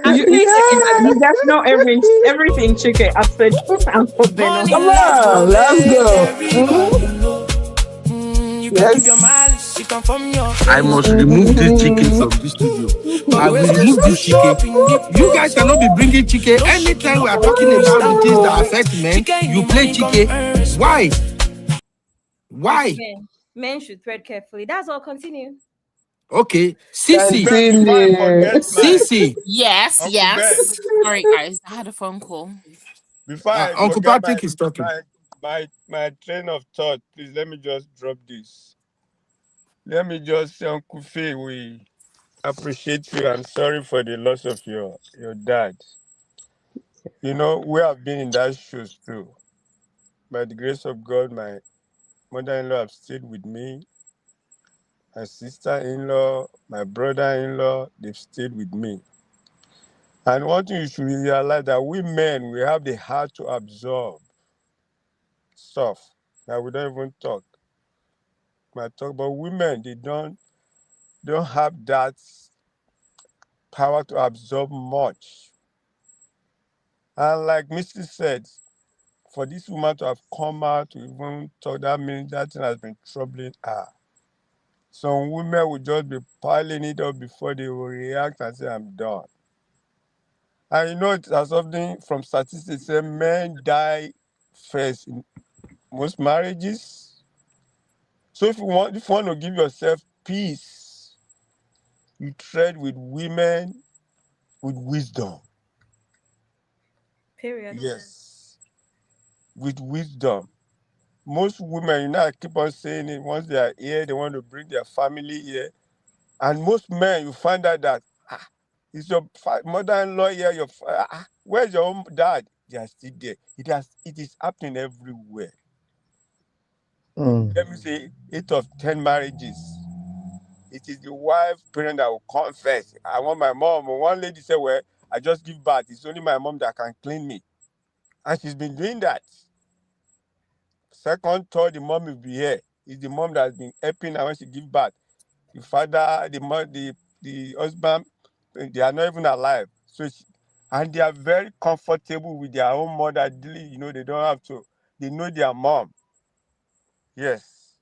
You guys know everything Chike upset Uncle Beno. Come on, let's go. Yes. I must remove this chicken from the studio. I will remove this chicken. You guys cannot be bringing chicken anytime we are talking about the things that affect men. You play chicken. Why? Why? Men should tread carefully. That's all. Continue. Okay, Sissy. Yes, Uncle yes. Sorry, guys, I had a phone call. Before Uncle Patrick is talking. My train of thought, please let me just drop this. Let me just say, Uncle Faye, we appreciate you. I'm sorry for the loss of your dad. We have been in that shoes too. By the grace of God, my mother-in-law have stayed with me. My sister-in-law, my brother-in-law, they've stayed with me. And one thing you should realize that we men, we have the heart to absorb stuff that we don't even talk. But women, they don't have that power to absorb much. And like Mrs. said, for this woman to have come out to even talk, that means that thing has been troubling her. Some women will just be piling it up before they will react and say, I'm done. And it has something from statistics say men die first in most marriages. So if you want to give yourself peace, you tread with women with wisdom. Period. Yes. With wisdom. Most women, I keep on saying it, once they are here, they want to bring their family here. And most men, you find out that, is your mother-in-law here, where's your own dad? They are still there. It is happening everywhere. Let me say 8 of 10 marriages. It is the wife parent that will confess. I want my mom. One lady said, well, I just give birth. It's only my mom that can clean me. And she's been doing that. Second, third, the mom will be here. It's the mom that has been helping her when she give birth. The father, the mom, the husband, they are not even alive. And they are very comfortable with their own mother. They don't have to. They know their mom. Yes.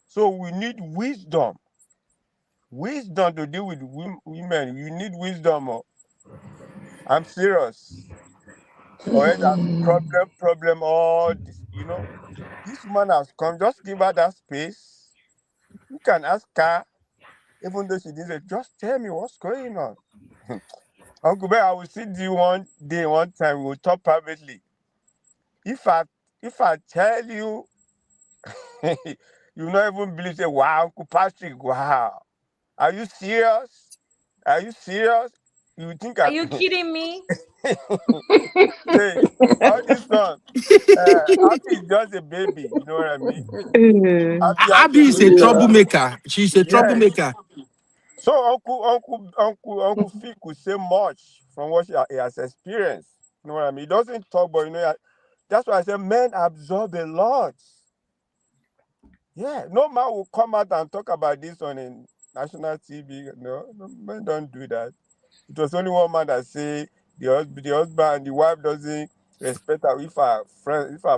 So we need wisdom. Wisdom to deal with women. You need wisdom. I'm serious. Or that problem, all this, this woman has come. Just give her that space. You can ask her, even though she didn't say, just tell me what's going on. Uncle Ben, I will see you one day, one time. We will talk privately. If I tell you, you not even believe. Say, wow, Uncle Patrick, wow. Are you serious? Are you serious? You think Are you kidding me? Hey, all this one. Happy is just a baby. You know what I mean? Happy has Abby is a troublemaker. She's a troublemaker. So Uncle Phil could say much from what he has experienced. You know what I mean? He doesn't talk, but that's why I say men absorb a lot. Yeah, no man will come out and talk about this on a national TV. No, men don't do that. It was only one man that say the husband and the wife doesn't respect her if her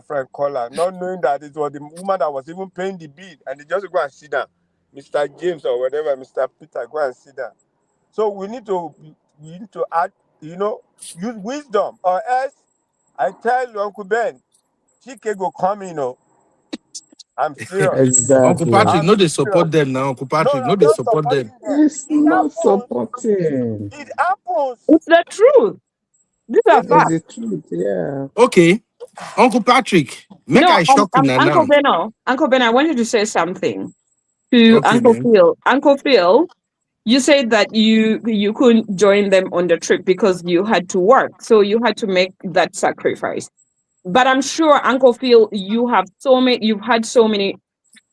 friend call her, not knowing that it was the woman that was even paying the bill, and they just go and sit down. Mr. James or whatever, Mr. Peter, go and sit down. So we need to add, use wisdom, or else I tell you, Uncle Ben, Chike go come, I'm serious. Uncle Patrick, I'm no, they serious. support them now. Uncle Patrick, No, no, I'm they not support them. supporting them. It's not supporting. It happens. It's the truth. These are It's facts. the truth, yeah. Okay, Uncle Patrick, make I shock you now. Uncle Beno, Uncle Ben, I wanted to say something to Okay, Uncle man. Phil. Uncle Phil, you said that you couldn't join them on the trip because you had to work, so you had to make that sacrifice. But I'm sure, Uncle Phil, you've had so many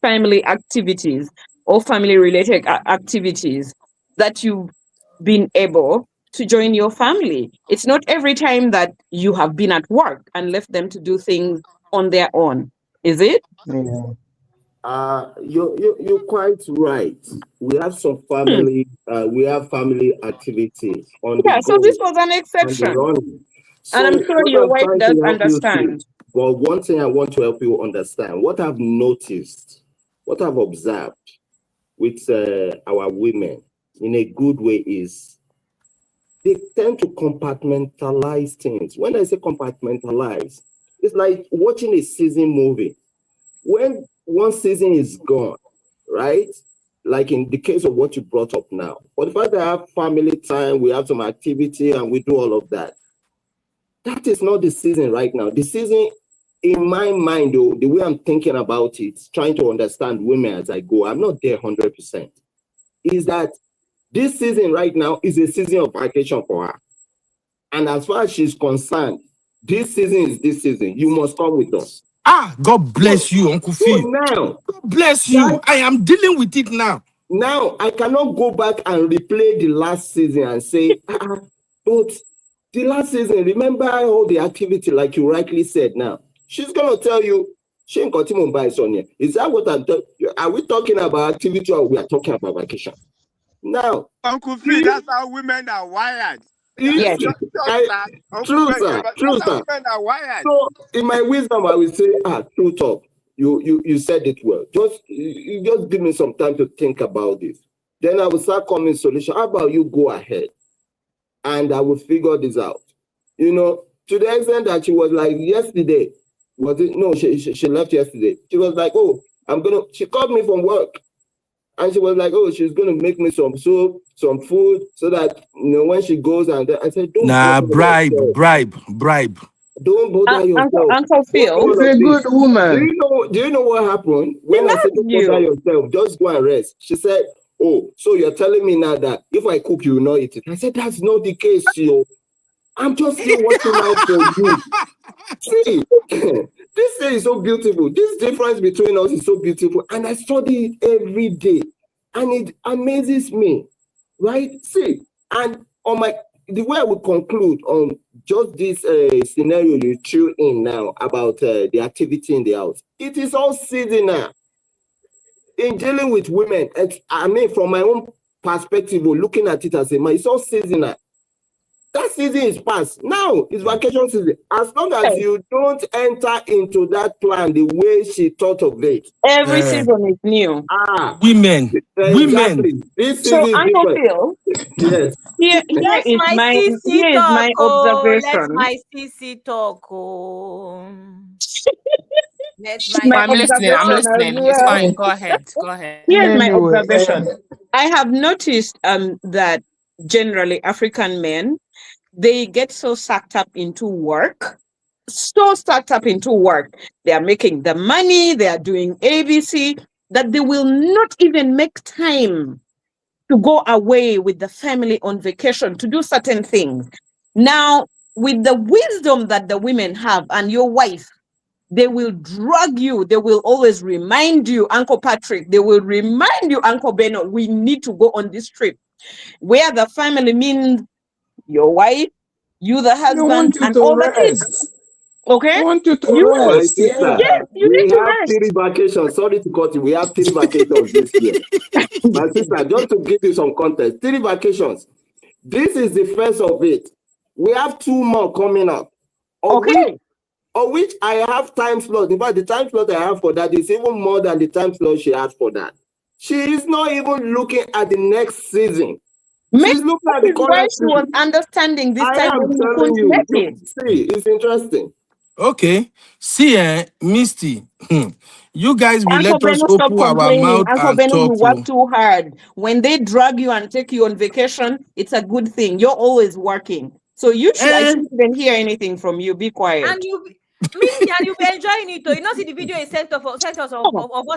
family activities or family related activities that you've been able to join your family. It's not every time that you have been at work and left them to do things on their own, is it? Yeah. You're quite right. We have some family, we have family activities on the Yeah, so go this was an and the exception. running. And I'm So sure what your I'm wife trying does to help you understand. see, but one thing I want to help you understand, what I've noticed, what I've observed with our women in a good way is they tend to compartmentalize things. When I say compartmentalize, it's like watching a season movie. When one season is gone, right? Like in the case of what you brought up now. But the fact that I have family time, we have some activity and we do all of that. That is not the season right now. The season, in my mind, though, the way I'm thinking about it, trying to understand women as I go, I'm not there 100%, is that this season right now is a season of vacation for her. And as far as she's concerned, this season is this season. You must come with us. God bless you, Uncle Phil. So now, God bless you. I am dealing with it now. Now, I cannot go back and replay the last season and say, but the last season, remember all the activity, like you rightly said now. She's going to tell you, she ain't got him by Sonia. Is that what I'm talking? Are we talking about activity or we are talking about vacation? Now, Uncle Phil, that's how women are wired. Yes, true, sir. True, sir. Women are wired. So, in my wisdom, I will say, true talk. You said it well. You just give me some time to think about this. Then I will start coming solution. How about you go ahead, and I will figure this out. To the extent that she was like yesterday. Was it? No, she left yesterday. She was like, oh, she called me from work. And she was like, oh, she's going to make me some soup, some food, so that, when she goes, and I said, don't bribe. Don't bother yourself. Uncle Phil. She's a good woman. Do you know what happened? When I said don't bother yourself, just go and rest. She said, oh, so you're telling me now that if I cook, you will not eat it. I said, that's not the case, yo. I'm just still watching out for you. See, this thing is so beautiful. This difference between us is so beautiful. And I study it every day. And it amazes me. Right? See, and the way I will conclude on just this scenario you threw in now about the activity in the house. It is all seasonal. In dealing with women, from my own perspective, looking at it as a man, it's all seasonal. That season is past. Now it's vacation season. As long as you don't enter into that plan the way she thought of it. Every season is new. Women. Exactly. This season so is Uncle different. Phil, Yes. Here Let is my my CC talk, oh. Let observation. my CC talk, oh. Let My I'm listening. I'm observation as listening. It's well. fine. Go ahead. Go ahead. Here's my Anyway, observation. I have noticed that generally African men, they get so sucked up into work, They are making the money, they are doing ABC, that they will not even make time to go away with the family on vacation to do certain things. Now, with the wisdom that the women have and your wife, they will drag you. They will always remind you, Uncle Patrick, they will remind you, Uncle Beno, we need to go on this trip. Where the family means your wife, you the I husband, want you and to all the kids. rest. Okay? I want you to You, My rest. sister, Yeah. yes, you need we to have rest. 3 vacations. Sorry to cut you. We have 3 vacations this year. My sister, just to give you some context, 3 vacations. This is the first of it. We have 2 more coming up. Of which I have time slot. In fact, the time slot I have for that is even more than the time slot she has for that. She is not even looking at the next season. She's looking at the Why current she was season. understanding this I time am when you telling couldn't you. make it. See, it's interesting. Okay. See, Misty, you guys will Uncle let us Beno, stop open our complaining. mouth Uncle and Beno, you talk. work too hard. When they drag you and take you on vacation, it's a good thing. You're always working. So I shouldn't even hear anything from you. Be quiet. And Misty, and you'll be enjoying it. You know, see the video he sent us of us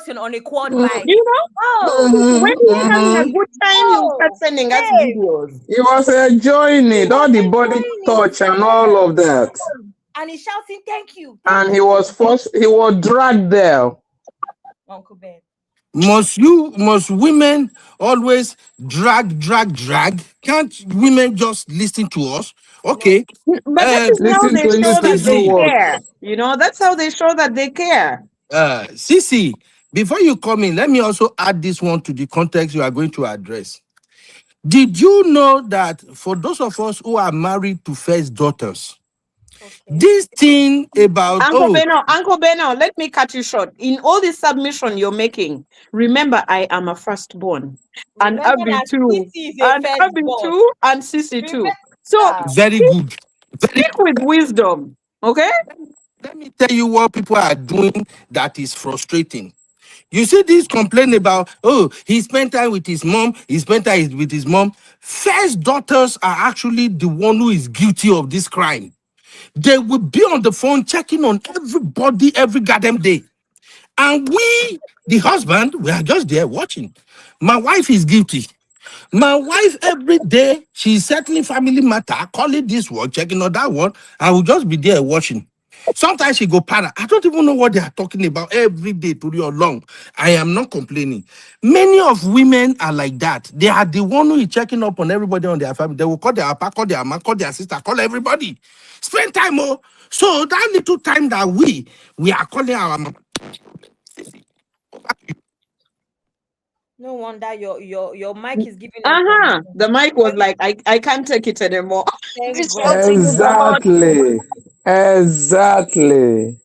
on a quad bike. You know? Oh, When you're having a good time, you start sending us videos. He was enjoying it, all the body touch and all of that. And he's shouting, thank you. And he was dragged there. Uncle Ben. Must women always drag? Can't women just listen to us? Okay. But that is how they show that they what? care. You know, that's how they show that they care. Sisi, before you come in, let me also add this one to the context you are going to address. Did you know that for those of us who are married to first daughters, this thing about Uncle Beno, let me cut you short. In all the submission you're making, remember I am a firstborn. And Abby too. And Abby too. And Sissy too. So very good. Speak with wisdom. Okay? Let me tell you what people are doing that is frustrating. You see this complaint about, he spent time with his mom, First daughters are actually the one who is guilty of this crime. They will be on the phone checking on everybody every goddamn day. And we, the husband, we are just there watching. My wife is guilty. My wife, every day, she's settling family matter, calling this one, checking on that one. I will just be there watching. Sometimes she go para. I don't even know what they are talking about every day to your long. I am not complaining. Many of women are like that. They are the one who is checking up on everybody on their family. They will call their papa, call their mama, call their sister, call everybody. Spend time, oh. So that little time that we are calling our mama. No wonder your mic is giving The mic was like, I can't take it anymore. Thank God. Exactly. We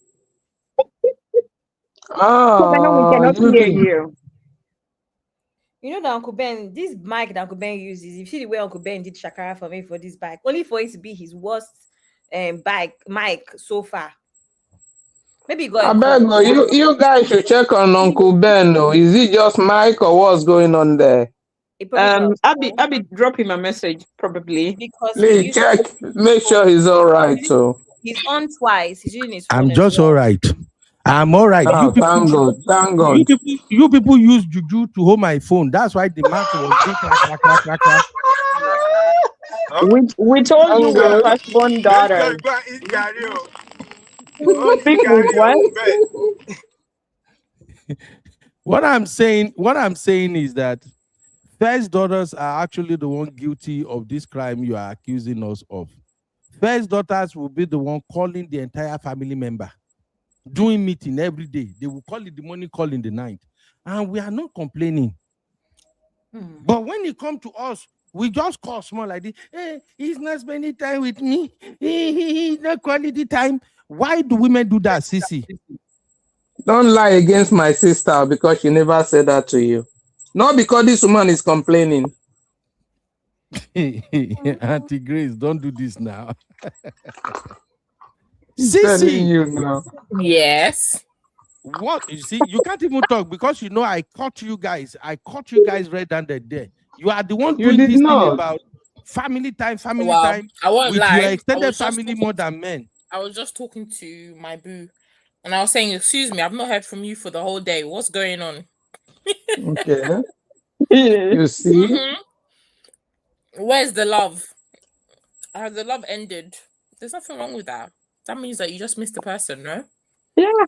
cannot hear you. You know that Uncle Ben, this mic that Uncle Ben uses, if you see the way Uncle Ben did Shakara for me for this bike, only for it to be his worst mic so far. Maybe I beg you guys should check on Uncle Beno. Is he just Mike or what's going on there? Abby, drop him a message probably. Because please check, make sure he's all right. So he's on twice. He's using his phone. I'm just all right. I'm all right. Oh, thank God. You people use juju to hold my phone. That's why the mark was We told you we're firstborn daughter. Speak with what? What I'm saying is that first daughters are actually the one guilty of this crime you are accusing us of. First daughters will be the one calling the entire family member, doing meeting every day. They will call in the morning, call in the night. And we are not complaining. But when it comes to us, we just call small like this. Hey, he's not spending time with me. He's not quality time. Why do women do that, Sissy? Don't lie against my sister because she never said that to you. Not because this woman is complaining. Auntie Grace, don't do this now. Telling Sissy, you now. Yes. what you see, you can't even talk because you know I caught you guys. I caught you guys red-handed there. You are the one You doing did this thing not. about family time Well, I won't with your lie. extended family more than men. I was just talking to my boo, and I was saying, "Excuse me, I've not heard from you for the whole day. What's going on?" Okay. You see? Where's the love? Has the love ended? There's nothing wrong with that. That means that you just missed the person, no? Yeah,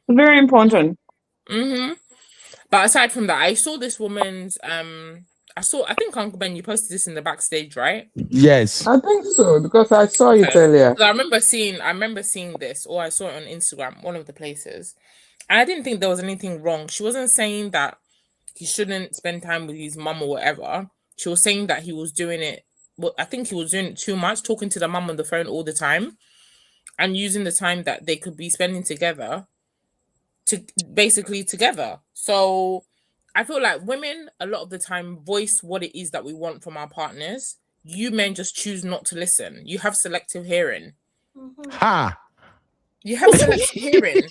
very important. But aside from that, I saw this woman's I think Uncle Ben, you posted this in the backstage, right? Yes. I think so, because I saw it earlier. I remember seeing this, or I saw it on Instagram, one of the places. And I didn't think there was anything wrong. She wasn't saying that he shouldn't spend time with his mum or whatever. She was saying that he was doing it. Well, I think he was doing it too much, talking to the mum on the phone all the time, and using the time that they could be spending together to basically together. So I feel like women a lot of the time voice what it is that we want from our partners. You men just choose not to listen. You have selective hearing. Ha! You have selective hearing.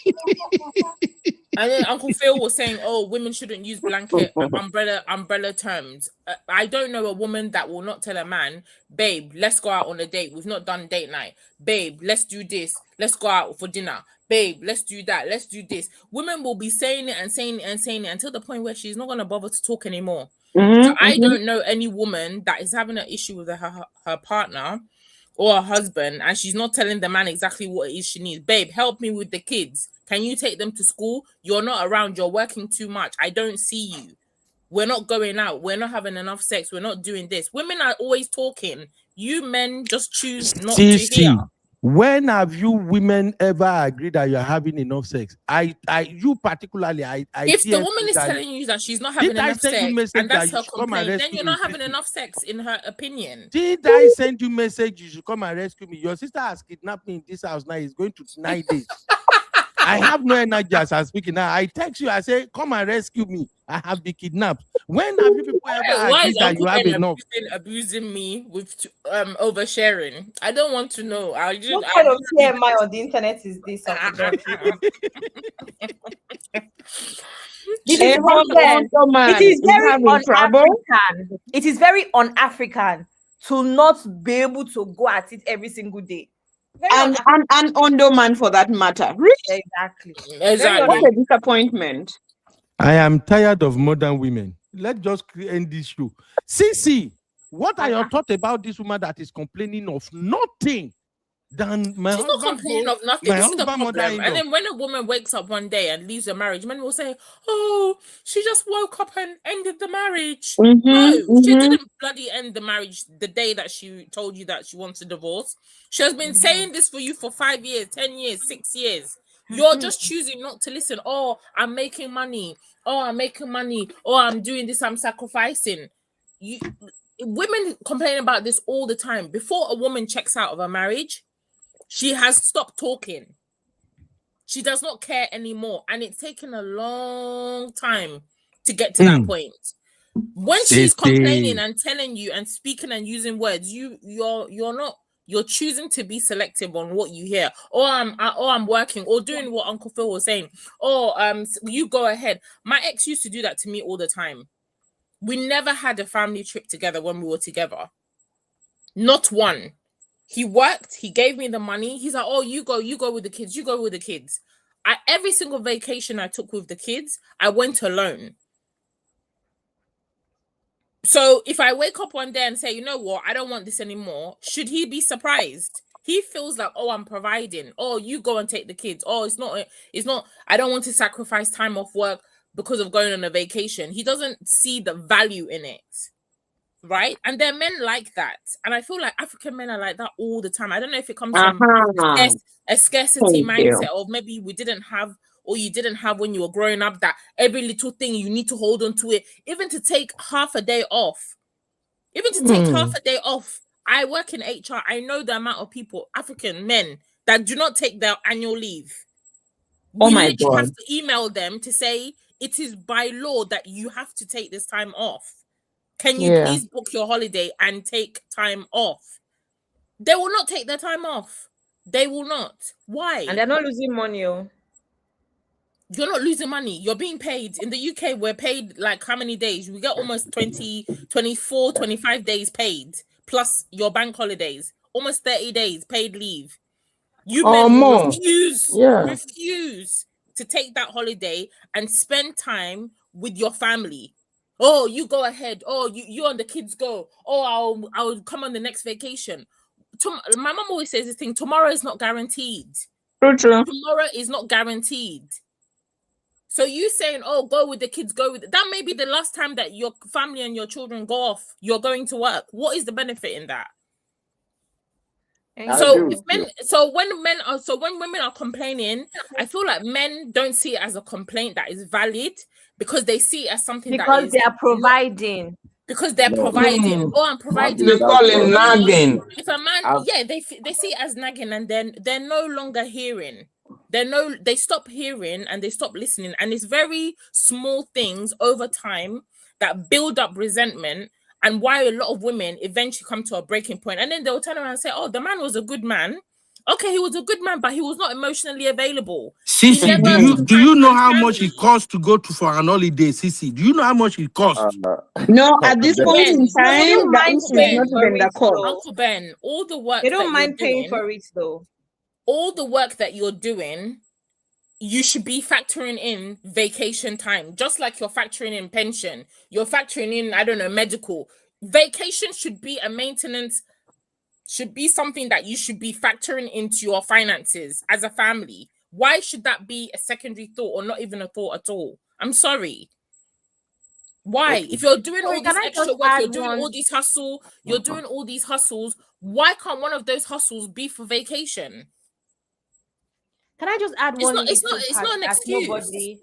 And then Uncle Phil was saying, "Oh, women shouldn't use blanket umbrella terms." I don't know a woman that will not tell a man, "Babe, let's go out on a date. We've not done date night. Babe, let's do this. Let's go out for dinner. Babe, let's do that. Let's do this." Women will be saying it and saying it and saying it until the point where she's not going to bother to talk anymore. So I don't know any woman that is having an issue with her partner or her husband, and she's not telling the man exactly what it is she needs. Babe, help me with the kids. Can you take them to school? You're not around. You're working too much. I don't see you. We're not going out. We're not having enough sex. We're not doing this. Women are always talking. You men just choose not to hear. When have you women ever agreed that you're having enough sex? You particularly, if the woman is telling you that she's not having enough sex, and that's her complaint, then you're not having enough sex, in her opinion. Did I send you message? You should come and rescue me. Your sister has kidnapped me in this house now. It's going to 9 days. I have no energy as I'm speaking now. I text you. I say, come and rescue me. I have been kidnapped. When have you people ever agreed that you have enough? Abusing me with oversharing? I don't want to know. What kind of TMI on the internet is this? It is very un-African. It is very un-African to not be able to go at it every single day. And an Ondo man for that matter. Really? Exactly. What a disappointment. I am tired of modern women. Let's just end this show. Sissy, what are your thoughts about this woman that is complaining of nothing? She's not complaining of nothing. This is the problem. And then when a woman wakes up one day and leaves a marriage, men will say, "Oh, she just woke up and ended the marriage." No, she didn't bloody end the marriage the day that she told you that she wants a divorce. She has been saying this for you for 5 years, 10 years, 6 years. You're just choosing not to listen. "Oh, I'm making money. Oh, I'm making money. Oh, I'm doing this. I'm sacrificing." Women complain about this all the time. Before a woman checks out of a marriage, she has stopped talking. She does not care anymore. And it's taken a long time to get to that point. When she's complaining and telling you and speaking and using words, you're choosing to be selective on what you hear. Or I'm working, or doing what Uncle Phil was saying. Or you go ahead. My ex used to do that to me all the time. We never had a family trip together when we were together. Not one. He worked, he gave me the money. He's like, "Oh, you go with the kids, you go with the kids." Every single vacation I took with the kids, I went alone. So if I wake up one day and say, "You know what, I don't want this anymore," should he be surprised? He feels like, "Oh, I'm providing. Oh, you go and take the kids. Oh, it's not, I don't want to sacrifice time off work because of going on a vacation." He doesn't see the value in it. Right? And there are men like that. And I feel like African men are like that all the time. I don't know if it comes from a scarcity mindset of maybe we didn't have, or you didn't have when you were growing up, that every little thing you need to hold on to it, even to take half a day off. I work in HR. I know the amount of people, African men, that do not take their annual leave. We literally have to email them to say it is by law that you have to take this time off. Can you Yeah. please book your holiday and take time off? They will not take their time off. They will not. Why? And they're not losing money. Oh. You're not losing money. You're being paid. In the UK, we're paid like how many days? We get almost 20, 24, 25 days paid, plus your bank holidays. Almost 30 days paid leave. You Or men will more. refuse Yeah. to take that holiday and spend time with your family. Oh, you go ahead. Oh, you and the kids go. Oh, I'll come on the next vacation. My mom always says this thing: tomorrow is not guaranteed. True. Tomorrow is not guaranteed. So you saying, "Oh, go with the kids, go with that," may be the last time that your family and your children go off. You're going to work. What is the benefit in that? So when women are complaining, I feel like men don't see it as a complaint that is valid, because they see it as something that Because is they are providing. because they're No. providing. Oh, I'm providing. They I'm call it providing. nagging. If a man, they see it as nagging, and then they're no longer hearing. They stop hearing and they stop listening, and it's very small things over time that build up resentment, and why a lot of women eventually come to a breaking point, and then they'll turn around and say, "Oh, the man was a good man. Okay, he was a good man, but he was not emotionally available." Sisi, do you know how much it costs to go for an holiday, Sisi? Do you know how much it costs? No, at this point in Ben, time, They don't that mind issue is paying not for even the it, call. though. Uncle Ben, all the work They don't that mind you're paying doing, for it, though. all the work that you're doing, you should be factoring in vacation time, just like you're factoring in pension. You're factoring in, I don't know, medical. Vacation should be a maintenance, should be something that you should be factoring into your finances as a family. Why should that be a secondary thought or not even a thought at all? I'm sorry. Why? If you're doing Sorry, all this can I extra just work, add you're doing one? all these hustle, you're doing all these hustles, why can't one of those hustles be for vacation? Can I just add It's one not part an that excuse.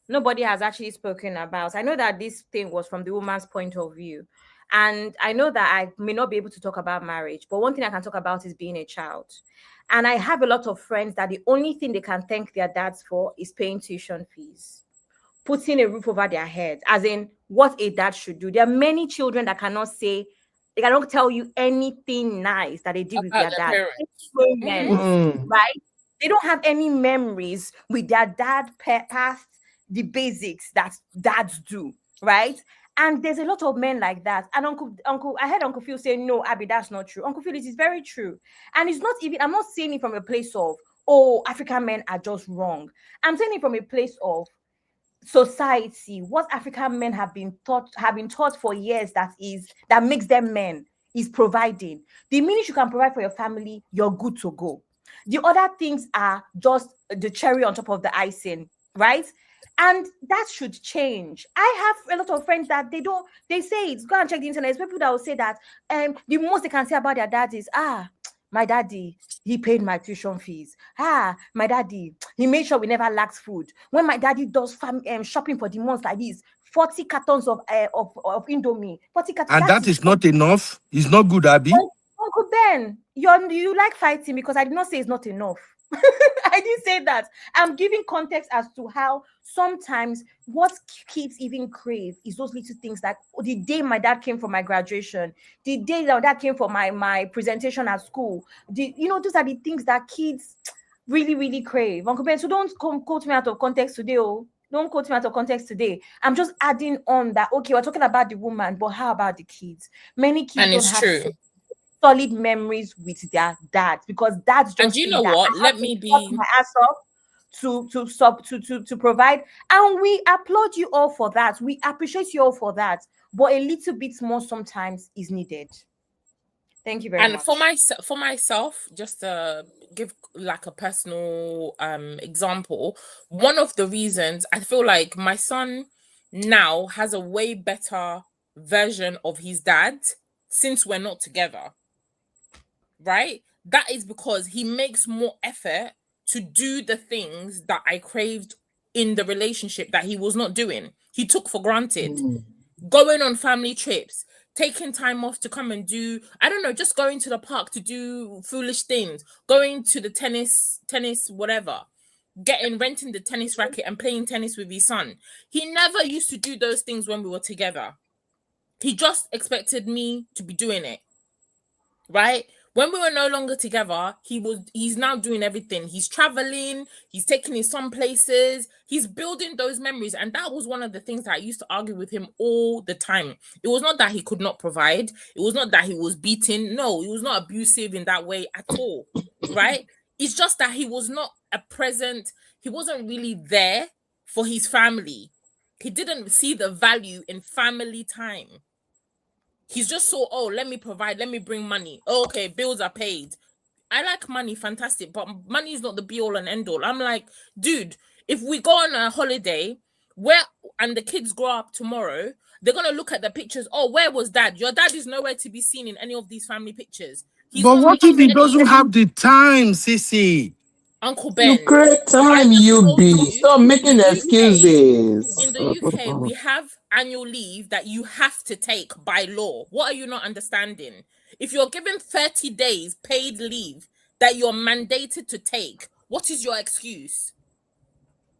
nobody has actually spoken about? I know that this thing was from the woman's point of view, and I know that I may not be able to talk about marriage, but one thing I can talk about is being a child. And I have a lot of friends that the only thing they can thank their dads for is paying tuition fees, putting a roof over their head, as in what a dad should do. There are many children that cannot say, they cannot tell you anything nice that they did with their About their dad. parents. Moments, right? They don't have any memories with their dad past the basics that dads do, right? And there's a lot of men like that. And Uncle, I heard Uncle Phil say, "No, Abby, that's not true." Uncle Phil, it is very true. And it's not even, I'm not saying it from a place of, "Oh, African men are just wrong." I'm saying it from a place of society, what African men have been taught for years, that makes them men, is providing. The minute you can provide for your family, you're good to go. The other things are just the cherry on top of the icing, right? And that should change. I have a lot of friends that they say it. Go and check the internet. There's people that will say that the most they can say about their dad is, my daddy, he paid my tuition fees. My daddy, he made sure we never lacked food. When my daddy does shopping for the month like this, 40 cartons of Indomie, 40 cartons. And that is not enough. It's not good, Abby. Uncle Ben, you like fighting, because I did not say it's not enough. I didn't say that. I'm giving context as to how sometimes what kids even crave is those little things, like the day my dad came for my graduation, the day that my dad came for my presentation at school. Those are the things that kids really, really crave. Uncle Ben, so don't quote me out of context today. Don't quote me out of context today. I'm just adding on that, okay, we're talking about the woman, but how about the kids? Many kids don't have solid memories with their dads, because dads just, and you know what? Let me be my ass off to provide, and we applaud you all for that. We appreciate you all for that, but a little bit more sometimes is needed. Thank you very much. And for myself, just to give like a personal example, one of the reasons I feel like my son now has a way better version of his dad since we're not together, right? That is because he makes more effort to do the things that I craved in the relationship that he was not doing. He took for granted. Going on family trips, taking time off to come and do, I don't know, just going to the park to do foolish things, going to the tennis, whatever, renting the tennis racket and playing tennis with his son. He never used to do those things when we were together. He just expected me to be doing it, right? When we were no longer together, he's now doing everything. He's traveling, he's taking me some places, he's building those memories. And that was one of the things that I used to argue with him all the time. It was not that he could not provide, it was not that he was beaten. No, he was not abusive in that way at all, right? It's just that he was not a present, he wasn't really there for his family. He didn't see the value in family time. He's just so, oh, let me provide, let me bring money. Oh, okay, bills are paid. I like money, fantastic, but money is not the be all and end all. I'm like, dude, if we go on a holiday and the kids grow up tomorrow, they're gonna look at the pictures. Oh, where was dad? Your dad is nowhere to be seen in any of these family pictures. But what if he doesn't have the time, Sissy? Uncle Ben, You create time, Stop making excuses. in the UK, we have annual leave that you have to take by law. What are you not understanding? If you're given 30 days paid leave that you're mandated to take, what is your excuse?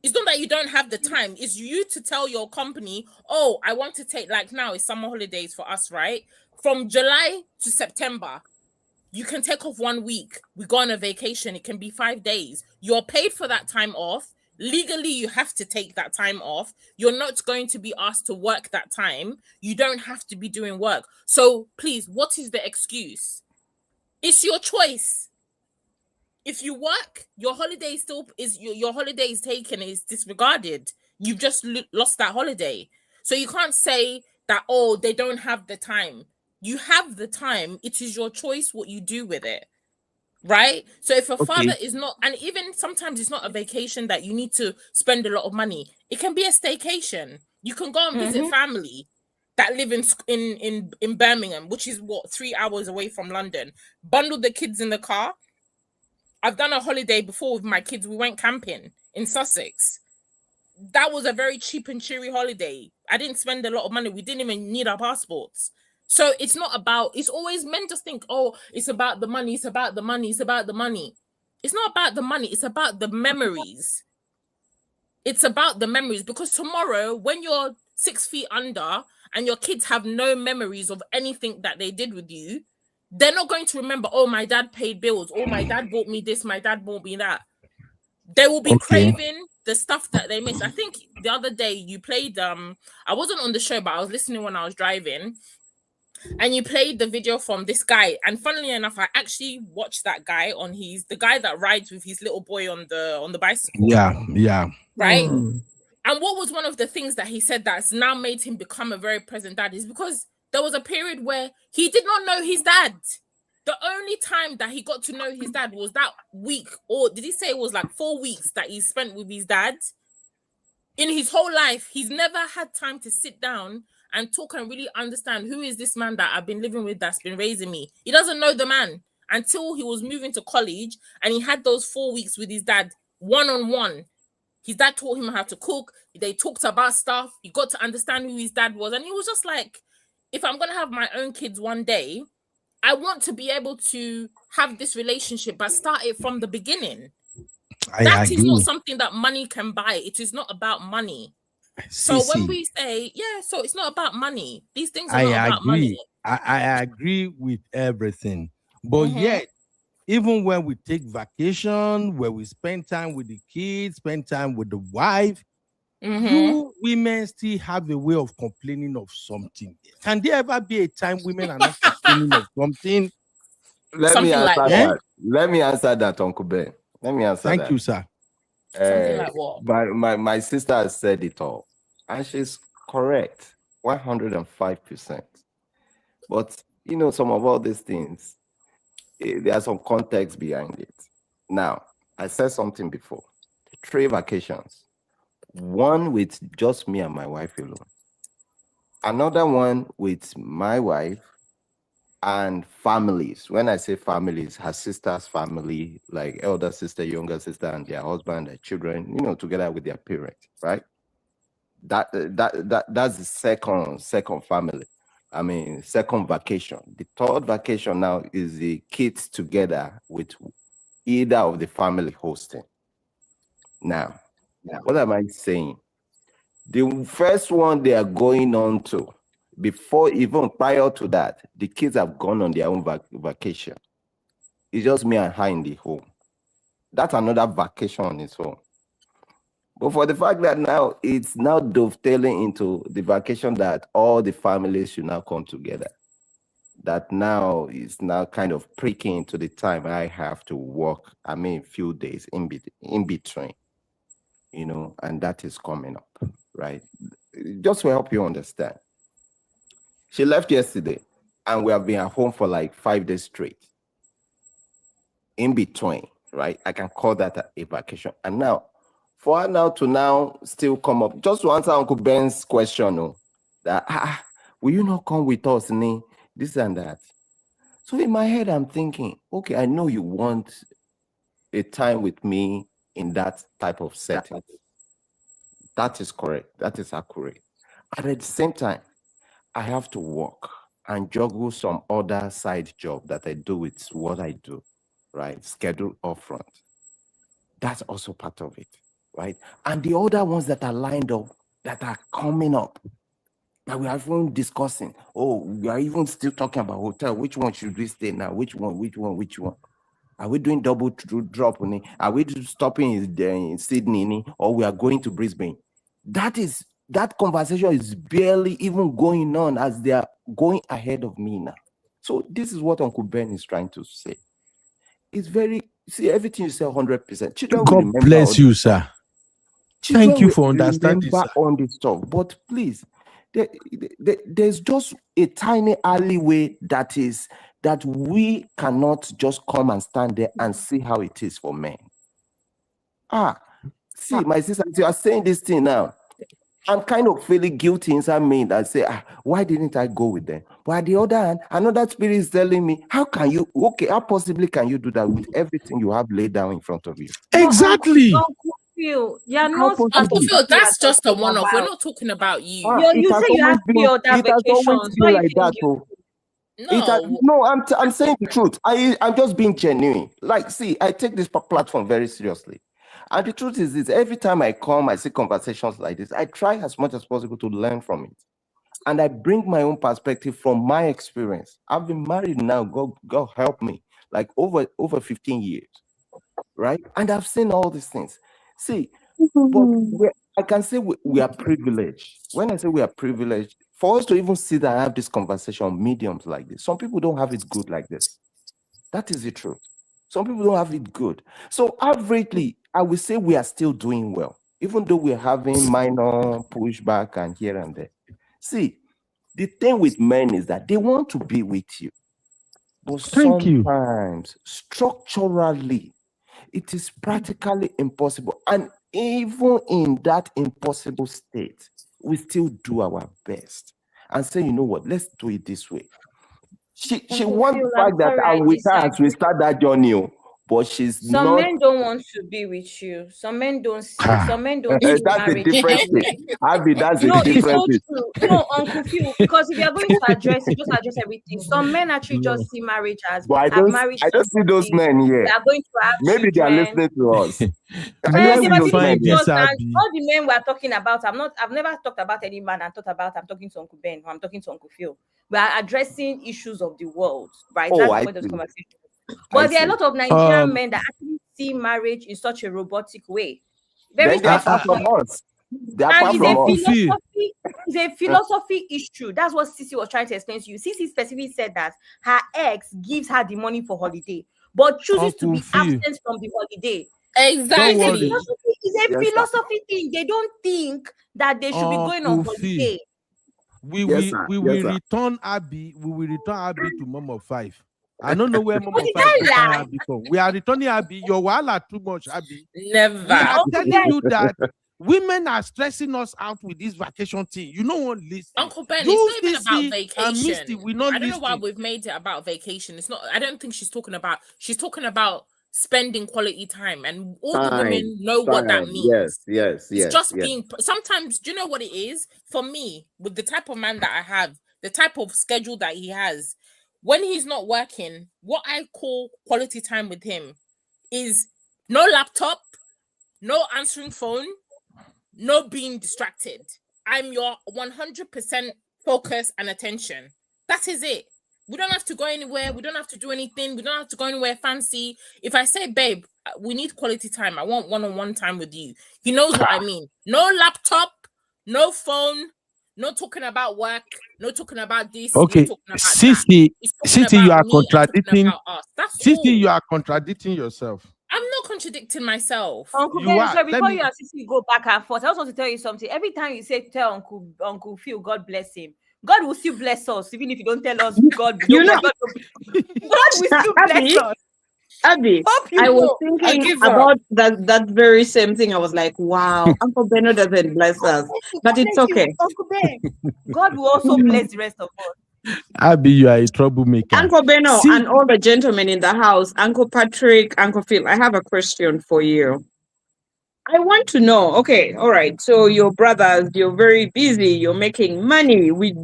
It's not that you don't have the time. It's you to tell your company, oh, I want to take, like now it's summer holidays for us, right? From July to September, you can take off 1 week. We go on a vacation. It can be 5 days. You're paid for that time off. Legally, you have to take that time off. You're not going to be asked to work that time. You don't have to be doing work. So please, what is the excuse? It's your choice. If you work, your holiday still is your holiday is taken, is disregarded. You've just lost that holiday. So you can't say that, oh, they don't have the time. You have the time. It is your choice what you do with it. Right? So if a father is not, and even sometimes it's not a vacation that you need to spend a lot of money. It can be a staycation. You can go and visit family that live in Birmingham, which is 3 hours away from London. Bundle the kids in the car. I've done a holiday before with my kids. We went camping in Sussex. That was a very cheap and cheery holiday. I didn't spend a lot of money. We didn't even need our passports. So it's not about, it's always men just think, oh, it's about the money, it's about the money, it's about the money. It's not about the money, it's about the memories. It's about the memories, because tomorrow, when you're 6 feet under and your kids have no memories of anything that they did with you, they're not going to remember, oh, my dad paid bills, oh, my dad bought me this, my dad bought me that. They will be craving the stuff that they miss. I think the other day you played, I wasn't on the show, but I was listening when I was driving. And you played the video from this guy, and funnily enough, I actually watched that guy on the guy that rides with his little boy on the bicycle. Yeah. Right. And what was one of the things that he said that's now made him become a very present dad is because there was a period where he did not know his dad. The only time that he got to know his dad was that week, or did he say it was like 4 weeks that he spent with his dad? In his whole life, he's never had time to sit down and talk and really understand who is this man that I've been living with that's been raising me. He doesn't know the man until he was moving to college and he had those 4 weeks with his dad one-on-one. His dad taught him how to cook. They talked about stuff. He got to understand who his dad was. And he was just like, if I'm going to have my own kids one day, I want to be able to have this relationship, but start it from the beginning. That is not something that money can buy. It is not about money. So when we say, so it's not about money. These things are not about money. I agree with everything. But yet, even when we take vacation, where we spend time with the kids, spend time with the wife, do women still have a way of complaining of something? Can there ever be a time women are not complaining of something? Let me answer that, Uncle Ben. Let me answer that. Thank you, sir. Something like what? My sister has said it all, and she's correct, 105%. But some of all these things, there's some context behind it. Now, I said something before: 3 vacations, one with just me and my wife alone, another one with my wife and families. When I say families, her sister's family, like elder sister, younger sister, and their husband, their children, together with their parents, right? That's the second family. I mean, second vacation. The third vacation now is the kids together with either of the family hosting. Now, what am I saying? The first one they are going on to Before, even prior to that, the kids have gone on their own vacation. It's just me and her in the home. That's another vacation on its own. But for the fact that now it's now dovetailing into the vacation that all the families should now come together, that now is now kind of pricking into the time I have to work, few days in between, and that is coming up, right? Just to help you understand. She left yesterday, and we have been at home for like 5 days straight. In between, right? I can call that a vacation. And now, for her now to now still come up, just to answer Uncle Ben's question, that will you not come with us, this and that. So in my head, I'm thinking, okay, I know you want a time with me in that type of setting. That is correct. That is accurate. But at the same time, I have to work and juggle some other side job that I do with what I do, right? Schedule upfront. That's also part of it, right? And the other ones that are lined up, that are coming up, that we are even discussing. Oh, we are even still talking about hotel. Which one should we stay now? Which one? Are we doing double drop? Are we stopping in Sydney? Or we are going to Brisbane? That conversation is barely even going on as they are going ahead of me now. So this is what Uncle Ben is trying to say. It's everything you say 100%. Children will God remember bless you, sir. Thank you for understanding, sir. On this stuff, but please, there's just a tiny alleyway that we cannot just come and stand there and see how it is for men. See, my sister, you are saying this thing now. I'm kind of feeling guilty inside me that say, why didn't I go with them? But at the other hand, another spirit is telling me, how possibly can you do that with everything you have laid down in front of you? Exactly. Uncle Phil, that's just a one-off. We're not talking about you. You say you have 3 other vacations. Why Like that, No, I'm saying the truth. I'm just being genuine. Like, see, I take this platform very seriously. And the truth is this, every time I come, I see conversations like this, I try as much as possible to learn from it. And I bring my own perspective from my experience. I've been married now, God help me, like over 15 years, right? And I've seen all these things. See, but I can say we are privileged. When I say we are privileged, for us to even sit and have this conversation on mediums like this, some people don't have it good like this. That is the truth. Some people don't have it good. So averagely, I would say we are still doing well, even though we're having minor pushback and here and there. See, the thing with men is that they want to be with you. But sometimes, structurally, it is practically impossible. And even in that impossible state, we still do our best and say, you know what, let's do it this way. She wants the fact that I'm with her as we start that journey, but she's not. Some men don't want to be with you. Some men don't see. Some men don't see that's marriage. The difference. That's no, the it's difference. so true. No, Uncle Phil, because if you're going to address it, just address everything. Some men actually just see marriage as but I don't see those men here. They are going to have maybe children. they are listening to us. Where we find this all the men we are talking about, I've never talked about any man I'm talking to Uncle Ben, or I'm talking to Uncle Phil. We are addressing issues of the world, right? That's the point of the conversation. But there are a lot of Nigerian men that actually see marriage in such a robotic way. Very apart from us. It's a philosophy issue. That's what Sisi was trying to explain to you. Sisi specifically said that her ex gives her the money for holiday, but chooses to be absent from the holiday. Exactly. It's a philosophy thing. They don't think that they should be going on holiday. We will return Abby. We will return Abby to Mom of 5. I don't know where Mom of 5 is Abby from. We are returning Abby. Your wala too much, Abby. Never. We are telling you that women are stressing us out with this vacation thing. You know what? Listen, Uncle Ben, it's not even about vacation. Misty, I don't know why we've made it about vacation. It's not. I don't think she's talking about. She's talking about spending quality time, and all the women know what that means. Yes. It's just being. Sometimes, do you know what it is? For me, with the type of man that I have, the type of schedule that he has, when he's not working, what I call quality time with him is no laptop, no answering phone, no being distracted. I'm your 100% focus, and attention. That is it. We don't have to go anywhere. We don't have to do anything. We don't have to go anywhere fancy. If I say, babe, we need quality time. I want one-on-one time with you. He knows what I mean. No laptop, no phone, no talking about work, no talking about this, Okay, no talking about Sissy, that. It's talking Sissy, you about are me and talking contradicting. about us. That's Sissy, all. you are contradicting yourself. I'm not contradicting myself. Uncle You Ben, are. so Let before me. you and Sissy go back and forth, I also want to tell you something. Every time you say tell Uncle Phil, God bless him, God will still bless us, even if you don't tell us God. You know, God will still bless Abby, us. Abby, Hope you I was know. I thinking give up. about that very same thing. I was like, wow, Uncle Beno doesn't bless us, but it's Thank you, okay. Uncle Ben. God will also bless the rest of us. Abby, you are a troublemaker. Uncle Beno See, and all the gentlemen in the house, Uncle Patrick, Uncle Phil, I have a question for you. I want to know, okay, all right, so your brothers, you're very busy, you're making money. We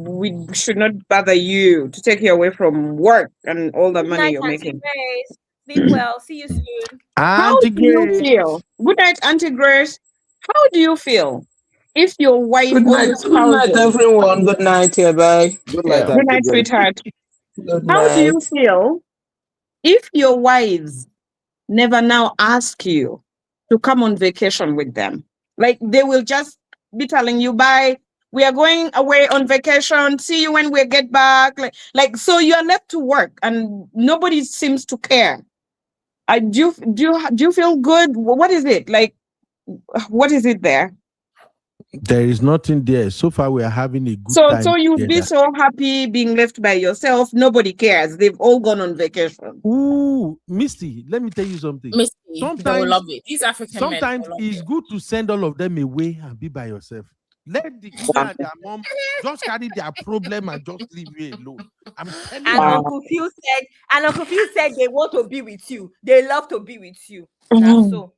should not bother you to take you away from work and all the Good money night, you're Auntie making. Grace. Sleep well. See you soon. How Auntie do you Grace. feel? Good night, Auntie Grace. How do you feel if your wife Good or night. your Good night, spouse, everyone. Good night. Yeah, bye. Good Yeah. night, good Auntie night, Grace. sweetheart. Good How do you night. feel if your wives never now ask you to come on vacation with them? Like they will just be telling you, bye, we are going away on vacation. See you when we get back. Like so you are left to work and nobody seems to care. Do you feel good? What is it? Like what is it there? There is nothing there. So far, we are having a good So time you'd be together. so happy being left by yourself. Nobody cares. They've all gone on vacation. Ooh, Misty, let me tell you something. Misty, they will Sometimes, love it. These African men sometimes will love it's it. good to send all of them away and be by yourself. Let the children and their mom just carry their problem and just leave you alone. I'm telling And you. Uncle Phil said they want to be with you. They love to be with you. That's so.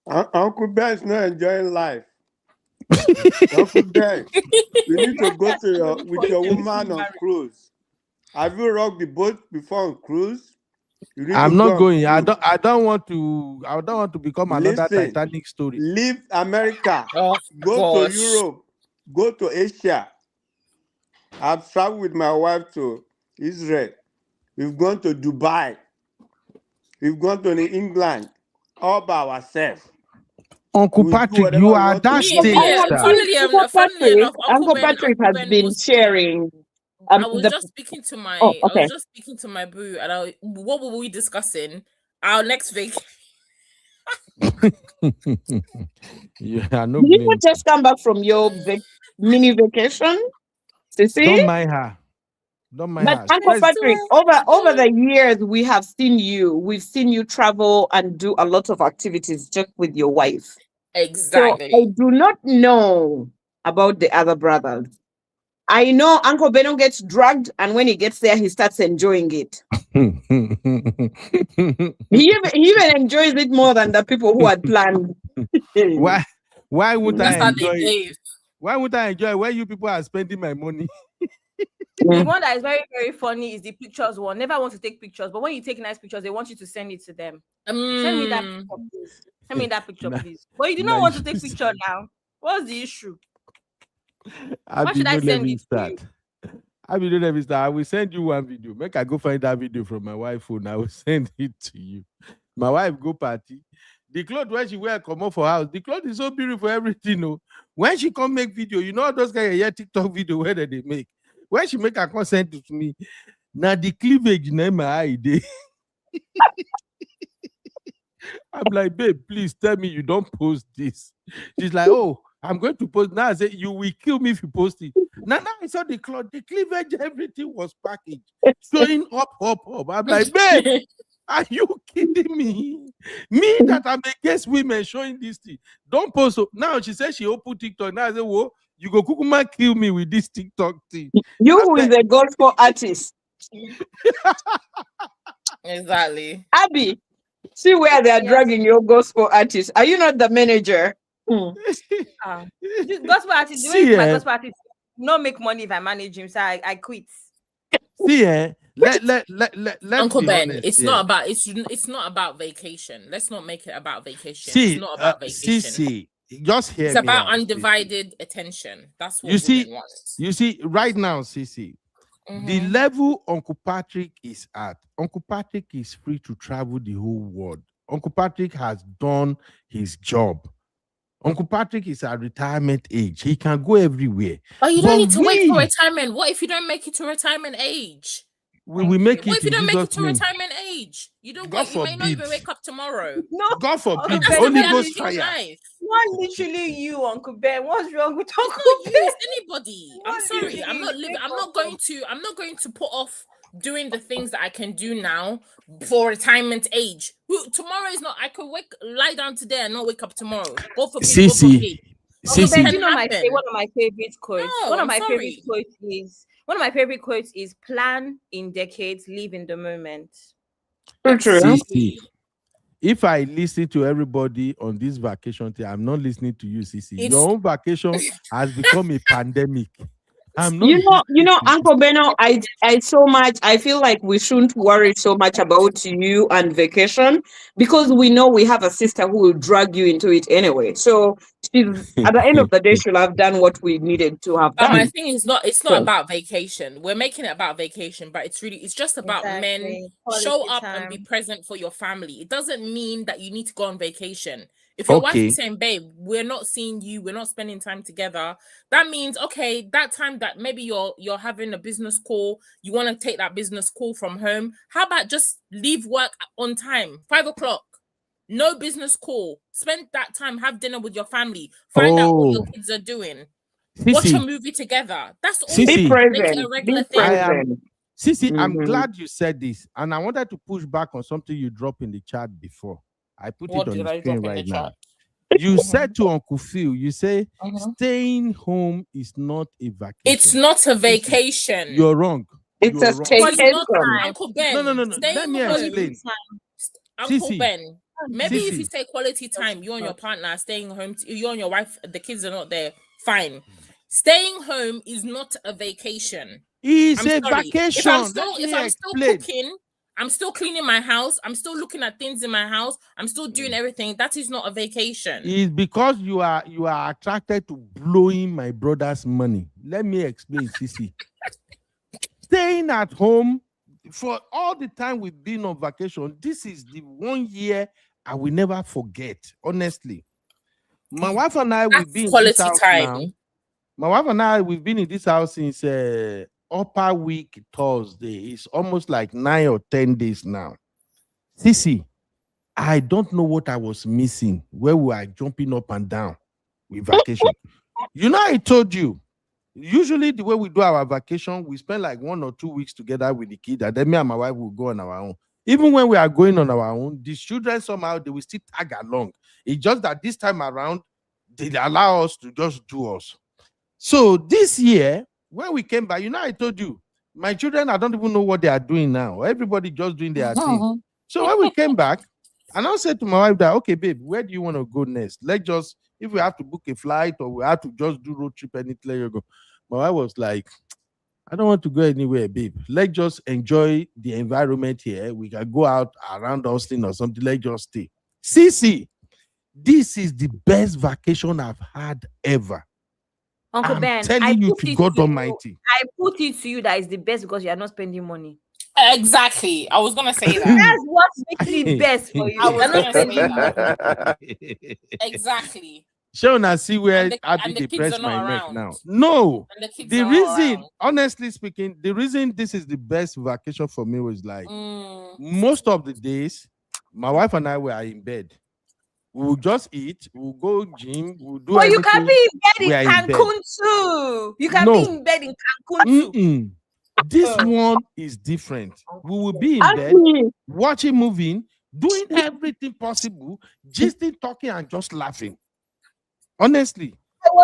Uncle Ben is not enjoying life. Uncle Ben, you need to go to with your woman on cruise. Have you rocked the boat before on cruise? You need I'm to not go going. on cruise. I don't want to become another Listen, Titanic story. leave America. Oh, Go to gosh. Europe. Go to Asia. I've traveled with my wife to Israel. We've gone to Dubai. We've gone to England all by ourselves. Uncle We'll do Patrick, whatever you we are want to that do. stage, sir. Funnily enough, Uncle Patrick has Ben been was sharing. I was just speaking to my Oh, I okay. was just speaking to my boo, and what were we discussing? Our next vacation. Yeah, no Did you blame. just come back from your mini vacation? Sissy? Don't mind her. Don't mind But her. Uncle Let's- Patrick, over the years, we have seen you. We've seen you travel and do a lot of activities just with your wife. Exactly. So I do not know about the other brothers. I know Uncle Beno gets drugged, and when he gets there, he starts enjoying it. He even enjoys it more than the people who had planned. Why would That's I how they enjoy it? behave. Why would I enjoy it when you people are spending my money? The one that is very, very funny is the pictures one. Never want to take pictures, but when you take nice pictures, they want you to send it to them. Send me that picture, please. Send me that picture, please. But you do not want to take picture now. What's the issue? Why should I send it to you? I will send you one video. Make I go find that video from my wife's phone. I will send it to you. My wife go party. The clothes when she wear come up for house. The clothes is so beautiful, everything. No, when she come make video, you know those guys here TikTok video where they make. When she make a consent to me, now the cleavage name my ID. I'm like, babe, please tell me you don't post this. She's like, oh, I'm going to post now. I say, you will kill me if you post it. Now I saw the cleavage, everything was packaged, showing up. I'm like, babe, are you kidding me? Me that I'm against women showing this thing. Don't post. So now she said she opened TikTok. Now I say, whoa, you go kukuma kill me with this TikTok thing. You who is a gospel artist. Exactly. Abby, see where they are dragging your gospel artist. Are you not the manager? Gospel artist, the way my gospel artist not make money if I manage him, so I quit. See, let's Uncle be Ben, honest, it's not about it's not about vacation. Let's not make it about vacation. See, it's not about vacation. just hear It's me about out. undivided attention. That's what You see, women want. you see, right now, Sissy, the level Uncle Patrick is at, Uncle Patrick is free to travel the whole world. Uncle Patrick has done his job. Uncle Patrick is at retirement age. He can go everywhere. But you don't But need to wait for we retirement. What if you don't make it to retirement age? will make What it if you in don't make it Jesus' to name. retirement age? You don't God go, you may not even forbid. wake up tomorrow. No, God forbid. That's the Holy reality Ghost of fire. life. not literally you, Uncle Ben. What's wrong with It's Uncle not Ben? you, it's anybody. I'm Not sorry. literally I'm you. not living. Take I'm us not going to put off doing the things that I can do now for retirement age. Tomorrow is not. I could lie down today and not wake up tomorrow. God forbid. God Sissy, forbid. Uncle Ben, Sissy, do you know one of my favorite quotes? No, One of I'm my favorite sorry. quotes is plan in decades, live in the moment. Sissy. If I listen to everybody on this vacation day, I'm not listening to you, Sissy. Your own vacation has become a pandemic. I'm not. You know, Uncle Beno, I feel like we shouldn't worry so much about you and vacation because we know we have a sister who will drag you into it anyway. So at the end of the day, she'll have done what we needed to have But done. my thing is it's not about vacation. We're making it about vacation, but it's just about men show up and be present for your family. It doesn't mean that you need to go on vacation. If your wife is saying, babe, we're not seeing you, we're not spending time together, that means okay, that time that maybe you're having a business call, you want to take that business call from home. How about just leave work on time, 5:00? No business call. Spend that time, have dinner with your family, find out what your kids are doing. Watch a movie together. That's all. Sissy, Make it a regular thing. Sissy, I'm glad you said this, and I wanted to push back on something you dropped in the chat before. I put What it on did the I screen drop in right the now. chat? You said to Uncle Phil, you say staying home is not a vacation. It's not a vacation. You're wrong. It's You're a wrong. staycation. Uncle Ben. No. Staying Let me home. explain. Uncle Sissy, Ben. Maybe if you Sissy. say quality time, you and your partner are staying home. You and your wife, the kids are not there. Fine. Staying home is not a vacation. It's I'm a sorry. vacation. If I'm still cooking, I'm still cleaning my house, I'm still looking at things in my house, I'm still doing everything. That is not a vacation. It's because you are attracted to blowing my brother's money. Let me explain, Sissy. Staying at home for all the time we've been on vacation, this is the 1 year I will never forget. Honestly, my wife and I we've been in this house now. My wife and I we've been in this house since upper week Thursday. It's almost like 9 or 10 days now. Sissy, I don't know what I was missing where we are jumping up and down with vacation. You know, I told you, usually the way we do our vacation, we spend like 1 or 2 weeks together with the kid, and then me and my wife will go on our own. Even when we are going on our own, these children somehow they will still tag along. It's just that this time around, they allow us to just do us. So this year, when we came back, you know, I told you, my children, I don't even know what they are doing now. Everybody just doing their thing. So when we came back, and I said to my wife that, okay, babe, where do you want to go next? Let's just, if we have to book a flight or we have to just do road trip, anything, let you go. My wife was like, I don't want to go anywhere, babe. Let's just enjoy the environment here. We can go out around Austin or something. Let's just stay. Sissy, this is the best vacation I've had ever. Uncle I'm Ben, telling you to God Almighty. I put it to you that it's the best because you are not spending money. Exactly. I was gonna say that. That's what makes it best for you. I was You're not gonna say spending that. money. Exactly. Shona, see where I and be the kids depressed are not my neck around. now. No, And the kids the are not reason, around. honestly speaking, the reason this is the best vacation for me was like most of the days, my wife and I were in bed. We'll just eat, we'll go gym, we'll do But you everything. can be in bed We are in in bed. Cancun too. You can No. be in bed in Cancun too. This one is different. We will be in bed, watching movie, doing everything possible, just talking and just laughing. Honestly,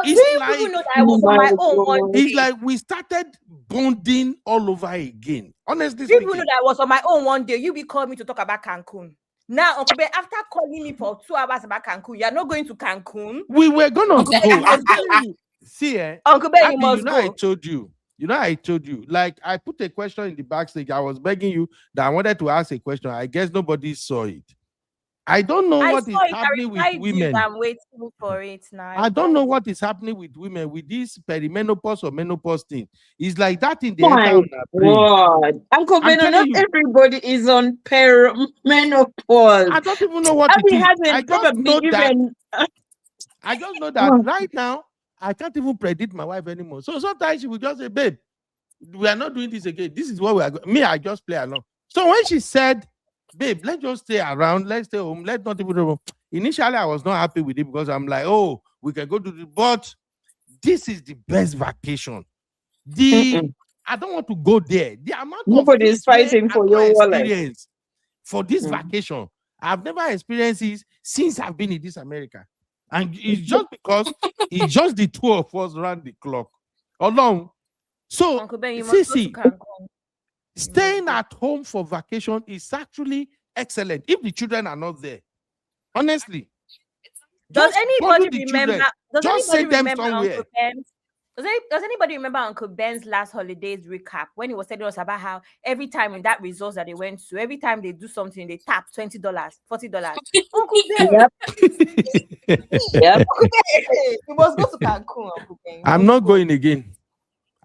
Do you even know that I was on my own one day? it's like we started bonding all over again. Honestly Do you even know speaking. that I was on my own one day? You be calling me to talk about Cancun. Now, Uncle Ben, after calling me for 2 hours about Cancun, you are not going to Cancun. We were gonna Uncle Ben, go. you I'm must go. telling you. See, Uncle Ben, you Abby, must you know, go. I told you. You know, I told you. Like, I put a question in the backstage. I was begging you that I wanted to ask a question. I guess nobody saw it. I don't know I what saw is it. I happening with replied you. women. I'm waiting for it now. I don't know what is happening with women with this perimenopause or menopause thing. It's like that in the My enter on our brain. God. Uncle I'm Beno, not telling you. everybody is on perimenopause. I don't even know what it Abby is. hasn't I just probably know that. even. I just know that right now I can't even predict my wife anymore. So sometimes she will just say, "Babe, we are not doing this again. This is what we are going." Me, I just play along. So when she said, "Babe, let's just stay around, let's stay home, let's not even do." Initially, I was not happy with it because I'm like, "Oh, we can go to the," but this is the best vacation. I don't want to go there. The amount Nobody of is fighting for your wallet. experience for this vacation, I've never experienced it since I've been in this America. And it's just because it's just the two of us around the clock alone. So, Uncle Ben, you must go to Cancun. staying at home for vacation is actually excellent if the children are not there. Honestly. Does Just anybody cuddle the remember? children. Does Just anybody send them remember somewhere. Uncle Ben's? Does anybody remember Uncle Ben's last holidays recap when he was telling us about how every time in that resort that they went to, every time they do something, they tap $20, $40. Uncle Ben. Yep. Yep. Uncle Ben, you must go to Cancun, Uncle Ben. I'm not going again.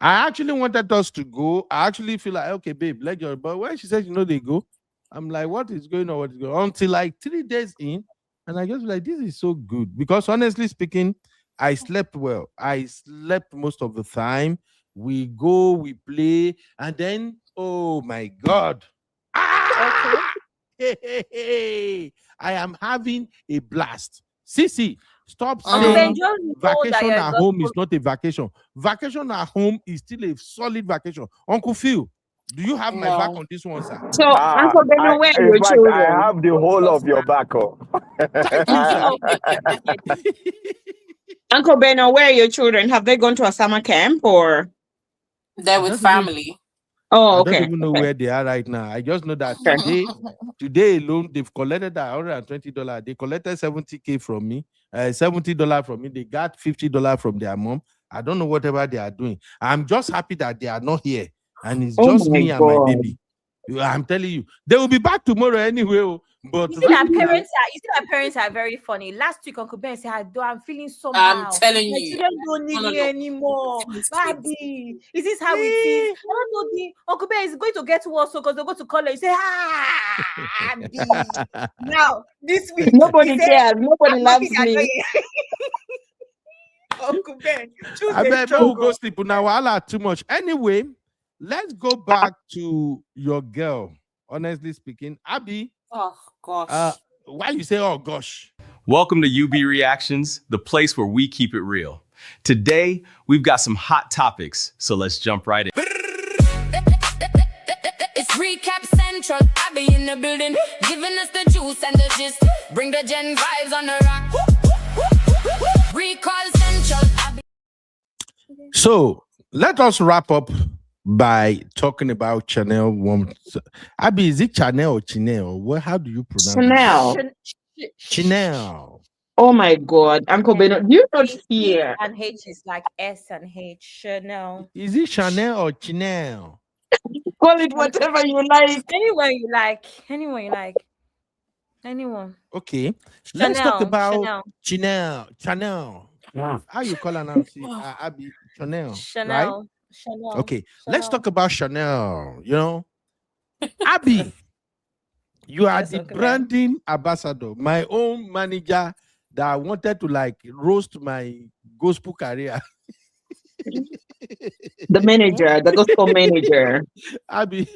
I actually wanted us to go. I actually feel like, okay, babe, let your. But when she said, they go, I'm like, what is going on? What is going on? Until like 3 days in, and I just like, this is so good because honestly speaking, I slept well. I slept most of the time. We go, we play, and then, oh my God. I am having a blast. Sissy, stop saying vacation at home is not a vacation. Vacation at home is still a solid vacation. Uncle Phil, do you have my back on this one, sir? So, Uncle Beno, where are your in fact, children? I have the whole of your back. Uncle Beno, where are your children? Have they gone to a summer camp or? They're with family. Oh, I okay. don't even know where they are right now. I just know that today alone, they've collected that $120. They collected $70K from me, $70 from me. They got $50 from their mom. I don't know whatever they are doing. I'm just happy that they are not here. And it's just me and my baby. I'm telling you, they will be back tomorrow anyway. But you see that parents are very funny. Last week, Uncle Ben said, I'm feeling somehow. I'm telling my you. children don't need me anymore. Baby, is this how it is? I don't know. Uncle Ben is going to get worse because they'll go to college. Say, Abby. Now, this week, nobody cares. Nobody loves me. Uncle Ben, I bet we'll go sleep now. I'll too much. Anyway, let's go back to your girl. Honestly speaking, Abby. Oh gosh. Why you say, oh gosh? Welcome to UB Reactions, the place where we keep it real. Today, we've got some hot topics, so let's jump right in. It's recap central. I be in the building, giving us the juice and the gist. Bring the gen vibes on the rock. Recall central. So let us wrap up by talking about Chanel. Abby, is it Chanel or Chanel? Well, how do you pronounce it? Chanel. Oh my God, Uncle Beno, you not here. And H is like S and H. Chanel. Is it Chanel or Chanel? Call it whatever you like. Anyone you like. Anyone you like. Anyone. Okay. Chanel, Let's talk about Chanel. How you call her now? Abby, Chanel. Chanel. Right? Chanel. Okay. Let's talk about Chanel. Abby, you are the branding ambassador. My own manager that wanted to roast my gospel career. The manager, the gospel manager. Abby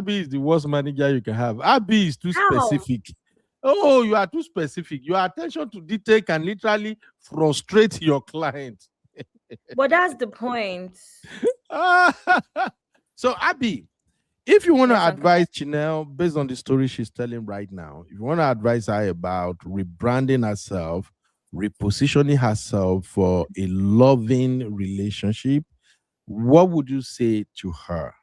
is the worst manager you can have. Abby is too specific. Oh, you are too specific. Your attention to detail can literally frustrate your client. But that's the point. So, Abby, if you want to advise Chanel based on the story she's telling right now, if you want to advise her about rebranding herself, repositioning herself for a loving relationship, what would you say to her?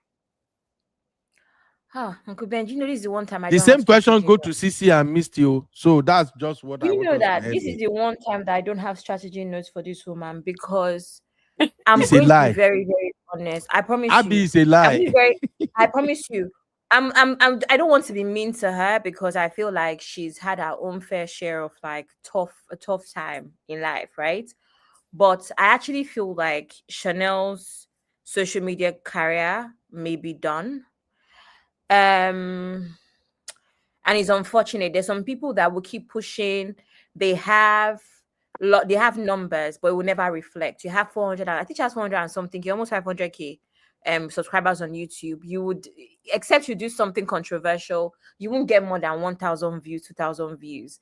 Uncle Ben, this is the one time the same question go to CC and Misty. So that's just what I want. You know that this is the one time that I don't have strategy notes for this woman because I'm going to be very, very honest. I promise Abby you. is a lie. I promise you. I don't want to be mean to her because I feel like she's had her own fair share of like a tough time in life, right? But I actually feel like Chanel's social media career may be done. Um and it's unfortunate. There's some people that will keep pushing. They have they have numbers, but it will never reflect. You have 400, I think she has 400 and something, you almost 500K subscribers on YouTube. You would, except you do something controversial, you won't get more than 1,000 views, 2,000 views.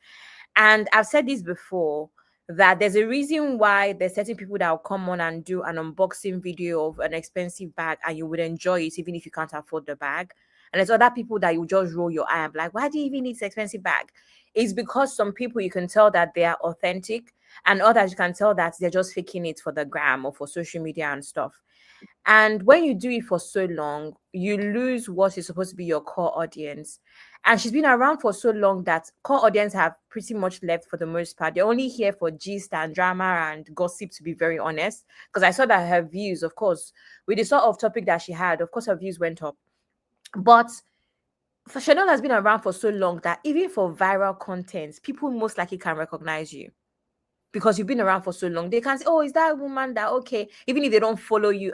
And I've said this before, that there's a reason why there's certain people that will come on and do an unboxing video of an expensive bag and you would enjoy it even if you can't afford the bag. And there's other people that you just roll your eye and be like, why do you even need this expensive bag? It's because some people you can tell that they are authentic, and others you can tell that they're just faking it for the gram or for social media and stuff. And when you do it for so long, you lose what is supposed to be your core audience. And she's been around for so long that core audience have pretty much left for the most part. They're only here for gist and drama and gossip, to be very honest. Because I saw that her views, of course, with the sort of topic that she had, of course, her views went up. But for Chanel has been around for so long that even for viral content, people most likely can recognize you because you've been around for so long. They can say, oh, is that woman that okay, even if they don't follow you,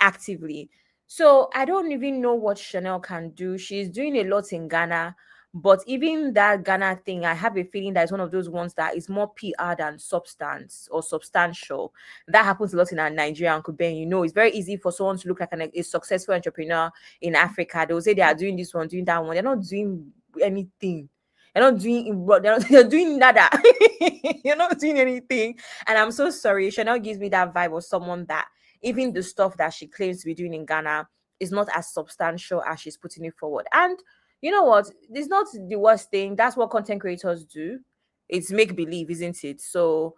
actively. So I don't even know what Chanel can do. She's doing a lot in Ghana, but even that Ghana thing, I have a feeling that it's one of those ones that is more PR than substance or substantial. That happens a lot in our Nigeria, Uncle Ben. It's very easy for someone to look like a successful entrepreneur in Africa. They'll say they are doing this one, doing that one. They're not doing anything. They're not doing, they're doing nada. You're not doing anything. And I'm so sorry. Chanel gives me that vibe of someone that even the stuff that she claims to be doing in Ghana is not as substantial as she's putting it forward. And you know what? It's not the worst thing. That's what content creators do. It's make believe, isn't it? So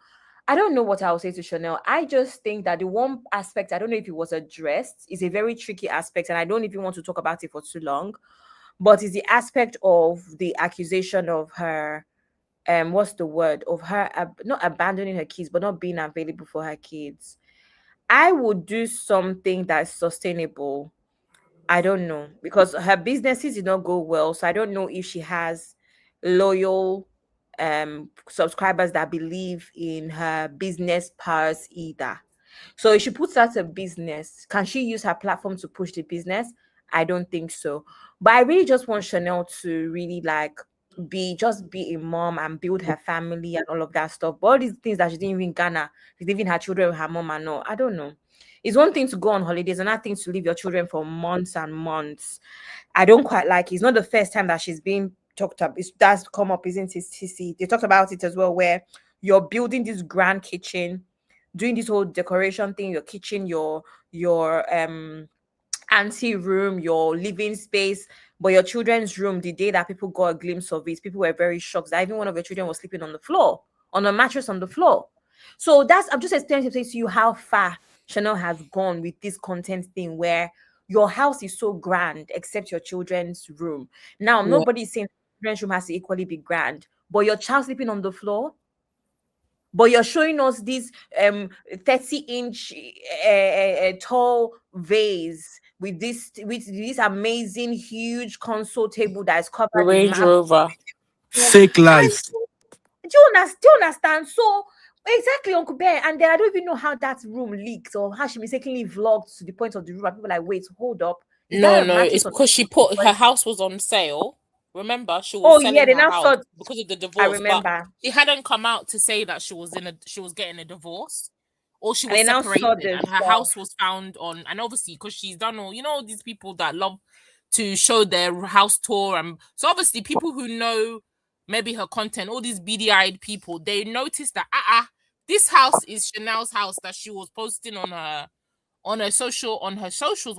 I don't know what I'll say to Chanel. I just think that the one aspect, I don't know if it was addressed, is a very tricky aspect, and I don't even want to talk about it for too long. But it's the aspect of the accusation of her, what's the word? Of her not abandoning her kids, but not being available for her kids. I would do something that's sustainable. I don't know, because her businesses did not go well. So I don't know if she has loyal subscribers that believe in her business powers either. So if she puts out a business, can she use her platform to push the business? I don't think so. But I really just want Chanel to really be a mom and build her family and all of that stuff. But all these things that she's doing in Ghana, she's leaving her children with her mom and all. I don't know. It's one thing to go on holidays, another thing to leave your children for months and months. I don't quite like it. It's not the first time that she's being talked up. That's come up, isn't it, TC? They talked about it as well, where you're building this grand kitchen, doing this whole decoration thing, your kitchen, your auntie room, your living space, but your children's room, the day that people got a glimpse of it, people were very shocked that even one of your children was sleeping on the floor, on a mattress on the floor. So I'm just explaining to you how far Chanel has gone with this content thing, where your house is so grand except your children's room. Now, Yeah. nobody's saying children's room has to equally be grand, but your child sleeping on the floor, but you're showing us this 30-inch tall vase with this amazing huge console table that is covered in Range marble. Rover. Fake life. Do you understand? So exactly, Uncle Bear. And then I don't even know how that room leaked or how she mistakenly vlogged to the point of the room. And people are like, wait, hold up. Is No, that a no, mattress it's on because she put her house was on sale. Remember, she was Oh yeah, selling they her now house thought because of the I divorce, but remember. she hadn't come out to say that she was getting a divorce, or she And was they now saw separated, this and her stuff. house was found on. And obviously, because she's done all these people that love to show their house tour, and so obviously people who know maybe her content, all these beady-eyed people, they noticed that this house is Chanel's house that she was posting on her socials,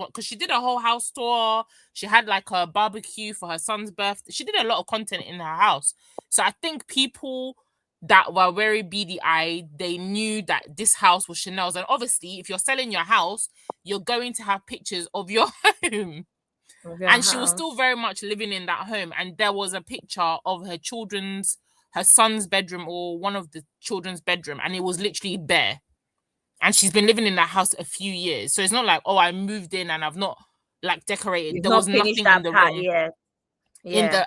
because she did a whole house tour. She had like a barbecue for her son's birthday. She did a lot of content in her house. So I think people that were very beady-eyed, they knew that this house was Chanel's. And obviously, if you're selling your house, you're going to have pictures of your home. Of your And she was house. still very much living in that home. And there was a picture of her son's bedroom, or one of the children's bedroom, and it was literally bare. And she's been living in that house a few years. So it's not like, oh, I moved in and I've not like decorated. You've There not was finished nothing that in the part room. yet.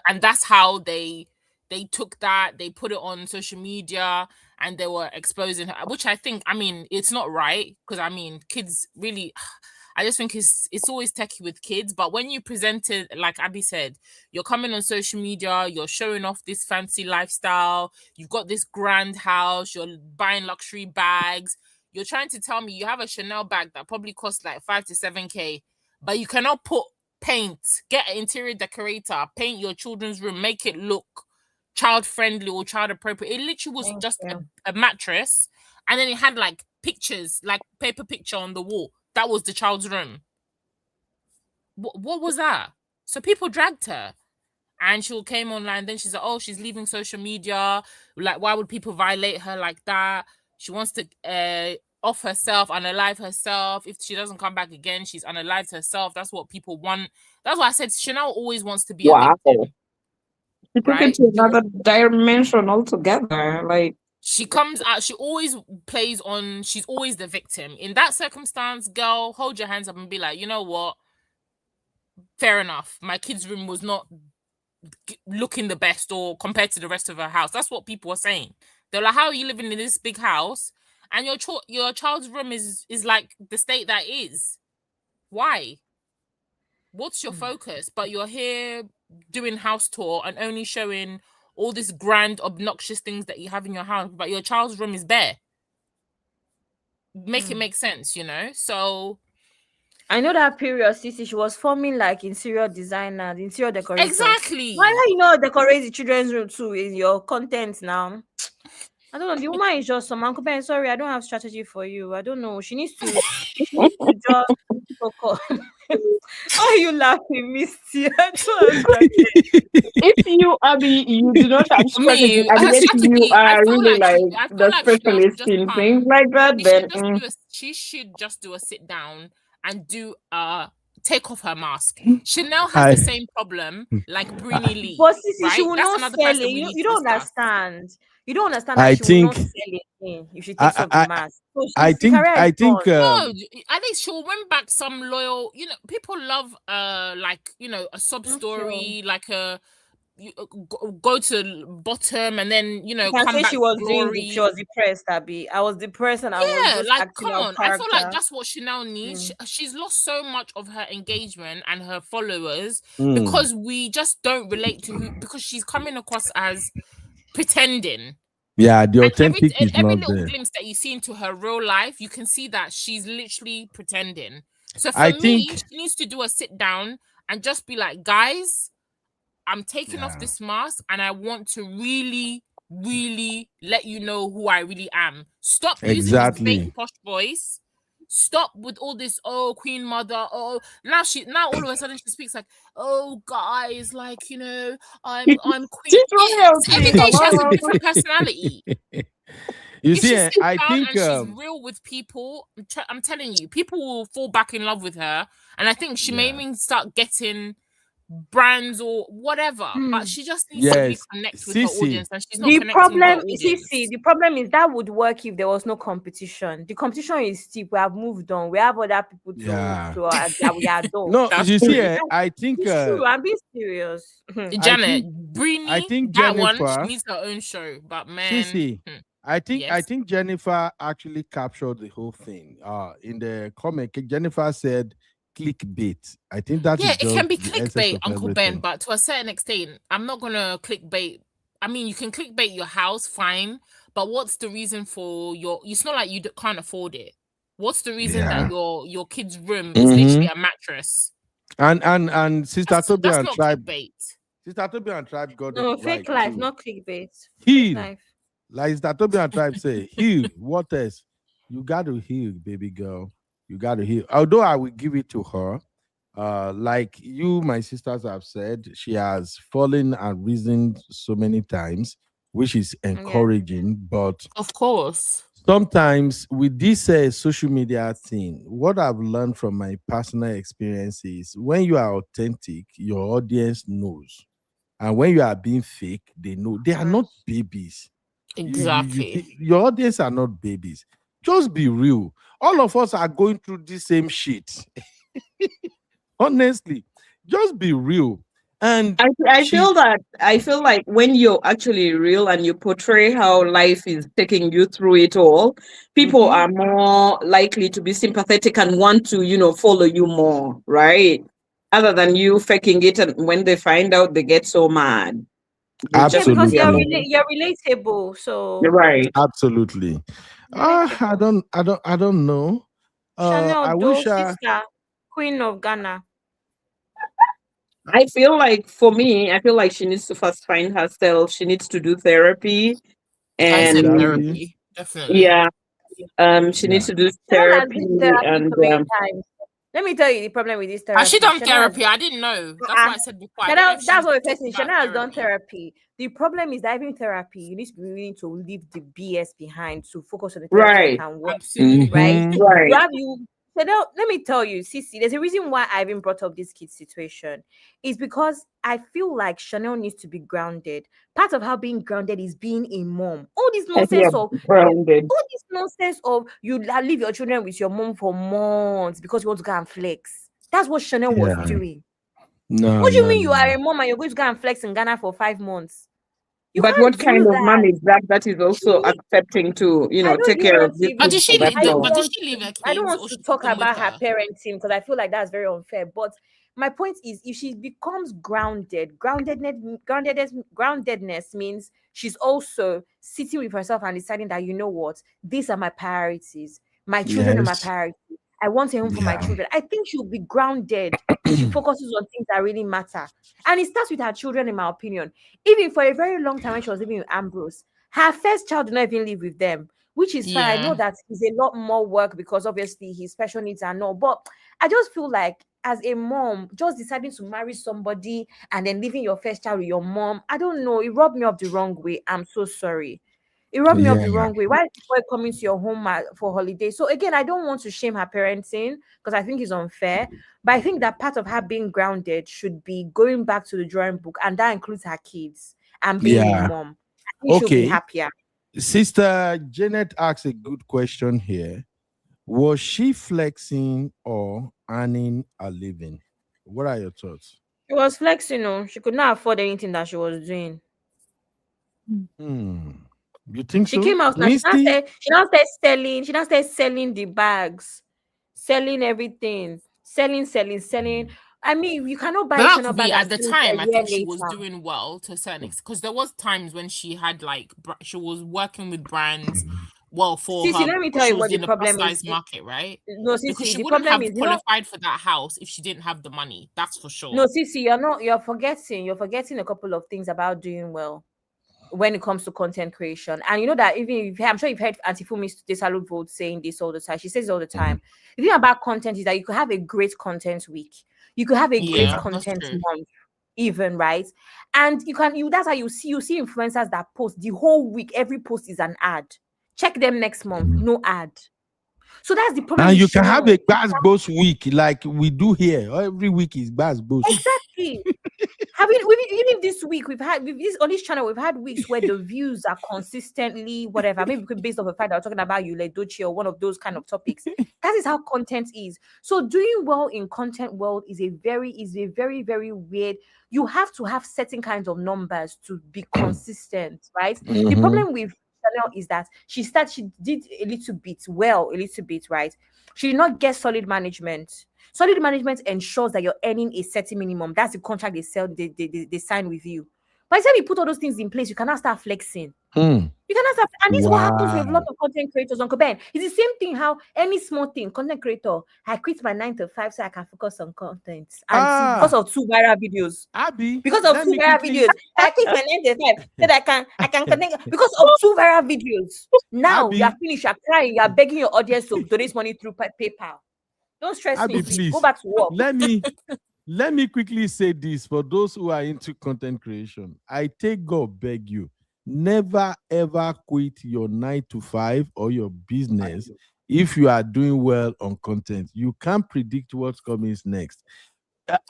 And that's how they took that, they put it on social media, and they were exposing her, which I think, I mean, it's not right, because I mean, kids really, I just think it's always techie with kids. But when you present it, like Abby said, you're coming on social media, you're showing off this fancy lifestyle, you've got this grand house, you're buying luxury bags, you're trying to tell me you have a Chanel bag that probably costs like 5 to 7K, but you cannot get an interior decorator, paint your children's room, make it look child friendly or child appropriate. It literally was just a mattress, and then it had like pictures, like paper picture on the wall. That was the child's room. What was that? So people dragged her, and she came online. Then she's like, oh, she's leaving social media. Like, why would people violate her like that? She wants to off herself, unalive herself. If she doesn't come back again, she's unalived herself. That's what people want. That's why I said Chanel always wants to be a victim. She took it to another dimension altogether. Like, she comes out, she always plays on, she's always the victim. In that circumstance, girl, hold your hands up and be like, you know what? Fair enough. My kid's room was not looking the best or compared to the rest of her house. That's what people were saying. They're like, how are you living in this big house and your child's room is like the state that is? Why? What's your focus? But you're here doing house tour and only showing all these grand, obnoxious things that you have in your house, but your child's room is bare. Make it make sense, you know? So I know that period, Sissy, she was forming like interior designer, interior decorator. Exactly. Why don't you know decorate the children's room too in your content now? I don't know. The woman is just some Uncle Ben. Sorry, I don't have strategy for you. I don't know. She needs to just focus. Why are you laughing, Misty? if you, Abby, you do not have strategy, and yet you are really like the specialist in things like that, then she should just do a sit down and do take off her mask. Chanel has the same problem like Brini Lee. But Sissy, right? she will That's not another sell person it. we You, need you to don't discuss. understand. You don't understand that I she will not think- sell it again if she takes off the mask. So I think no, at least she'll win back some loyal, you know, people love like, you know, a sub story, like a go to bottom and then, you know, you can come say back she was to doing glory. she was depressed, Abby. I was depressed and I was Yeah, just like acting come out on. I feel like character. that's what Chanel needs. She's lost so much of her engagement and her followers Mm. because we just don't relate to because she's coming across as pretending. Yeah, the And authentic is every not little there. glimpse that you see into her real life, you can see that she's literally pretending. So for I me, think- she needs to do a sit down and just be like, guys, I'm taking off this mask and I want to really, really let you know who I really am. Stop using this Exactly. fake posh voice. Stop with all this, oh, Queen Mother, oh, now all of a sudden she speaks like, oh, guys, like, you know, I'm Queen. Every day she has a different personality. You If see, she sits I down think and she's real with people, I'm telling you, people will fall back in love with her. And I think she may even start getting brands or whatever, but she just needs to really connect with her audience, and she's not The connecting with her problem, audience. the problem is that would work if there was no competition. The competition is steep. We have moved on. We have other people that we are done. No, you see, I think it's true. I'm being serious. Janet, I think that one, she Jennifer needs her own show. But man, Sissy, I yes. think Jennifer actually captured the whole thing. In the comment, Jennifer said clickbait. I think that is Yeah, it just can be the essence clickbait, of Uncle everything. Ben, but to a certain extent, I'm not gonna clickbait. I mean, you can clickbait your house, fine, but what's the reason for it's not like you can't afford it. What's the reason that your kid's room is literally a mattress? And Sister Toby That's and not Tribe, clickbait. Sister Toby and Tribe got No, it fake right life, too. not clickbait. Heal. Life. Like Sister Toby and Tribe say, heal. What else? You got to heal, baby girl. You got to heal. Although I will give it to her, like you, my sisters have said, she has fallen and risen so many times, which is encouraging. But of course, sometimes with this social media thing, what I've learned from my personal experience is when you are authentic, your audience knows. And when you are being fake, they know. They are not babies. Exactly. Your audience are not babies. Just be real. All of us are going through the same shit. Honestly, just be real. And I feel like when you're actually real and you portray how life is taking you through it all, people are more likely to be sympathetic and want to, follow you more, right? Other than you faking it, and when they find out, they get so mad. Yeah, because you're Absolutely. you're relatable. So right. Absolutely. I don't know. Chanel I Doe, wish sister, Queen of Ghana. I feel like for me, I feel like she needs to first find herself. She needs to do therapy, I said and therapy, definitely. yeah, she needs to do Chanel has therapy, been to therapy and so many times. Let me tell you the problem with this Has she therapy. done Chanel has therapy? I didn't know. That's what I said before. I don't know Chanel, if that's she what we're talked saying. about Chanel has done therapy. therapy. The problem is that even therapy, you need to be willing to leave the BS behind to focus on the therapy that right, can work. Absolutely. Right? right. Chanel, let me tell you, Sissy, there's a reason why I even brought up this kid's situation. Is because I feel like Chanel needs to be grounded. Part of how being grounded is being a mom. All this Yeah, nonsense of grounded. you leave your children with your mom for months because you want to go and flex. That's what Chanel was doing. No, What do you no, mean you are no. a mom and you're going to go and flex in Ghana for 5 months? You But can't what kind do of mom that. is that is also accepting to, I don't take even care want of to this even. kid for that long? Did she leave her I don't kids want or to she took talk them with about her her? parenting because I feel like that's very unfair. But my point is, if she becomes groundedness means she's also sitting with herself and deciding that, you know what, these are my priorities. My children are my Yes. priority. I want a home for my Yeah. children. I think she'll be grounded if she focuses on things that really matter. And it starts with her children, in my opinion. Even for a very long time when she was living with Ambrose, her first child did not even live with them, which is fine. I know Yeah. that it's a lot more work because obviously his special needs are not. But I just feel like as a mom, just deciding to marry somebody and then leaving your first child with your mom, I don't know. It rubbed me up the wrong way. I'm so sorry. It rubbed me up the Yeah. wrong way. Why is the boy coming to your home for holiday? So again, I don't want to shame her parenting because I think it's unfair. But I think that part of her being grounded should be going back to the drawing book, and that includes her kids and being a Yeah. mom. I think she'll be Okay. happier. Sister Janet asked a good question here. Was she flexing or earning a living? What are your thoughts? She was flexing, she could not afford anything that she was doing. You think She so? came out now. Misty? She now started selling. She now started selling the bags, selling everything, selling. I mean, you cannot buy But a that Chanel could bag be and at the sell it a time. I year think she was later. doing well to a certain extent because there was times when she had like she was working with brands. Well, for Sissy, her, let me tell she you was what the in the plus problem is. size market, right? No, Because Sissy, she the wouldn't problem have is, qualified for that house if she didn't have the money. That's for sure. no, Sissy, you're forgetting a couple of things about doing well when it comes to content creation. And you know that even if I'm sure you've heard Auntie Fumi Desalu Vote saying this all the time. She says it all the time. The thing about content is that you could have a great content week. You could have a great Yeah, that's content true. month, even, right? And that's how you see influencers that post the whole week, every post is an ad. Check them next month, no ad. So that's the problem And with you can have Chanel. a Bass Boss week like we do here. Every week is Bass Boss. Exactly. Even this week on this channel we've had weeks where the views are consistently whatever, maybe based off the fact that we're talking about Yule Dochi or one of those kind of topics. That is how content is. So doing well in content world is a very very weird. You have to have certain kinds of numbers to be consistent, right? The problem with Chanel is that she did a little bit, right? She did not get solid management. Solid management ensures that you're earning a certain minimum. That's the contract they sign with you. By the time you put all those things in place, you cannot start flexing. You cannot start, and this is what happens with a lot of content creators, Uncle Ben. It's the same thing how any small thing, content creator, I quit my 9 to 5 so I can focus on content. And see, because of 2 viral videos. Abby, Because of 2 viral videos. I quit my 9 to 5 so that I can connect because of 2 viral videos. Now Abby, you are finished, you're crying, you're begging your audience to donate money through PayPal. Don't stress me, Abby, please. please. Go back to work. Let me quickly say this for those who are into content creation. I take God beg you, never ever quit your 9 to 5 or your business if you are doing well on content. You can't predict what's coming next.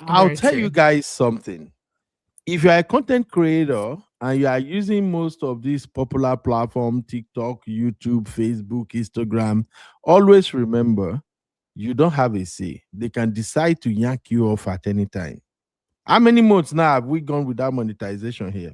I'll Very tell true. you guys something. If you are a content creator and you are using most of these popular platforms, TikTok, YouTube, Facebook, Instagram, always remember you don't have a say. They can decide to yank you off at any time. How many months now have we gone without monetization here?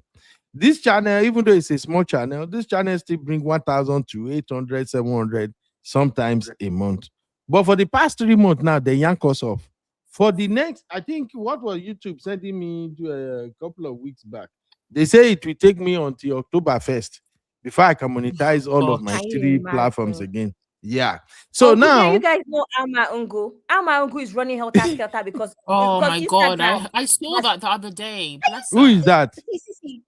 This channel, even though it's a small channel, this channel still bring 1,000 to 800, 700, sometimes a month. But for the past 3 months now, they yank us off. For the next, I think, what was YouTube sending me a couple of weeks back? They say it will take me until October 1st before I can monetize all of my Can you 3 platforms imagine? again. Yeah. So Now now, you guys know Alma Ungo. Alma Ungo is running helter skelter because Oh my God, Instagram. I saw that the other day. Bless who her. is that? See.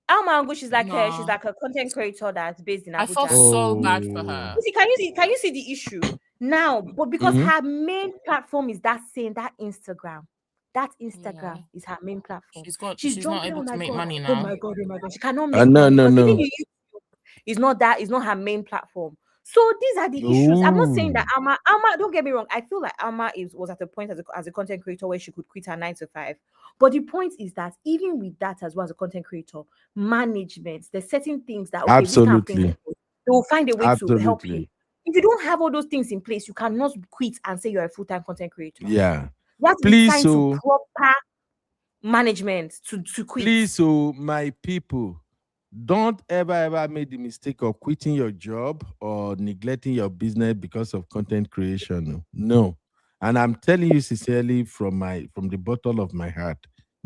Alma Ungo, she's like Nah. a content creator that's based in I felt Abuja. so bad for her. See, can you see the issue now? But because her main platform is that Instagram. That Instagram is her main platform. She's not jumping, able oh to my make God, money oh now. my God, oh my God. She cannot make No, money no, because no. even YouTube is not her main platform. So these are the issues. I'm not saying that Alma, don't get me wrong. I feel like Alma was at a point as a content creator where she could quit her 9 to 5. But the point is that even with that as well as a content creator, management, there's certain things that this kind of thing, Absolutely. they will find a way to help you. Absolutely. If you don't have all those things in place, you cannot quit and say you're a full-time content creator. Yeah. You have to be signed to proper management to quit. Please, so my people, don't ever make the mistake of quitting your job or neglecting your business because of content creation. No. And I'm telling you sincerely from the bottom of my heart,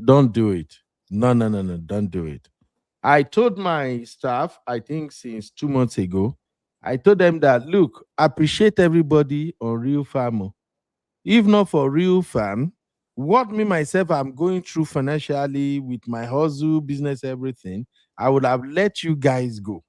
don't do it. No, don't do it. I told my staff, I think since 2 months ago, I told them that, look, appreciate everybody on Real Farm. If not for Real Farm, what me myself I'm going through financially with my hustle, business, everything, I would have let you guys go.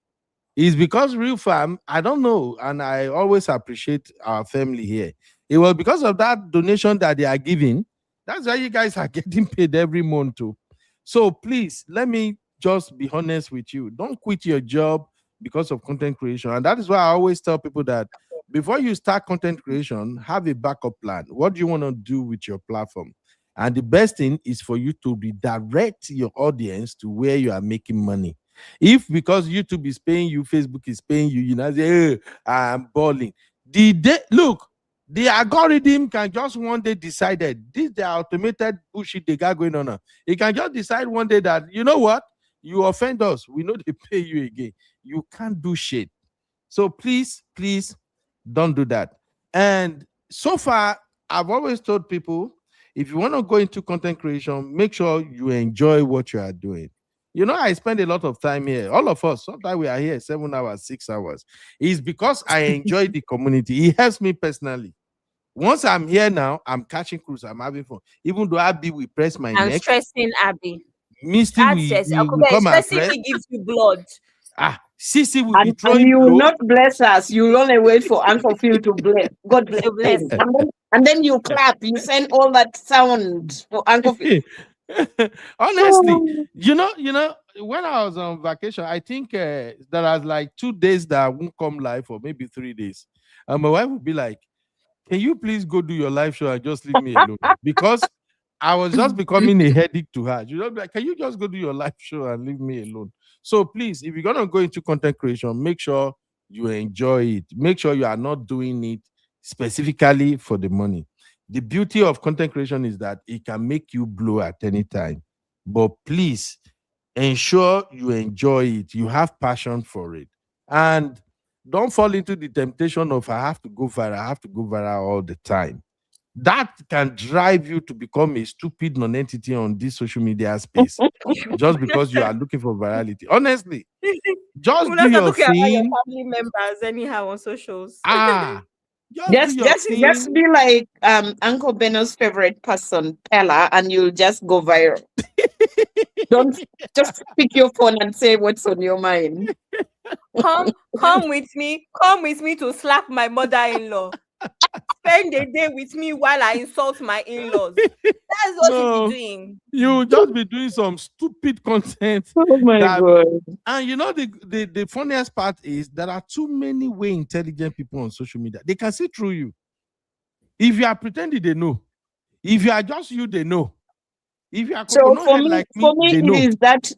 It's because Real Farm, I don't know, and I always appreciate our family here. It was because of that donation that they are giving. That's why you guys are getting paid every month too. So please, let me just be honest with you. Don't quit your job because of content creation. And that is why I always tell people that before you start content creation, have a backup plan. What do you want to do with your platform? And the best thing is for you to redirect your audience to where you are making money. If because YouTube is paying you, Facebook is paying you, you know, say, hey, I'm balling. Look, the algorithm can just one day decide that this the automated bullshit they got going on. It can just decide one day that, you know what, you offend us, we know they pay you again. You can't do shit. So please don't do that. And so far, I've always told people, if you want to go into content creation, make sure you enjoy what you are doing. You know, I spend a lot of time here. All of us, sometimes we are here 7 hours, 6 hours. It's because I enjoy the community. It helps me personally. Once I'm here now, I'm catching cruise. I'm having fun. Even though Abby will press my I'm neck. stressing Abby. Misty will come and stressing press. me gives you blood. Sissy will be And throwing you will blow. not bless us. You will only wait for Uncle Phil to bless. God bless him. And then you clap. You send all that sound for Uncle Phil. Honestly, you know, when I was on vacation, I think there was like 2 days that I won't come live, or maybe 3 days. And my wife would be like, can you please go do your live show and just leave me alone? Because I was just becoming a headache to her. You know, like, can you just go do your live show and leave me alone? So please, if you're gonna go into content creation, make sure you enjoy it. Make sure you are not doing it specifically for the money. The beauty of content creation is that it can make you blow at any time. But please ensure you enjoy it. You have passion for it. And don't fall into the temptation of I have to go viral all the time. That can drive you to become a stupid non-entity on this social media space just because you are looking for virality. Honestly, just do your Look at all your thing. family members anyhow on socials. Just be like Uncle Beno's favorite person, Pella, and you'll just go viral. Don't just pick your phone and say what's on your mind. Come with me to slap my mother-in-law. Spend a day with me while I insult my in-laws. That's what you'll be doing. You just be doing some stupid content. Oh my God. And you know, the funniest part is there are too many way intelligent people on social media. They can see through you. If you are pretending they know. If you are just you, they know. If you are So for me, me,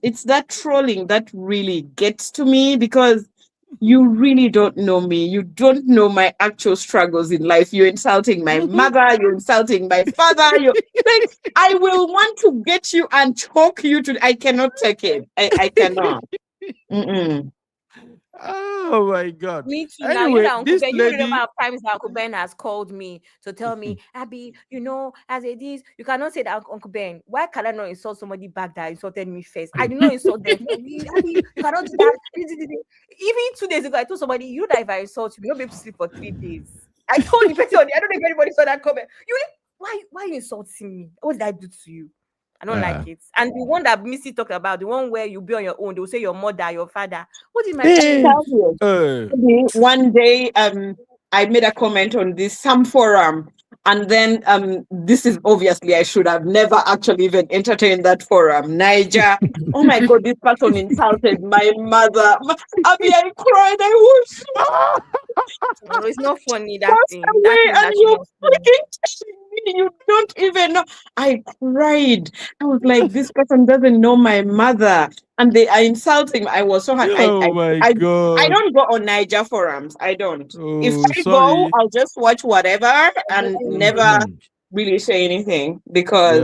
it's that trolling that really gets to me, because you really don't know me. You don't know my actual struggles in life. You're insulting my mother. You're insulting my father. You like, I will want to get you and choke you to. I cannot take it. I cannot. Mm-mm. Oh my God. Me too. Now you know Anyway, that Uncle this Ben. You know the lady. number of times that Uncle Ben has called me to tell me, Abby, you know, as it is, you cannot say that Uncle Ben. Why can I not insult somebody back that insulted me first? I did not insult them. Abby, you cannot do that. Even 2 days ago, I told somebody, you know that if I insult you, you'll be able to sleep for 3 days. I told the person, I don't know if anybody saw that comment. Why are you insulting me? What did I do to you? I don't like it. And the one that Missy talked about, the one where you be on your own, they will say your mother, your father. What did my parents do? One day, I made a comment on this some forum, and then this is obviously I should have never actually even entertained that forum. Niger, oh my God, this person insulted my mother. Abby, I cried. I was No, it's not funny. That passed thing. away, That thing is and actually you're not funny. freaking telling me you don't even know. I cried. I was like, this person doesn't know my mother, and they are insulting. I was so happy. Oh my I God. don't go on Niger forums. I don't. If Oh, I go, sorry. I'll just watch whatever and never really say anything because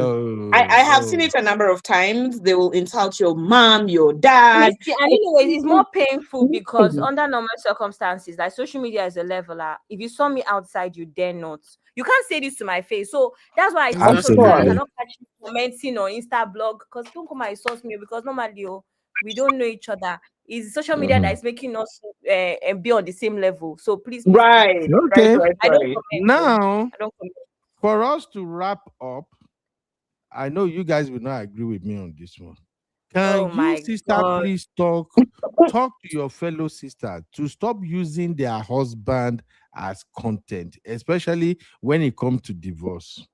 I have seen it a number of times. They will insult your mom, your dad. Listen, and anyway, it's more painful because under normal circumstances, like social media is a leveler. If you saw me outside, you dare not. You can't say this to my face. So that's why most of the time I cannot catch you commenting on Insta blog because don't come and insult me because normally we don't know each other. It's social media that is making us be on the same level. So please. Right. Okay. I don't comment. Now, I don't comment. for us to wrap up, I know you guys will not agree with me on this one. Can Oh you, my sister, God. please talk to your fellow sister to stop using their husband as content, especially when it comes to divorce?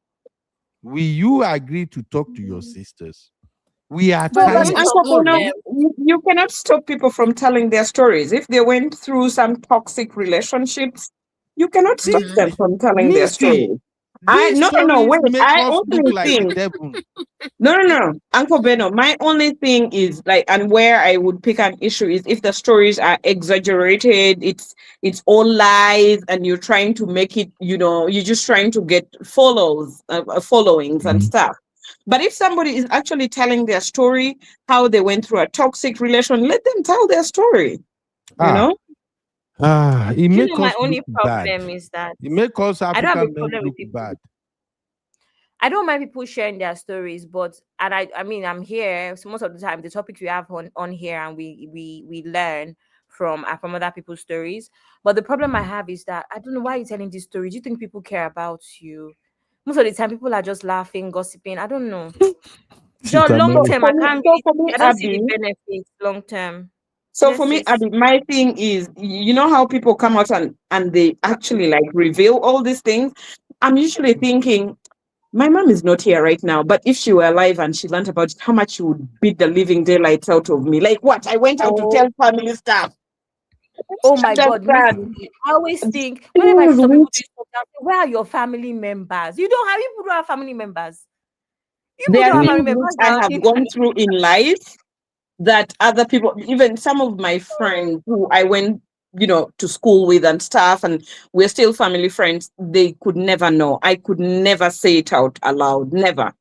Will you agree to talk to your sisters? We are Well, but tired. Uncle Bono, you cannot stop people from telling their stories. If they went through some toxic relationships, you cannot stop them from telling their Missy, stories. these No, stories wait. make I us look only like think devil. no. Uncle Beno, my only thing is like, and where I would pick an issue is if the stories are exaggerated, it's all lies, and you're trying to make it, you're just trying to get followings and stuff. But if somebody is actually telling their story, how they went through a toxic relation, let them tell their story. You know? It You make know, my us only look bad. problem is that It make us I don't have a African men problem look with people. bad. I don't mind people sharing their stories, but I mean I'm here. So most of the time, the topics we have on here, and we learn from other people's stories. But the problem I have is that I don't know why you're telling these stories. Do you think people care about you? Most of the time, people are just laughing, gossiping. I don't know. So Sister long Mary. term, I can't So for really. me, I don't see the Abby, benefits long term. So Yes, for me, sis. Abby, my thing is, you know how people come out and they actually like reveal all these things? I'm usually thinking, my mom is not here right now, but if she were alive and she learned about it, how much she would beat the living daylights out of me. Like what? I went out to tell family stuff. Oh my God, Understand? Missy. I always think whenever I see some people doing something, I say, where are your family members? You don't have people don't have family members. People There don't are have family things which members I now. have gone through in life that other people, even some of my friends who I went, to school with and stuff, and we're still family friends, they could never know. I could never say it out aloud. Never.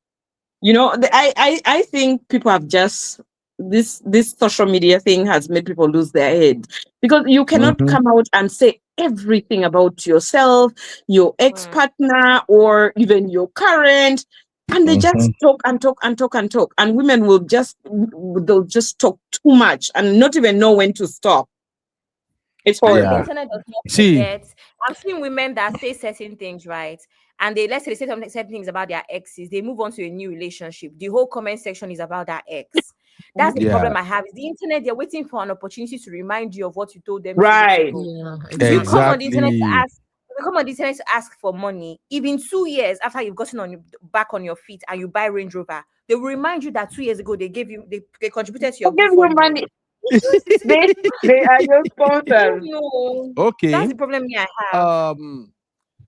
I think people have just this social media thing has made people lose their heads because you cannot come out and say everything about yourself, your ex-partner, or even your current, and they just talk and talk and talk and talk, and women they'll just talk too much and not even know when to stop. It's And the horrible. internet does not See. forget. I've seen women that say certain things, right? And let's say they say certain things about their exes. They move on to a new relationship. The whole comment section is about that ex. That's the problem I have. Is the internet, they're waiting for an opportunity to remind you of what you told them 2 weeks Right. ago. Yeah, If you come on the internet to Exactly. ask, if you come on the internet to ask for money, even 2 years after you've gotten back on your feet and you buy Range Rover, they will remind you that 2 years ago they contributed to your Give you GoFundMe. money. they are your sponsors. No, Okay. that's the problem I have.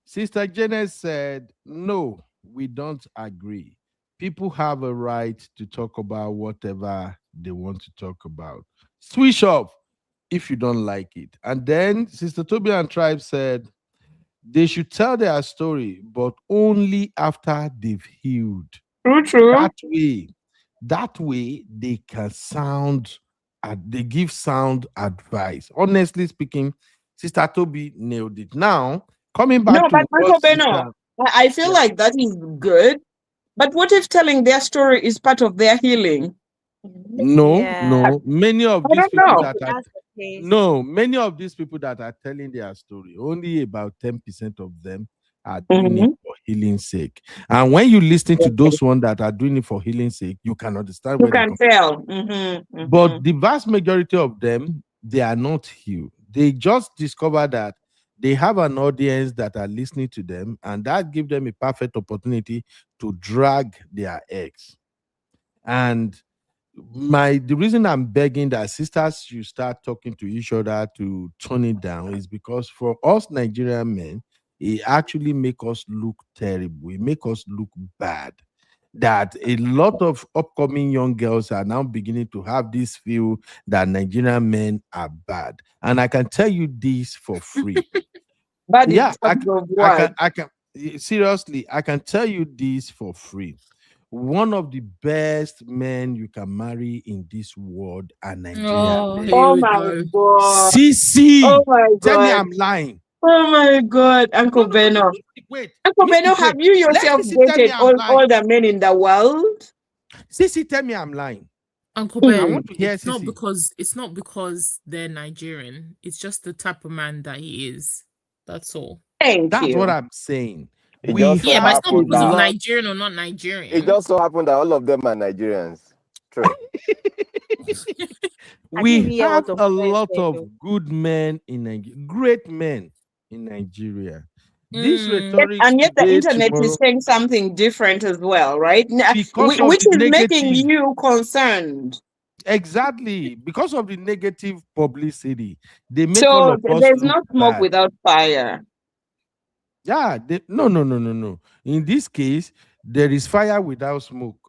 Sister Janet said, no, we don't agree. People have a right to talk about whatever they want to talk about. Switch off. if you don't like it. And then Sister Toby and Tribe said they should tell their story, but only after they've healed. True. That way they can they give sound advice. Honestly speaking, Sister Toby nailed it. Now, coming back No, to but Uncle what Beno, I feel like that is good. But what if telling their story is part of their healing? No. Many of I these don't people know. that are many of these people that are telling their story, only about 10% of them are doing it for healing sake. And when you listen to those ones that are doing it for healing sake, you can understand You where they can come. tell. But the vast majority of them, they are not healed. They just discover that they have an audience that are listening to them, and that gives them a perfect opportunity to drag their eggs. And the reason I'm begging that sisters you start talking to each other to tone it down is because for us Nigerian men, it actually make us look terrible. It make us look bad. That a lot of upcoming young girls are now beginning to have this feel that Nigerian men are bad. And I can tell you this for free. But Yeah, I what? can seriously, I can tell you this for free. One of the best men you can marry in this world are Nigerian men. Oh my God. CC. Oh my Tell me God. I'm lying. Oh my God, Uncle Beno. Wait. Uncle Beno, have you yourself dated all the men in the world? CC, tell me I'm lying. Uncle I Ben, want to hear it's not CC. because they're Nigerian. It's just the type of man that he is. That's all. That's what I'm saying. It just so Yeah, but it's not happened because of that Nigerian or not Nigerian. it just so happened that all of them are Nigerians. True. We have a lot of good men in Nigeria, great men in Nigeria. This rhetoric And yet the today, internet tomorrow, is saying something different as well, right? because of Which the is making negative. you concerned. Exactly, because of the negative publicity, they make all So of us there's look no smoke bad. without fire. Yeah, no. In this case, there is fire without smoke.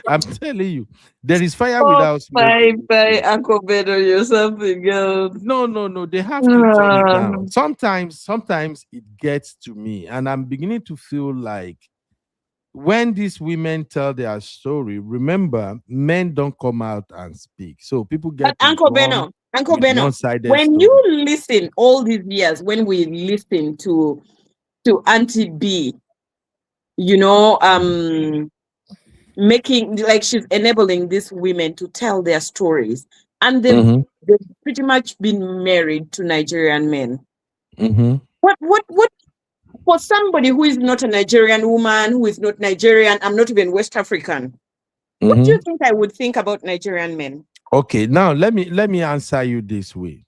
I'm telling you, there is fire without smoke. Bye, Uncle Bedo, you're something else. No. They have to turn it down. Sometimes it gets to me, and I'm beginning to feel like when these women tell their story, remember, men don't come out and speak. So people get But to Uncle run Beno, one-sided when story. you listen all these years, when we listen to Auntie B, making like she's enabling these women to tell their stories, and they've pretty much been married to Nigerian men. What for somebody who is not a Nigerian woman, who is not Nigerian, I'm not even West African. What do you think I would think about Nigerian men? Okay, now let me answer you this way.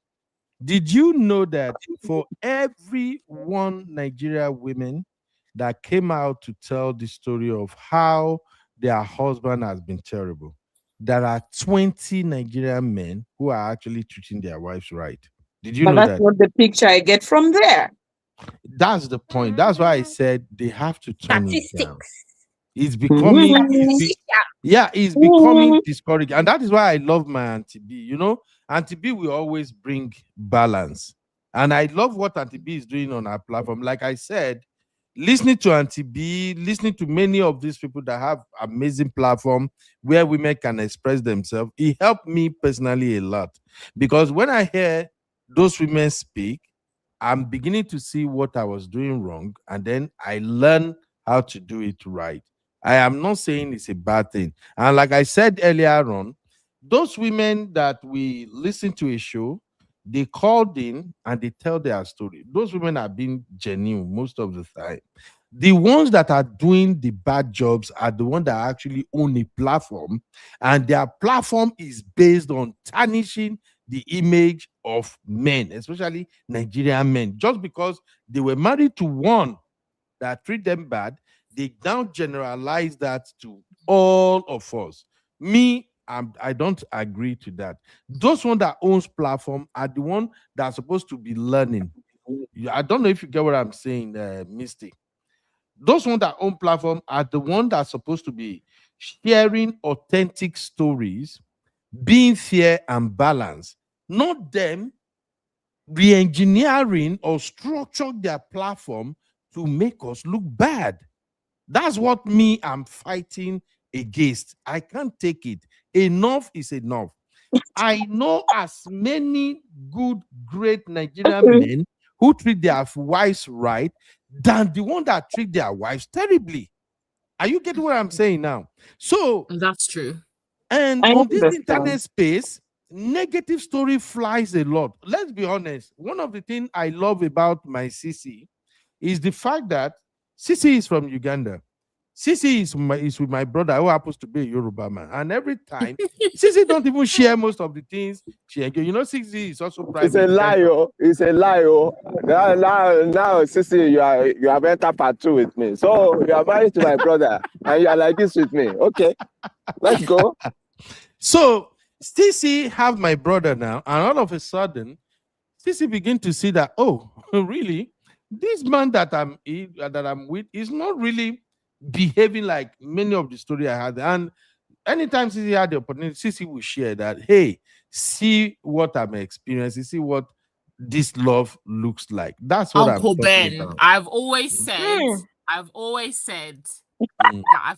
Did you know that for every one Nigerian women that came out to tell the story of how their husband has been terrible, there are 20 Nigerian men who are actually treating their wives right? Did you But know that's that? not the picture I get from there. That's the point. That's why I said they have to turn it down. It's Mm-hmm. becoming it's becoming discouraging. And that is why I love my Auntie B. Auntie B will always bring balance. And I love what Auntie B is doing on our platform. Like I said, listening to Auntie B, listening to many of these people that have amazing platform where women can express themselves, it helped me personally a lot. Because when I hear those women speak, I'm beginning to see what I was doing wrong, and then I learn how to do it right. I am not saying it's a bad thing. And like I said earlier on, those women that we listen to a show, they called in and they tell their story. Those women are being genuine most of the time. The ones that are doing the bad jobs are the ones that actually own a platform, and their platform is based on tarnishing the image of men, especially Nigerian men. Just because they were married to one that treat them bad, they now generalize that to all of us. Me, I don't agree to that. Those one that owns platform are the one that are supposed to be learning. I don't know if you get what I'm saying, Misty. Those ones that own platform are the one that are supposed to be sharing authentic stories being fair and balanced, not them re-engineering or structure their platform to make us look bad. That's what me I'm fighting against. I can't take it. Enough is enough. I know as many good, great Nigerian men who treat their wives right than the one that treat their wives terribly. Are you getting what I'm saying now? So that's true. And I on this understand. internet space, negative story flies a lot. Let's be honest. One of the things I love about my Sisi is the fact that Sisi is from Uganda. Sisi is with my brother who happens to be a Yoruba man. And every time, Sisi don't even share most of the things she enjoy. You know, Sisi is also private. It's a lie, oh. It's a lie, oh. Now, Sisi, you have entered part 2 with me. So you are married to my brother, and you are like this with me. Okay, let's go. So Sisi have my brother now, and all of a sudden, Sisi begin to see that, oh, really, this man that I'm with is not really behaving like many of the story I had. And anytime Sisi had the opportunity, Sisi will share that, hey, see what I'm experiencing, see what this love looks like. That's what Uncle I'm talking Ben, about. I've always said that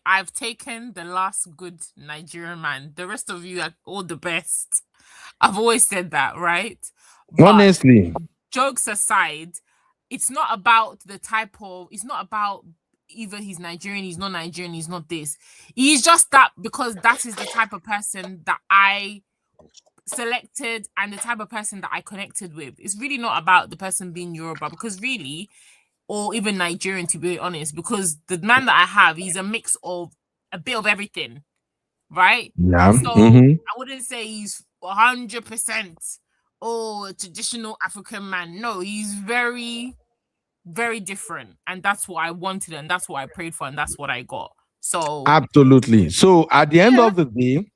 I've taken the last good Nigerian man. The rest of you are all the best. I've always said that, right? But honestly, jokes aside, it's not about it's not about either he's Nigerian, he's not Nigerian, he's not this. He's just that because that is the type of person that I selected and the type of person that I connected with. It's really not about the person being Yoruba because really, or even Nigerian to be honest, because the man that I have, he's a mix of a bit of everything, right? Yeah. So I wouldn't say he's 100% a traditional African man. No, he's very, very different, and that's what I wanted, and that's what I prayed for, and that's what I got. So absolutely. So at the end of the day,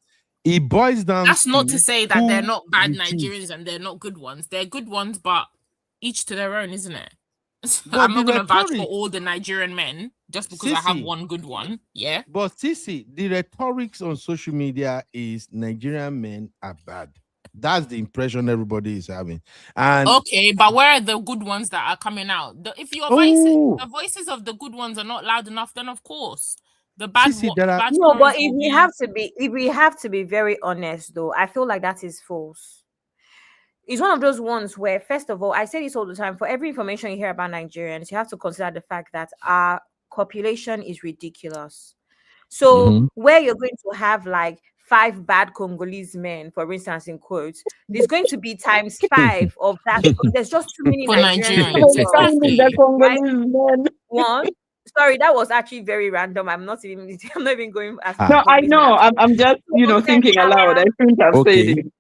it boils down. That's not to say that they're not bad you choose. Nigerians and they're not good ones. They're good ones, but each to their own, isn't it? But I'm not the going to vouch for rhetoric- all the Nigerian men just because I have Sissy. one good one. Yeah. But Sisi, the rhetorics on social media is Nigerian men are bad. That's the impression everybody is having. And Okay, but where are the good ones that are coming out? If your the voices of the good ones are not loud enough, then of course the bad Sissy, there are- bad No, but stories if we have to be very honest though, I feel like that is false. It's one of those ones where, first of all, I say this all the time, for every information you hear about Nigerians, you have to consider the fact that our population is ridiculous. So where you're going to have like 5 bad Congolese men, for instance, in quotes, there's going to be times 5 of that because there's just too many For Nigerians. Nigerians, in the world, exactly. right? One. Sorry, that was actually very random. I'm not even going as No, I know. I'm just, thinking aloud. I shouldn't have said it.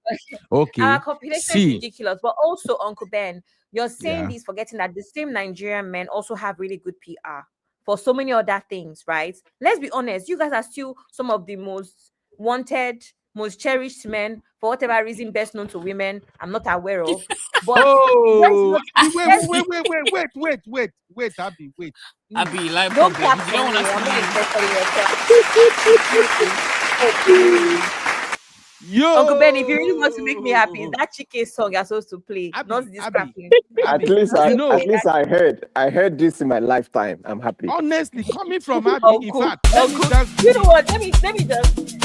Okay. Our population is ridiculous, but also, Uncle Ben, you're saying this, forgetting that the same Nigerian men also have really good PR for so many other things, right? Let's be honest, you guys are still some of the most wanted, most cherished men for whatever reason, best known to women. I'm not aware of. But wait, Abby, wait. Abby, like don't problems. clap You don't for want me. us I'm to not Yo, Uncle Ben, if you really want to make me happy, it's that Chike song you're supposed to play, not this clapping. At least I heard this in my lifetime. I'm happy. Honestly, coming from Abby, in fact, you know what? Let me just.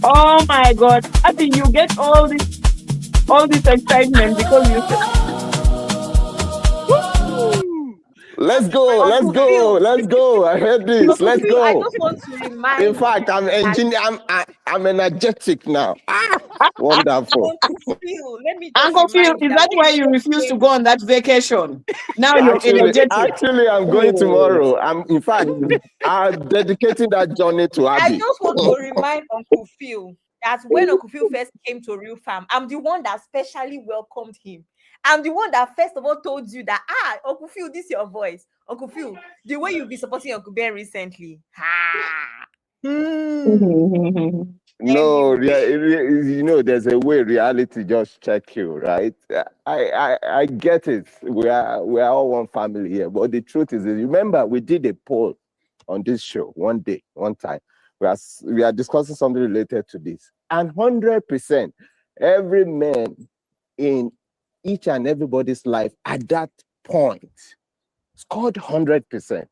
Oh my God, Abby, you get all this excitement because you said. Let's go. I heard this. Let's go. I just want to remind. In fact, I'm energetic now. Wonderful. Uncle Phil, is that why you refuse to go on that vacation? Now you're energetic. Actually, I'm going tomorrow. I'm dedicating that journey to Abby. I just want to remind Uncle Phil that when Uncle Phil first came to Real Farm, I'm the one that specially welcomed him. I'm the one that first of all told you that, Uncle Phil, this is your voice. Uncle Phil, the way you've been supporting Uncle Ben recently. No, there's a way reality just check you, right? I get it. We are all one family here. But the truth is, remember, we did a poll on this show one time. we are discussing something related to this. And 100%, every man in each and everybody's life at that point scored 100%.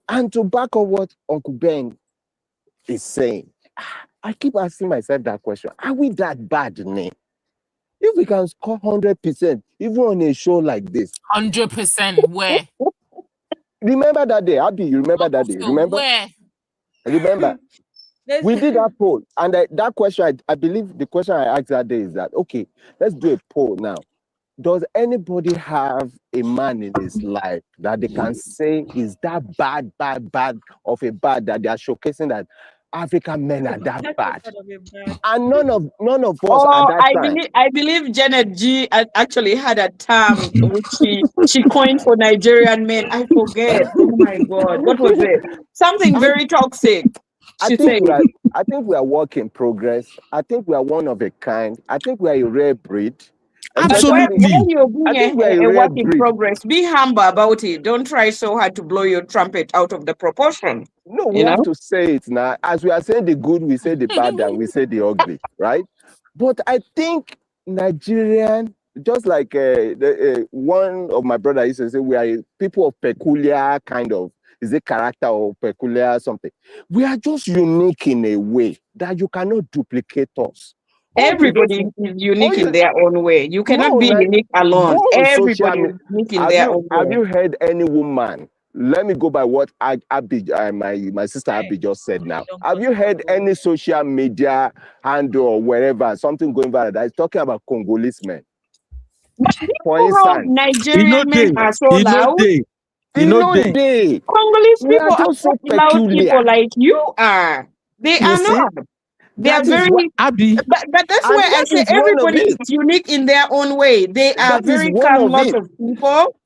And to back up what Uncle Ben is saying, I keep asking myself that question. Are we that bad, Name? If we can score 100%, even on a show like this. 100%, where? Remember that day, Abby, you remember that day? Remember? Where? Remember? We did that poll. And that question, I believe the question I asked that day is that, okay, let's do a poll now. Does anybody have a man in his life that they can say is that bad of a bad that they are showcasing that African men are that bad? And none of us at that time. I believe Janet G actually had a term which she coined for Nigerian men. I forget. Oh my God, what was it? Something very toxic. I think we are work in progress. I think we are one of a kind. I think we are a rare breed. Absolutely. When you're I think we are being a a rare work in breed. progress, be humble about it. Don't try so hard to blow your trumpet out of the proportion. No, we have to say it now. As we are saying the good, we say the bad, and we say the ugly, right? But I think Nigerian, just like one of my brothers used to say, we are people of peculiar kind of, is it character or peculiar something? We are just unique in a way that you cannot duplicate us. Everybody is unique in their own way. You cannot be unique alone. Everybody is unique in their own way. Have you heard any woman? Let me go by what Abby, my sister Abby just said now. Have you heard any social media handle or wherever something going viral that is talking about Congolese men? For instance, Nigerian men are so loud. Congolese people are so loud people like you are. They are not. They are very Abby. But that's why I say everybody is unique in their own way. They are very calm lot of people.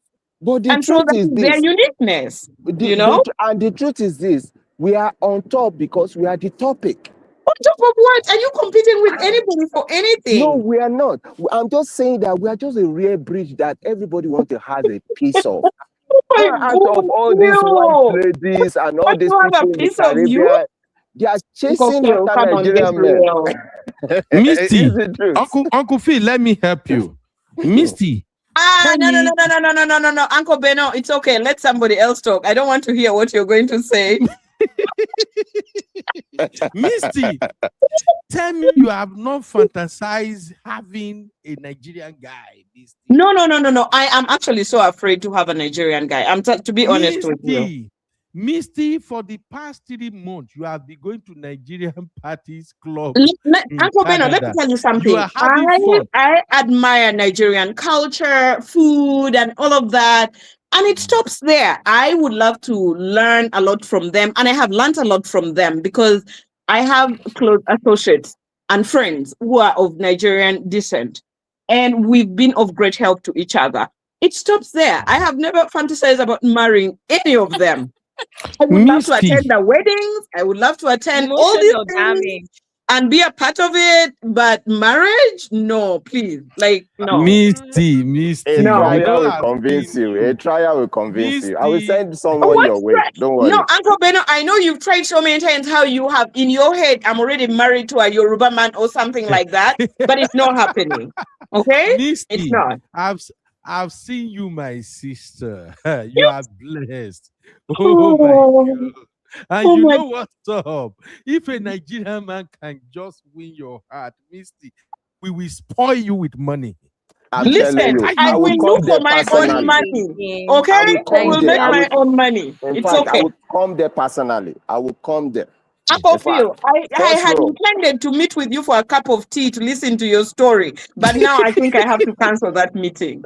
But the and truth so that is is their this. uniqueness. You know? And the truth is this: we are on top because we are the topic. On top of what? Are you competing with anybody for anything? No, we are not. I'm just saying that we are just a rare bridge that everybody wants to have a piece of. Out of all these white ladies and all these people in the Caribbean, they are chasing after Nigerian men. Misty, Uncle Phil, let me help you. Misty. No, Uncle Beno, it's okay. Let somebody else talk. I don't want to hear what you're going to say. Misty, tell me you have not fantasized having a Nigerian guy. Misty. No. I am actually so afraid to have a Nigerian guy. To be honest with you. Misty, for the past 3 months, you have been going to Nigerian parties, clubs. Uncle Beno, let me tell you something. You are having fun. I admire Nigerian culture, food, and all of that. And it stops there. I would love to learn a lot from them. And I have learned a lot from them because I have close associates and friends who are of Nigerian descent. And we've been of great help to each other. It stops there. I have never fantasized about marrying any of them. I would love to attend the weddings. I would love to attend all these things and be a part of it. But marriage, no, please. Like, no. Misty. A trial will convince you. A trial will convince you. I will send someone your way. Don't worry. No, Uncle Beno, I know you've tried so many times how you have in your head, I'm already married to a Yoruba man or something like that. But it's not happening. Okay? Misty, it's not. I've seen you, my sister. You are blessed. Oh my God. And you know what's up? If a Nigerian man can just win your heart, Misty, we will spoil you with money. Listen, I will look for my own money. Okay? I will make my own money. It's okay. I will come there personally. I will come there. Uncle Phil, I had intended to meet with you for a cup of tea to listen to your story, but now I think I have to cancel that meeting.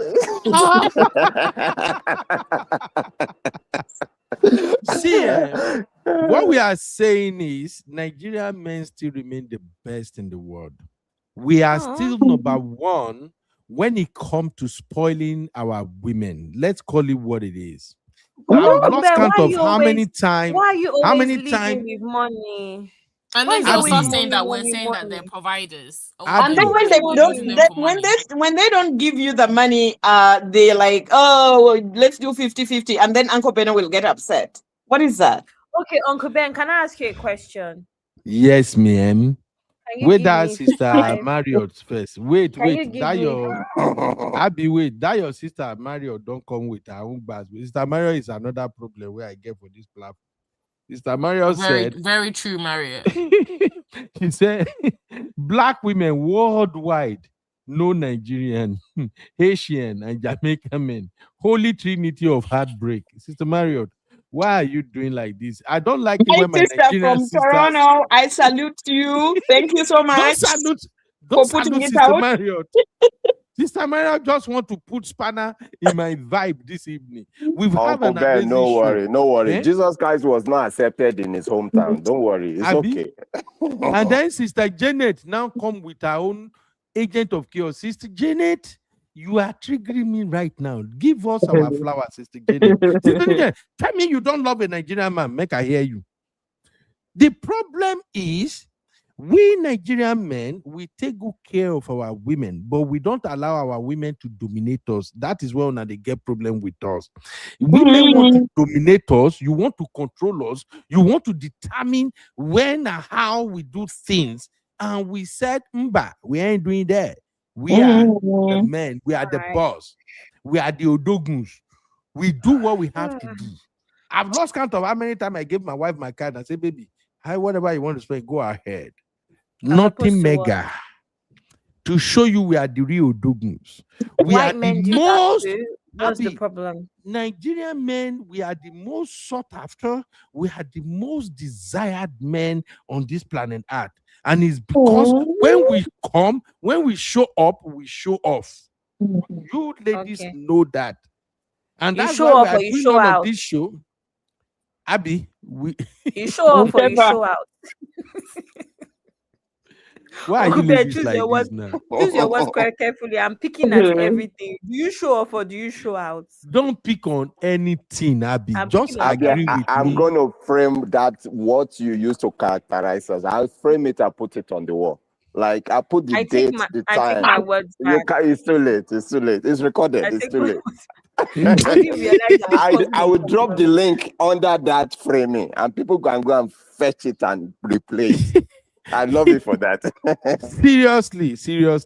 See, what we are saying is Nigerian men still remain the best in the world. We are still number one when it comes to spoiling our women. Let's call it what it is. I've lost count of how many times. Why are you always leading with money? And then they'll start saying that we're saying that they're providers. And then when they don't give you the money, they're like, oh, let's do 50-50, and then Uncle Beno will get upset. What is that? Okay, Uncle Ben, can I ask you a question? Yes, ma'am. Can you Wait, give that me sister 5? Marriott first. Wait, Can you wait. give That me your Abby, wait. That your sister Marriott don't come with her own bars. Sister Marriott is another problem where I get for this platform. Sister Marriott Very, said, very true, Marriott. she said, black women worldwide, no Nigerian, Haitian, and Jamaican men. Holy trinity of heartbreak. Sister Marriott, why are you doing like this? I don't like it My when my sister Nigerian from sisters Toronto, I salute you. Thank you so don't much salute, for don't putting salute it Sister out. Marriott. Sister Marriott just want to put spanner in my vibe this evening. We've had Uncle an Ben, amazing no show. worry, no worry. Eh? Jesus Christ was not accepted in his hometown. Don't worry, it's Abi? okay. And then Sister Janet now come with her own agent of chaos. Sister Janet, you are triggering me right now. Give us our flowers, Sister Janet. Sister Janet, tell me you don't love a Nigerian man. Make I hear you. The problem is we Nigerian men, we take good care of our women, but we don't allow our women to dominate us. That is where they get problem with us. Women want to dominate us. You want to control us. You want to determine when and how we do things. And we said, Mba, we ain't doing that. We are the men. We are the boss. We are the odoguns. We do what we have to do. I've lost count of how many times I gave my wife my card and say, baby, whatever you want to spend, go ahead. Nothing mega. To show you we are the real doggos. We White are men the do most. that too. What's the problem? Nigerian men, we are the most sought after. We are the most desired men on this planet Earth. And it's because when we come, when we show up, we show off. You ladies know that. And You that's show why we off are or you doing show all of out? this show. Abby, You show off or you show out? Why are you Uncle Ben, ladies choose like your this words. now? Choose your words quite carefully. I'm picking at everything. Do you show off or do you show out? Don't pick on anything, Abby. I'm Just picking on agree Abia, with I'm me. going to frame that, what you used to characterize us. I'll frame it and put it on the wall. Like, I put the I date, take the my time. words You back. can, it's too late. It's too late. It's recorded. I It's take too my late. I didn't realize I was I would drop the link under that framing and people can go and fetch it and replay it. I love it for that. Seriously.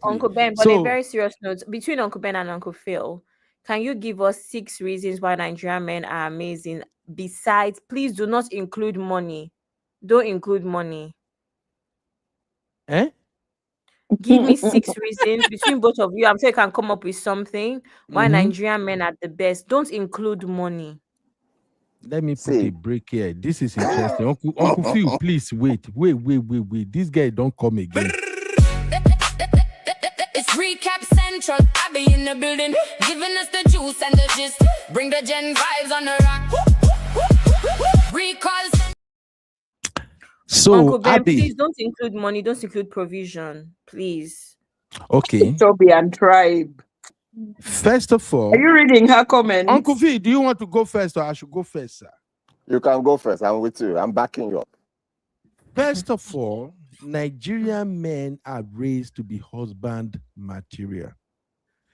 Uncle Ben, but on a very serious note, between Uncle Ben and Uncle Phil, can you give us 6 reasons why Nigerian men are amazing? Besides, please do not include money. Don't include money. Eh? Give me 6 reasons between both of you. I'm sure you can come up with something why Nigerian men are the best. Don't include money. Let me put a break here. This is interesting. Uncle Phil, please wait. This guy don't come again. It's recap central. I be in the building, giving us the juice and the gist. Bring the gen vibes on the rock. Recall. So, Uncle Ben, Abby, please don't include money. Don't include provision, please. okay. Toby and Tribe. First of all, Are you reading her comments? Uncle Phil, do you want to go first or I should go first, sir? You can go first. I'm with you. I'm backing you up. First of all, Nigerian men are raised to be husband material.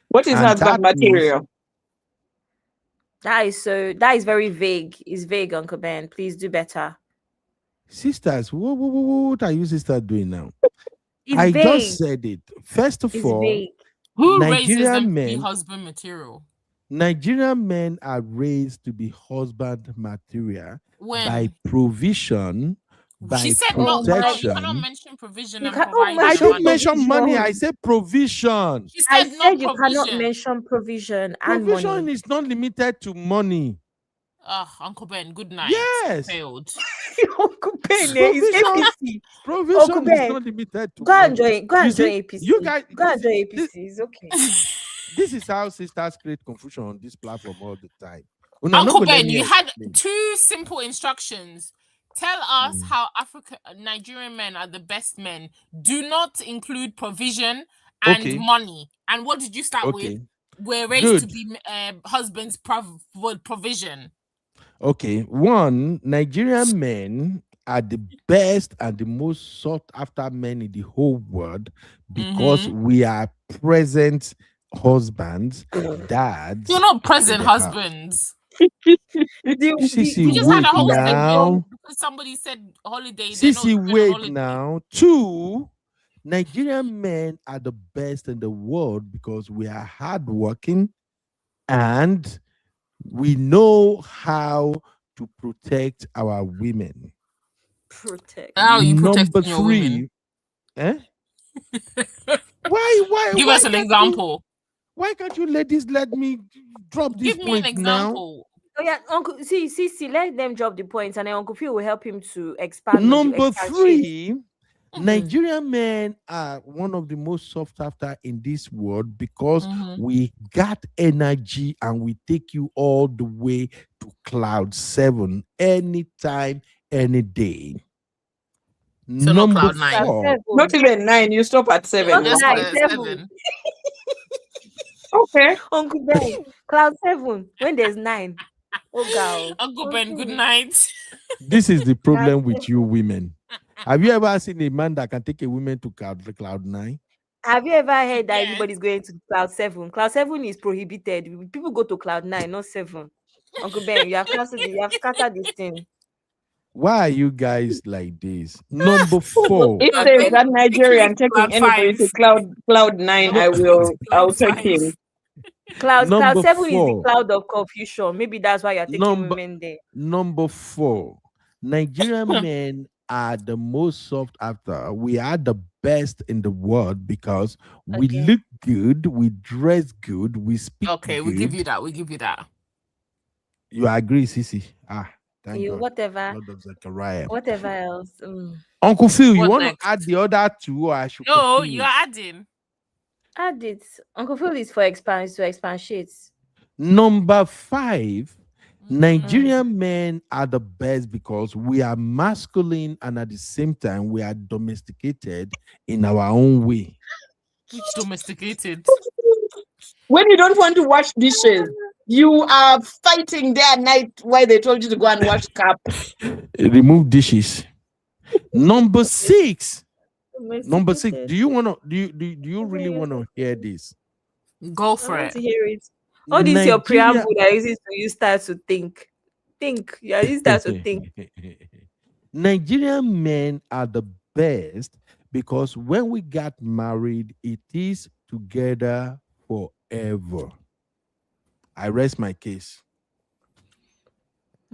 What is husband material? That is very vague. It's vague, Uncle Ben. Please do better. Sisters, what are you sisters doing now? It's I vague. just said it. First of all, vague. Who raises them Nigerian to be men, husband material? Nigerian men are raised to be husband material When? by provision, by She said not. No, you protection. cannot mention provision and cannot providing. I didn't money. mention money. I said provision. She I said said no you cannot provision. mention provision and Provision money. is not limited to money. Uncle Ben, good night. Yes. Failed. Uncle Ben is APC. Provision Uncle is Ben, not limited to go money. and join. Go You and join see, APC. you guys, Go and join this- APC. It's okay. This is how sisters create confusion on this platform all the time. Uncle Ben, you had 2 simple instructions. Tell us how Nigerian men are the best men. Do not include provision and money. And what did you start with? We're raised to be husbands' provision. Okay, one, Nigerian men are the best and the most sought after men in the whole world because we are present husbands, dads. You're not present in the house. husbands. Sissy, We just had wait a whole segment now. because somebody said holiday. They're not Sissy, going on wait holiday. now. 2, Nigerian men are the best in the world because we are hardworking and we know how to protect our women. Protect. How are you Number protecting your women? 3, eh? Why? Give us an example. Why can't you ladies let me drop this Give me an point now? example. Oh yeah, Uncle. See. Let them drop the points, and then Uncle Phil will help him to expand on the Number expand shades. 3, Nigerian men are one of the most sought after in this world because we got energy and we take you all the way to cloud 7 anytime, any day. So not Number cloud 9. Cloud 4, 7. Not even 9. You stop at 7. Just Cloud Okay. 7. Okay. Uncle Ben. Cloud 7. When there's 9. Oh God. Uncle Ben, good night. this is the problem with you women. Have you ever seen a man that can take a woman to cloud 9? Have you ever heard that anybody's going to cloud 7? Cloud 7 is prohibited. People go to cloud 9, not 7. Uncle Ben, you have scattered this thing. Why are you guys like this? Number 4. If there's a Nigerian taking anybody to cloud 9, I'll take him. Cloud Number 7 is the 4. cloud of confusion. Maybe that's why you're taking women there. Number 4. Nigerian men are the most sought after. We are the best in the world because we look good, we dress good, we speak Okay, good. we give you that. We give you that. You agree, Sissy? Thank You God. whatever. Lord of Zechariah. Whatever else. Uncle Phil, you What want next? to add the other 2 or I should No, continue? you're adding. Add it. Uncle Phil is for expand shades. Number 5, Nigerian men are the best because we are masculine and at the same time we are domesticated in our own way. Which domesticated? When you don't want to wash dishes, you are fighting day and night while they told you to go and wash cup. Remove dishes. Number 6. Number 6. Do you really want to hear this? Go for I it. want to hear it. All this your preamble that uses to you start to think. Yeah, you start to think. Nigerian men are the best because when we got married, it is together forever. I rest my case.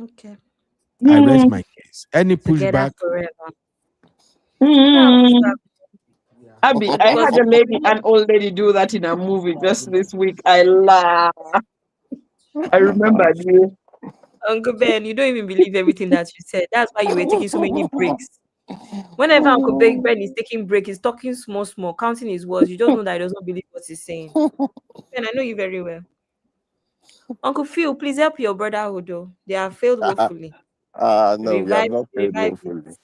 Okay. I rest my case. Any Together pushback? forever. Abby, I had a lady, an old lady, do that in a movie just this week. I laugh. I remembered you. Uncle Ben, you don't even believe everything that you said. That's why you were taking so many breaks. Whenever Uncle Ben is taking break, he's talking small, counting his words. You just know that he does not believe what he's saying. Ben, I know you very well. Uncle Phil, please help your brother Odo. They have failed woefully. No, we have Revive not failed it. woefully.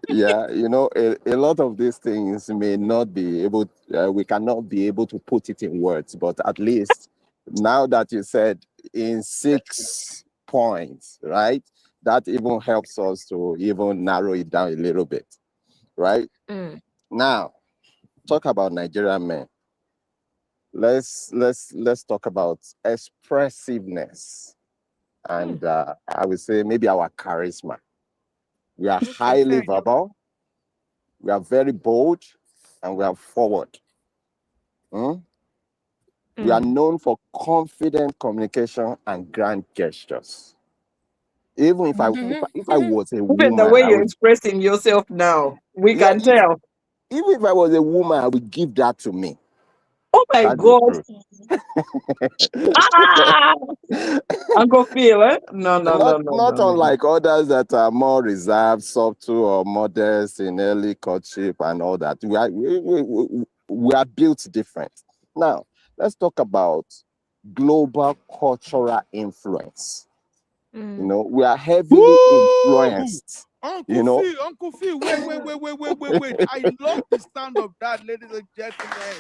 Yeah, a lot of these things may not be able, we cannot be able to put it in words, but at least now that you said in 6 points, right? That even helps us to even narrow it down a little bit, right? Now, talk about Nigerian men. Let's talk about expressiveness and I would say maybe our charisma. We are highly verbal, we are very bold, and we are forward. We are known for confident communication and grand gestures. Even if I was a woman, Even the way you're expressing yourself now, we can tell. Even if I was a woman, I would give that to me. Oh my God. Uncle Phil, eh? No. Not unlike others that are more reserved, subtle, or modest in early courtship and all that. We are built different. Now, let's talk about global cultural influence. We are heavily influenced. Uncle Phil, wait. I love the sound of that, ladies and gentlemen.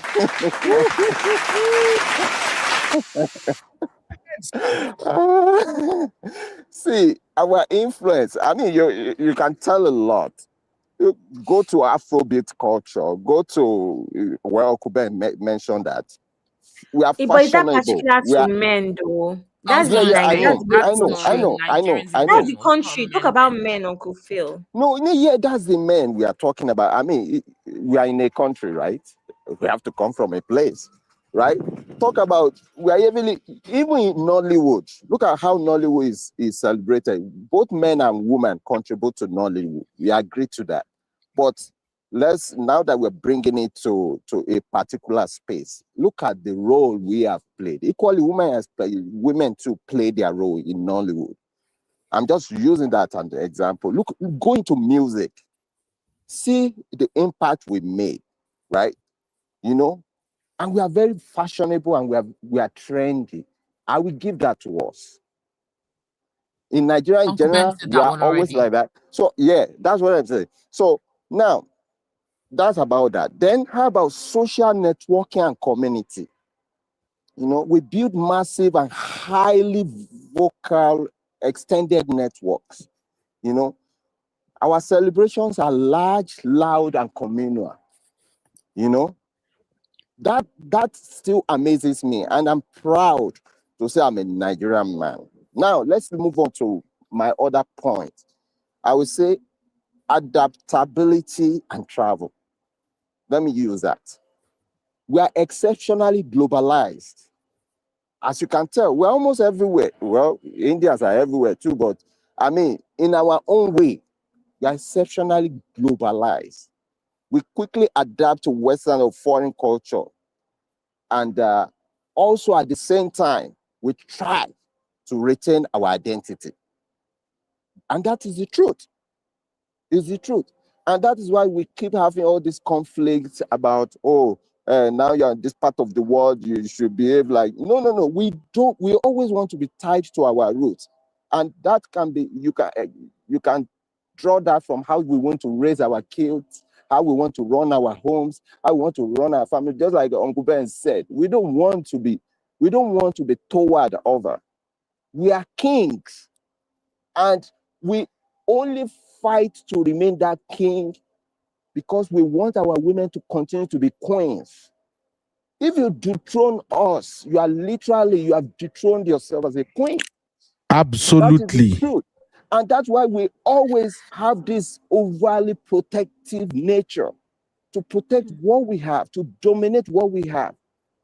See, our influence, I mean, you can tell a lot. You go to Afrobeat culture, go to, well, Uncle Ben mentioned that. We are fashionable. But is that particular to men, though? That's the Yeah, I Nigeria. know, That's I the know, I country. know, I know, I That's know. the country. Talk about men, Uncle Phil. No, yeah, that's the men we are talking about. I mean, we are in a country, right? We have to come from a place, right? Talk about, we are even in Nollywood. Look at how Nollywood is celebrated. Both men and women contribute to Nollywood. We agree to that. But now that we're bringing it to a particular space, look at the role we have played. Equally, women too play their role in Nollywood. I'm just using that as an example. Look, go into music. See the impact we made, right? You know, and we are very fashionable and we are trendy. I will give that to us. In Nigeria in Uncle Ben general, said we that are one always already. like that. So yeah, that's what I'm saying. So now, that's about that. Then how about social networking and community? You know, we build massive and highly vocal extended networks. You know, our celebrations are large, loud, and communal. You know, that still amazes me, and I'm proud to say I'm a Nigerian man. Now, let's move on to my other point. I would say adaptability and travel. Let me use that. We are exceptionally globalized. As you can tell, we're almost everywhere. Well, Indians are everywhere too, but I mean, in our own way, we are exceptionally globalized. We quickly adapt to Western or foreign culture. And also at the same time, we try to retain our identity. And that is the truth. It's the truth. And that is why we keep having all these conflicts about, now you're in this part of the world, you should behave like, no. We don't, we always want to be tied to our roots. And that can be, you can draw that from how we want to raise our kids, how we want to run our homes, how we want to run our family. Just like Uncle Ben said, we don't want to be toward over. We are kings. And we only fight to remain that king because we want our women to continue to be queens. If you dethrone us, you have dethroned yourself as a queen. Absolutely. That is the truth. And that's why we always have this overly protective nature to protect what we have, to dominate what we have.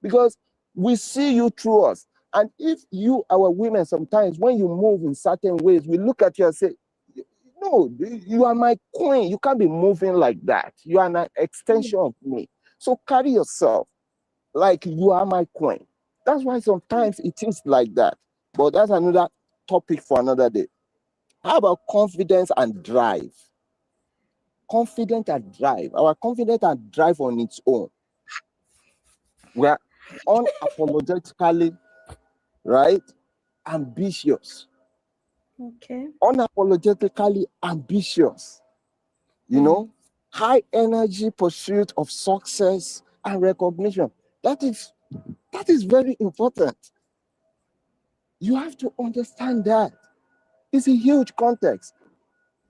Because we see you through us. And if you, our women, sometimes when you move in certain ways, we look at you and say, no, you are my queen. You can't be moving like that. You are an extension of me. So carry yourself like you are my queen. That's why sometimes it is like that. But that's another topic for another day. How about confidence and drive? Confidence and drive. Our confidence and drive on its own. We are unapologetically, right, ambitious. Okay. Unapologetically ambitious. You know, high energy pursuit of success and recognition. That is very important. You have to understand that. It's a huge context.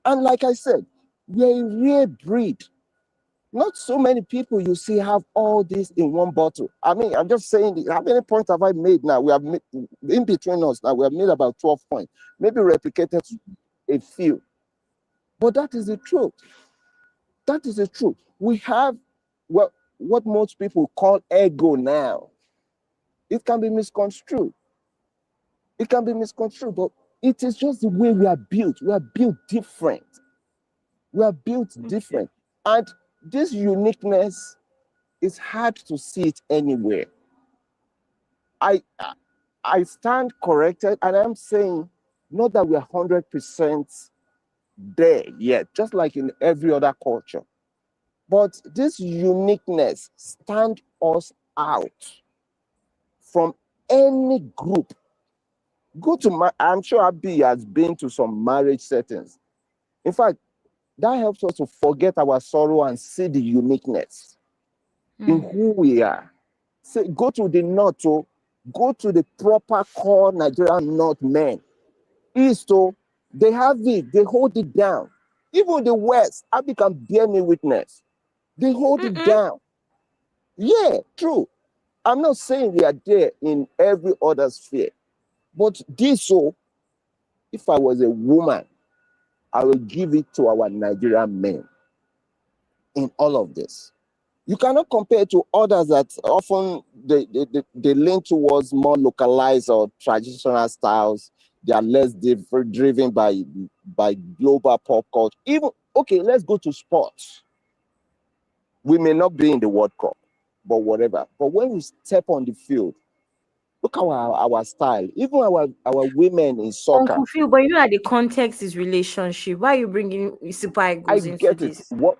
And like I said, we're a rare breed. Not so many people you see have all this in one bottle. I mean, I'm just saying, how many points have I made now? We have made, in between us now, we have made about 12 points. Maybe replicated a few. But that is the truth. That is the truth. We have what most people call ego now. It can be misconstrued. It can be misconstrued, but it is just the way we are built. We are built different. We are built different. And this uniqueness is hard to see it anywhere. I stand corrected, and I'm saying not that we are 100% there yet, just like in every other culture. But this uniqueness stands us out from any group. I'm sure Abi has been to some marriage settings. In fact, that helps us to forget our sorrow and see the uniqueness in who we are. Say, go to the north, go to the proper core Nigerian north men. East, they have it, they hold it down. Even the west, Abi can bear me witness. They hold it down. Yeah, true. I'm not saying we are there in every other sphere, But this, so if I was a woman, I will give it to our Nigerian men in all of this. You cannot compare to others that often they lean towards more localized or traditional styles. They are less driven by global pop culture. Even okay, let's go to sports. We may not be in the World Cup, but whatever. But when we step on the field, look at our style. Even our women in soccer. Uncle Phil, but you know that the context is relationship. Why are you bringing Super I Eagles into get it. this? What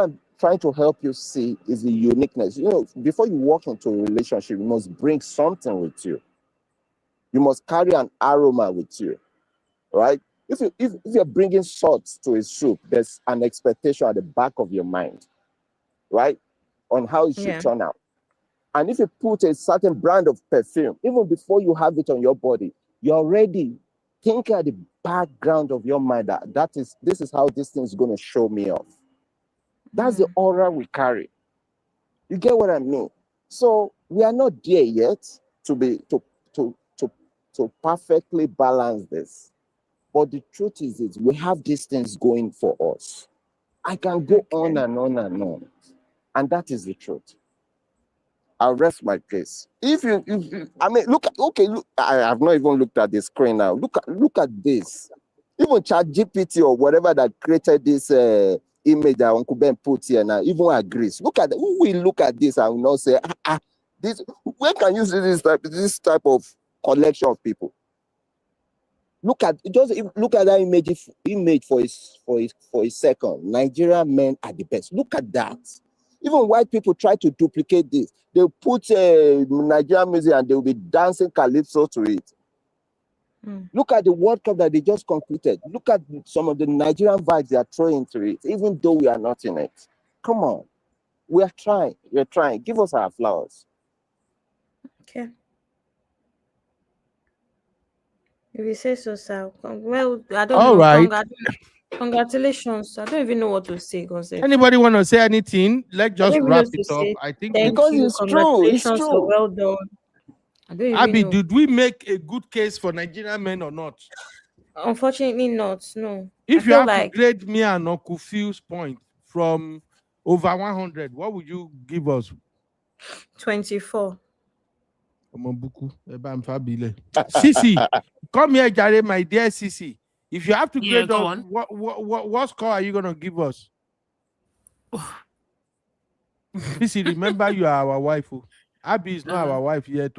I'm trying to help you see is the uniqueness. You know, before you walk into a relationship, you must bring something with you. You must carry an aroma with you, right? If you're bringing salt to a soup, there's an expectation at the back of your mind, right, on how it should turn out. And if you put a certain brand of perfume, even before you have it on your body, you're already thinking at the background of your mind that this is how this thing is going to show me off. That's the aura we carry. You get what I mean? So we are not there yet to perfectly balance this. But the truth is we have these things going for us. I can go on and on and on. And that is the truth. I'll rest my case. I mean, look, I have not even looked at the screen now. Look at this. Even ChatGPT or whatever that created this image that Uncle Ben put here now, even agrees. Look at who will look at this and will not say, this. Where can you see this type of collection of people? Look at that image for a second. Nigerian men are the best. Look at that. Even white people try to duplicate this. They'll put Nigerian music and they'll be dancing calypso to it. Look at the World Cup that they just completed. Look at some of the Nigerian vibes they are throwing into it, even though we are not in it. Come on. We are trying. We're trying. Give us our flowers. Okay. If you say so, sir. Well, I don't All know. right. Congratulations. I don't even know what to say, Gonzalo. Anybody want to say anything? Let's just wrap it up. I think thank you. Congratulations. So well done. I don't even Abby, know. did we make a good case for Nigerian men or not? Unfortunately, not. No. If you have to grade me and Uncle Phil's point from over 100, what would you give us? 24. Sisi, come here, Jare, my dear Sisi. If you have to grade go us, on. what score are you gonna give us? Sisi, remember you are our wife. Abby is not our wife yet.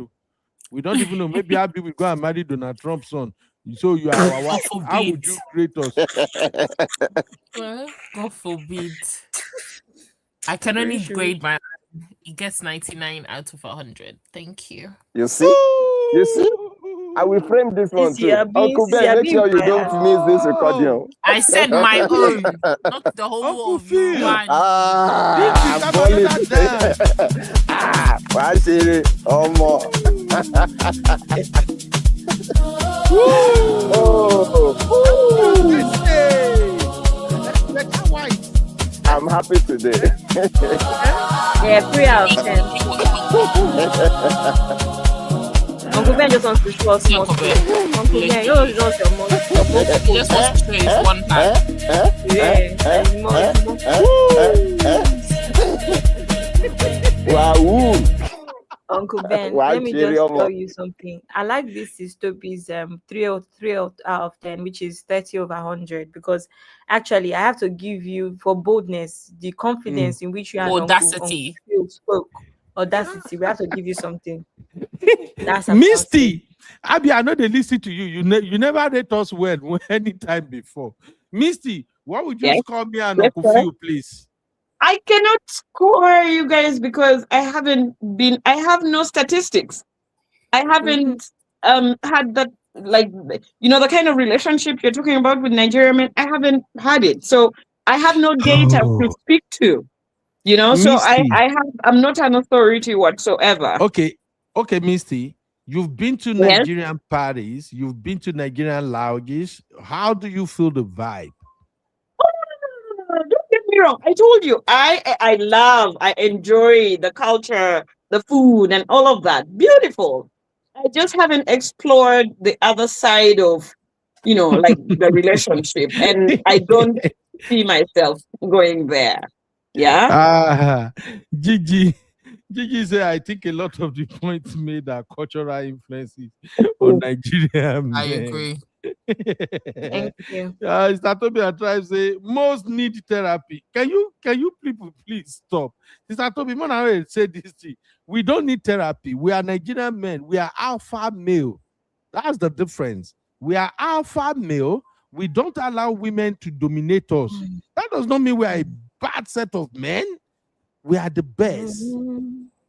We don't even know. Maybe Abby will go and marry Donald Trump's son. So you are our wife. How would you grade us? Well, God forbid. I can only grade my. It gets 99 out of 100. Thank you. You see? You see? I will frame this one too. Uncle Ben, make sure you don't miss this recording. I said my own, not the whole of you. I'm happy today. Yeah, 3 out of 10. Uncle Ben just wants to show us more. Uncle Ben, you just wants your more. He just wants to show his one pack. Wow. Uncle Ben, let me just tell you something. I like this Toby's 3 out of 10, which is 30 over 100, because actually I have to give you, for boldness, the confidence in which you have audacity. Spoke. Audacity. We have to give you something. That's Misty. Abby, I know they listen to you. You never rate us well any time before. Misty, what would you score me and Uncle Phil, please? I cannot score you guys because I have no statistics. I haven't had that, like, the kind of relationship you're talking about with Nigerian men. I haven't had it. So I have no data to speak to. So I'm not an authority whatsoever. Okay, Misty, you've been to Nigerian parties, you've been to Nigerian lounges. How do you feel the vibe? Don't get me wrong. I told you, I enjoy the culture, the food, and all of that. Beautiful. I just haven't explored the other side of, like the relationship, and I don't see myself going there. Yeah. Gigi said, I think a lot of the points made are cultural influences on Nigerian I men. agree. Thank you. Statobia tries to say most need therapy. Can you people please stop? Statobia, when I say this thing, we don't need therapy. We are Nigerian men. We are alpha male. That's the difference. We are alpha male. We don't allow women to dominate us. That does not mean we are a bad set of men. We are the best.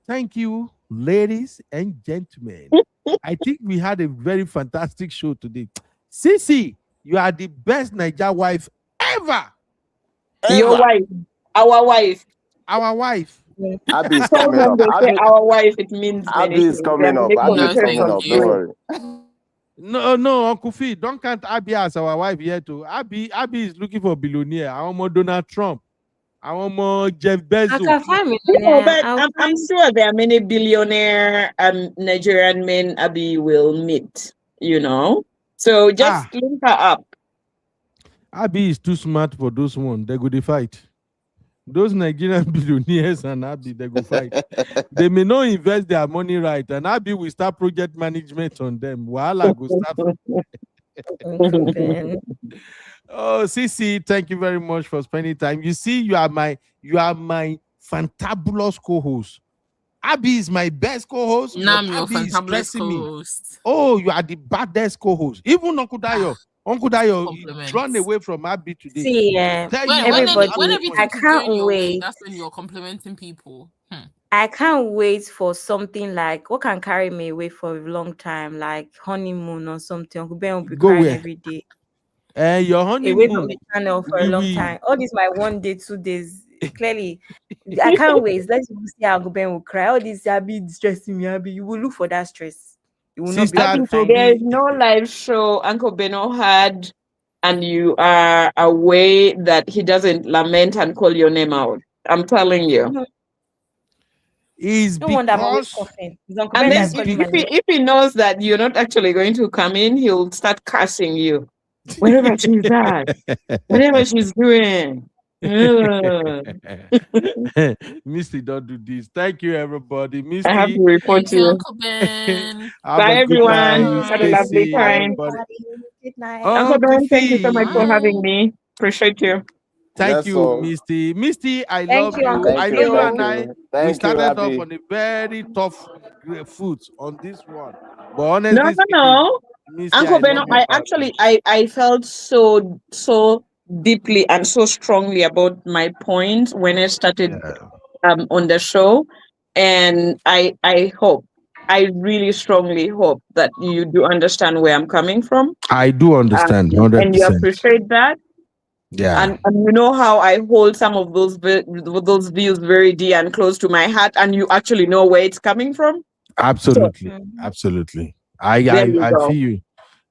Thank you, ladies and gentlemen. I think we had a very fantastic show today. Sisi, you are the best Niger wife ever. Your wife, our wife. Our wife. Abby is So coming when up. they say our wife, it means many Abby is things. coming up. Abby is coming up. Don't worry. No, Uncle Fee, don't count Abby as our wife yet. Too. Abby is looking for a billionaire. I want more Donald Trump. I want more Jeff Bezos. I can find me. But I'm sure there are many billionaire Nigerian men Abby will meet, So just link her up. Abby is too smart for those ones. They go to fight. Those Nigerian billionaires and Abby, they go fight. They may not invest their money right, and Abby will start project management on them. Wahala go start. Oh, Sisi, thank you very much for spending time. You see, you are my fantabulous co-host. Abby is my best co-host. Nam, your Abby is fantabulous stressing me. co-host. Oh, you are the baddest co-host. Even Uncle Dayo. Uncle Dayo run away from Abby today. See, everybody, I can't wait. That's when you're complimenting people. I can't wait for something like what can carry me away for a long time, like honeymoon or something. Uncle Ben will be Go crying where? every day. Your honeymoon. Away from the channel for a long time. All this my 1 day, 2 days. Clearly, I can't wait. Let's see how Uncle Ben will cry. All this Abby stressing me, Abby. You will look for that stress. You will not be able to find There is no live show Uncle Beno had, and you are away that he doesn't lament and call your name out. I'm telling you. Is no wonder I'm always because coughing. It's Uncle And Ben then that's calling my name. if he knows that you're not actually going to come in, he'll start cursing you. Wherever she's at, whatever she's doing. Misty, don't do this. Thank you, everybody. Misty, I have to report to you. Uncle Ben. Bye, everyone. Have a lovely time. Good night. Uncle Ben, thank you so much for Bye. having me. Appreciate you. Thank Yes, you, sir. Misty. Misty, I Thank love you, you. Uncle I know Phil. you and I, we Thank you, started off Abby. on a very tough foot on this one. But honestly No. speaking, Misty, Uncle I Beno, love you I very actually much. I felt so deeply and so strongly about my point when I started on the show, and I really strongly hope that you do understand where I'm coming from. I do understand, And you 100%. appreciate that. Yeah. And you know how I hold some of those views very dear and close to my heart, and you actually know where it's coming from. Absolutely. Absolutely. I There you feel go. you.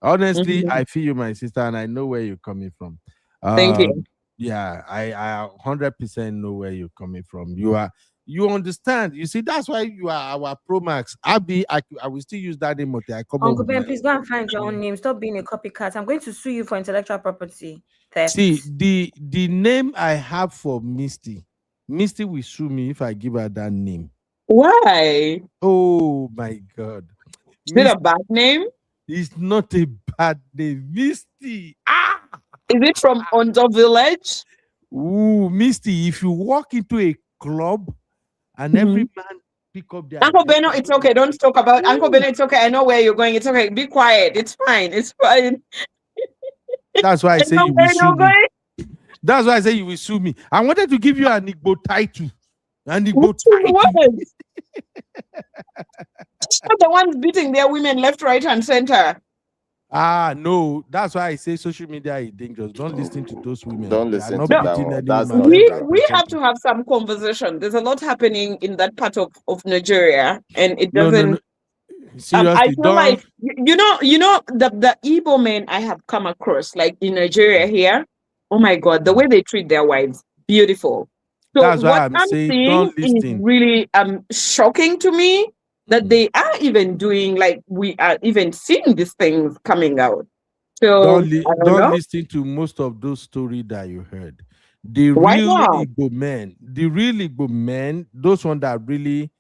Honestly, Mhm. I feel you, my sister, and I know where you're coming from. Thank you. Yeah, I 100% know where you're coming from. You understand. You see, that's why you are our Pro Max. I will still use that name until I come up Uncle with Ben, my please go and find your own name. Stop being a copycat. I'm going to sue you for intellectual property theft. See, the name I have for Misty will sue me if I give her that name. Why? Oh my God. Is it a bad name? It's not a bad name. Misty. Is it from Ondo Village? Ooh, Misty, if you walk into a club and every man pick up their Uncle Beno, it's okay. Don't talk about Uncle Beno. It's okay. I know where you're going. It's okay. Be quiet. It's fine. It's fine. That's why I say you will sue me. That's why I say you will sue me. I wanted to give you an Igbo title. An Igbo title. The ones beating their women left, right, and center. No, that's why I say social media is dangerous. Don't listen to those women. Don't They are listen not to that beating one. any That's woman not left, We right, we and have to have some conversation. There's a lot happening in that part of Nigeria, and it doesn't. No. Seriously, I feel like you know the Igbo men I have come across, like in Nigeria here. Oh my God, the way they treat their wives, beautiful. So That's why what I'm I'm saying seeing don't is listen. really shocking to me. that they are even doing, like we are even seeing these things coming out. So I don't don't know. listen to most of those stories that you heard. The Why real not? Igbo men, those ones that really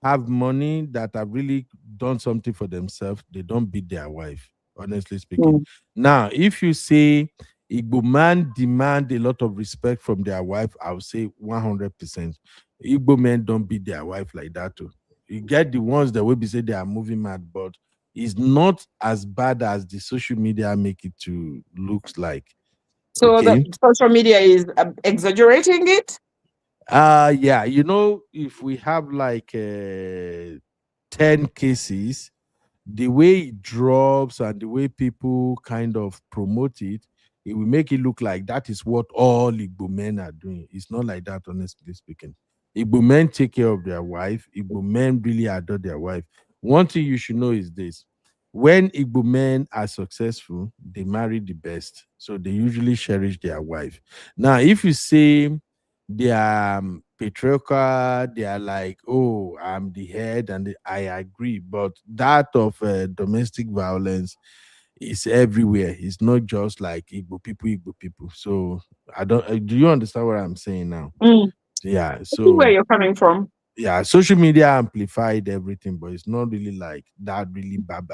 have money, that have really done something for themselves, they don't beat their wife, honestly speaking. Now, if you say Igbo man demand a lot of respect from their wife, I would say 100%. Igbo men don't beat their wife like that too. You get the ones that will be say they are moving mad, but it's not as bad as the social media make it to looks like. So Okay. the social media is exaggerating it. Yeah, if we have like 10 cases, the way it drops and the way people kind of promote it, it will make it look like that is what all Igbo men are doing. It's not like that, honestly speaking. Igbo men take care of their wife. Igbo men really adore their wife. One thing you should know is this: when Igbo men are successful, they marry the best. So they usually cherish their wife. Now, if you say they are patriarchal, they are like, oh, I'm the head, and I agree. But that of domestic violence is everywhere. It's not just like Igbo people. So I don't. Do you understand what I'm saying now? Yeah. I see where So you're coming from. yeah, social media amplified everything, but it's not really like that. Really bad.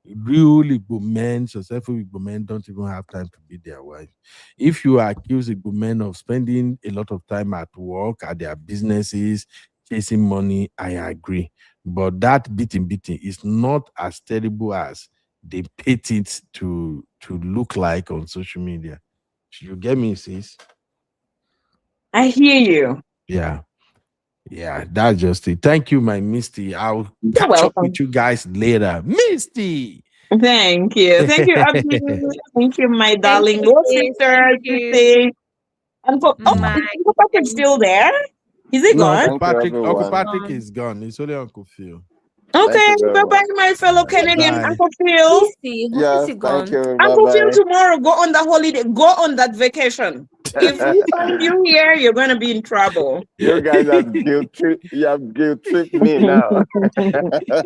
Real Igbo men, successful Igbo men, don't even have time to beat their wife. If you accuse Igbo men of spending a lot of time at work, at their businesses, chasing money, I agree. But that beating is not as terrible as they paint it to look like on social media. You get me, sis? I hear you. Yeah, that's just it. Thank you, my Misty. I'll catch up with you guys later. Misty! Thank you. Thank you, Abby. Thank you, my Thank darling you, little sis. sister. Thank To you. say, Uncle My Patrick still there? Is he No, gone? Uncle Patrick is gone. It's only Uncle Phil. Okay, bye-bye, my fellow Canadian. Bye. Uncle Phil. Yeah, thank you. Uncle Phil, Bye-bye. tomorrow, go on the holiday, go on that vacation. If we find you here, you're going to be in trouble. You guys have guilt trip me now.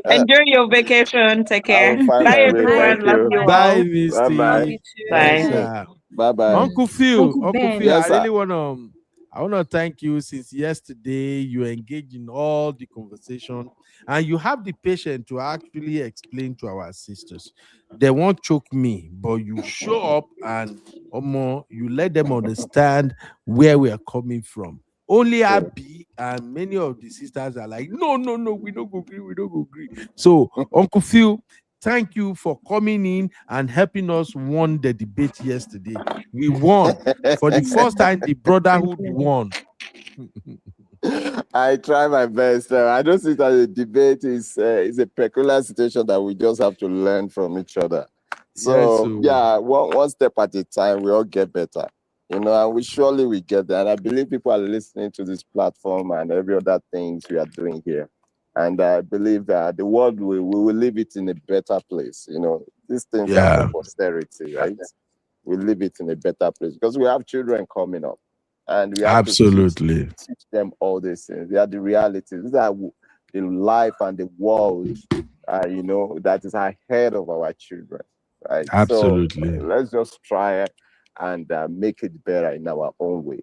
Enjoy your vacation. Take care. I'll find Bye, my way. everyone. Thank Love you. you Bye, all. Misty. Bye-bye. Bye. Bye-bye. Uncle Phil, Uncle Phil, Yes, I sir. really wanna thank you. Since yesterday, you engage in all the conversation and you have the patience to actually explain to our sisters. They won't choke me, but you show up and you let them understand where we are coming from. Only Abby and many of the sisters are like, no, we don't go agree. So, Uncle Phil, thank you for coming in and helping us won the debate yesterday. We won. For the first time, the brotherhood won. I try my best. I don't see that the debate is a peculiar situation that we just have to learn from each other. So yeah, one step at a time, we all get better. And we surely we get there. And I believe people are listening to this platform and every other things we are doing here. And I believe that the world we will leave it in a better place. These things are for posterity, right? We leave it in a better place because we have children coming up. And we have to teach them all these things. They are the realities. These are the life and the world, that is ahead of our children, right? Absolutely. So let's just try and make it better in our own way.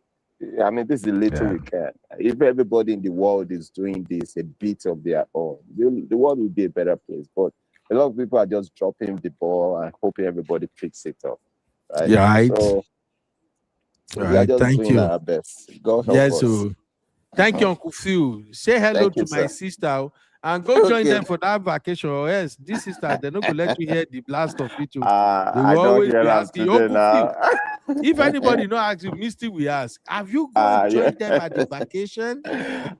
I mean, this is the little we can. If everybody in the world is doing this, a bit of their own, the world will be a better place. But a lot of people are just dropping the ball and hoping everybody picks it up, right? Yeah, right. So, we are just doing our best. God help us. So thank you, Uncle Phil. Say hello to my sister and go join them for that vacation. Or else this sister, they're not gonna let you hear the blast of it. They will always be asking Uncle Phil. If anybody not ask you, Misty, we ask, have you gone joined them at the vacation?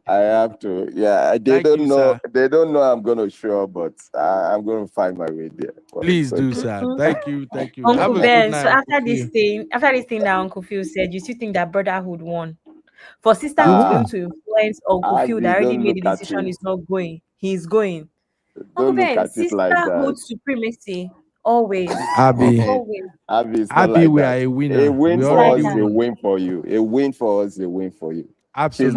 I have to. Yeah, they don't know. They don't know I'm gonna show up, but I'm gonna find my way there. Please do, sir. Thank you. Uncle Ben, so after this thing that Uncle Phil said, you still think that brotherhood won? For sisterhood to be able to influence Uncle Phil that already made the decision is not going. He's going. Uncle Ben, sisterhood supremacy. Always. Abby. Abby, we are a winner. A win for us, a win for you. A win for us, a win for you. Absolutely.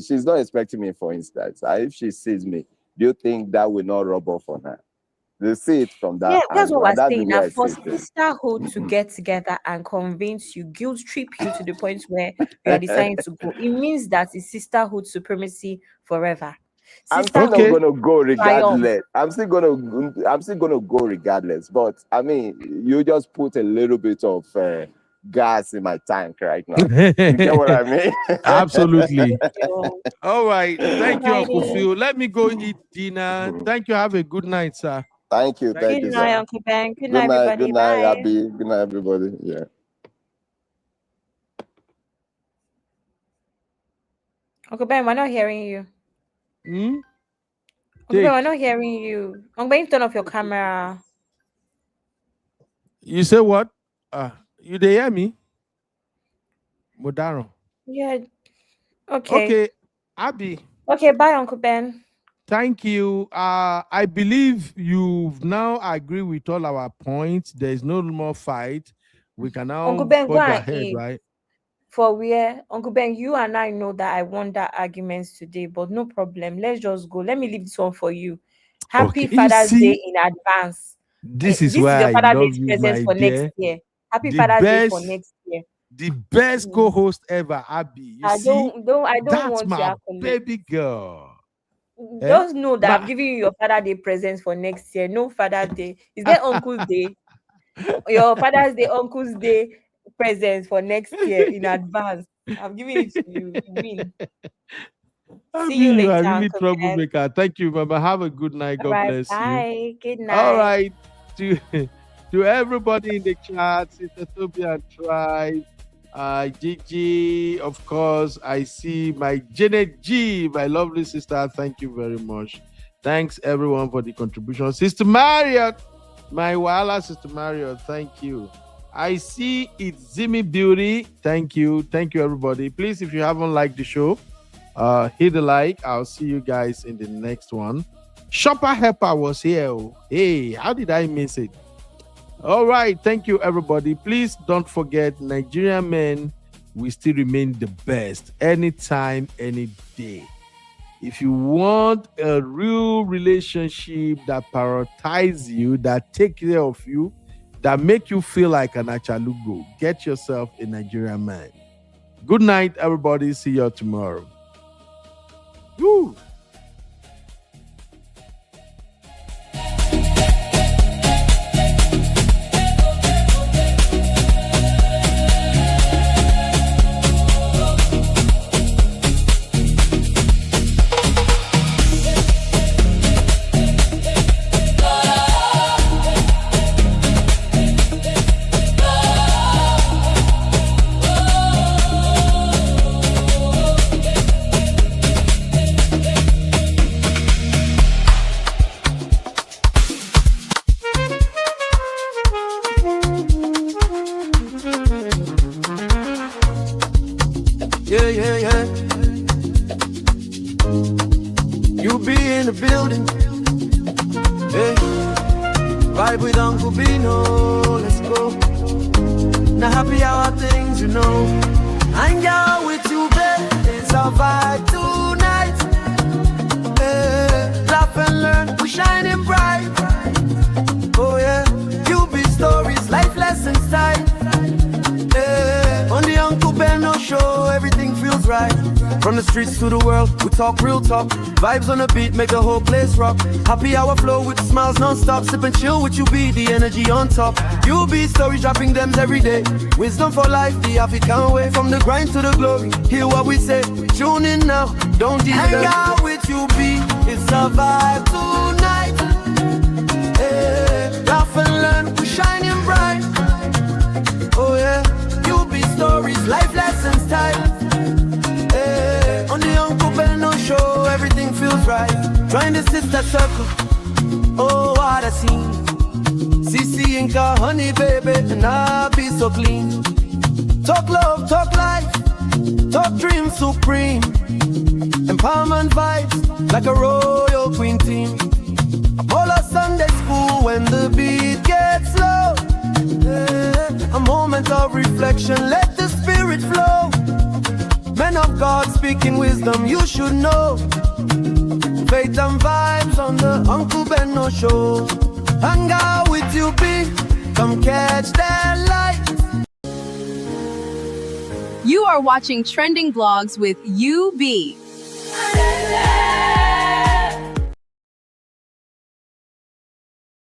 She's not expecting me, for instance. If she sees me, do you think that will not rub off on her? They see it from that Yeah, that's angle. what And we're that's the saying. way Now, I for see it. sisterhood to get together and convince you, guilt trip you to the point where you are deciding to go, it means that it's sisterhood supremacy forever. I'm still not Sisterhood gonna go triumph. regardless. I'm still gonna go regardless. But I mean, you just put a little bit of gas in my tank right now. You get what I mean? Absolutely. Yo. All right. Thank you, Uncle Alrighty. Phil. Let me go eat dinner. Thank you. Have a good night, sir. Thank you, Thank thank Good you, night, sir. Uncle Ben. Good Good night, night, everybody. good night, Bye. Abby. Good night, everybody. Yeah. Uncle Ben, we're not hearing you. Hmm? Uncle Ben, we're not hearing you. Uncle Ben, turn off your camera. You say what? You they hear me? Modaro. Yeah. Okay. Okay, Abby. Okay, bye, Uncle Ben. Thank you. I believe you've now agreed with all our points. There's no more fight. We can now Uncle Ben, go forge and ahead, eat. right? For where? Uncle Ben, you and I know that I won that arguments today, but no problem. Let's just go. Let me leave this one for you. Happy Okay. You Father's see, Day in advance. this is This is why your I Father's love Day you, present my for next dear. year. Happy The Father's Day for best, next year. the best co-host ever, Abby. You I see, don't that's want my your accolade. baby girl. Just know that I'm My giving you your Father's Day presents for next year. No Father's Day. Is there Uncle's Day? Your Father's Day, Uncle's Day presents for next year in advance. I'm giving it to you. You win. See you Abby, you are later, really Uncle Ben. troublemaker. Thank you, Mama. Have a good night. All God right, bless you. bye. Good night. All right. To everybody in the chat, Sister Tobian Tribe, Gigi, of course, I see my Janet G, my lovely sister. Thank you very much. Thanks everyone for the contribution. Sister Marriott, my Wala Sister Marriott, thank you. I see it's Zimmy Beauty. Thank you. Thank you, everybody. Please, if you haven't liked the show, hit the like. I'll see you guys in the next one. Shopper Helper was here. Hey, how did I miss it? All right. Thank you, everybody. Please don't forget, Nigerian men, we still remain the best anytime, any day. If you want a real relationship that prioritizes you, that take care of you, that make you feel like an achalugo, get yourself a Nigerian man. Good night, everybody. See you tomorrow. Woo! Yeah, yeah, yeah. You be in the building. Hey, vibe with Uncle Beno. Let's go. Now happy hour things, you know. Hang out with you, babe. It's our vibe tonight. Hey, laugh and learn. We're shining bright. Oh yeah, you be stories, life lessons time. On the Uncle Beno show, everything feels right. From the streets to the world, we talk real talk. Vibes on the beat make the whole place rock. Happy hour flow with smiles non-stop. Sip and chill with you, be the energy on top. You be stories dropping them every day. Wisdom for life, the African way. From the grind to the glory, hear what we say. Tune in now, don't delay. Hang out with you, be it's a vibe tonight. Hey, laugh and learn, we're shining bright. Oh yeah, you be stories, life lessons time. Hey, on the Uncle Beno show, everything feels right. Join the sister circle. Oh, what a scene. CC Inca, honey baby, and I'll be so clean. Talk love, talk life, talk dreams supreme. Empowerment vibes, like a royal queen team. Apollo Sunday school when the beat gets low. A moment of reflection, let the spirit flow. Men of God speaking wisdom, you should know. Faith and vibes on the Uncle Beno show. Hang out with you, B. Come catch that light. You are watching Trending Vlogs with UB.